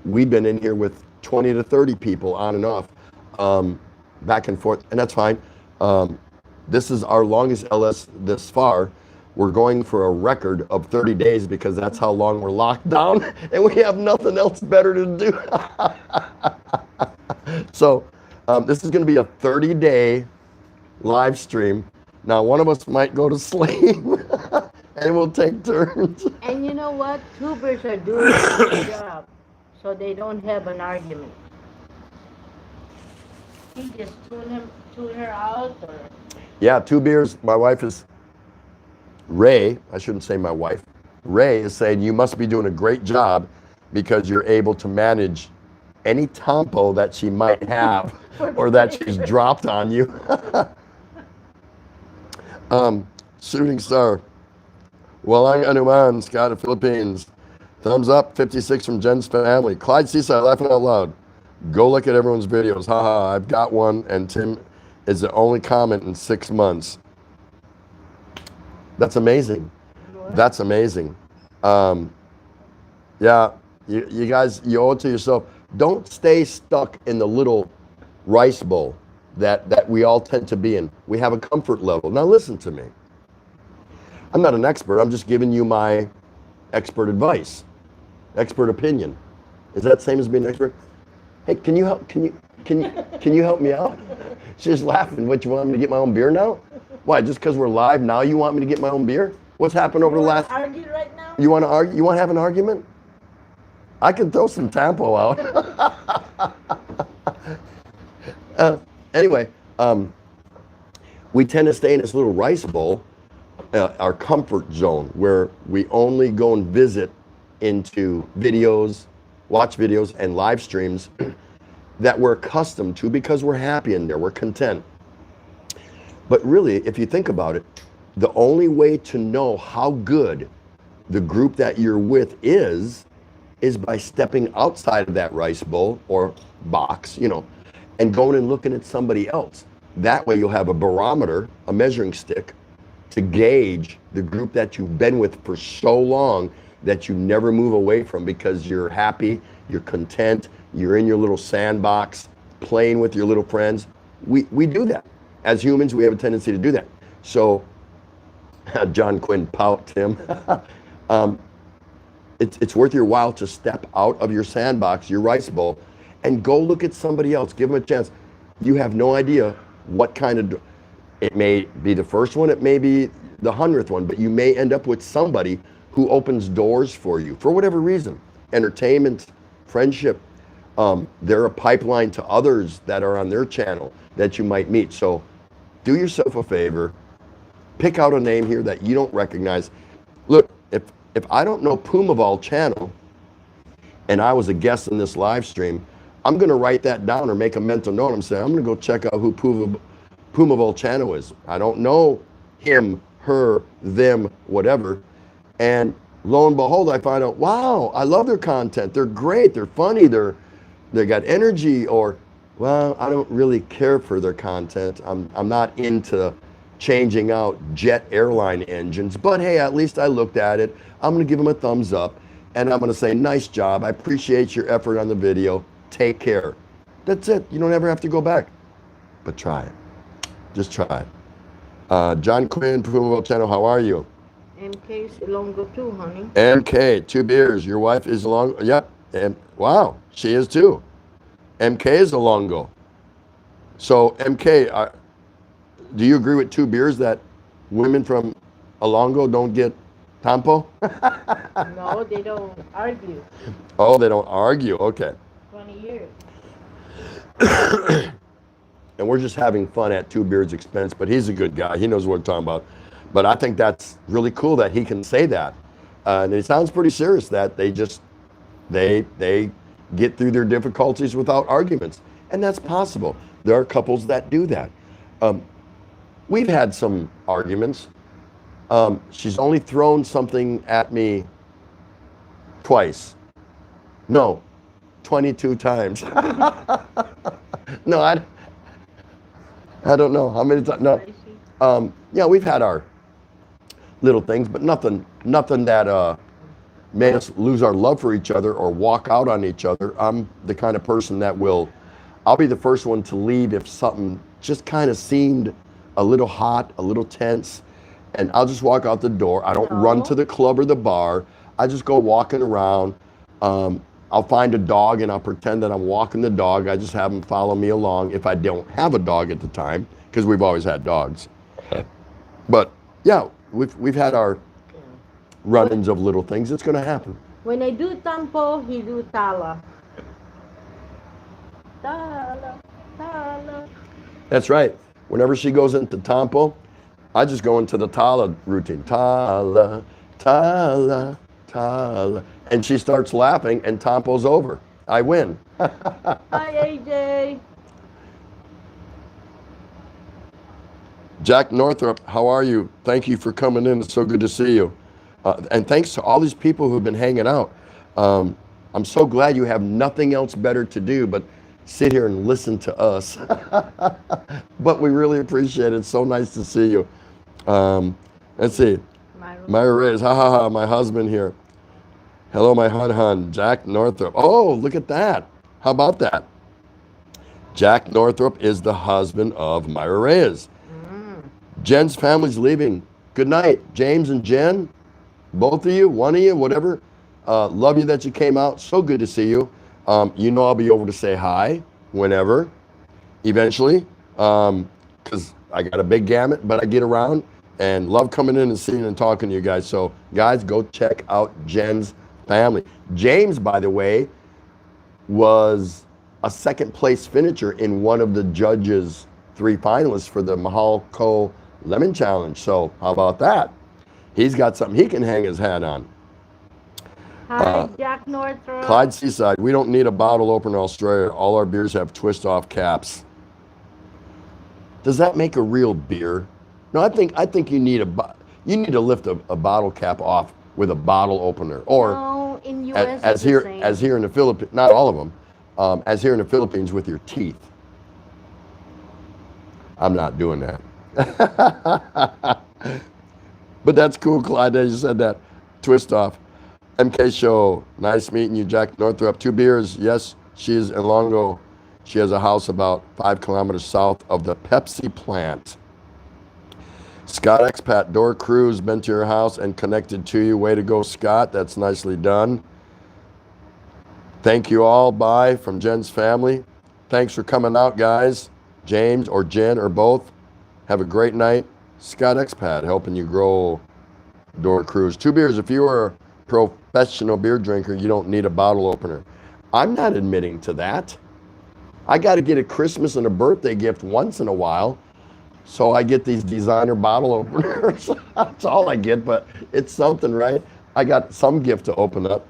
We've been in here with 20 to 30 people on and off, back and forth, and that's fine. This is our longest LS this far. We're going for a record of 30 days because that's how long we're locked down, and we have nothing else better to do. So this is going to be a 30-day live stream. Now, one of us might go to sleep, and we'll take turns. And you know what? Tubers are doing a good job, so they don't have an argument. He just tune her out, or Yeah, 2 beers. My wife is Ray. I shouldn't say my wife. Ray is saying you must be doing a great job because you're able to manage any tampo that she might have or that she's dropped on you. Shooting star. Walang Anuman, Scott of Philippines. Thumbs up, 56 from Jen's family. Clyde Seaside, laughing out loud. Go look at everyone's videos. Haha, I've got one, and Tim is the only comment in 6 months. That's amazing. That's amazing. Yeah, you guys, you owe it to yourself. Don't stay stuck in the little rice bowl that we all tend to be in. We have a comfort level. Now listen to me. I'm not an expert. I'm just giving you my expert advice, expert opinion. Is that the same as being an expert? Hey, can you help me out? She's laughing. What, you want me to get my own beer now? Why, just because we're live now you want me to get my own beer? What's happened over the last... argue right now? You want to argue? You want to have an argument? I can throw some tampo out. Anyway, we tend to stay in this little rice bowl, our comfort zone, where we only go and visit into videos, watch videos, and live streams that we're accustomed to because we're happy in there, we're content. But really, if you think about it, the only way to know how good the group that you're with is by stepping outside of that rice bowl or box, and going and looking at somebody else. That way you'll have a barometer, a measuring stick, to gauge the group that you've been with for so long that you never move away from because you're happy, you're content, you're in your little sandbox, playing with your little friends. We do that. As humans, we have a tendency to do that. So, John Quinn pout, Tim. It's worth your while to step out of your sandbox, your rice bowl, and go look at somebody else. Give them a chance. You have no idea what kind of... It may be the first one, it may be the 100th one, but you may end up with somebody who opens doors for you for whatever reason. Entertainment, friendship. They're a pipeline to others that are on their channel that you might meet. So do yourself a favor. Pick out a name here that you don't recognize. Look, if I don't know Pumaval channel and I was a guest in this live stream, I'm going to write that down or make a mental note. I'm saying, I'm going to go check out who Pumaval channel is. I don't know him, her, them, whatever. And lo and behold, I find out, wow, I love their content. They're great. They're funny. They got energy. Or, well, I don't really care for their content. I'm not into changing out jet airline engines. But hey, at least I looked at it. I'm going to give them a thumbs up. And I'm going to say, nice job. I appreciate your effort on the video. Take care. That's it. You don't ever have to go back. But try it. Just try it. John Quinn, Pumaval channel, how are you? MK's Ilongo too, honey. MK, 2 beers. Your wife is Ilongo. Yep. And wow, she is too. MK is Ilongo. So MK, do you agree with 2 beers that women from Ilongo don't get tampo? No, they don't argue. Oh, they don't argue. Okay. 20 years. And we're just having fun at 2 beers expense, but he's a good guy. He knows what we're talking about. But I think that's really cool that he can say that. And it sounds pretty serious that they get through their difficulties without arguments. And that's possible. There are couples that do that. We've had some arguments. She's only thrown something at me twice. No, 22 times. No, I don't know how many times. No. Yeah, we've had our little things, but nothing that made us lose our love for each other or walk out on each other. I'm the kind of person that I'll be the first one to leave if something just kind of seemed a little hot, a little tense, and I'll just walk out the door. I don't run to the club or the bar. I just go walking around. I'll find a dog and I'll pretend that I'm walking the dog. I just have them follow me along if I don't have a dog at the time, because we've always had dogs. But yeah, we've had our run-ins of little things. It's going to happen. When I do tampo, he do tala. Tala, tala. That's right. Whenever she goes into Tampo, I just go into the Tala routine. Tala, Tala, Tala. And she starts laughing and Tampo's over. I win. Hi, AJ. Jack Northrop, how are you? Thank you for coming in. It's so good to see you. And thanks to all these people who've been hanging out. I'm so glad you have nothing else better to do but sit here and listen to us. But we really appreciate it. It's so nice to see you. Let's see. Myra Reyes, ha ha ha, my husband here. Hello, my hun, Jack Northrop. Oh, look at that. How about that? Jack Northrop is the husband of Myra Reyes. Jen's family's leaving. Good night, James and Jen. Both of you, one of you, whatever. Love you that you came out. So good to see you. You know I'll be over to say hi whenever, eventually, because I got a big gamut, but I get around and love coming in and seeing and talking to you guys. So guys, go check out Jen's family. James, by the way, was a second place finisher in one of the judges' 3 finalists for the Mahal Co. Lemon Challenge. So how about that? He's got something he can hang his hat on. Hi, Jack Northrop. Clyde Seaside, we don't need a bottle opener in Australia. All our beers have twist-off caps. Does that make a real beer? No, I think you need to lift a bottle cap off with a bottle opener, or No, in US as here in the Philippines, not all of them, as here in the Philippines with your teeth. I'm not doing that. But that's cool, Clyde, that you said that. Twist off. MK Show, nice meeting you, Jack Northrop. 2 beers, yes, she is in Longo. She has a house about 5 kilometers south of the Pepsi plant. Scott Expat, door cruise, been to your house and connected to you. Way to go, Scott. That's nicely done. Thank you all. Bye from Jen's family. Thanks for coming out, guys. James or Jen or both. Have a great night. Scott Expat helping you grow door cruise. 2 beers. If you are a professional beer drinker, you don't need a bottle opener. I'm not admitting to that. I got to get a Christmas and a birthday gift once in a while. So I get these designer bottle openers. That's all I get, but it's something, right? I got some gift to open up.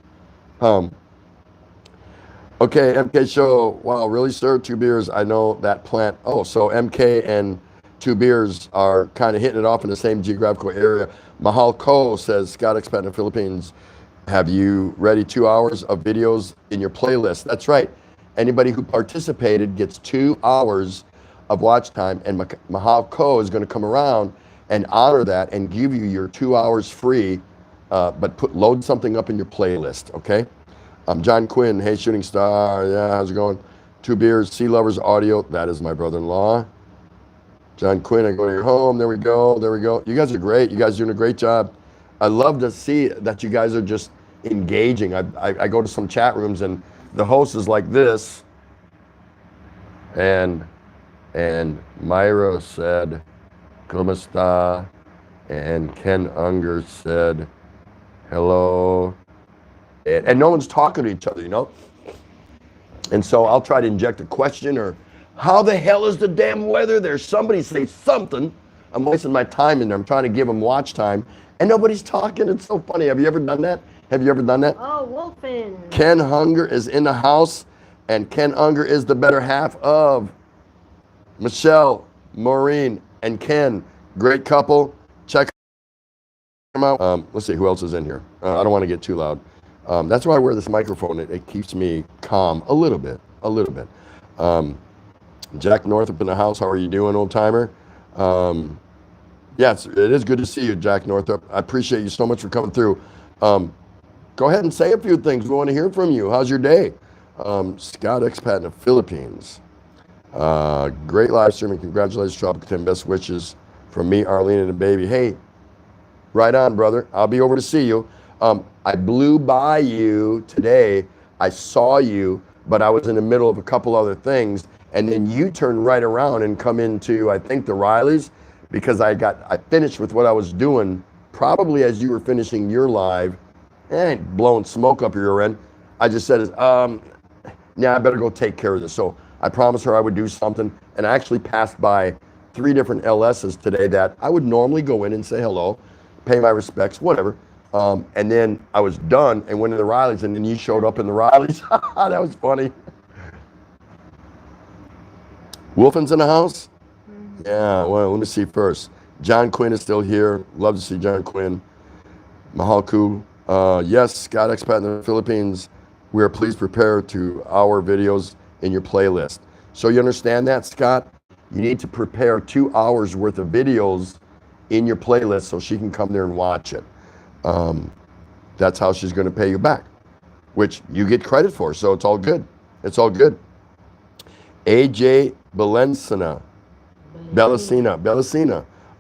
Okay, MK Show. Wow, really, sir? 2 beers. I know that plant. Oh, so MK and 2 beers are kind of hitting it off in the same geographical area. Mahal Ko says, Scott Expat in the Philippines, have you ready 2 hours of videos in your playlist? That's right. Anybody who participated gets 2 hours of watch time, and Mahal Ko is going to come around and honor that and give you your 2 hours free, but load something up in your playlist, okay? John Quinn, hey, Shooting Star, yeah, how's it going? 2 beers, Sea Lovers Audio, that is my brother-in-law. John Quinn, I go to your home, there we go. You guys are great, you guys are doing a great job. I love to see that you guys are just engaging. I go to some chat rooms and the host is like this, and Myra said, "Cómo está?" And Ken Unger said, "Hello." And no one's talking to each other, you know? And so I'll try to inject a question or, how the hell is the damn weather? There's somebody say something. I'm wasting my time in there. I'm trying to give them watch time. And nobody's talking. It's so funny. Have you ever done that? Oh, Wolfen. Ken Hunger is in the house. And Ken Unger is the better half of Michelle, Maureen, and Ken. Great couple. Check them out. Let's see who else is in here. I don't want to get too loud. That's why I wear this microphone. It keeps me calm a little bit. Jack Northrop in the house. How are you doing, old timer? Yes, it is good to see you, Jack Northrop. I appreciate you so much for coming through. Go ahead and say a few things. We want to hear from you. How's your day? Scott Expat in the Philippines. Great live streaming. Congratulations, Tropical 10. Best wishes from me, Arlene, and the baby. Hey, right on, brother. I'll be over to see you. I blew by you today. I saw you, but I was in the middle of a couple other things. And then you turned right around and come into, I think, the Rileys, because I finished with what I was doing, probably as you were finishing your live, blowing smoke up your end. I just said, yeah, I better go take care of this. So I promised her I would do something, and I actually passed by 3 different LSs today that I would normally go in and say hello, pay my respects, whatever. And then I was done and went to the Rileys, and then you showed up in the Rileys. That was funny. Wolfen's in the house? Yeah, well, let me see first. John Quinn is still here. Love to see John Quinn. Mahalku. Yes, Scott Expat in the Philippines. We are please prepare to our videos in your playlist. So you understand that, Scott? You need to prepare 2 hours worth of videos in your playlist so she can come there and watch it. That's how she's going to pay you back, which you get credit for. So it's all good. It's all good. AJ Belicina.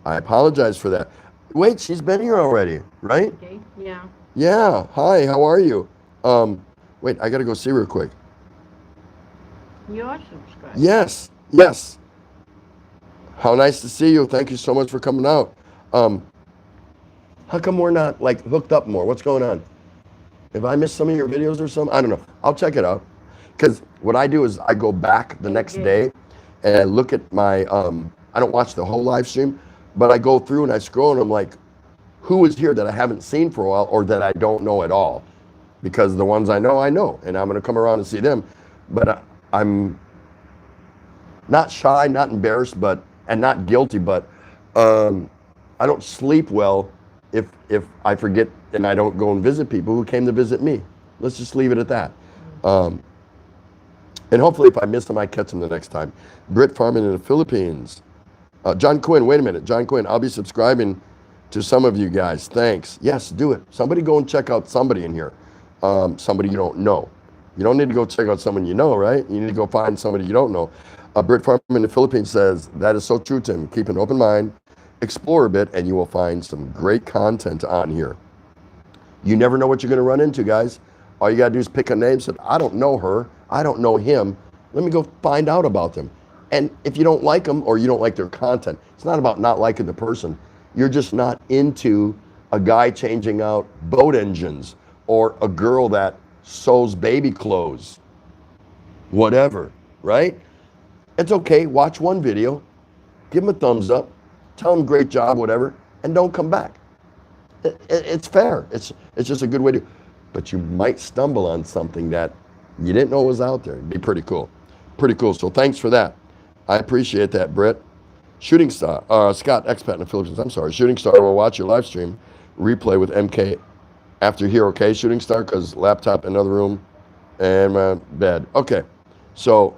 I apologize for that. Wait, she's been here already, right? Okay. Yeah. Yeah. Hi, how are you? Wait, I got to go see real quick. You are subscribed. Yes. Yes. How nice to see you. Thank you so much for coming out. How come we're not like hooked up more? What's going on? Have I missed some of your videos or something? I don't know. I'll check it out. Because what I do is I go back the next day and I look at my, I don't watch the whole live stream, but I go through and I scroll and I'm like, who is here that I haven't seen for a while or that I don't know at all? Because the ones I know, and I'm going to come around and see them. But I'm not shy, not embarrassed, and not guilty, but I don't sleep well if I forget and I don't go and visit people who came to visit me. Let's just leave it at that. And hopefully if I miss them, I catch them the next time. Brit Farming in the Philippines. John Quinn, wait a minute. John Quinn, I'll be subscribing to some of you guys. Thanks. Yes, do it. Somebody go and check out somebody in here. Somebody you don't know. You don't need to go check out someone you know, right? You need to go find somebody you don't know. Brit Farming in the Philippines says, that is so true, Tim. Keep an open mind, explore a bit, and you will find some great content on here. You never know what you're going to run into, guys. All you got to do is pick a name. Say, I don't know her. I don't know him. Let me go find out about them. And if you don't like them or you don't like their content, it's not about not liking the person. You're just not into a guy changing out boat engines or a girl that sews baby clothes. Whatever, right? It's okay. Watch one video, give them a thumbs up, tell them great job, whatever, and don't come back. It's fair. It's just a good way to, but you might stumble on something that you didn't know was out there. It'd be pretty cool. Pretty cool. So thanks for that. I appreciate that, Britt. Shooting Star, Scott, expat in the Philippines. I'm sorry. Shooting Star will watch your live stream replay with MK after here, okay? Shooting Star, because laptop in another room and my bed. Okay. So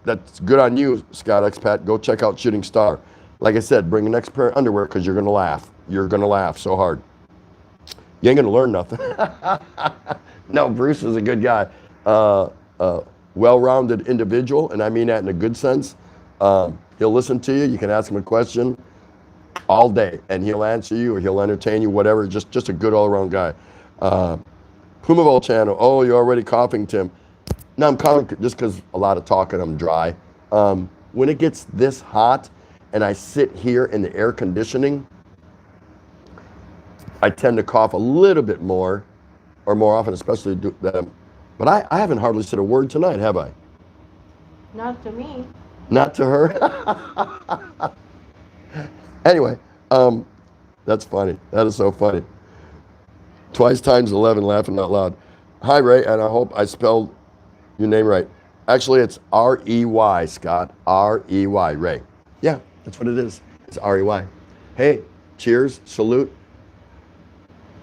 that's good on you, Scott, expat. Go check out Shooting Star. Like I said, bring an next pair of underwear because you're going to laugh. You're going to laugh so hard. You ain't going to learn nothing. No, Bruce is a good guy. Well-rounded individual, and I mean that in a good sense. He'll listen to you. You can ask him a question all day, and he'll answer you or he'll entertain you, whatever. Just a good all-around guy. Pumavol channel. Oh, you're already coughing, Tim. No, I'm coughing just because a lot of talking. I'm dry. When it gets this hot and I sit here in the air conditioning, I tend to cough a little bit more or more often, especially but I haven't hardly said a word tonight, have I? Not to me. Not to her? Anyway, that's funny. That is so funny. Twice times 11, laughing out loud. Hi, Ray, and I hope I spelled your name right. Actually, it's R-E-Y, Scott. R-E-Y, Ray. Yeah, that's what it is. It's R-E-Y. Hey, cheers, salute.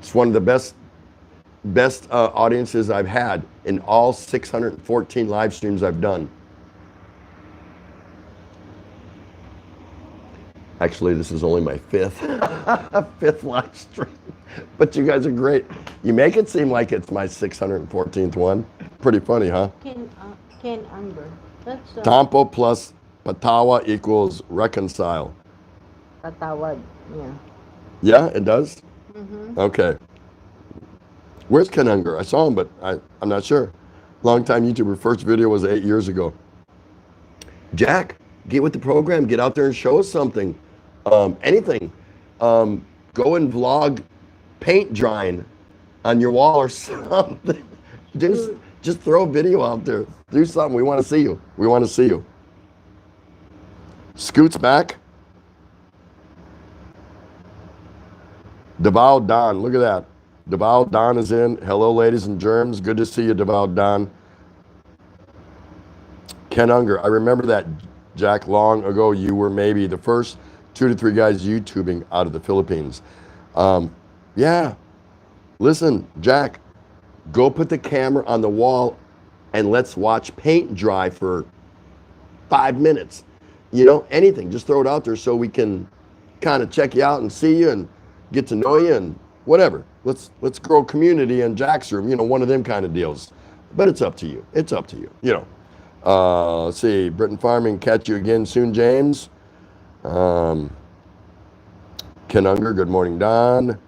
It's one of the best audiences I've had in all 614 live streams I've done. Actually, this is only my fifth live stream, but you guys are great. You make it seem like it's my 614th one. Pretty funny, huh? Ken Unger. That's Tampo plus Patawa equals reconcile. Patawad. Yeah. Yeah, it does? Mm-hmm. Okay. Where's Ken Unger? I saw him, but I'm not sure. Long-time YouTuber. First video was 8 years ago. Jack, get with the program. Get out there and show us something. Anything. Go and vlog paint drying on your wall or something. Just Just throw a video out there. Do something. We want to see you. We want to see you. Scoot's back. Devout Don, look at that. Devout Don is in. Hello, ladies and germs. Good to see you, Devout Don. Ken Unger, I remember that, Jack, long ago. You were maybe the first 2 to 3 guys YouTubing out of the Philippines. Yeah. Listen, Jack, go put the camera on the wall and let's watch paint dry for 5 minutes. You know, anything. Just throw it out there so we can kind of check you out and see you and get to know you and whatever. Let's grow community in Jack's room. You know, one of them kind of deals. But it's up to you. It's up to you. You know. Let's see. Britain Farming, catch you again soon, James. Ken Unger, good morning, Don.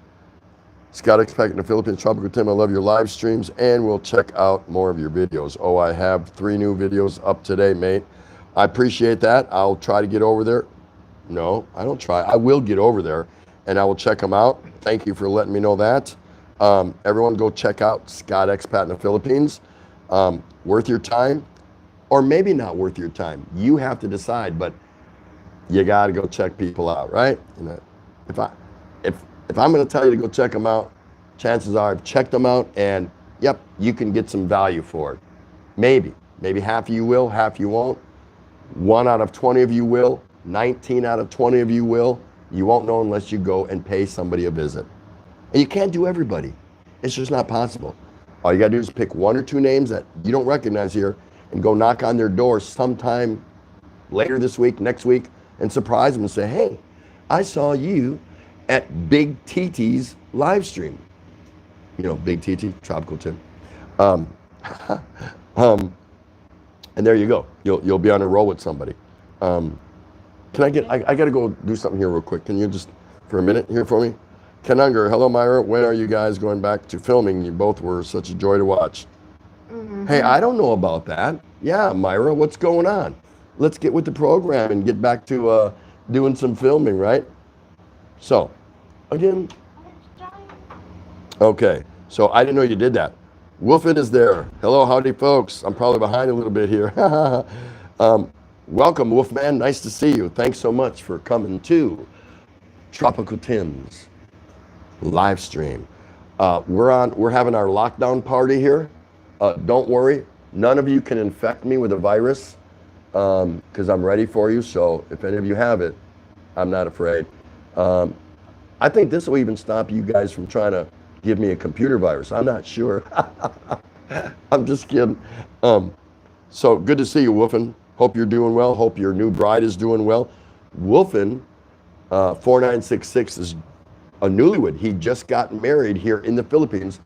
Scott Expect in the Philippines, Tropical Tim, I love your live streams, and we'll check out more of your videos. Oh, I have 3 new videos up today, mate. I appreciate that. I'll try to get over there. No, I don't try. I will get over there, and I will check them out. Thank you for letting me know that. Everyone go check out Scott Expat in the Philippines. Worth your time, or maybe not worth your time. You have to decide, but you got to go check people out, right? You know, if I'm going to tell you to go check them out, chances are I've checked them out, and yep, you can get some value for it. Maybe half of you will, half you won't. 1 out of 20 of you will. 19 out of 20 of you will. You won't know unless you go and pay somebody a visit. And you can't do everybody. It's just not possible. All you got to do is pick 1 or 2 names that you don't recognize here and go knock on their door sometime later this week, next week, and surprise them and say, hey, I saw you at Big TT's live stream. You know, Big TT, Tropical Tim. And there you go. You'll be on a roll with somebody. Can I got to go do something here real quick. Can you just, for a minute here for me? Ken Unger, hello, Myra. When are you guys going back to filming? You both were such a joy to watch. Mm-hmm. Hey, I don't know about that. Yeah, Myra, what's going on? Let's get with the program and get back to doing some filming, right? So, again. Okay, so I didn't know you did that. Wolfit is there. Hello, howdy, folks. I'm probably behind a little bit here. Welcome, Wolfman. Nice to see you. Thanks so much for coming to Tropical Tim's live stream. We're having our lockdown party here. Don't worry, none of you can infect me with a virus because I'm ready for you. So if any of you have it, I'm not afraid. I think this will even stop you guys from trying to give me a computer virus. I'm not sure. I'm just kidding. So good to see you, Wolfen. Hope you're doing well. Hope your new bride is doing well. Wolfen, 4966 is a newlywed. He just got married here in the Philippines,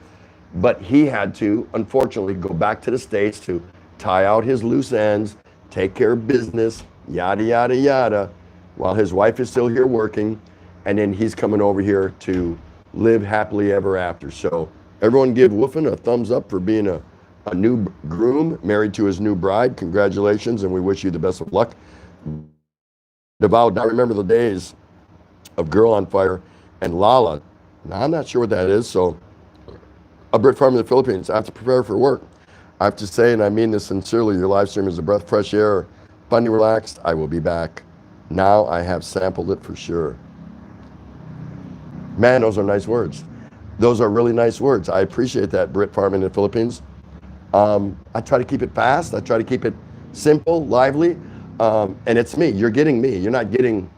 but he had to, unfortunately, go back to the States to tie out his loose ends, take care of business, yada, yada, yada, while his wife is still here working, and then he's coming over here to live happily ever after. So everyone give Wolfen a thumbs up for being a new groom married to his new bride. Congratulations, and we wish you the best of luck. Devout, I remember the days of Girl on Fire and Lala. Now, I'm not sure what that is, so a Brit farm in the Philippines. I have to prepare for work. I have to say, and I mean this sincerely, your live stream is a breath of fresh air, funny, relaxed. I will be back. Now I have sampled it for sure. Man, those are nice words. Those are really nice words. I appreciate that, Brit farming in the Philippines. I try to keep it fast. I try to keep it simple, lively, and it's me. You're getting me. You're not getting,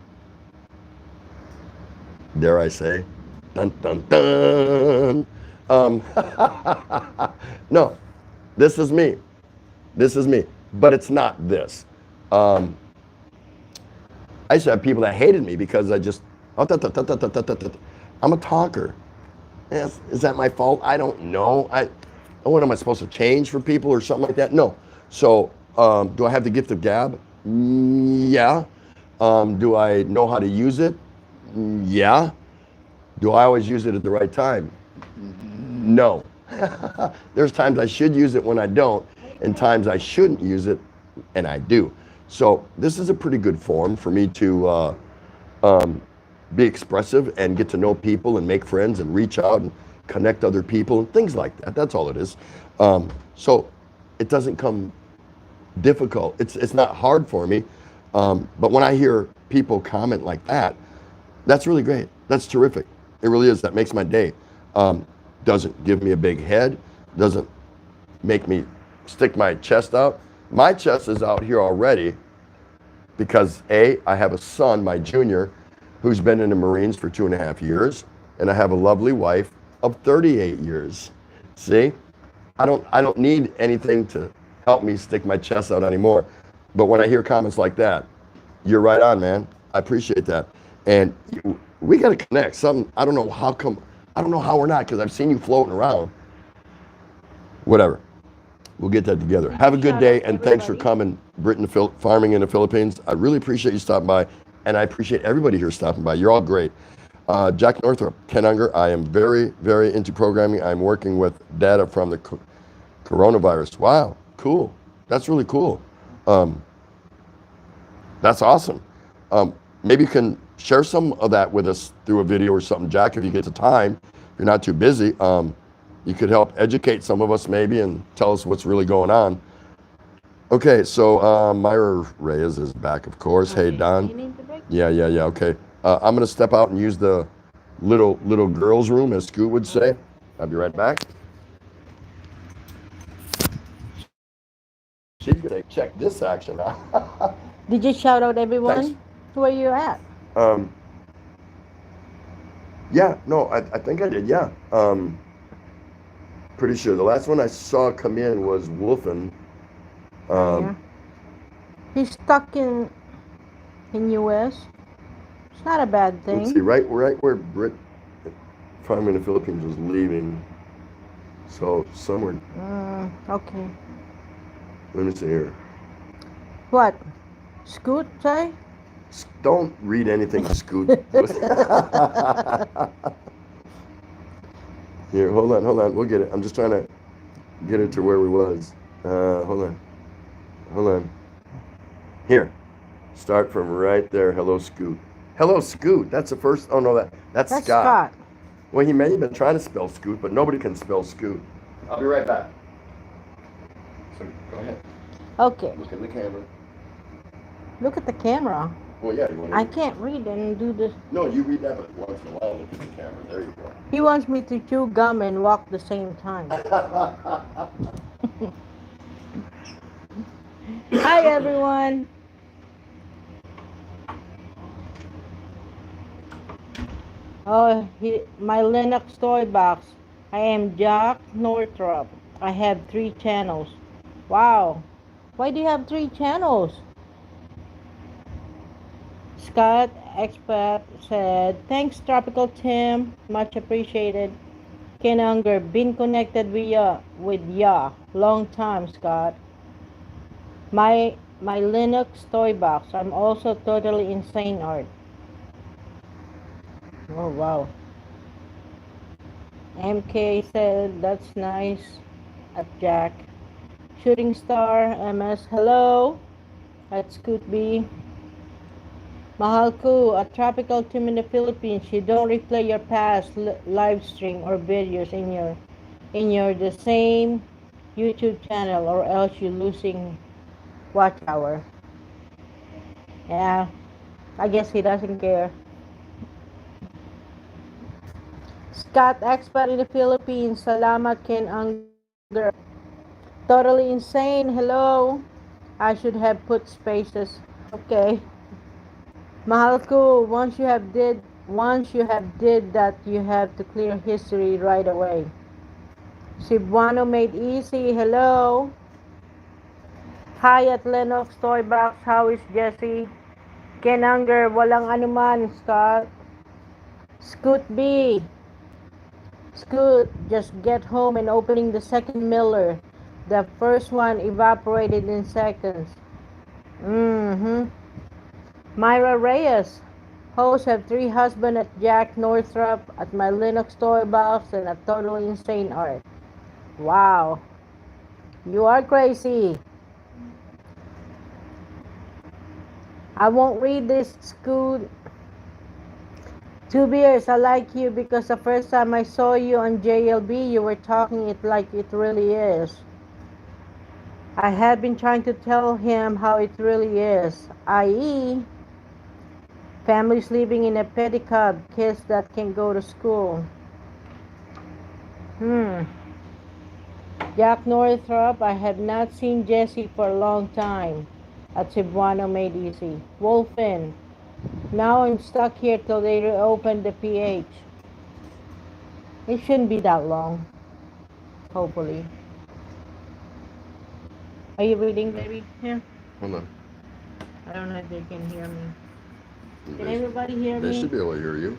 dare I say, dun, dun, dun. No, this is me. This is me, but it's not this. I used to have people that hated me because I just, I'm a talker. Is that my fault? I don't know. What am I supposed to change for people or something like that? No. So do I have the gift of gab? Yeah. Do I know how to use it? Yeah. Do I always use it at the right time? No. There's times I should use it when I don't, and times I shouldn't use it, and I do. So this is a pretty good form for me to be expressive and get to know people and make friends and reach out and connect other people and things like that. That's all it is. So it doesn't come difficult. It's not hard for me. But when I hear people comment like that, that's really great. That's terrific. It really is. That makes my day. Doesn't give me a big head. Doesn't make me stick my chest out. My chest is out here already because I have a son, my junior, who's been in the Marines for 2.5 years, and I have a lovely wife of 38 years. See, I don't need anything to help me stick my chest out anymore. But when I hear comments like that, you're right on, man. I appreciate that, and we got to connect. Something I don't know how come. I don't know how we're not because I've seen you floating around. Whatever. We'll get that together. Have a good Shout day, out and thanks for everybody. coming, Britain, farming in the Philippines. I really appreciate you stopping by, and I appreciate everybody here stopping by. You're all great. Jack Northrop, Ken Unger. I am very, very into programming. I'm working with data from the coronavirus. Wow, cool. That's really cool. That's awesome. Maybe you can share some of that with us through a video or something, Jack, if you get the time. If you're not too busy, you could help educate some of us maybe and tell us what's really going on. Okay, so Myra Reyes is back, of course. Hey, You Don. need to break? Yeah. Okay. I'm gonna step out and use the little girls' room, as Scoot would say. I'll be right back. She's gonna check this action out. Did you shout out Thanks. everyone? Where you at? Um, yeah, no, I think I did. Yeah. Pretty sure the last one I saw come in was Wolfen. Yeah. He's stuck in US. It's not a bad Let's see, thing. right where Brit farming in the Philippines was leaving. So somewhere. Okay. Let me see here. What? Scoot say? Don't read anything, Scoot. Here, hold on. We'll get it. I'm just trying to get it to where we was. Hold on. Here. Start from right there. Hello, Scoot. Hello, Scoot. That's the first. Oh no, that's That's Scott. Scott. Well, he may have been trying to spell Scoot, but nobody can spell Scoot. I'll be right back. So go ahead. Okay. Look in the camera. Look at the camera. Well, yeah. You want I can't read and do this. No, you read that, but once in a while, look at the camera. There you go. He wants me to chew gum and walk the same time. Hi, everyone. Oh, my Linux toy box. I am Jack Northrop. I have 3 channels. Wow. Why do you have 3 channels? Scott Expat said, thanks, Tropical Tim. Much appreciated. Ken Unger, been connected with ya. Long time, Scott. My Linux toy box. I'm also totally insane art. Oh, wow. MK said, that's nice. At Jack. Shooting Star, MS, hello. At Scoot B. Mahalku, a tropical team in the Philippines. You don't replay your past live stream or videos in your the same YouTube channel, or else you're losing watch hour. Yeah, I guess he doesn't care. Scott, expert in the Philippines. Salamat, Ken Unger. Totally insane. Hello. I should have put spaces. Okay. Mahalku, once you have did that, you have to clear history right away. Cebuano made easy. Hello. Hi at Lennox Toy Box. How is Jesse? Ken Unger, walang anuman, Scott. Scoot B. Scoot, just get home and opening the second Miller. The first one evaporated in seconds. Myra Reyes. Hosts have 3 husbands at Jack Northrop, at my Linux toy box, and at Totally Insane Art. Wow. You are crazy. I won't read this, Scoot. 2 beers, I like you because the first time I saw you on JLB, you were talking it like it really is. I had been trying to tell him how it really is, i.e., families living in a pedicab, kids that can go to school. Jack Northrop, I have not seen Jesse for a long time. At Cebuano Made Easy. Wolfen, now I'm stuck here till they reopen the PH. It shouldn't be that long, hopefully. Are you reading, baby? Yeah. Hold on. I don't know if they can hear me. Can They, everybody hear they me? should be able to hear you.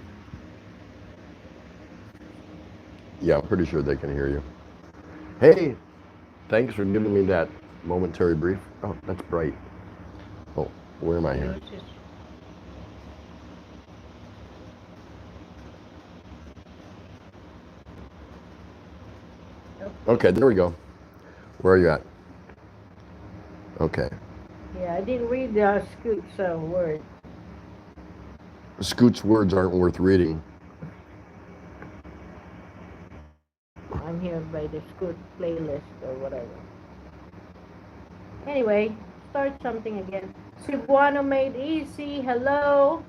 Yeah, I'm pretty sure they can hear you. Hey, thanks for giving me that momentary brief. Oh, that's bright. Oh, where am I here? It's just- Okay, there we go. Where are you at? Okay. Yeah, I didn't read the Scoot's word. Scoot's words aren't worth reading. I'm here by the Scoot playlist or whatever. Anyway, start something again. Cebuano Made Easy, hello.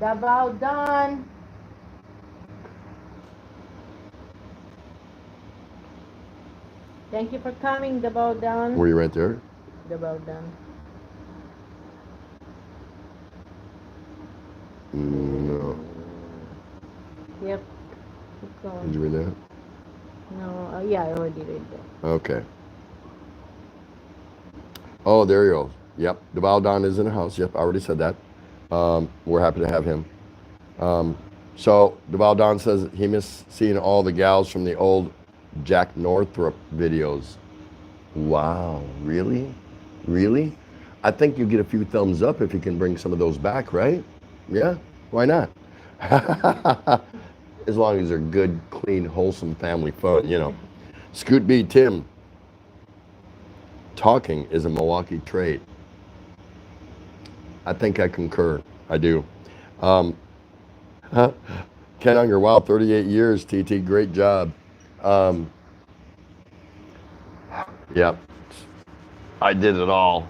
Davao done. Thank you for coming, Davao done. Were you right there? Davao done. No. Yep. Keep going. Did you read that? No, yeah, I already read that. Okay. Oh, there you go. Yep. Deval Don is in the house. Yep, I already said that. We're happy to have him. So Deval Don says he missed seeing all the gals from the old Jack Northrop videos. Wow, really? Really? I think you get a few thumbs up if you can bring some of those back, right? Yeah, why not? As long as they're good, clean, wholesome family fun, you know. Scoot B. Tim. Talking is a Milwaukee trait. I think I concur. I do. Ken Unger, wow, 38 years, TT, great job. Yeah, I did it all,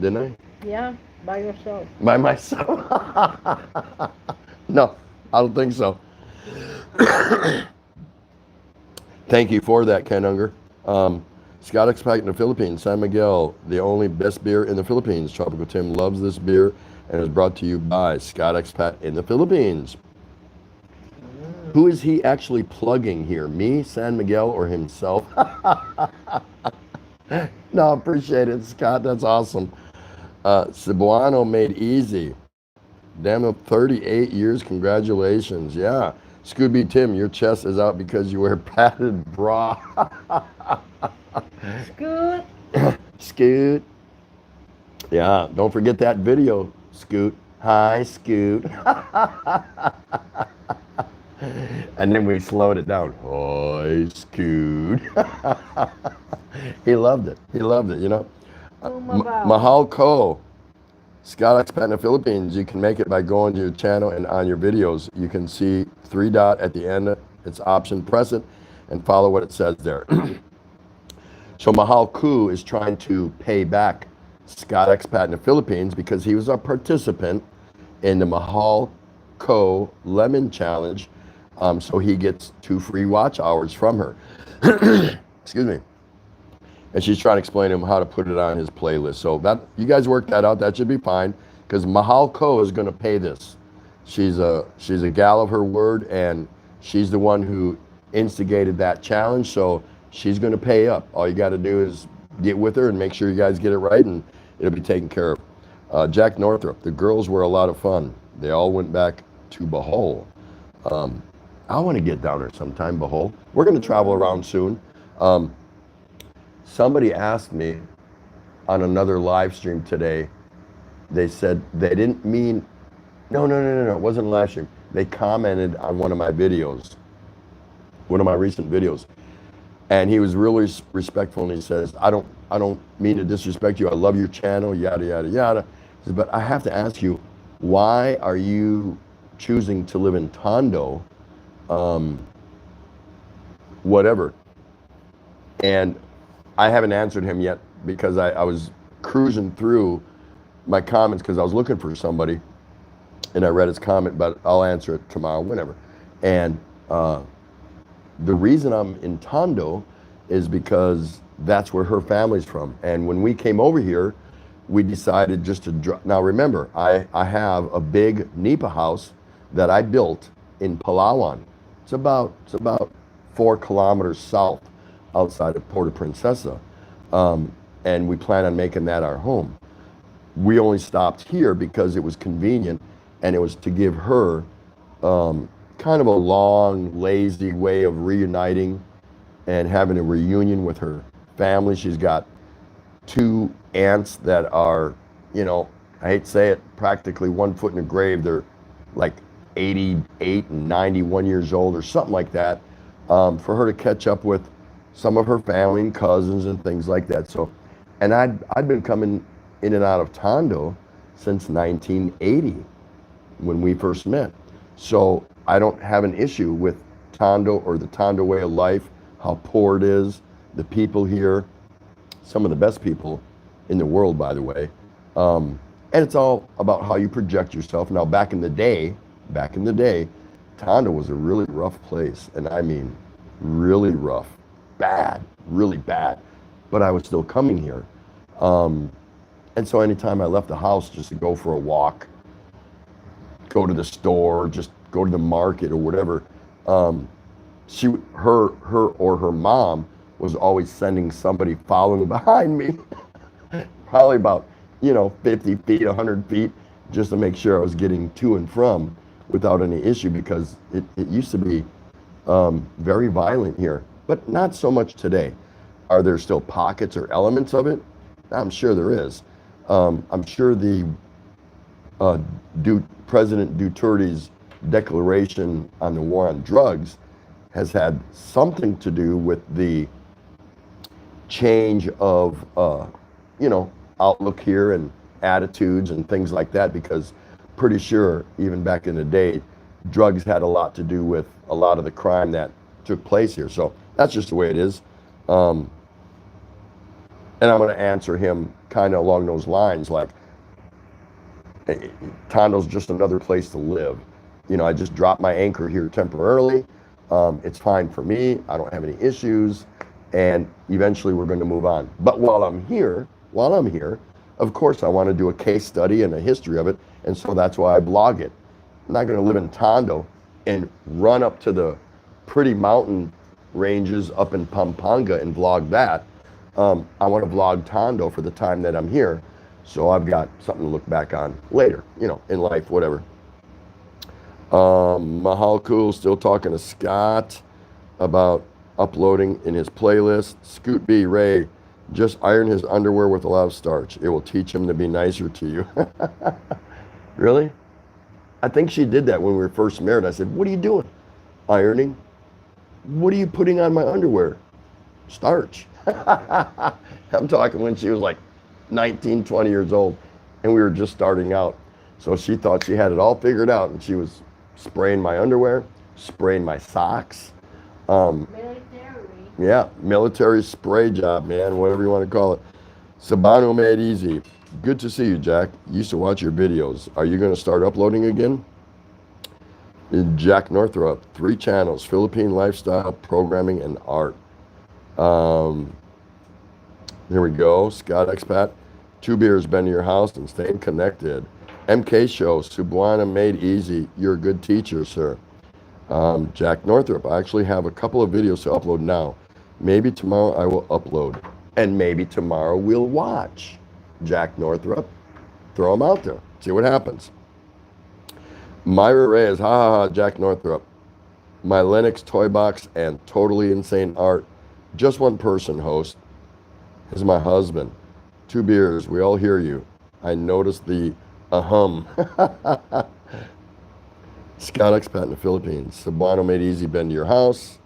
didn't I? Yeah, by yourself. By myself? No, I don't think so. Thank you for that, Ken Unger. Scott Expac in the Philippines, San Miguel, the only best beer in the Philippines. Tropical Tim loves this beer and is brought to you by Scott Expat in the Philippines. Who is he actually plugging here? Me, San Miguel, or himself? No, appreciate it, Scott. That's awesome. Cebuano Made Easy. Damn it, 38 years. Congratulations. Yeah. Scooby Tim, your chest is out because you wear padded bra. Scoot. Scoot. Yeah, don't forget that video, Scoot. Hi, Scoot. And then we slowed it down. Hi, Scoot. He loved it. He loved it, you know. Mahal Ko. Scott Expat in the Philippines. You can make it by going to your channel and on your videos. You can see 3 dot at the end. It's option. Press it and follow what it says there. So Mahal Ku is trying to pay back Scott Expat in the Philippines because he was a participant in the Mahal Ko Lemon Challenge. So he gets 2 free watch hours from her. Excuse me. And she's trying to explain to him how to put it on his playlist. So that you guys work that out. That should be fine because Mahal Ko is going to pay this. She's a gal of her word, and she's the one who instigated that challenge. So she's going to pay up. All you got to do is get with her and make sure you guys get it right, and it'll be taken care of. Jack Northrop. The girls were a lot of fun. They all went back to Bohol. I want to get down there sometime, Bohol. We're going to travel around soon. Somebody asked me on another live stream today, they said they didn't mean, no, it wasn't a live stream. They commented on one of my videos, one of my recent videos. And he was really respectful, and he says, I don't mean to disrespect you. I love your channel, yada, yada, yada. He says, but I have to ask you, why are you choosing to live in Tondo, whatever? And I haven't answered him yet because I was cruising through my comments because I was looking for somebody, and I read his comment, but I'll answer it tomorrow, whenever. And the reason I'm in Tondo is because that's where her family's from. And when we came over here, we decided just to now remember, I have a big nipa house that I built in Palawan. It's about 4 kilometers south outside of Puerto Princesa. And we plan on making that our home. We only stopped here because it was convenient, and it was to give her kind of a long, lazy way of reuniting and having a reunion with her family. She's got 2 aunts that are, you know, I hate to say it, practically 1 foot in the grave. They're like 88 and 91 years old or something like that, for her to catch up with some of her family and cousins and things like that. So, and I'd been coming in and out of Tondo since 1980 when we first met. So I don't have an issue with Tondo or the Tondo way of life, how poor it is, the people here, some of the best people in the world, by the way. And it's all about how you project yourself. Now, back in the day, Tondo was a really rough place. And I mean, really rough, bad, really bad. But I was still coming here. And so anytime I left the house just to go for a walk, go to the store, just go to the market or whatever, her mom was always sending somebody following behind me, probably about, 50 feet, 100 feet, just to make sure I was getting to and from without any issue, because it used to be very violent here, but not so much today. Are there still pockets or elements of it? I'm sure there is. I'm sure the President Duterte's declaration on the war on drugs has had something to do with the change of, outlook here and attitudes and things like that, because pretty sure even back in the day, drugs had a lot to do with a lot of the crime that took place here. So that's just the way it is. And I'm going to answer him kind of along those lines, like, Tondo's just another place to live. I just dropped my anchor here temporarily. It's fine for me. I don't have any issues. And eventually we're going to move on. But while I'm here, of course I want to do a case study and a history of it. And so that's why I blog it. I'm not going to live in Tondo and run up to the pretty mountain ranges up in Pampanga and vlog that. I want to vlog Tondo for the time that I'm here. So I've got something to look back on later, in life, whatever. Mahal Cool still talking to Scott about uploading in his playlist. Scoot B, Ray, just iron his underwear with a lot of starch. It will teach him to be nicer to you. Really? I think she did that when we were first married. I said, what are you doing? Ironing. What are you putting on my underwear? Starch. I'm talking when she was like 19, 20 years old, and we were just starting out. So she thought she had it all figured out, and she was spraying my underwear, spraying my socks. Military. Yeah, military spray job, man, whatever you want to call it. Sabano Made Easy. Good to see you, Jack. Used to watch your videos. Are you going to start uploading again? Jack Northrop, 3 channels, Philippine lifestyle, programming, and art. Here we go. Scott Expat, 2 beers, been to your house and staying connected. MK Show, Subuana Made Easy. You're a good teacher, sir. Jack Northrop, I actually have a couple of videos to upload now. Maybe tomorrow I will upload. And maybe tomorrow we'll watch Jack Northrop. Throw them out there. See what happens. Myra Reyes, ha ha ha, Jack Northrop. My Linux toy box and totally insane art. Just one person, host. Is my husband. 2 beers, we all hear you. I noticed the ahum. Scott Expat in the Philippines. Cebuano Made Easy, been to your house.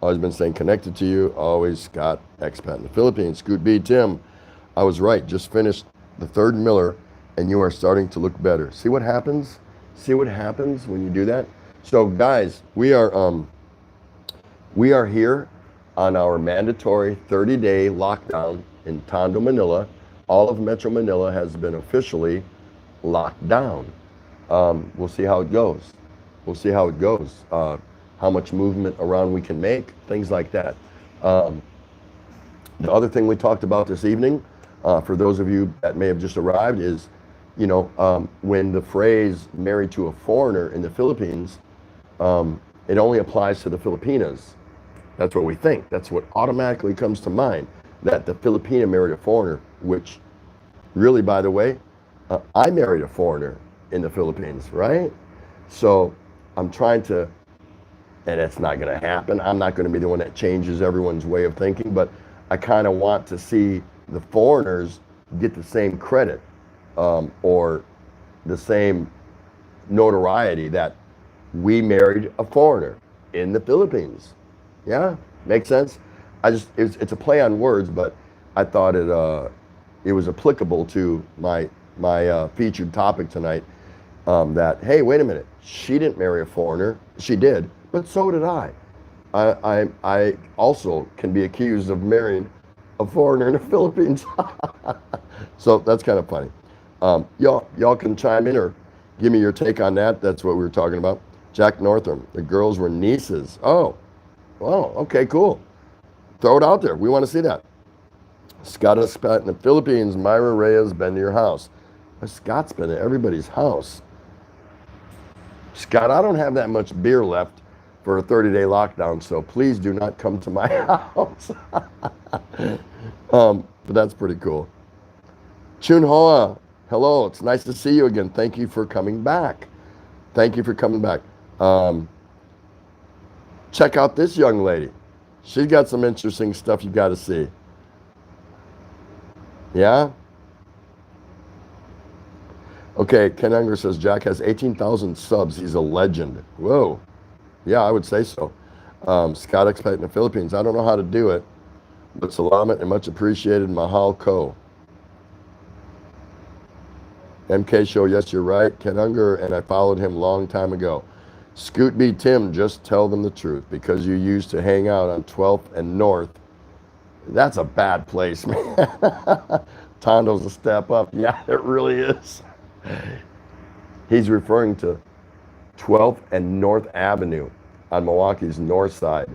Always been staying connected to you. Always Scott Expat in the Philippines. Scoot B, Tim. I was right. Just finished the 3rd Miller, and you are starting to look better. See what happens? See what happens when you do that? So guys, we are here on our mandatory 30-day lockdown in Tondo, Manila. All of Metro Manila has been officially locked down. We'll see how it goes. We'll see how it goes. How much movement around we can make, things like that. The other thing we talked about this evening, for those of you that may have just arrived, is, when the phrase married to a foreigner in the Philippines, it only applies to the Filipinas. That's what we think. That's what automatically comes to mind, that the Filipina married a foreigner, which really, by the way, I married a foreigner in the Philippines, right? So I'm trying to, and it's not going to happen. I'm not going to be the one that changes everyone's way of thinking, but I kind of want to see the foreigners get the same credit, or the same notoriety that we married a foreigner in the Philippines. Yeah, makes sense. It's a play on words, but I thought it was applicable to my featured topic tonight. That, hey, wait a minute, she didn't marry a foreigner. She did, but so did I. I also can be accused of marrying a foreigner in the Philippines. So that's kind of funny. Y'all can chime in or give me your take on that. That's what we were talking about. Jack Northam, the girls were nieces. Oh, well, okay, cool. Throw it out there. We want to see that. Scott has spent in the Philippines. Myra Reyes been to your house. Scott's been at everybody's house. Scott, I don't have that much beer left for a 30-day lockdown, so please do not come to my house. But that's pretty cool. Chun Hoa, hello, it's nice to see you again. Thank you for coming back. Thank you for coming back. Check out this young lady. She's got some interesting stuff you got to see. Yeah? Okay, Ken Unger says, Jack has 18,000 subs. He's a legend. Whoa. Yeah, I would say so. Scott expat in the Philippines. I don't know how to do it, but salamat and much appreciated. Mahal ko. MK show, yes, you're right. Ken Unger, and I followed him long time ago. Scoot B. Tim, just tell them the truth. Because you used to hang out on 12th and North. That's a bad place, man. Tondo's a step up. Yeah, it really is. He's referring to 12th and North Avenue on Milwaukee's north side.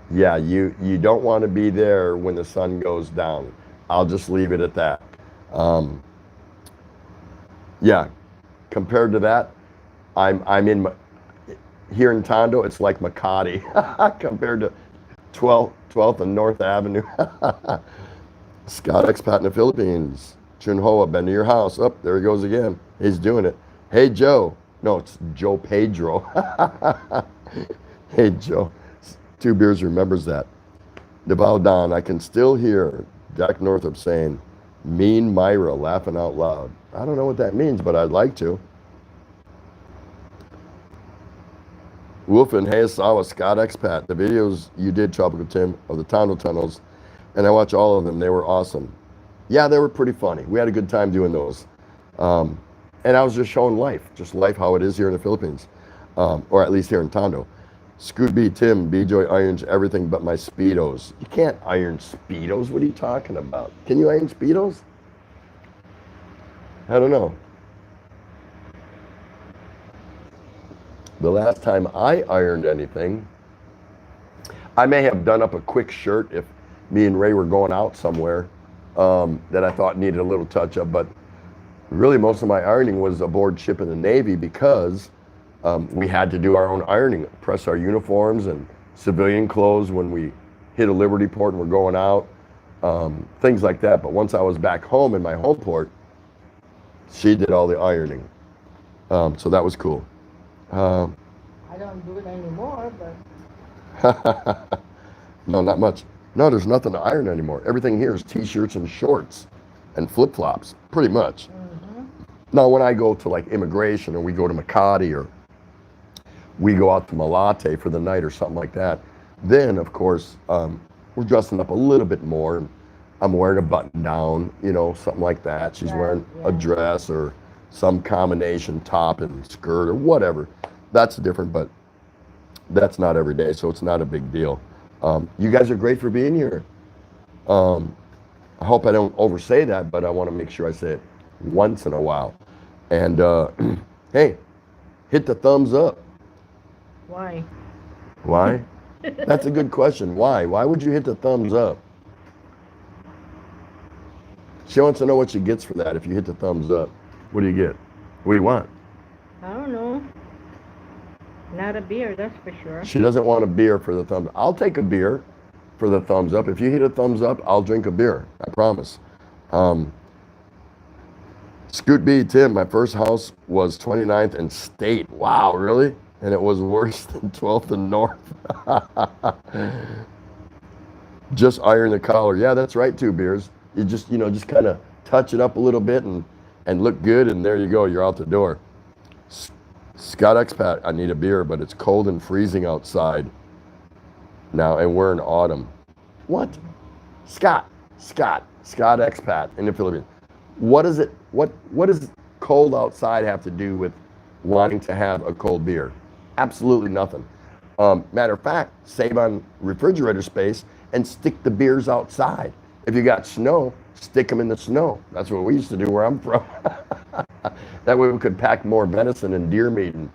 Yeah, you don't want to be there when the sun goes down. I'll just leave it at that. Yeah, compared to that, I'm in here in Tondo. It's like Makati compared to 12th and North Avenue. Scott expat in the Philippines. Chun Hoa, been to your house. Oh, there he goes again. He's doing it. Hey, Joe. No, it's Joe Pedro. Hey, Joe. 2 Beers remembers that. Deval Don, I can still hear Jack Northup saying, mean Myra, laughing out loud. I don't know what that means, but I'd like to. Wolf and Hayasawa, Scott expat. The videos you did, Tropical Tim, of the Tondo tunnels, and I watch all of them. They were awesome. Yeah, they were pretty funny. We had a good time doing those. And I was just showing life how it is here in the Philippines, or at least here in Tondo. Scoot B. Tim, B-Joy irons everything but my Speedos. You can't iron Speedos. What are you talking about? Can you iron Speedos? I don't know. The last time I ironed anything, I may have done up a quick shirt if me and Ray were going out somewhere that I thought needed a little touch up, but really most of my ironing was aboard ship in the Navy because we had to do our own ironing, press our uniforms and civilian clothes when we hit a Liberty port and we're going out, things like that. But once I was back home in my home port, she did all the ironing. So that was cool. I don't do it anymore, but... No, not much. No, there's nothing to iron anymore. Everything here is t-shirts and shorts and flip-flops, pretty much. Mm-hmm. Now, when I go to like immigration or we go to Makati or we go out to Malate for the night or something like that, then, of course, we're dressing up a little bit more. I'm wearing a button-down, something like that. She's wearing a dress or some combination top and skirt or whatever. That's different, but that's not every day, so it's not a big deal. You guys are great for being here. Um, I hope I don't oversay that, but I want to make sure I say it once in a while. And hey, hit the thumbs up. Why? Why? That's a good question. Why? Why would you hit the thumbs up? She wants to know what she gets for that if you hit the thumbs up. What do you get? What do you want? I don't know. Not a beer, that's for sure. She doesn't want a beer for the thumbs up. I'll take a beer for the thumbs up. If you hit a thumbs up, I'll drink a beer. I promise. Scoot B, Tim, my first house was 29th and State. Wow, really? And it was worse than 12th and North. Just iron the collar. Yeah, that's right, 2 beers. You just, just kind of touch it up a little bit and look good, and there you go. You're out the door. Scott Expat, I need a beer, but it's cold and freezing outside now, and we're in autumn. What? Scott Expat in the Philippines. What is it? What does cold outside have to do with wanting to have a cold beer? Absolutely nothing. Matter of fact, save on refrigerator space and stick the beers outside. If you got snow, stick them in the snow. That's what we used to do where I'm from. That way we could pack more venison and deer meat and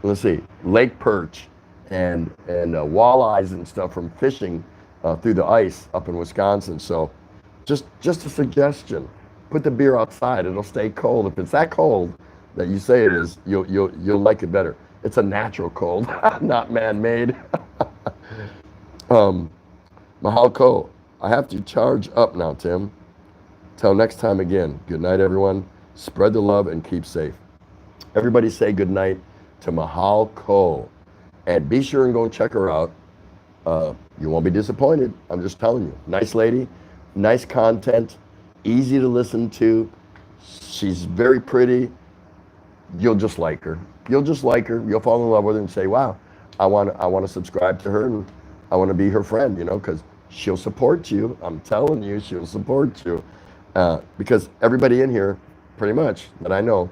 let's see, lake perch and walleyes and stuff from fishing through the ice up in Wisconsin. So just a suggestion. Put the beer outside. It'll stay cold. If it's that cold that you say it is, you'll like it better. It's a natural cold, not man-made. Mahal Ko, I have to charge up now, Tim. Till next time again. Good night, everyone. Spread the love and keep safe. Everybody say good night to Mahal Ko. And be sure and go and check her out. You won't be disappointed. I'm just telling you. Nice lady, nice content, easy to listen to. She's very pretty. You'll just like her. You'll fall in love with her and say, wow, I want to subscribe to her and I want to be her friend, because she'll support you. I'm telling you, she'll support you. Because everybody in here, pretty much, that I know,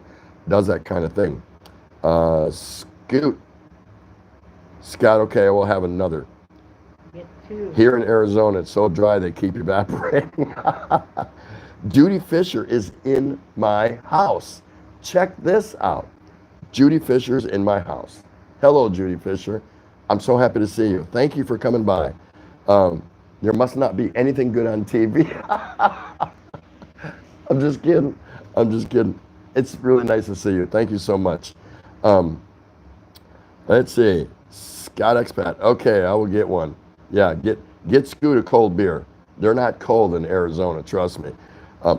does that kind of thing. Scott, okay, I will have another. Get 2. Here in Arizona, it's so dry they keep evaporating. Judy Fisher is in my house. Check this out. Judy Fisher's in my house. Hello, Judy Fisher. I'm so happy to see you. Thank you for coming by. There must not be anything good on TV. I'm just kidding. It's really nice to see you. Thank you so much. Let's see. Scott Expat. Okay, I will get one. Yeah, get Scoot a cold beer. They're not cold in Arizona, trust me.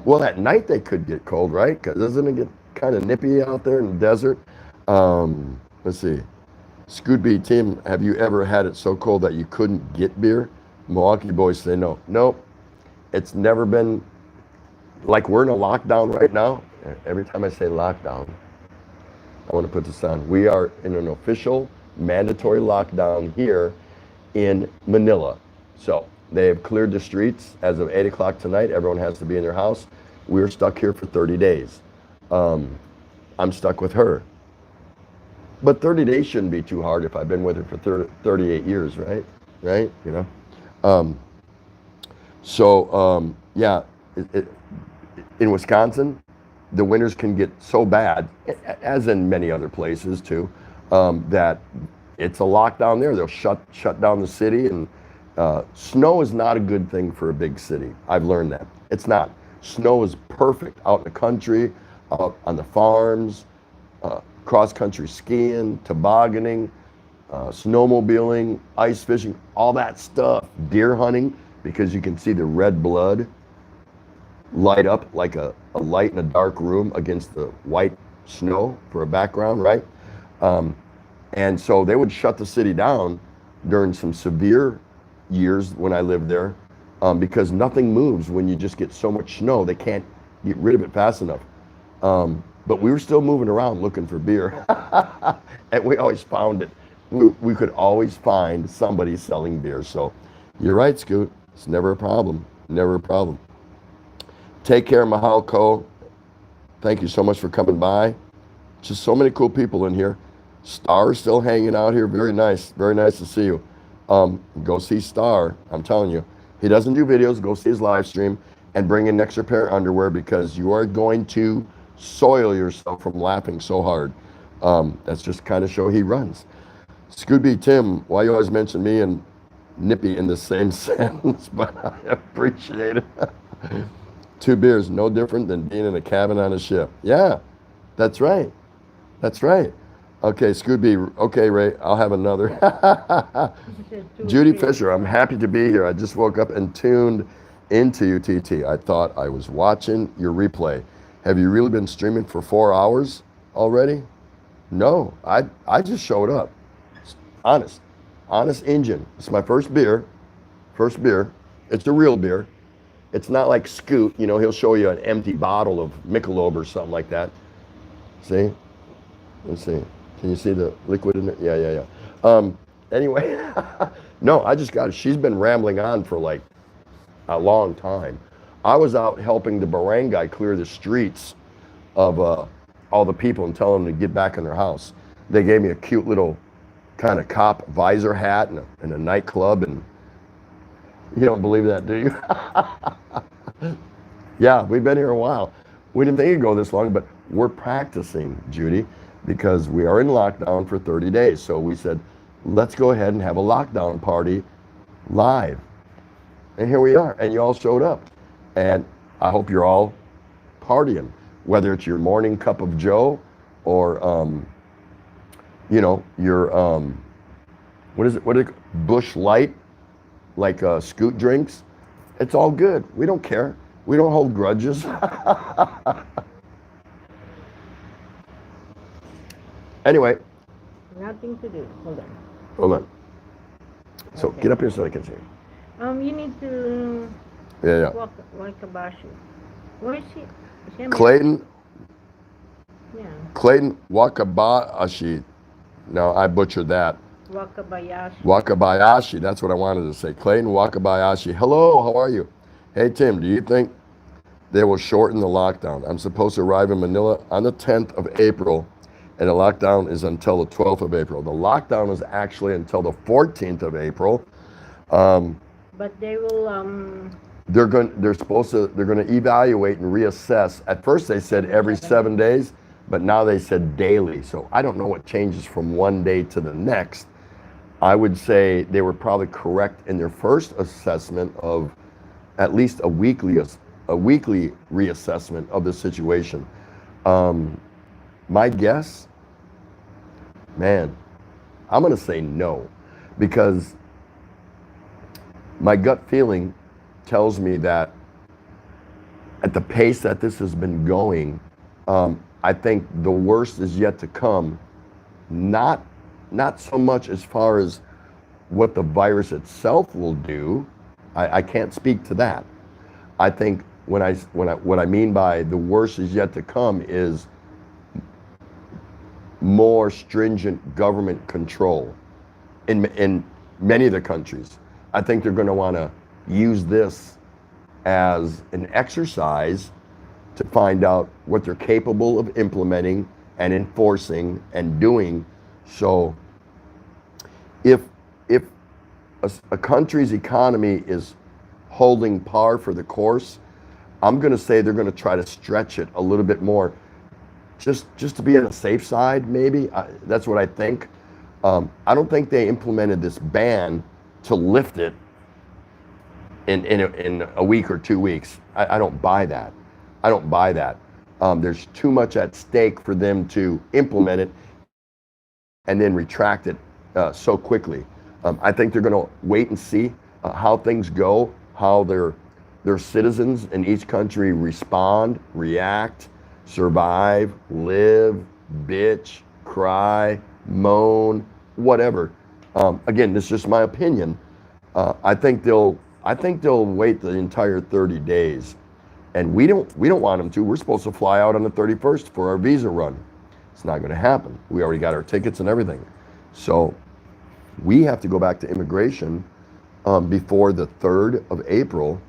Well, at night they could get cold, right? Because doesn't it get kind of nippy out there in the desert? Let's see. Scoot B, Tim, have you ever had it so cold that you couldn't get beer? Milwaukee boys say no. Nope. It's never been, like we're in a lockdown right now. Every time I say lockdown, I want to put this on. We are in an official mandatory lockdown here in Manila. So they have cleared the streets as of 8 o'clock tonight. Everyone has to be in their house. We're stuck here for 30 days. I'm stuck with her. But 30 days shouldn't be too hard if I've been with her for 38 years, right? Right? Yeah, in Wisconsin, the winters can get so bad, as in many other places too, that it's a lockdown there. They'll shut down the city, and snow is not a good thing for a big city. I've learned that. It's not. Snow is perfect out in the country, out on the farms, cross-country skiing, tobogganing, snowmobiling, ice fishing, all that stuff. Deer hunting, because you can see the red blood light up like a light in a dark room against the white snow for a background, right? And so they would shut the city down during some severe years when I lived there, because nothing moves when you just get so much snow. They can't get rid of it fast enough. But we were still moving around looking for beer. And we always found it. We could always find somebody selling beer. So you're right, Scoot. It's never a problem. Never a problem. Take care, Mahal Ko. Thank you so much for coming by. Just so many cool people in here. Star's still hanging out here. Very nice. Very nice to see you. Go see Star. I'm telling you. He doesn't do videos. Go see his live stream and bring an extra pair of underwear because you are going to soil yourself from laughing so hard. That's just kind of show he runs. Scooby Tim, why you always mention me and Nippy in the same sentence? But I appreciate it. 2 beers, no different than being in a cabin on a ship. Yeah, that's right. That's right. Okay, Scooby. Okay, Ray, I'll have another. Judy Fisher, I'm happy to be here. I just woke up and tuned into you, TT. I thought I was watching your replay. Have you really been streaming for 4 hours already? No, I just showed up. Honest engine. It's my first beer. It's a real beer. It's not like Scoot, you know, he'll show you an empty bottle of Michelob or something like that. See? Let's see. Can you see the liquid in it? Yeah. Anyway, no, I just got it. She's been rambling on for like a long time. I was out helping the barangay clear the streets of all the people and telling them to get back in their house. They gave me a cute little kind of cop visor hat and a nightclub, and you don't believe that, do you? Yeah, we've been here a while. We didn't think it'd go this long, but we're practicing, Judy, because we are in lockdown for 30 days. So we said, let's go ahead and have a lockdown party live. And here we are, and you all showed up. And I hope you're all partying, whether it's your morning cup of joe or, you know, your, what is it, Bush Light, like Scoot drinks. It's all good. We don't care. We don't hold grudges. Anyway. Nothing to do. Hold on. So Okay. get up here so I can see. You need to Yeah. walk Wakabashi. Where is she? Is she Clayton Yeah. Wakabayashi. No, I butchered that. Wakabayashi. Wakabayashi. That's what I wanted to say. Clayton Wakabayashi. Hello. How are you? Hey Tim. Do you think they will shorten the lockdown? I'm supposed to arrive in Manila on the 10th of April. And the lockdown is until the 12th of April. The lockdown is actually until the 14th of April. But they will. They're going to evaluate and reassess. At first they said every 7 days, but now they said daily. So I don't know what changes from one day to the next. I would say they were probably correct in their first assessment of at least a weekly reassessment of the situation. My guess, man, I'm going to say no, because my gut feeling tells me that at the pace that this has been going, I think the worst is yet to come. Not so much as far as what the virus itself will do. I can't speak to that. I think what I mean by the worst is yet to come is more stringent government control in many of the countries. I think they're going to want to use this as an exercise to find out what they're capable of implementing and enforcing and doing. So if a country's economy is holding par for the course, I'm going to say they're going to try to stretch it a little bit more, just to be on the safe side, maybe. That's what I think. I don't think they implemented this ban to lift it in a week or 2 weeks. I don't buy that. There's too much at stake for them to implement it and then retract it so quickly. I think they're going to wait and see how things go, how their citizens in each country respond, react, survive, live, bitch, cry, moan, whatever. Again, this is just my opinion. I think they'll wait the entire 30 days, and we don't want them to. We're supposed to fly out on the 31st for our visa run. It's not going to happen. We already got our tickets and everything, so we have to go back to immigration before the 3rd of April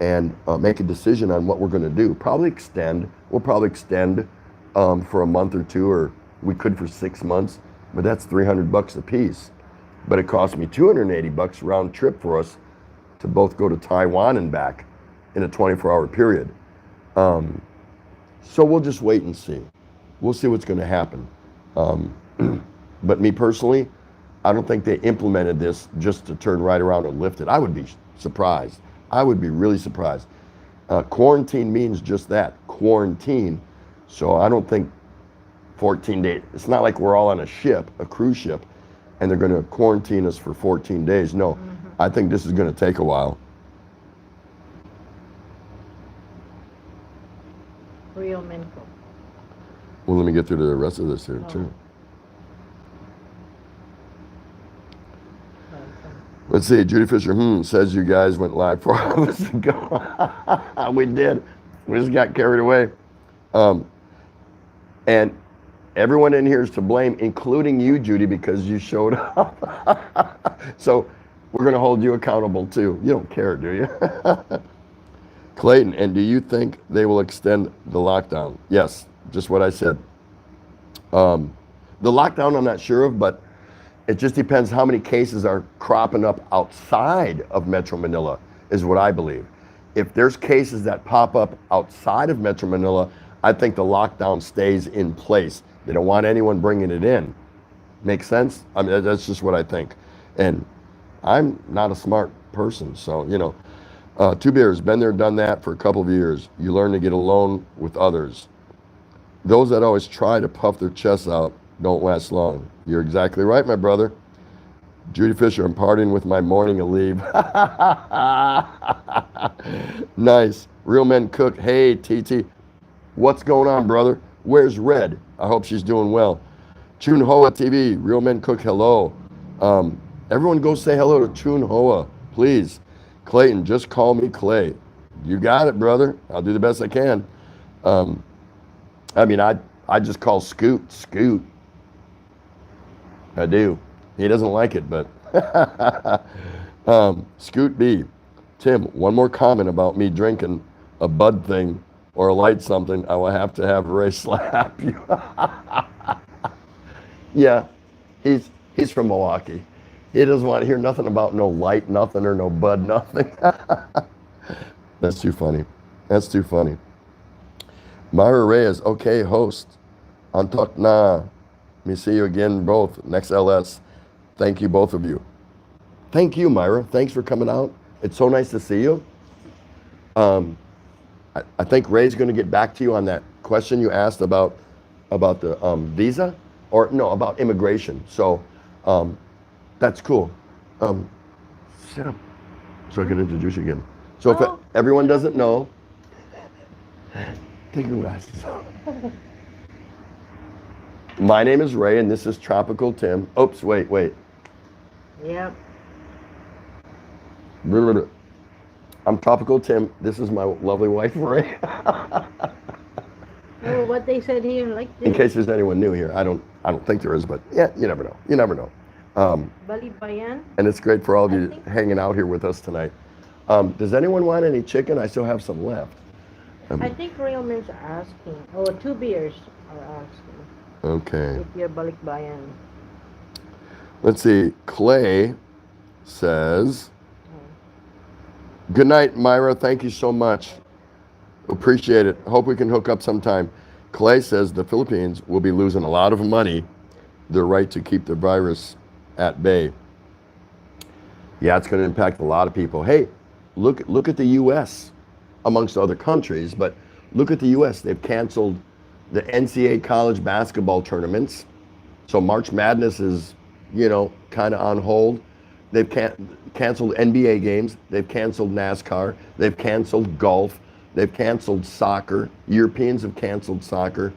and make a decision on what we're going to do. We'll probably extend for a month or two, or we could for 6 months. but that's $300 a piece. But it cost me $280 round trip for us to both go to Taiwan and back in a 24-hour period. So we'll just wait and see. We'll see what's going to happen. But me personally, I don't think they implemented this just to turn right around and lift it. I would be surprised. I would be really surprised. Quarantine means just that, quarantine. So I don't think 14 days, it's not like we're all on a ship, a cruise ship, and they're going to quarantine us for 14 days. No, I think this is going to take a while. Real men cook. Well, let me get through to the rest of this here, too. Let's see, Judy Fisher, says you guys went live 4 hours ago. We did. We just got carried away. And everyone in here is to blame, including you, Judy, because you showed up. So we're going to hold you accountable, too. You don't care, do you? Clayton, and do you think they will extend the lockdown? Yes, just what I said. The lockdown, I'm not sure of, but it just depends how many cases are cropping up outside of Metro Manila, is what I believe. If there's cases that pop up outside of Metro Manila, I think the lockdown stays in place. They don't want anyone bringing it in. Make sense? I mean, that's just what I think. And I'm not a smart person, so, you know. Two Beers, been there, done that for a couple of years. You learn to get alone with others. Those that always try to puff their chests out don't last long. You're exactly right, my brother. Judy Fisher, I'm partying with my morning of leave. Nice. Real Men Cook. Hey, TT. What's going on, brother? Where's Red? I hope she's doing well. Chun Hoa TV. Real Men Cook. Hello. Everyone go say hello to Chun Hoa, please. Clayton, just call me Clay. You got it, brother. I'll do the best I can. I mean, I just call Scoot, Scoot. I do. He doesn't like it, but Scoot B. Tim, one more comment about me drinking a Bud thing or a light something. I will have to have Ray slap you. Yeah, he's from Milwaukee. He doesn't want to hear nothing about no light nothing or no Bud nothing. That's too funny. That's too funny. Myra Reyes, okay, host. Antok na. Me see you again both. Next LS. Thank you, both of you. Thank you, Myra. Thanks for coming out. It's so nice to see you. I think Ray's going to get back to you on that question you asked about the visa, or no, about immigration. So that's cool. Sit up so I can introduce you again. So if everyone doesn't know, take your glasses off. My name is Ray, and this is Tropical Tim. Oops, wait. Yep. I'm Tropical Tim. This is my lovely wife, Ray. Oh, what they said here, like this. In case there's anyone new here, I don't think there is, but yeah, you never know. You never know. Balibayan. And it's great for all of you hanging out here with us tonight. Does anyone want any chicken? I still have some left. I think Real Men's are asking. Oh, 2 Beers are asking. Okay. If you're Balikbayan. Let's see. Clay says, good night, Myra. Thank you so much. Appreciate it. Hope we can hook up sometime. Clay says the Philippines will be losing a lot of money. Their right to keep the virus at bay. Yeah, it's going to impact a lot of people. Hey, look at the U.S. amongst other countries, but look at the U.S. They've canceled the NCAA college basketball tournaments. So March Madness is, kind of on hold. They've canceled NBA games. They've canceled NASCAR. They've canceled golf. They've canceled soccer. Europeans have canceled soccer.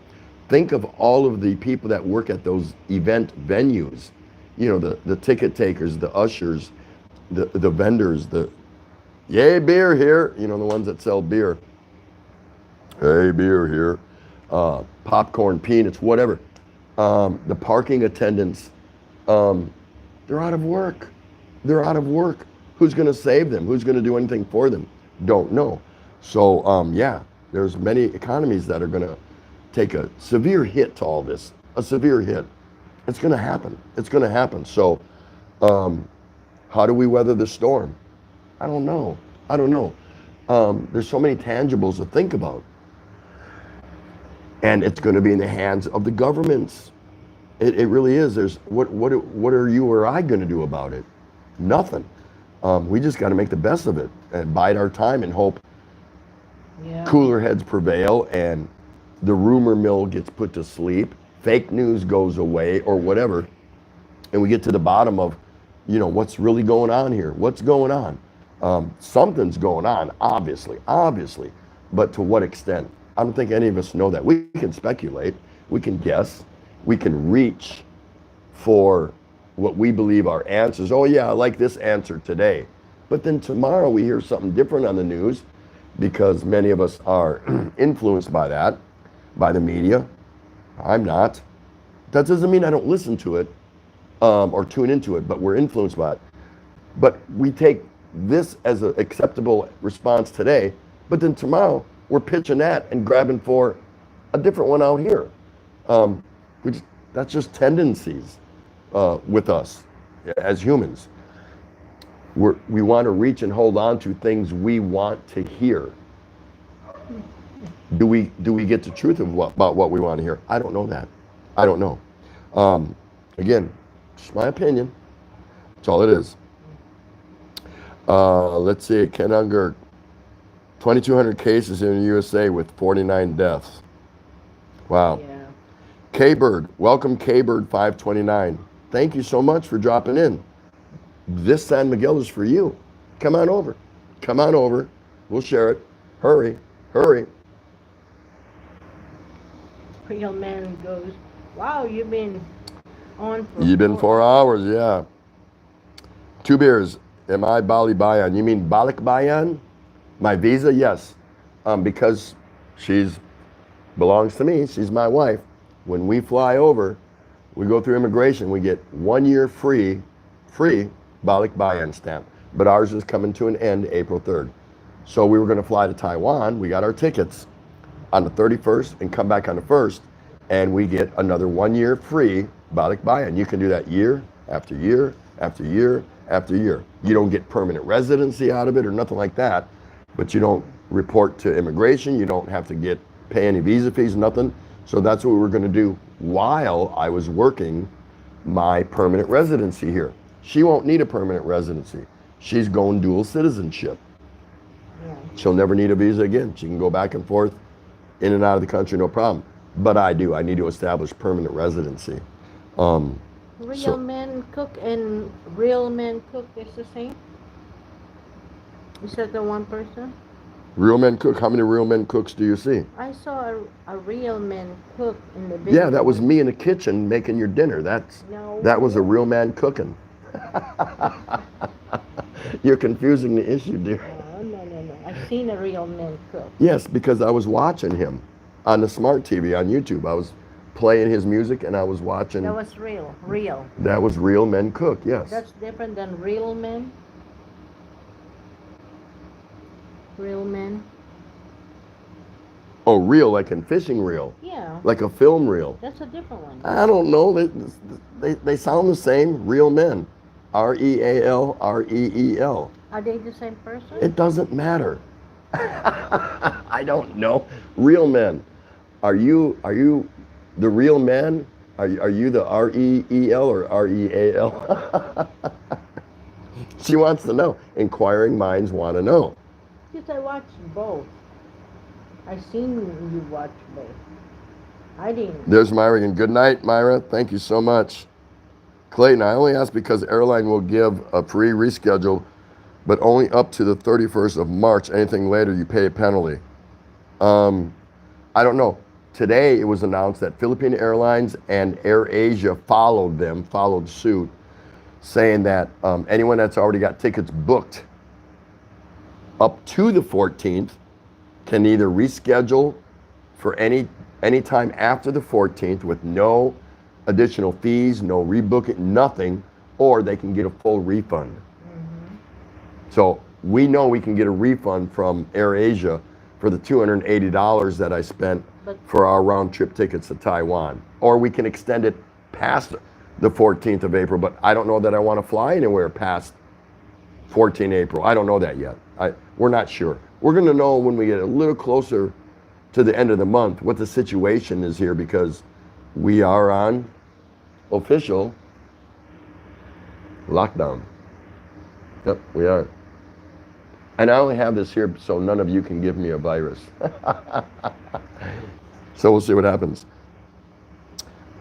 Think of all of the people that work at those event venues. The ticket takers, the ushers, the vendors, yay, beer here. The ones that sell beer. Hey, beer here. Popcorn, peanuts, whatever. The parking attendants, they're out of work. They're out of work. Who's going to save them? Who's going to do anything for them? Don't know. So, yeah, there's many economies that are going to take a severe hit to all this. A severe hit. It's going to happen. It's going to happen. So, how do we weather the storm? I don't know. I don't know. There's so many tangibles to think about. And it's going to be in the hands of the governments. It really is. There's what are you or I going to do about it? Nothing. We just got to make the best of it and bide our time and hope Yeah. cooler heads prevail and the rumor mill gets put to sleep, fake news goes away or whatever, and we get to the bottom of, what's really going on here? What's going on? Something's going on, obviously, but to what extent? I don't think any of us know that. We can speculate, we can guess, we can reach for what we believe are answers. Oh yeah, I like this answer today. But then tomorrow we hear something different on the news because many of us are influenced by that, by the media. I'm not. That doesn't mean I don't listen to it or tune into it, but we're influenced by it. But we take this as an acceptable response today, but then tomorrow we're pitching that and grabbing for a different one out here. That's just tendencies with us as humans. We want to reach and hold on to things we want to hear. Do we get the truth of about what we want to hear? I don't know that. I don't know. Again, just my opinion. That's all it is. Let's see, Ken Unger, 2,200 cases in the USA with 49 deaths. Wow. Yeah. K-Bird, welcome K-Bird 529. Thank you so much for dropping in. This San Miguel is for you. Come on over. Come on over. We'll share it. Hurry, hurry. Real man goes, wow, you've been on for You've been 4 hours, yeah. 2 beers. Am I Bali Bayan? You mean Balik Bayan? My visa, yes. Because she's belongs to me. She's my wife. When we fly over, we go through immigration. We get 1 year free Balik Bayan stamp. But ours is coming to an end April 3rd. So we were going to fly to Taiwan. We got our tickets on the 31st and come back on the 1st. And we get another 1 year free Balik Bayan. You can do that year after year after year after year. You don't get permanent residency out of it or nothing like that. But you don't report to immigration. You don't have to pay any visa fees, nothing. So that's what we were going to do while I was working my permanent residency here. She won't need a permanent residency. She's going dual citizenship. Yeah. She'll never need a visa again. She can go back and forth in and out of the country, no problem. But I do. I need to establish permanent residency. Real men cook and real men cook is the same? Is that the one person? Real men cook. How many real men cooks do you see? I saw a real man cook in the video. Yeah, that was me in the kitchen making your dinner. No. That was a real man cooking. You're confusing the issue, dear. No. I've seen a real man cook. Yes, because I was watching him on the smart TV on YouTube. I was playing his music and I was watching. That was real. That was real men cook, yes. That's different than real men. Real men. Oh, reel, like in fishing reel. Yeah. Like a film reel. That's a different one. I don't know. They sound the same. Real men. R-E-A-L, R-E-E-L. Are they the same person? It doesn't matter. I don't know. Real men. Are you the real man? Are you the R-E-E-L or R-E-A-L? She wants to know. Inquiring minds want to know. Because I watched both. I seen you watch both. I didn't. There's Myra again. Good night, Myra. Thank you so much. Clayton, I only asked because airline will give a free reschedule, but only up to the 31st of March. Anything later, you pay a penalty. I don't know. Today, it was announced that Philippine Airlines and AirAsia followed suit, saying that anyone that's already got tickets booked up to the 14th can either reschedule for any time after the 14th with no additional fees, no rebooking, nothing, or they can get a full refund. Mm-hmm. So we know we can get a refund from AirAsia for the $280 that I spent for our round trip tickets to Taiwan, or we can extend it past. the 14th of April, but I don't know that I want to fly anywhere past 14 April. I don't know that yet. We're not sure. We're going to know when we get a little closer to the end of the month what the situation is here, because we are on official lockdown. Yep, we are. And I only have this here so none of you can give me a virus. So we'll see what happens.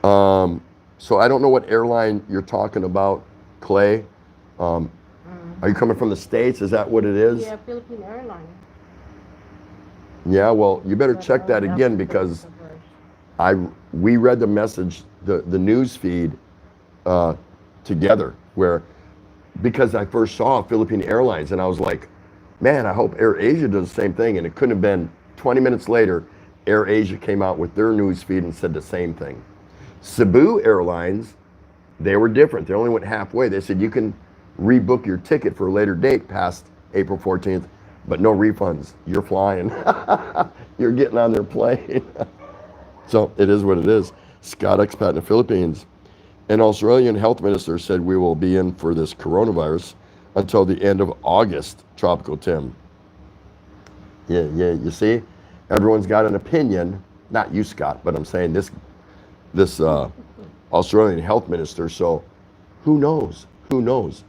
So I don't know what airline you're talking about, Clay. Are you coming from the States? Is that what it is? Yeah, Philippine Airlines. Yeah, well, you better check that again, because we read the message, the news feed together, because I first saw Philippine Airlines and I was like, man, I hope Air Asia does the same thing. And it couldn't have been 20 minutes later, Air Asia came out with their news feed and said the same thing. Cebu Airlines, they were different. They only went halfway. They said you can rebook your ticket for a later date past April 14th, but no refunds. You're flying. You're getting on their plane. So it is what it is. Scott expat in the Philippines. An Australian health minister said we will be in for this coronavirus until the end of August, Tropical Tim. Yeah, you see? Everyone's got an opinion. Not you, Scott, but I'm saying this Australian health minister. So who knows? Who knows?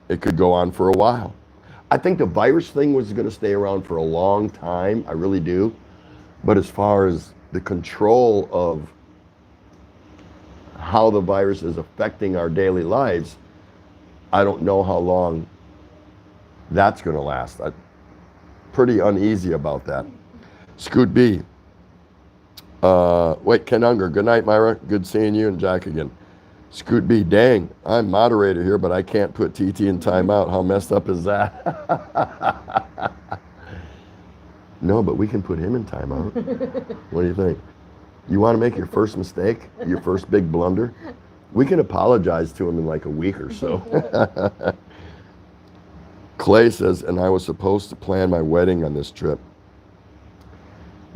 It could go on for a while. I think the virus thing was going to stay around for a long time. I really do. But as far as the control of how the virus is affecting our daily lives, I don't know how long that's going to last. I'm pretty uneasy about that. Scoot B. Wait, Ken Unger. Good night, Myra. Good seeing you, and Jack again. Scoot B. Dang, I'm moderator here, but I can't put TT in timeout. How messed up is that? No, but we can put him in timeout. What do you think? You want to make your first mistake, your first big blunder? We can apologize to him in like a week or so. Clay says, and I was supposed to plan my wedding on this trip.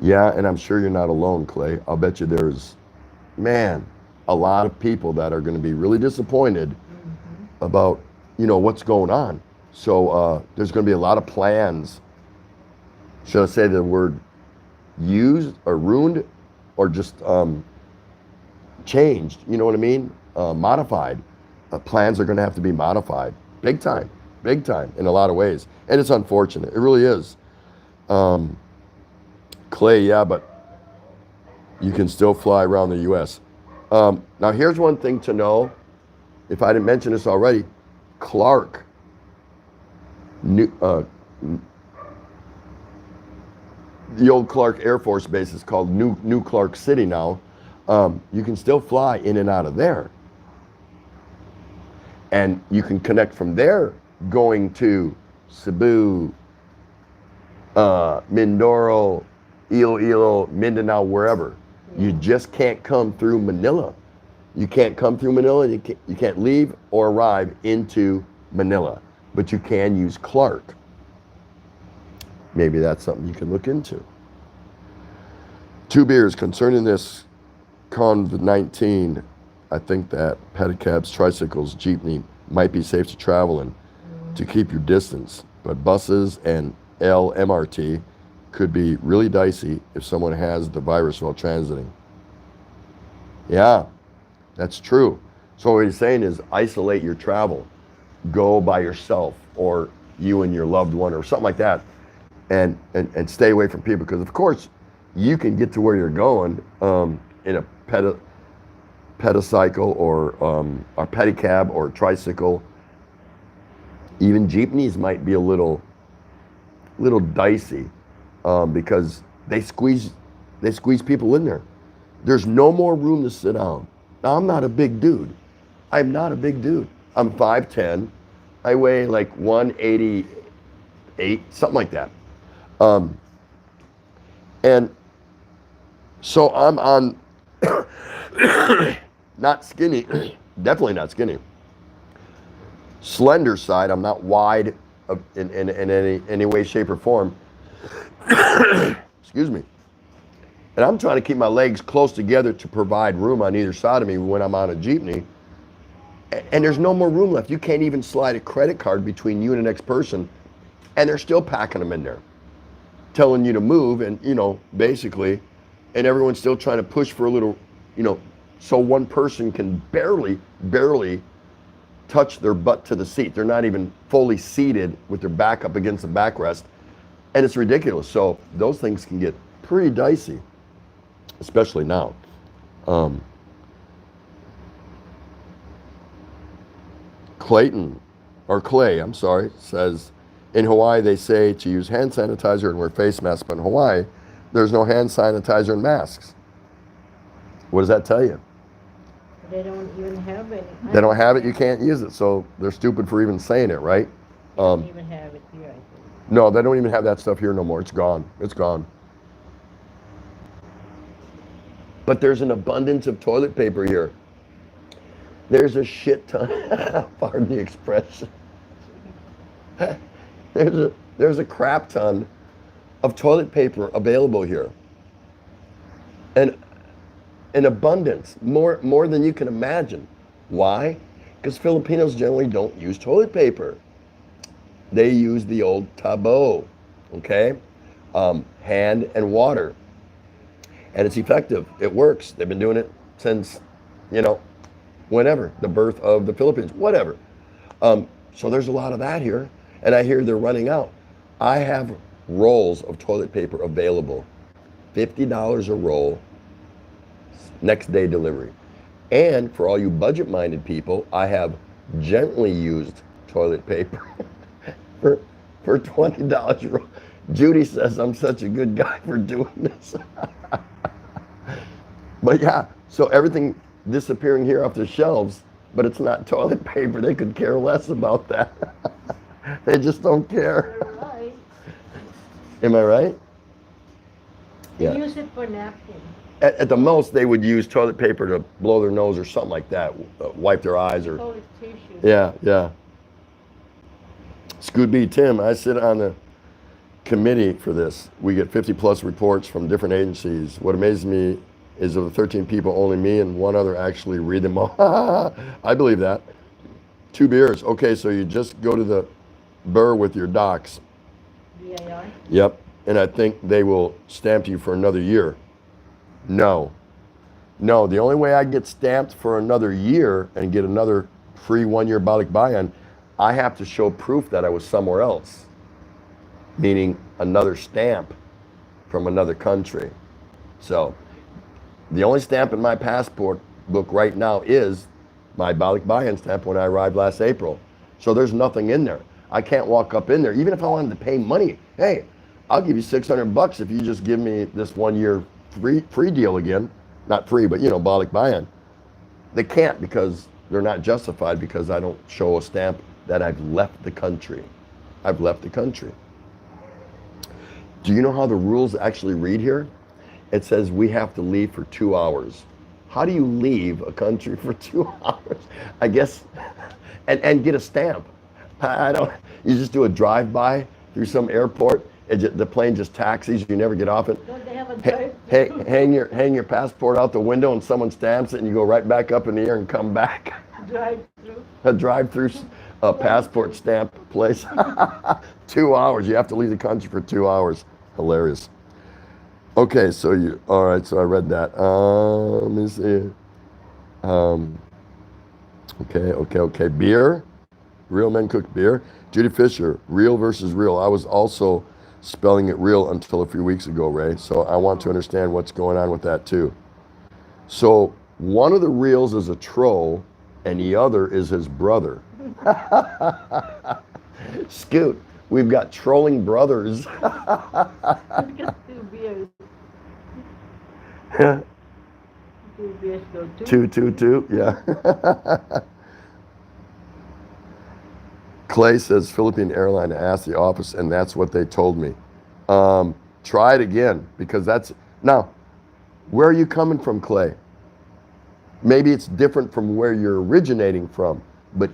Yeah, and I'm sure you're not alone, Clay. I'll bet you there's, man, a lot of people that are going to be really disappointed about, what's going on. So there's going to be a lot of plans. Should I say the word used or ruined, or just changed? You know what I mean? Modified. Plans are going to have to be modified. Big time in a lot of ways. And it's unfortunate. It really is. Clay, yeah, but you can still fly around the U.S. Now, here's one thing to know. If I didn't mention this already, Clark, the old Clark Air Force Base is called New Clark City now. You can still fly in and out of there. And you can connect from there going to Cebu, Mindoro, Iloilo, Mindanao, wherever. You just can't come through Manila. You can't come through Manila. You can't leave or arrive into Manila. But you can use Clark. Maybe that's something you can look into. Two beers concerning this COVID-19. I think that pedicabs, tricycles, jeepney might be safe to travel in to keep your distance. But buses and LMRT could be really dicey if someone has the virus while transiting. Yeah, that's true. So what he's saying is isolate your travel. Go by yourself, or you and your loved one, or something like that. And stay away from people, because of course you can get to where you're going in a pedicycle or a pedicab or a tricycle. Even jeepneys might be a little dicey because they squeeze people in there. There's no more room to sit down. Now, I'm not a big dude. I'm not a big dude. I'm 5'10". I weigh like 188, something like that. And so I'm on not skinny, definitely not skinny. Slender side. I'm not wide in any way, shape, or form. Excuse me. And I'm trying to keep my legs close together to provide room on either side of me when I'm on a jeepney. And there's no more room left. You can't even slide a credit card between you and the next person, and they're still packing them in there, telling you to move, and basically, and everyone's still trying to push for a little, so one person can barely touch their butt to the seat. They're not even fully seated with their back up against the backrest, and it's ridiculous. So those things can get pretty dicey, especially now. Clay, I'm sorry, says, in Hawaii they say to use hand sanitizer and wear face masks, but in Hawaii there's no hand sanitizer and masks. What does that tell you? They don't even have it. They don't have it, you can't use it, so they're stupid for even saying it, right? They don't even have it here, I think. No, they don't even have that stuff here no more. It's gone. It's gone. But there's an abundance of toilet paper here. There's a shit ton, pardon the expression. There's a crap ton of toilet paper available here. And in abundance, more than you can imagine. Why? Because Filipinos generally don't use toilet paper. They use the old tabo, okay? Hand and water. And it's effective. It works. They've been doing it since, whenever, the birth of the Philippines, whatever. So there's a lot of that here. And I hear they're running out. I have rolls of toilet paper available. $50 a roll, next day delivery. And for all you budget-minded people, I have gently used toilet paper for $20 a roll. Judy says I'm such a good guy for doing this. But yeah, so everything disappearing here off the shelves, but it's not toilet paper. They could care less about that. They just don't care. You're right. Am I right? They Yeah. use it for napkins. At the most, they would use toilet paper to blow their nose or something like that, wipe their eyes or. Toilet tissue. Yeah. Scooby Tim, I sit on the committee for this. We get 50 plus reports from different agencies. What amazes me is of the 13 people, only me and one other actually read them all. I believe that. 2 beers. Okay, so you just go to the Burr with your docs. BIR? Yep. And I think they will stamp you for another year. No, the only way I get stamped for another year and get another free 1-year balik bayan, I have to show proof that I was somewhere else, meaning another stamp from another country. So the only stamp in my passport book right now is my balik bayan stamp when I arrived last April. So there's nothing in there. I can't walk up in there, even if I wanted to pay money. Hey, I'll give you $600 if you just give me this 1 year free deal again. Not free, but balik bayan. They can't because they're not justified because I don't show a stamp that I've left the country. I've left the country. Do you know how the rules actually read here? It says we have to leave for 2 hours. How do you leave a country for 2 hours? I guess, and get a stamp. I don't, you just do a drive-by through some airport. The plane just taxis, you never get off it. Don't they have a drive? Hang your passport out the window and someone stamps it and you go right back up in the air and come back. Drive-through? A drive-through passport stamp place. 2 hours, you have to leave the country for 2 hours. Hilarious. Okay, all right, so I read that. Let me see. Okay. Beer. Real men cook beer. Judy Fisher, real versus real. I was also spelling it real until a few weeks ago, Ray. So I want to understand what's going on with that too. So one of the reals is a troll and the other is his brother. Scoot, we've got trolling brothers. We've got 2 beers. 2 beers go 2. 2, yeah. Clay says Philippine airline asked the office and that's what they told me. Try it again because now, where are you coming from, Clay? Maybe it's different from where you're originating from, but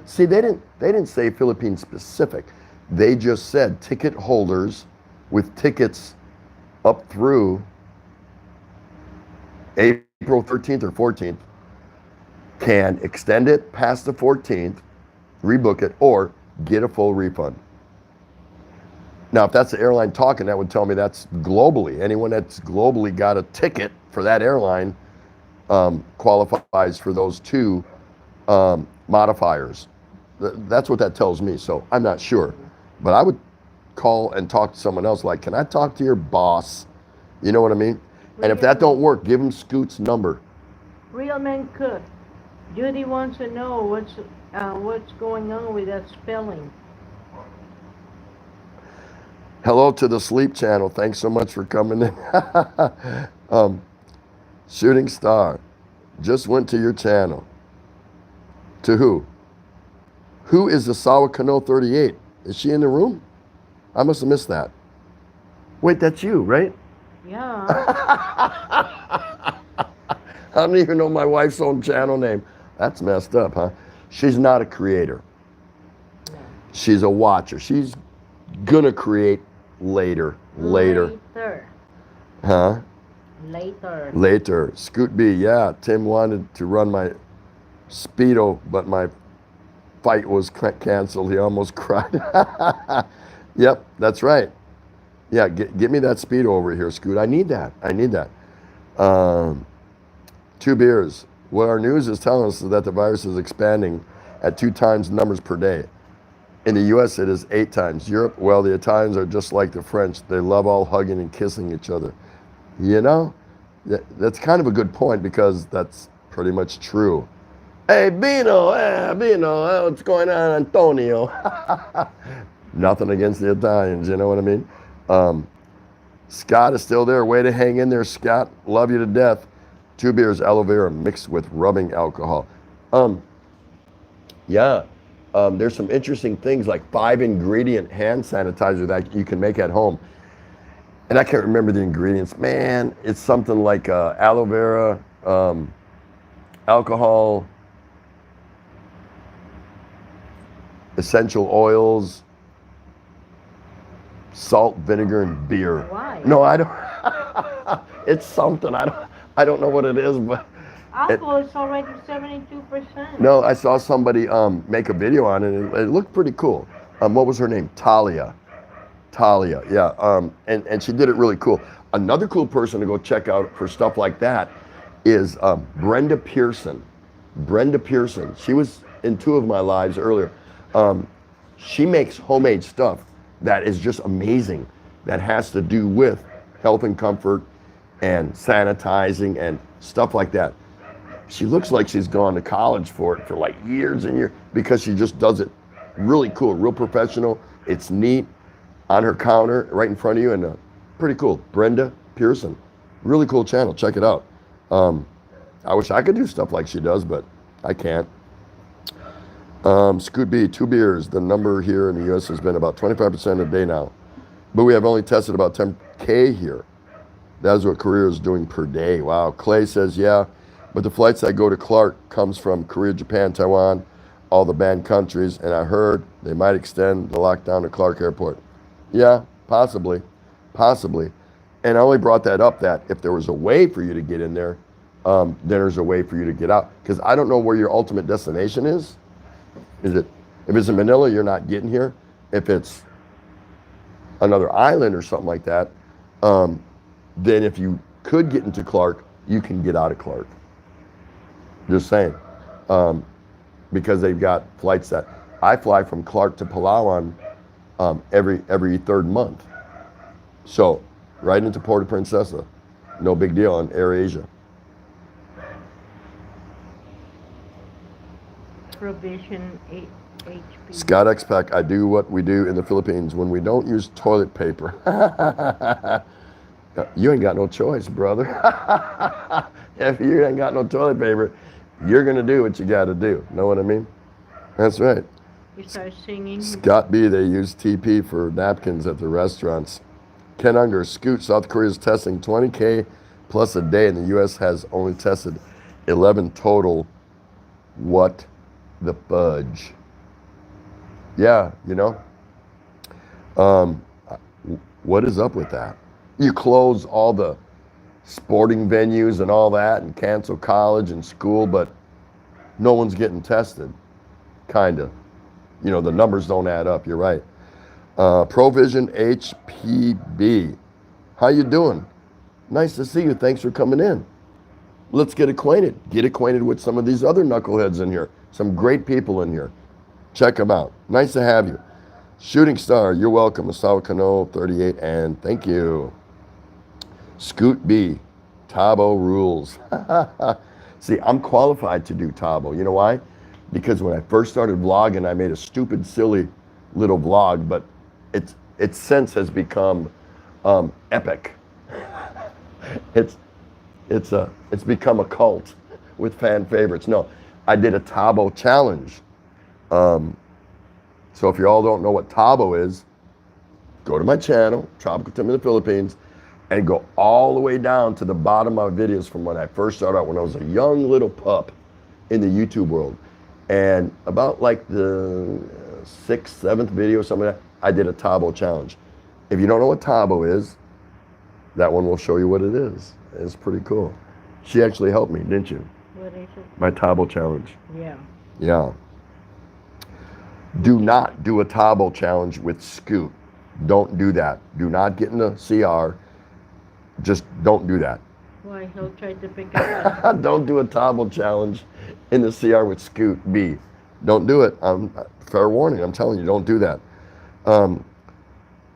see, they didn't say Philippine specific. They just said ticket holders with tickets up through April 13th or 14th can extend it past the 14th, rebook it, or get a full refund. Now, if that's the airline talking, that would tell me that's globally. Anyone that's globally got a ticket for that airline qualifies for those two modifiers. That's what that tells me. So I'm not sure. But I would call and talk to someone else like, can I talk to your boss? You know what I mean? And if that don't work, give him Scoot's number. Real men cook. Judy wants to know what's going on with that spelling. Hello to the Sleep Channel. Thanks so much for coming in. Shooting Star just went to your channel. To who? Who is the Sawakano 38? Is she in the room? I must have missed that. Wait, that's you, right? Yeah. I don't even know my wife's own channel name. That's messed up, huh? She's not a creator. No. She's a watcher. She's gonna create later. Later. Huh? Later. Later. Scoot B, yeah. Tim wanted to run my Speedo, but my fight was canceled. He almost cried. Yep, that's right. Yeah, get me that Speedo over here, Scoot. I need that. I need that. 2 beers. What our news is telling us is that the virus is expanding at 2 times numbers per day. In the U.S., it is 8 times. Europe, well, the Italians are just like the French. They love all hugging and kissing each other. You know, that's kind of a good point because that's pretty much true. Hey, Bino, what's going on, Antonio? Nothing against the Italians, you know what I mean? Scott is still there. Way to hang in there, Scott. Love you to death. 2 beers, aloe vera mixed with rubbing alcohol. Yeah. There's some interesting things like 5-ingredient hand sanitizer that you can make at home. And I can't remember the ingredients. Man, it's something like aloe vera, alcohol, essential oils, salt, vinegar, and beer. Why? No, I don't. It's something. I don't know what it is, but Alcohol is already 72%. no, I saw somebody make a video on it, and it looked pretty cool. What was her name? Talia, yeah. And she did it really cool. Another cool person to go check out for stuff like that is Brenda Pearson. Brenda Pearson. She was in 2 of my lives earlier. She makes homemade stuff that is just amazing. That has to do with health and comfort and sanitizing and stuff like that. She looks like she's gone to college for it for like years and years because she just does it really cool, real professional. It's neat on her counter right in front of you and pretty cool. Brenda Pearson. Really cool channel. Check it out. I wish I could do stuff like she does, but I can't. Scoot B, 2 beers. The number here in the U.S. has been about 25% a day now. But we have only tested about 10K here. That is what Korea is doing per day. Wow. Clay says, yeah, but the flights that go to Clark comes from Korea, Japan, Taiwan, all the banned countries, and I heard they might extend the lockdown to Clark Airport. Yeah, possibly. And I only brought that up that if there was a way for you to get in there, then there's a way for you to get out. Because I don't know where your ultimate destination is. If it's in Manila, you're not getting here. If it's another island or something like that, then if you could get into Clark, you can get out of Clark. Just saying. Because they've got flights that I fly from Clark to Palawan every 3rd month. So right into Puerto Princesa. No big deal on AirAsia. Provision HP. Scott X-Pac, I do what we do in the Philippines when we don't use toilet paper. You ain't got no choice, brother. If you ain't got no toilet paper, you're going to do what you got to do. Know what I mean? That's right. You start singing. Scott B, they use TP for napkins at the restaurants. Ken Unger, Scoot, South Korea is testing 20K plus a day, and the U.S. has only tested 11 total. What the fudge? Yeah, you know. What is up with that? You close all the sporting venues and all that and cancel college and school, but no one's getting tested. Kind of. You know, the numbers don't add up. You're right. Provision HPB. How you doing? Nice to see you. Thanks for coming in. Let's get acquainted. Get acquainted with some of these other knuckleheads in here. Some great people in here. Check them out. Nice to have you. Shooting Star, you're welcome. Asawa Kano 38, and thank you. Scoot B, Tabo rules. See, I'm qualified to do Tabo. You know why? Because when I first started vlogging, I made a stupid, silly little vlog, but its sense has become epic. It's become a cult with fan favorites. No, I did a Tabo challenge. So if you all don't know what Tabo is, go to my channel, Tropical Tim in the Philippines, and go all the way down to the bottom of my videos from when I first started out, when I was a young little pup in the YouTube world. And about like the 6th, 7th video, something like that, I did a Tabo challenge. If you don't know what Tabo is, that one will show you what it is. It's pretty cool. She actually helped me, didn't you? What is it? My Tabo challenge. Yeah. Yeah. Do not do a Tabo challenge with Scoot. Don't do that. Do not get in the CR. Just don't do that. Why? He'll try to pick it up. Don't do a Tabo challenge in the CR with Scoot B. Don't do it. Fair warning. I'm telling you, don't do that.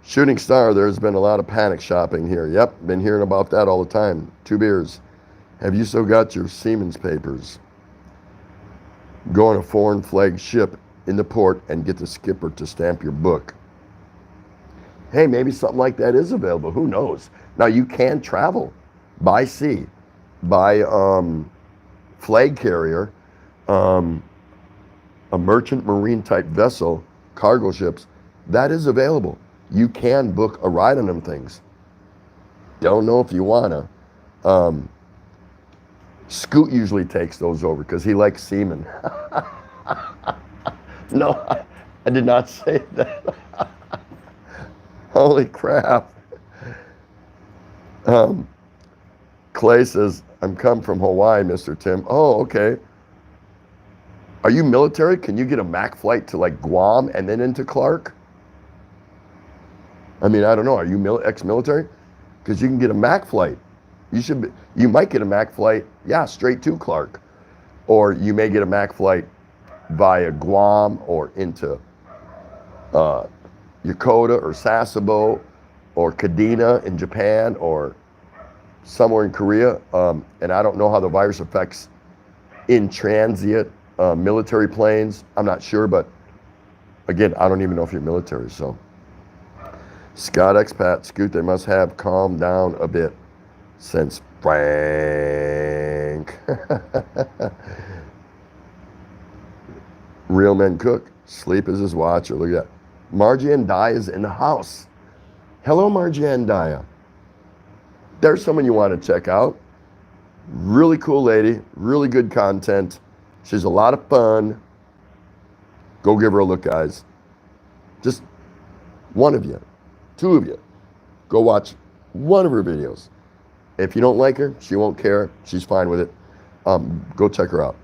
Shooting Star, there's been a lot of panic shopping here. Yep, been hearing about that all the time. 2 beers. Have you still got your Siemens papers? Go on a foreign flag ship in the port and get the skipper to stamp your book. Hey, maybe something like that is available. Who knows? Now, you can travel by sea, by flag carrier, a merchant marine type vessel, cargo ships. That is available. You can book a ride on them things. Don't know if you wanna. Scoot usually takes those over because he likes seamen. No, I did not say that. Holy crap. Clay says, I'm come from Hawaii, Mr. Tim. Oh, okay. Are you military? Can you get a MAC flight to like Guam and then into Clark? I mean, I don't know. Are you ex-military? Because you can get a MAC flight. You might get a MAC flight, yeah, straight to Clark. Or you may get a MAC flight via Guam or into Yokota or Sasebo or Kadena in Japan or somewhere in Korea. And I don't know how the virus affects in transit military planes. I'm not sure, but again, I don't even know if you're military, so. Scott Expat, Scoot, they must have calmed down a bit since Frank. Real men cook. Sleep is his watcher. Look at that. Margie and Di is in the house. Hello, Margie and Dia. There's someone you want to check out. Really cool lady. Really good content. She's a lot of fun. Go give her a look, guys. Just one of you. 2 of you, go watch one of her videos. If you don't like her, she won't care. She's fine with it. Go check her out.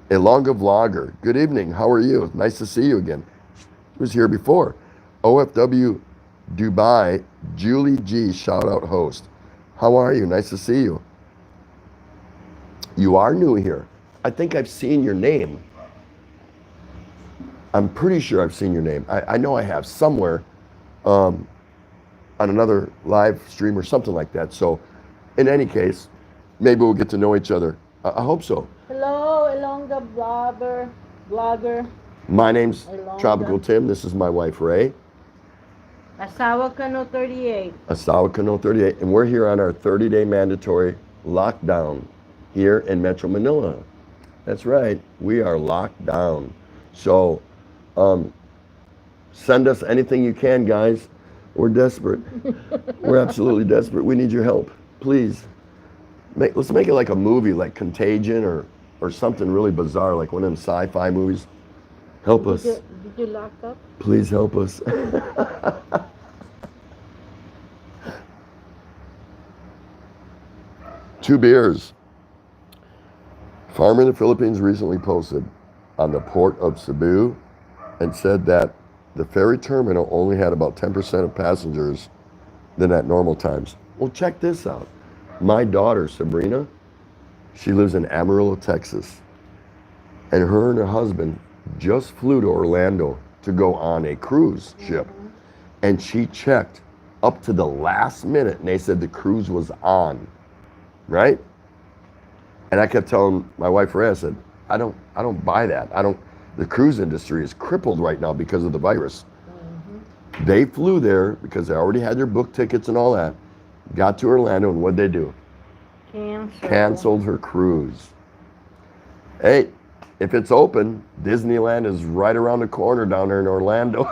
Elonga Vlogger, good evening. How are you? Nice to see you again. She was here before. OFW Dubai, Julie G, shout out host. How are you? Nice to see you. You are new here. I think I've seen your name. I'm pretty sure I've seen your name. I know I have somewhere. On another live stream or something like that. So in any case, maybe we'll get to know each other. I hope so. Hello, Elonga Vlogger. My name's Elonga. Tropical Tim. This is my wife, Ray. Asawa Kano 38. Asawa Kano 38. And we're here on our 30-day mandatory lockdown here in Metro Manila. That's right. We are locked down. So, send us anything you can, guys. We're desperate. We're absolutely desperate. We need your help. Please. Let's make it like a movie, like Contagion or something really bizarre, like one of them sci-fi movies. Help us. Did you lock up? Please help us. Two beers. Farmer in the Philippines recently posted on the port of Cebu and said that the ferry terminal only had about 10% of passengers than at normal times. Well, check this out. My daughter, Sabrina, she lives in Amarillo, Texas. And her husband just flew to Orlando to go on a cruise ship. And she checked up to the last minute and they said the cruise was on, right? And I kept telling my wife Ray, I said, I don't buy that. The cruise industry is crippled right now because of the virus. They flew there because they already had their book tickets and all that, got to Orlando, and what'd they do? Canceled her cruise. Hey, if it's open, Disneyland is right around the corner down there in Orlando.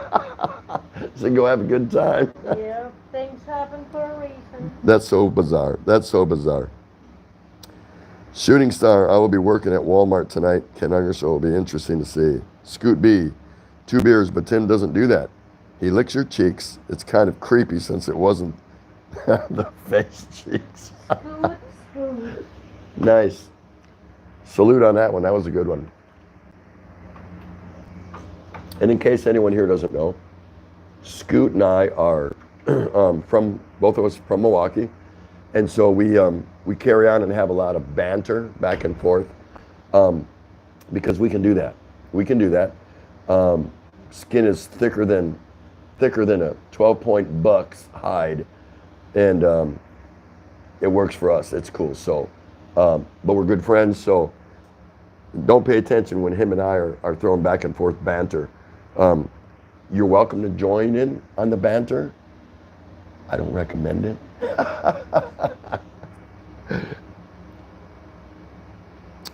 So go have a good time. Yeah, things happen for a reason. That's so bizarre. That's so bizarre. Shooting Star, I will be working at Walmart tonight. Ken Unger, so it'll be interesting to see. Scoot B, 2 beers, but Tim doesn't do that. He licks your cheeks. It's kind of creepy since it wasn't the face cheeks. Scoot. Nice. Salute on that one. That was a good one. And in case anyone here doesn't know, Scoot and I are from, both of us from Milwaukee. And so we carry on and have a lot of banter back and forth because we can do that. We can do that. Skin is thicker than a 12-point buck's hide, and it works for us. It's cool. So, but we're good friends. So don't pay attention when him and I are throwing back and forth banter. You're welcome to join in on the banter. I don't recommend it.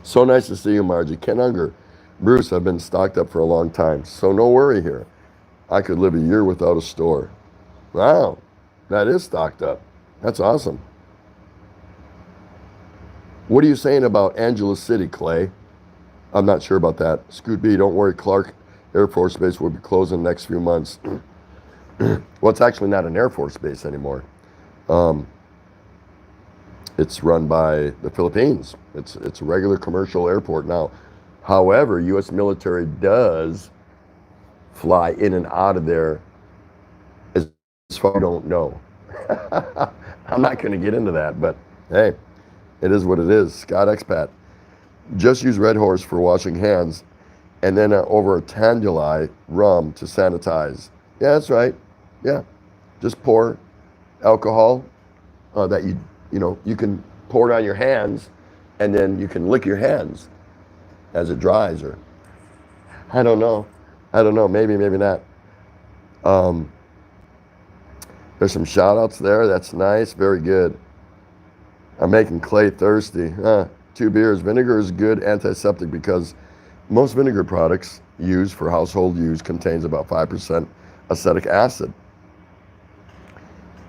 So nice to see you, Margie. Ken Unger. Bruce, I've been stocked up for a long time, so no worry here. I could live a year without a store. Wow, that is stocked up. That's awesome. What are you saying about Angela City, Clay? I'm not sure about that. Scoot B, don't worry, Clark Air Force Base will be closed in the next few months. Well, it's actually not an Air Force Base anymore. It's run by the Philippines. It's a regular commercial airport now. However, U.S. military does fly in and out of there as far as I don't know. I'm not going to get into that, but hey, it is what it is. Scott Expat. Just use Red Horse for washing hands and then over a Tanduli rum to sanitize. Yeah, that's right. Yeah. Just pour alcohol that you can pour it on your hands and then you can lick your hands as it dries, or I don't know, maybe not. There's some shout outs there. That's nice. Very good. I'm making Clay thirsty. 2 beers. Vinegar is good antiseptic because most vinegar products used for household use contains about 5% acetic acid.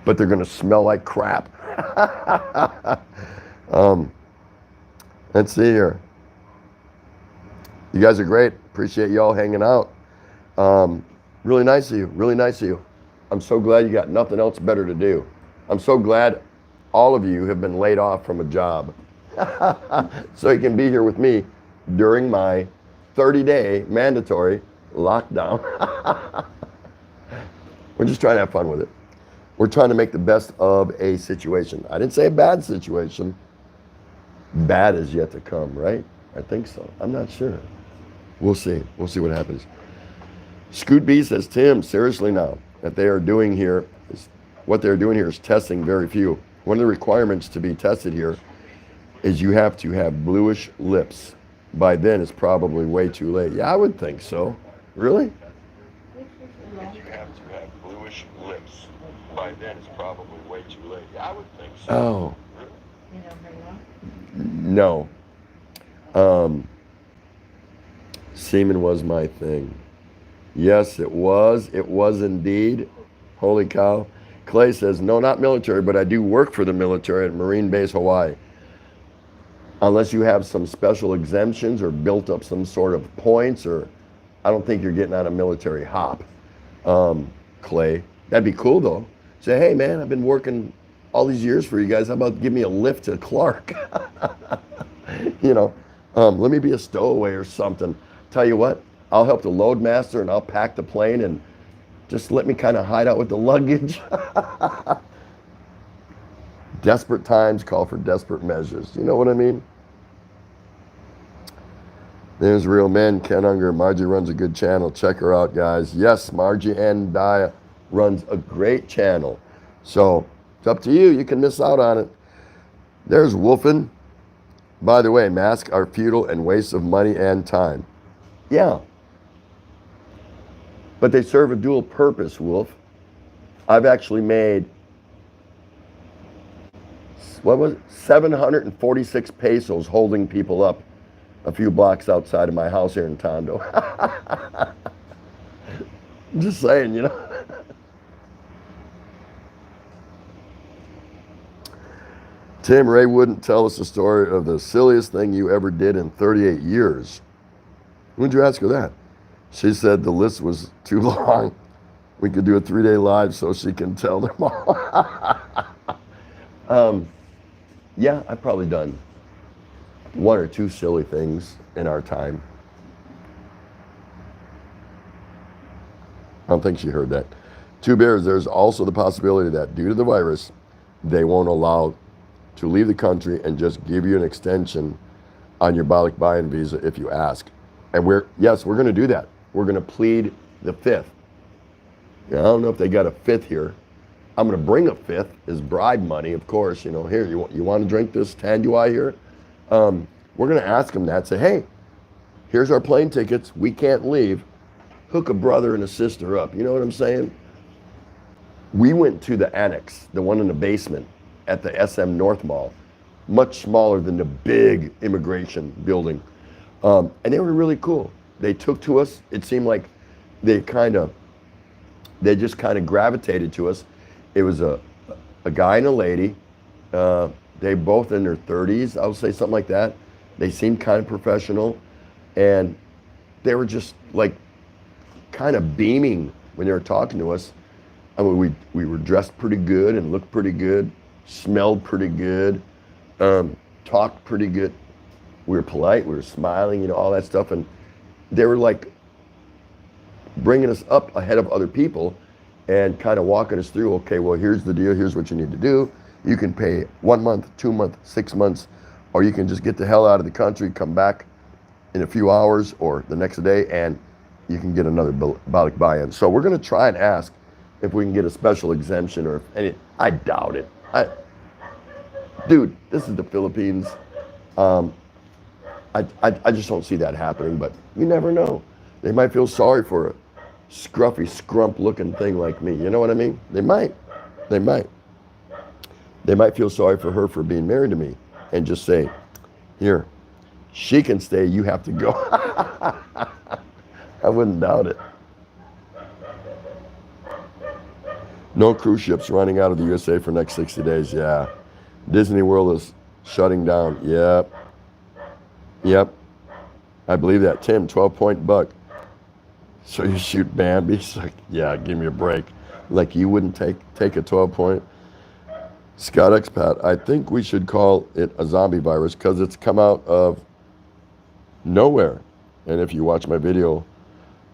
But they're going to smell like crap. Let's see here. You guys are great. Appreciate y'all hanging out. Really nice of you. Really nice of you. I'm so glad you got nothing else better to do. I'm so glad all of you have been laid off from a job. So you can be here with me during my 30-day mandatory lockdown. We're just trying to have fun with it. We're trying to make the best of a situation. I didn't say a bad situation. Bad is yet to come, right? I think so. I'm not sure. We'll see. We'll see what happens. Scoot B says, Tim, seriously now, what they're doing here is testing very few. One of the requirements to be tested here is you have to have bluish lips. By then, it's probably way too late. Yeah, I would think so. Really? You have to have bluish lips. By then, it's probably way too late. Yeah, I would think so. Oh. No. Semen was my thing. Yes, it was. It was indeed. Holy cow. Clay says, no, not military, but I do work for the military at Marine Base, Hawaii. Unless you have some special exemptions or built up some sort of points, or I don't think you're getting on a military hop. Clay, that'd be cool though. Say, hey man, I've been working all these years for you guys. How about give me a lift to Clark? Let me be a stowaway or something. Tell you what, I'll help the load master and I'll pack the plane and just let me kind of hide out with the luggage. Desperate times call for desperate measures. You know what I mean? There's Real Men, Ken Unger. Margie runs a good channel. Check her out, guys. Yes, Margie and Dia runs a great channel. So it's up to you. You can miss out on it. There's Wolfen. By the way, masks are futile and waste of money and time. Yeah. But they serve a dual purpose, Wolf. I've actually made, 746 pesos holding people up a few blocks outside of my house here in Tondo. I'm just saying, Tim, Ray wouldn't tell us the story of the silliest thing you ever did in 38 years. When did you ask her that? She said the list was too long. We could do a 3-day live so she can tell them all. Yeah, I've probably done 1 or 2 silly things in our time. I don't think she heard that. Two Bears, there's also the possibility that due to the virus, they won't allow to leave the country and just give you an extension on your balikbayan visa if you ask. And we're going to do that. We're going to plead the 5th. I don't know if they got a 5th here. I'm going to bring a 5th as bribe money, of course. Here, you want to drink this Tanduai here? We're going to ask them that. Say, hey, here's our plane tickets. We can't leave. Hook a brother and a sister up. You know what I'm saying? We went to the annex, the one in the basement at the SM North Mall, much smaller than the big immigration building. And they were really cool. They took to us. It seemed like they just kind of gravitated to us. It was a guy and a lady. They both in their 30s, I would say, something like that. They seemed kind of professional, and they were just like kind of beaming when they were talking to us. I mean, we were dressed pretty good and looked pretty good, smelled pretty good, talked pretty good. We were polite, we were smiling, all that stuff, and they were like bringing us up ahead of other people and kind of walking us through, okay, well, here's the deal, here's what you need to do. You can pay 1 month, 2 months, 6 months, or you can just get the hell out of the country, come back in a few hours or the next day, and you can get another balikbayan. So we're going to try and ask if we can get a special exemption, or I doubt it. Dude, this is the Philippines. I just don't see that happening, but you never know. They might feel sorry for a scruffy, scrump-looking thing like me. You know what I mean? They might. They might feel sorry for her for being married to me and just say, here, she can stay, you have to go. I wouldn't doubt it. No cruise ships running out of the USA for next 60 days. Yeah. Disney World is shutting down. Yep. I believe that. Tim, 12-point buck. So you shoot Bambi? It's like, yeah, give me a break. Like you wouldn't take a 12-point. Scott Expat, I think we should call it a zombie virus because it's come out of nowhere. And if you watch my video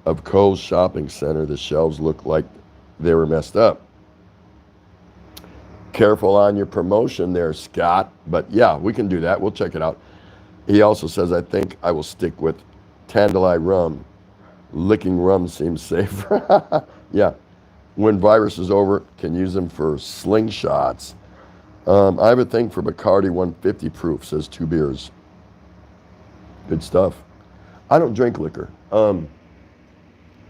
of Kohl's shopping center, the shelves look like they were messed up. Careful on your promotion there, Scott. But yeah, we can do that. We'll check it out. He also says, I think I will stick with Tandalai rum. Licking rum seems safer. Yeah. When virus is over, can use them for slingshots. I have a thing for Bacardi 150 proof, says Two Beers. Good stuff. I don't drink liquor. I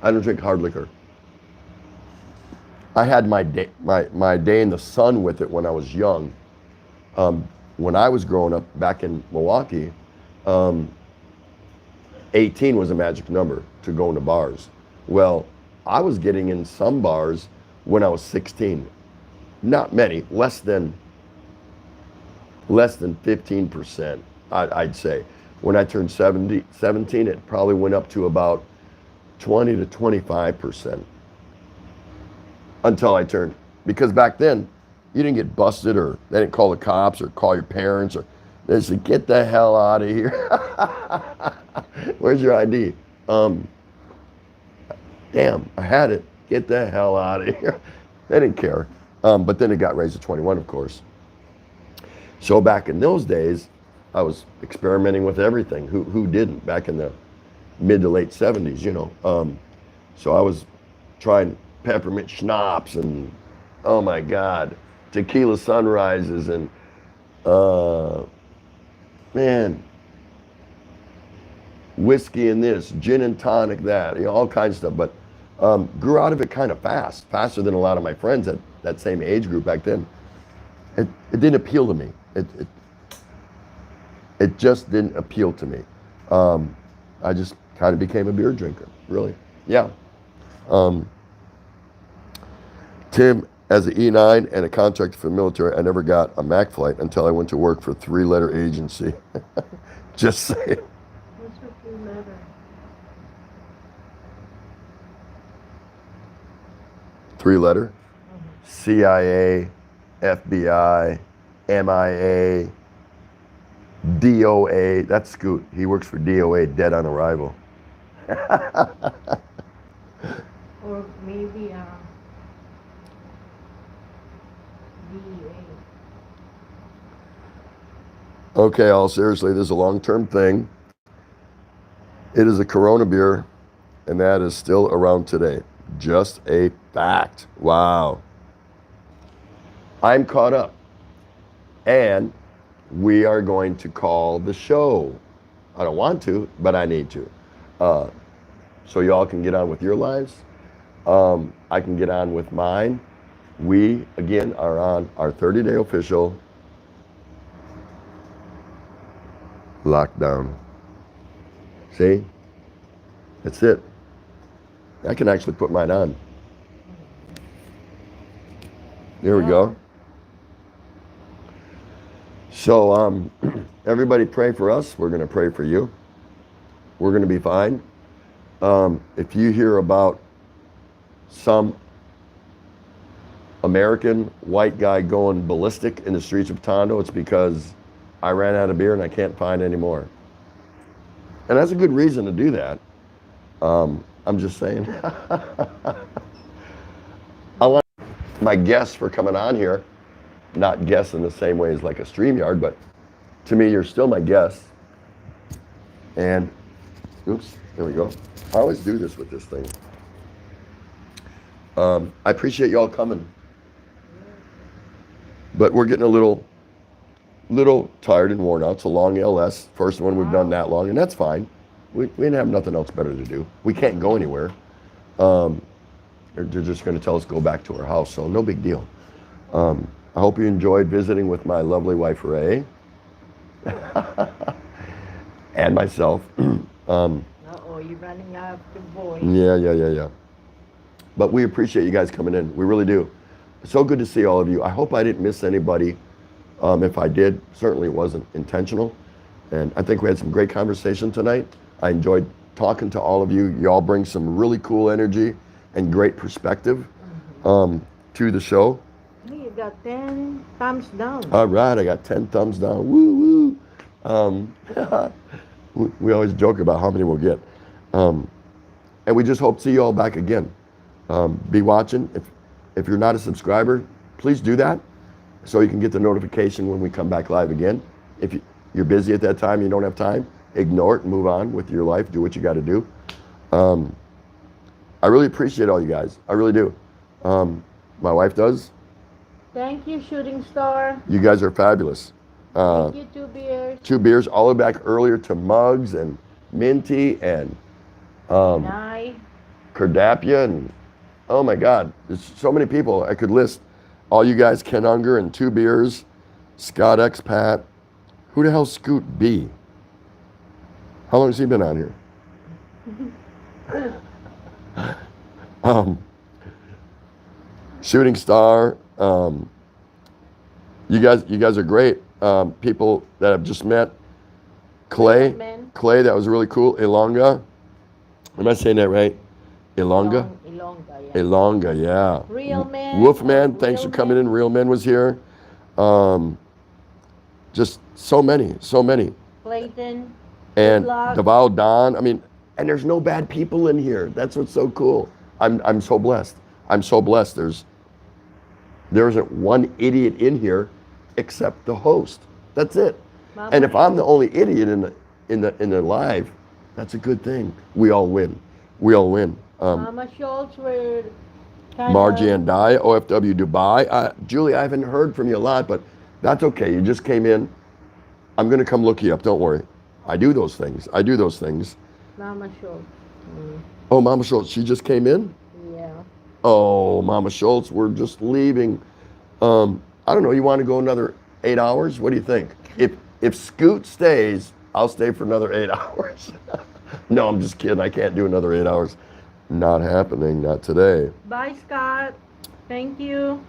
don't drink hard liquor. I had my day in the sun with it when I was young. When I was growing up back in Milwaukee, 18 was a magic number to go into bars. Well, I was getting in some bars when I was 16. Not many, less than 15%, I'd say. When I turned 17, it probably went up to about 20 to 25%. Until I turned, because back then, You didn't get busted, or they didn't call the cops or call your parents, or they said, get the hell out of here. Where's your ID? Damn, I had it. Get the hell out of here. They didn't care. But then it got raised to 21, of course. So back in those days, I was experimenting with everything. Who didn't back in the mid to late 70s, you know? So I was trying peppermint schnapps and, oh my God, tequila sunrises and, man, whiskey and this, gin and tonic that, you know, all kinds of stuff. But grew out of it kind of fast, faster than a lot of my friends at that same age group back then. It didn't appeal to me. It just didn't appeal to me. I just kind of became a beer drinker, really. Yeah. Tim, as an E9 and a contractor for the military, I never got a Mac flight until I went to work for a 3-letter agency. Just saying. What's a 3-letter? 3-letter? CIA, FBI, MIA, DOA. That's Scoot. He works for DOA, dead on arrival. Or maybe DEA. Okay, all seriously, this is a long-term thing. It is a Corona beer, and that is still around today. Just a fact. Wow. I'm caught up. And we are going to call the show. I don't want to, but I need to. So y'all can get on with your lives. I can get on with mine. We, again, are on our 30-day official lockdown. See? That's it. I can actually put mine on. There we go. So everybody pray for us. We're going to pray for you. We're going to be fine. If you hear about some American white guy going ballistic in the streets of Tondo, it's because I ran out of beer and I can't find any more. And that's a good reason to do that. I'm just saying. I want my guests for coming on here, not guests in the same way as like a StreamYard, but to me, you're still my guest. And, oops, there we go. I always do this with this thing. I appreciate y'all coming. But we're getting a little tired and worn out. It's a long LS. First one we've done that long, and that's fine. We didn't have nothing else better to do. We can't go anywhere. They're just going to tell us to go back to our house, so no big deal. I hope you enjoyed visiting with my lovely wife, Ray. And myself. Uh-oh, you're running out the voice. Yeah. But we appreciate you guys coming in. We really do. It's so good to see all of you. I hope I didn't miss anybody. If I did, certainly it wasn't intentional. And I think we had some great conversation tonight. I enjoyed talking to all of you. You all bring some really cool energy and great perspective to the show. You got 10 thumbs down. All right, I got 10 thumbs down. Woo, woo. We always joke about how many we'll get. And we just hope to see you all back again. Be watching. If you're not a subscriber, please do that so you can get the notification when we come back live again. If you're busy at that time, you don't have time, ignore it and move on with your life. Do what you got to do. I really appreciate all you guys. I really do. My wife does. Thank you, Shooting Star. You guys are fabulous. Thank you, 2 beers. 2 beers, all the way back earlier to Mugs and Minty and Cardapia and oh my God, there's so many people I could list. All you guys, Ken Unger and 2 beers, Scott Expat. Who the hell's Scoot B? How long has he been on here? Shooting Star. You guys are great. People that I've just met. Clay, that was really cool. Ilonga. Am I saying that right? Ilonga? Elonga, yeah. Elonga, yeah. Real Man. Wolfman, oh, thanks Real for coming Man. in. Real Man was here. Just so many, so many. Clayton. And Good luck. Davao Don. I mean, and there's no bad people in here. That's what's so cool. I'm so blessed. I'm so blessed. There isn't one idiot in here except the host. That's it. Mama And if I'm the Schultz. only idiot in the live, that's a good thing. We all win. We all win. Mama Schultz were kind Margie of... and Di, OFW Dubai. Julie, I haven't heard from you a lot, but that's okay. You just came in. I'm going to come look you up. Don't worry. I do those things. I do those things. Mama Schultz. Oh, Mama Schultz, she just came in? Yeah. Oh, Mama Schultz, we're just leaving. I don't know. You want to go another 8 hours? What do you think? If Scoot stays, I'll stay for another 8 hours. No, I'm just kidding. I can't do another 8 hours. Not happening. Not today. Bye, Scott. Thank you.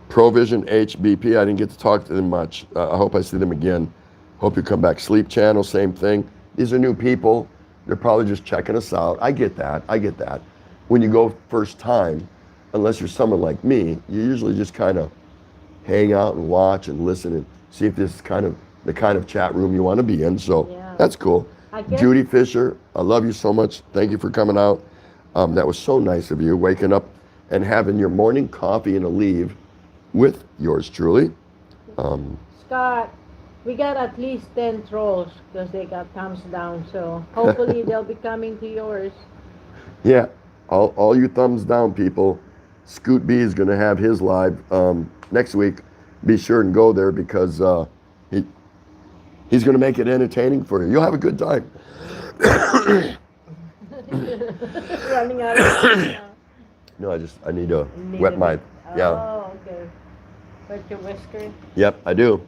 Provision HBP. I didn't get to talk to them much. I hope I see them again. Hope you come back. Sleep Channel, same thing. These are new people. They're probably just checking us out. I get that. I get that. When you go first time, unless you're someone like me, you usually just kind of hang out and watch and listen and see if this is kind of the kind of chat room you want to be in. So Yeah. that's cool. I guess- Judy Fisher, I love you so much. Thank you for coming out. That was so nice of you, waking up and having your morning coffee and a leave with yours truly. Scott, we got at least 10 trolls because they got thumbs down. So hopefully they'll be coming to yours. Yeah, all you thumbs down people. Scoot B is going to have his live next week. Be sure and go there because he's going to make it entertaining for you. You'll have a good time. Running out of time now. No, I need to Need wet a my, bit. yeah. Oh, okay. Wet your whisker. Yep, I do.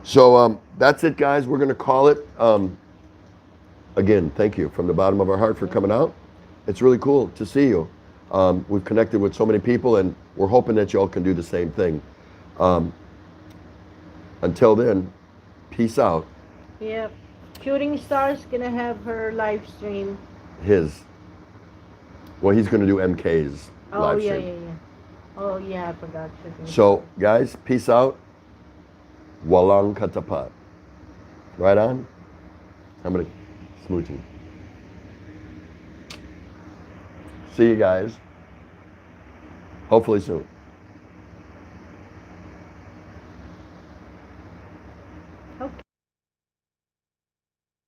So that's it, guys. We're going to call it. Again, thank you from the bottom of our heart for coming out. It's really cool to see you. We've connected with so many people, and we're hoping that y'all can do the same thing. Until then, peace out. Yep. Shooting Star's gonna have her live stream. Well, he's going to do MK's Oh, live yeah, stream. yeah, yeah. Oh, yeah, I forgot. So, guys, peace out. Walang katapat. Right on? I'm going to smooch you. See you guys. Hopefully soon.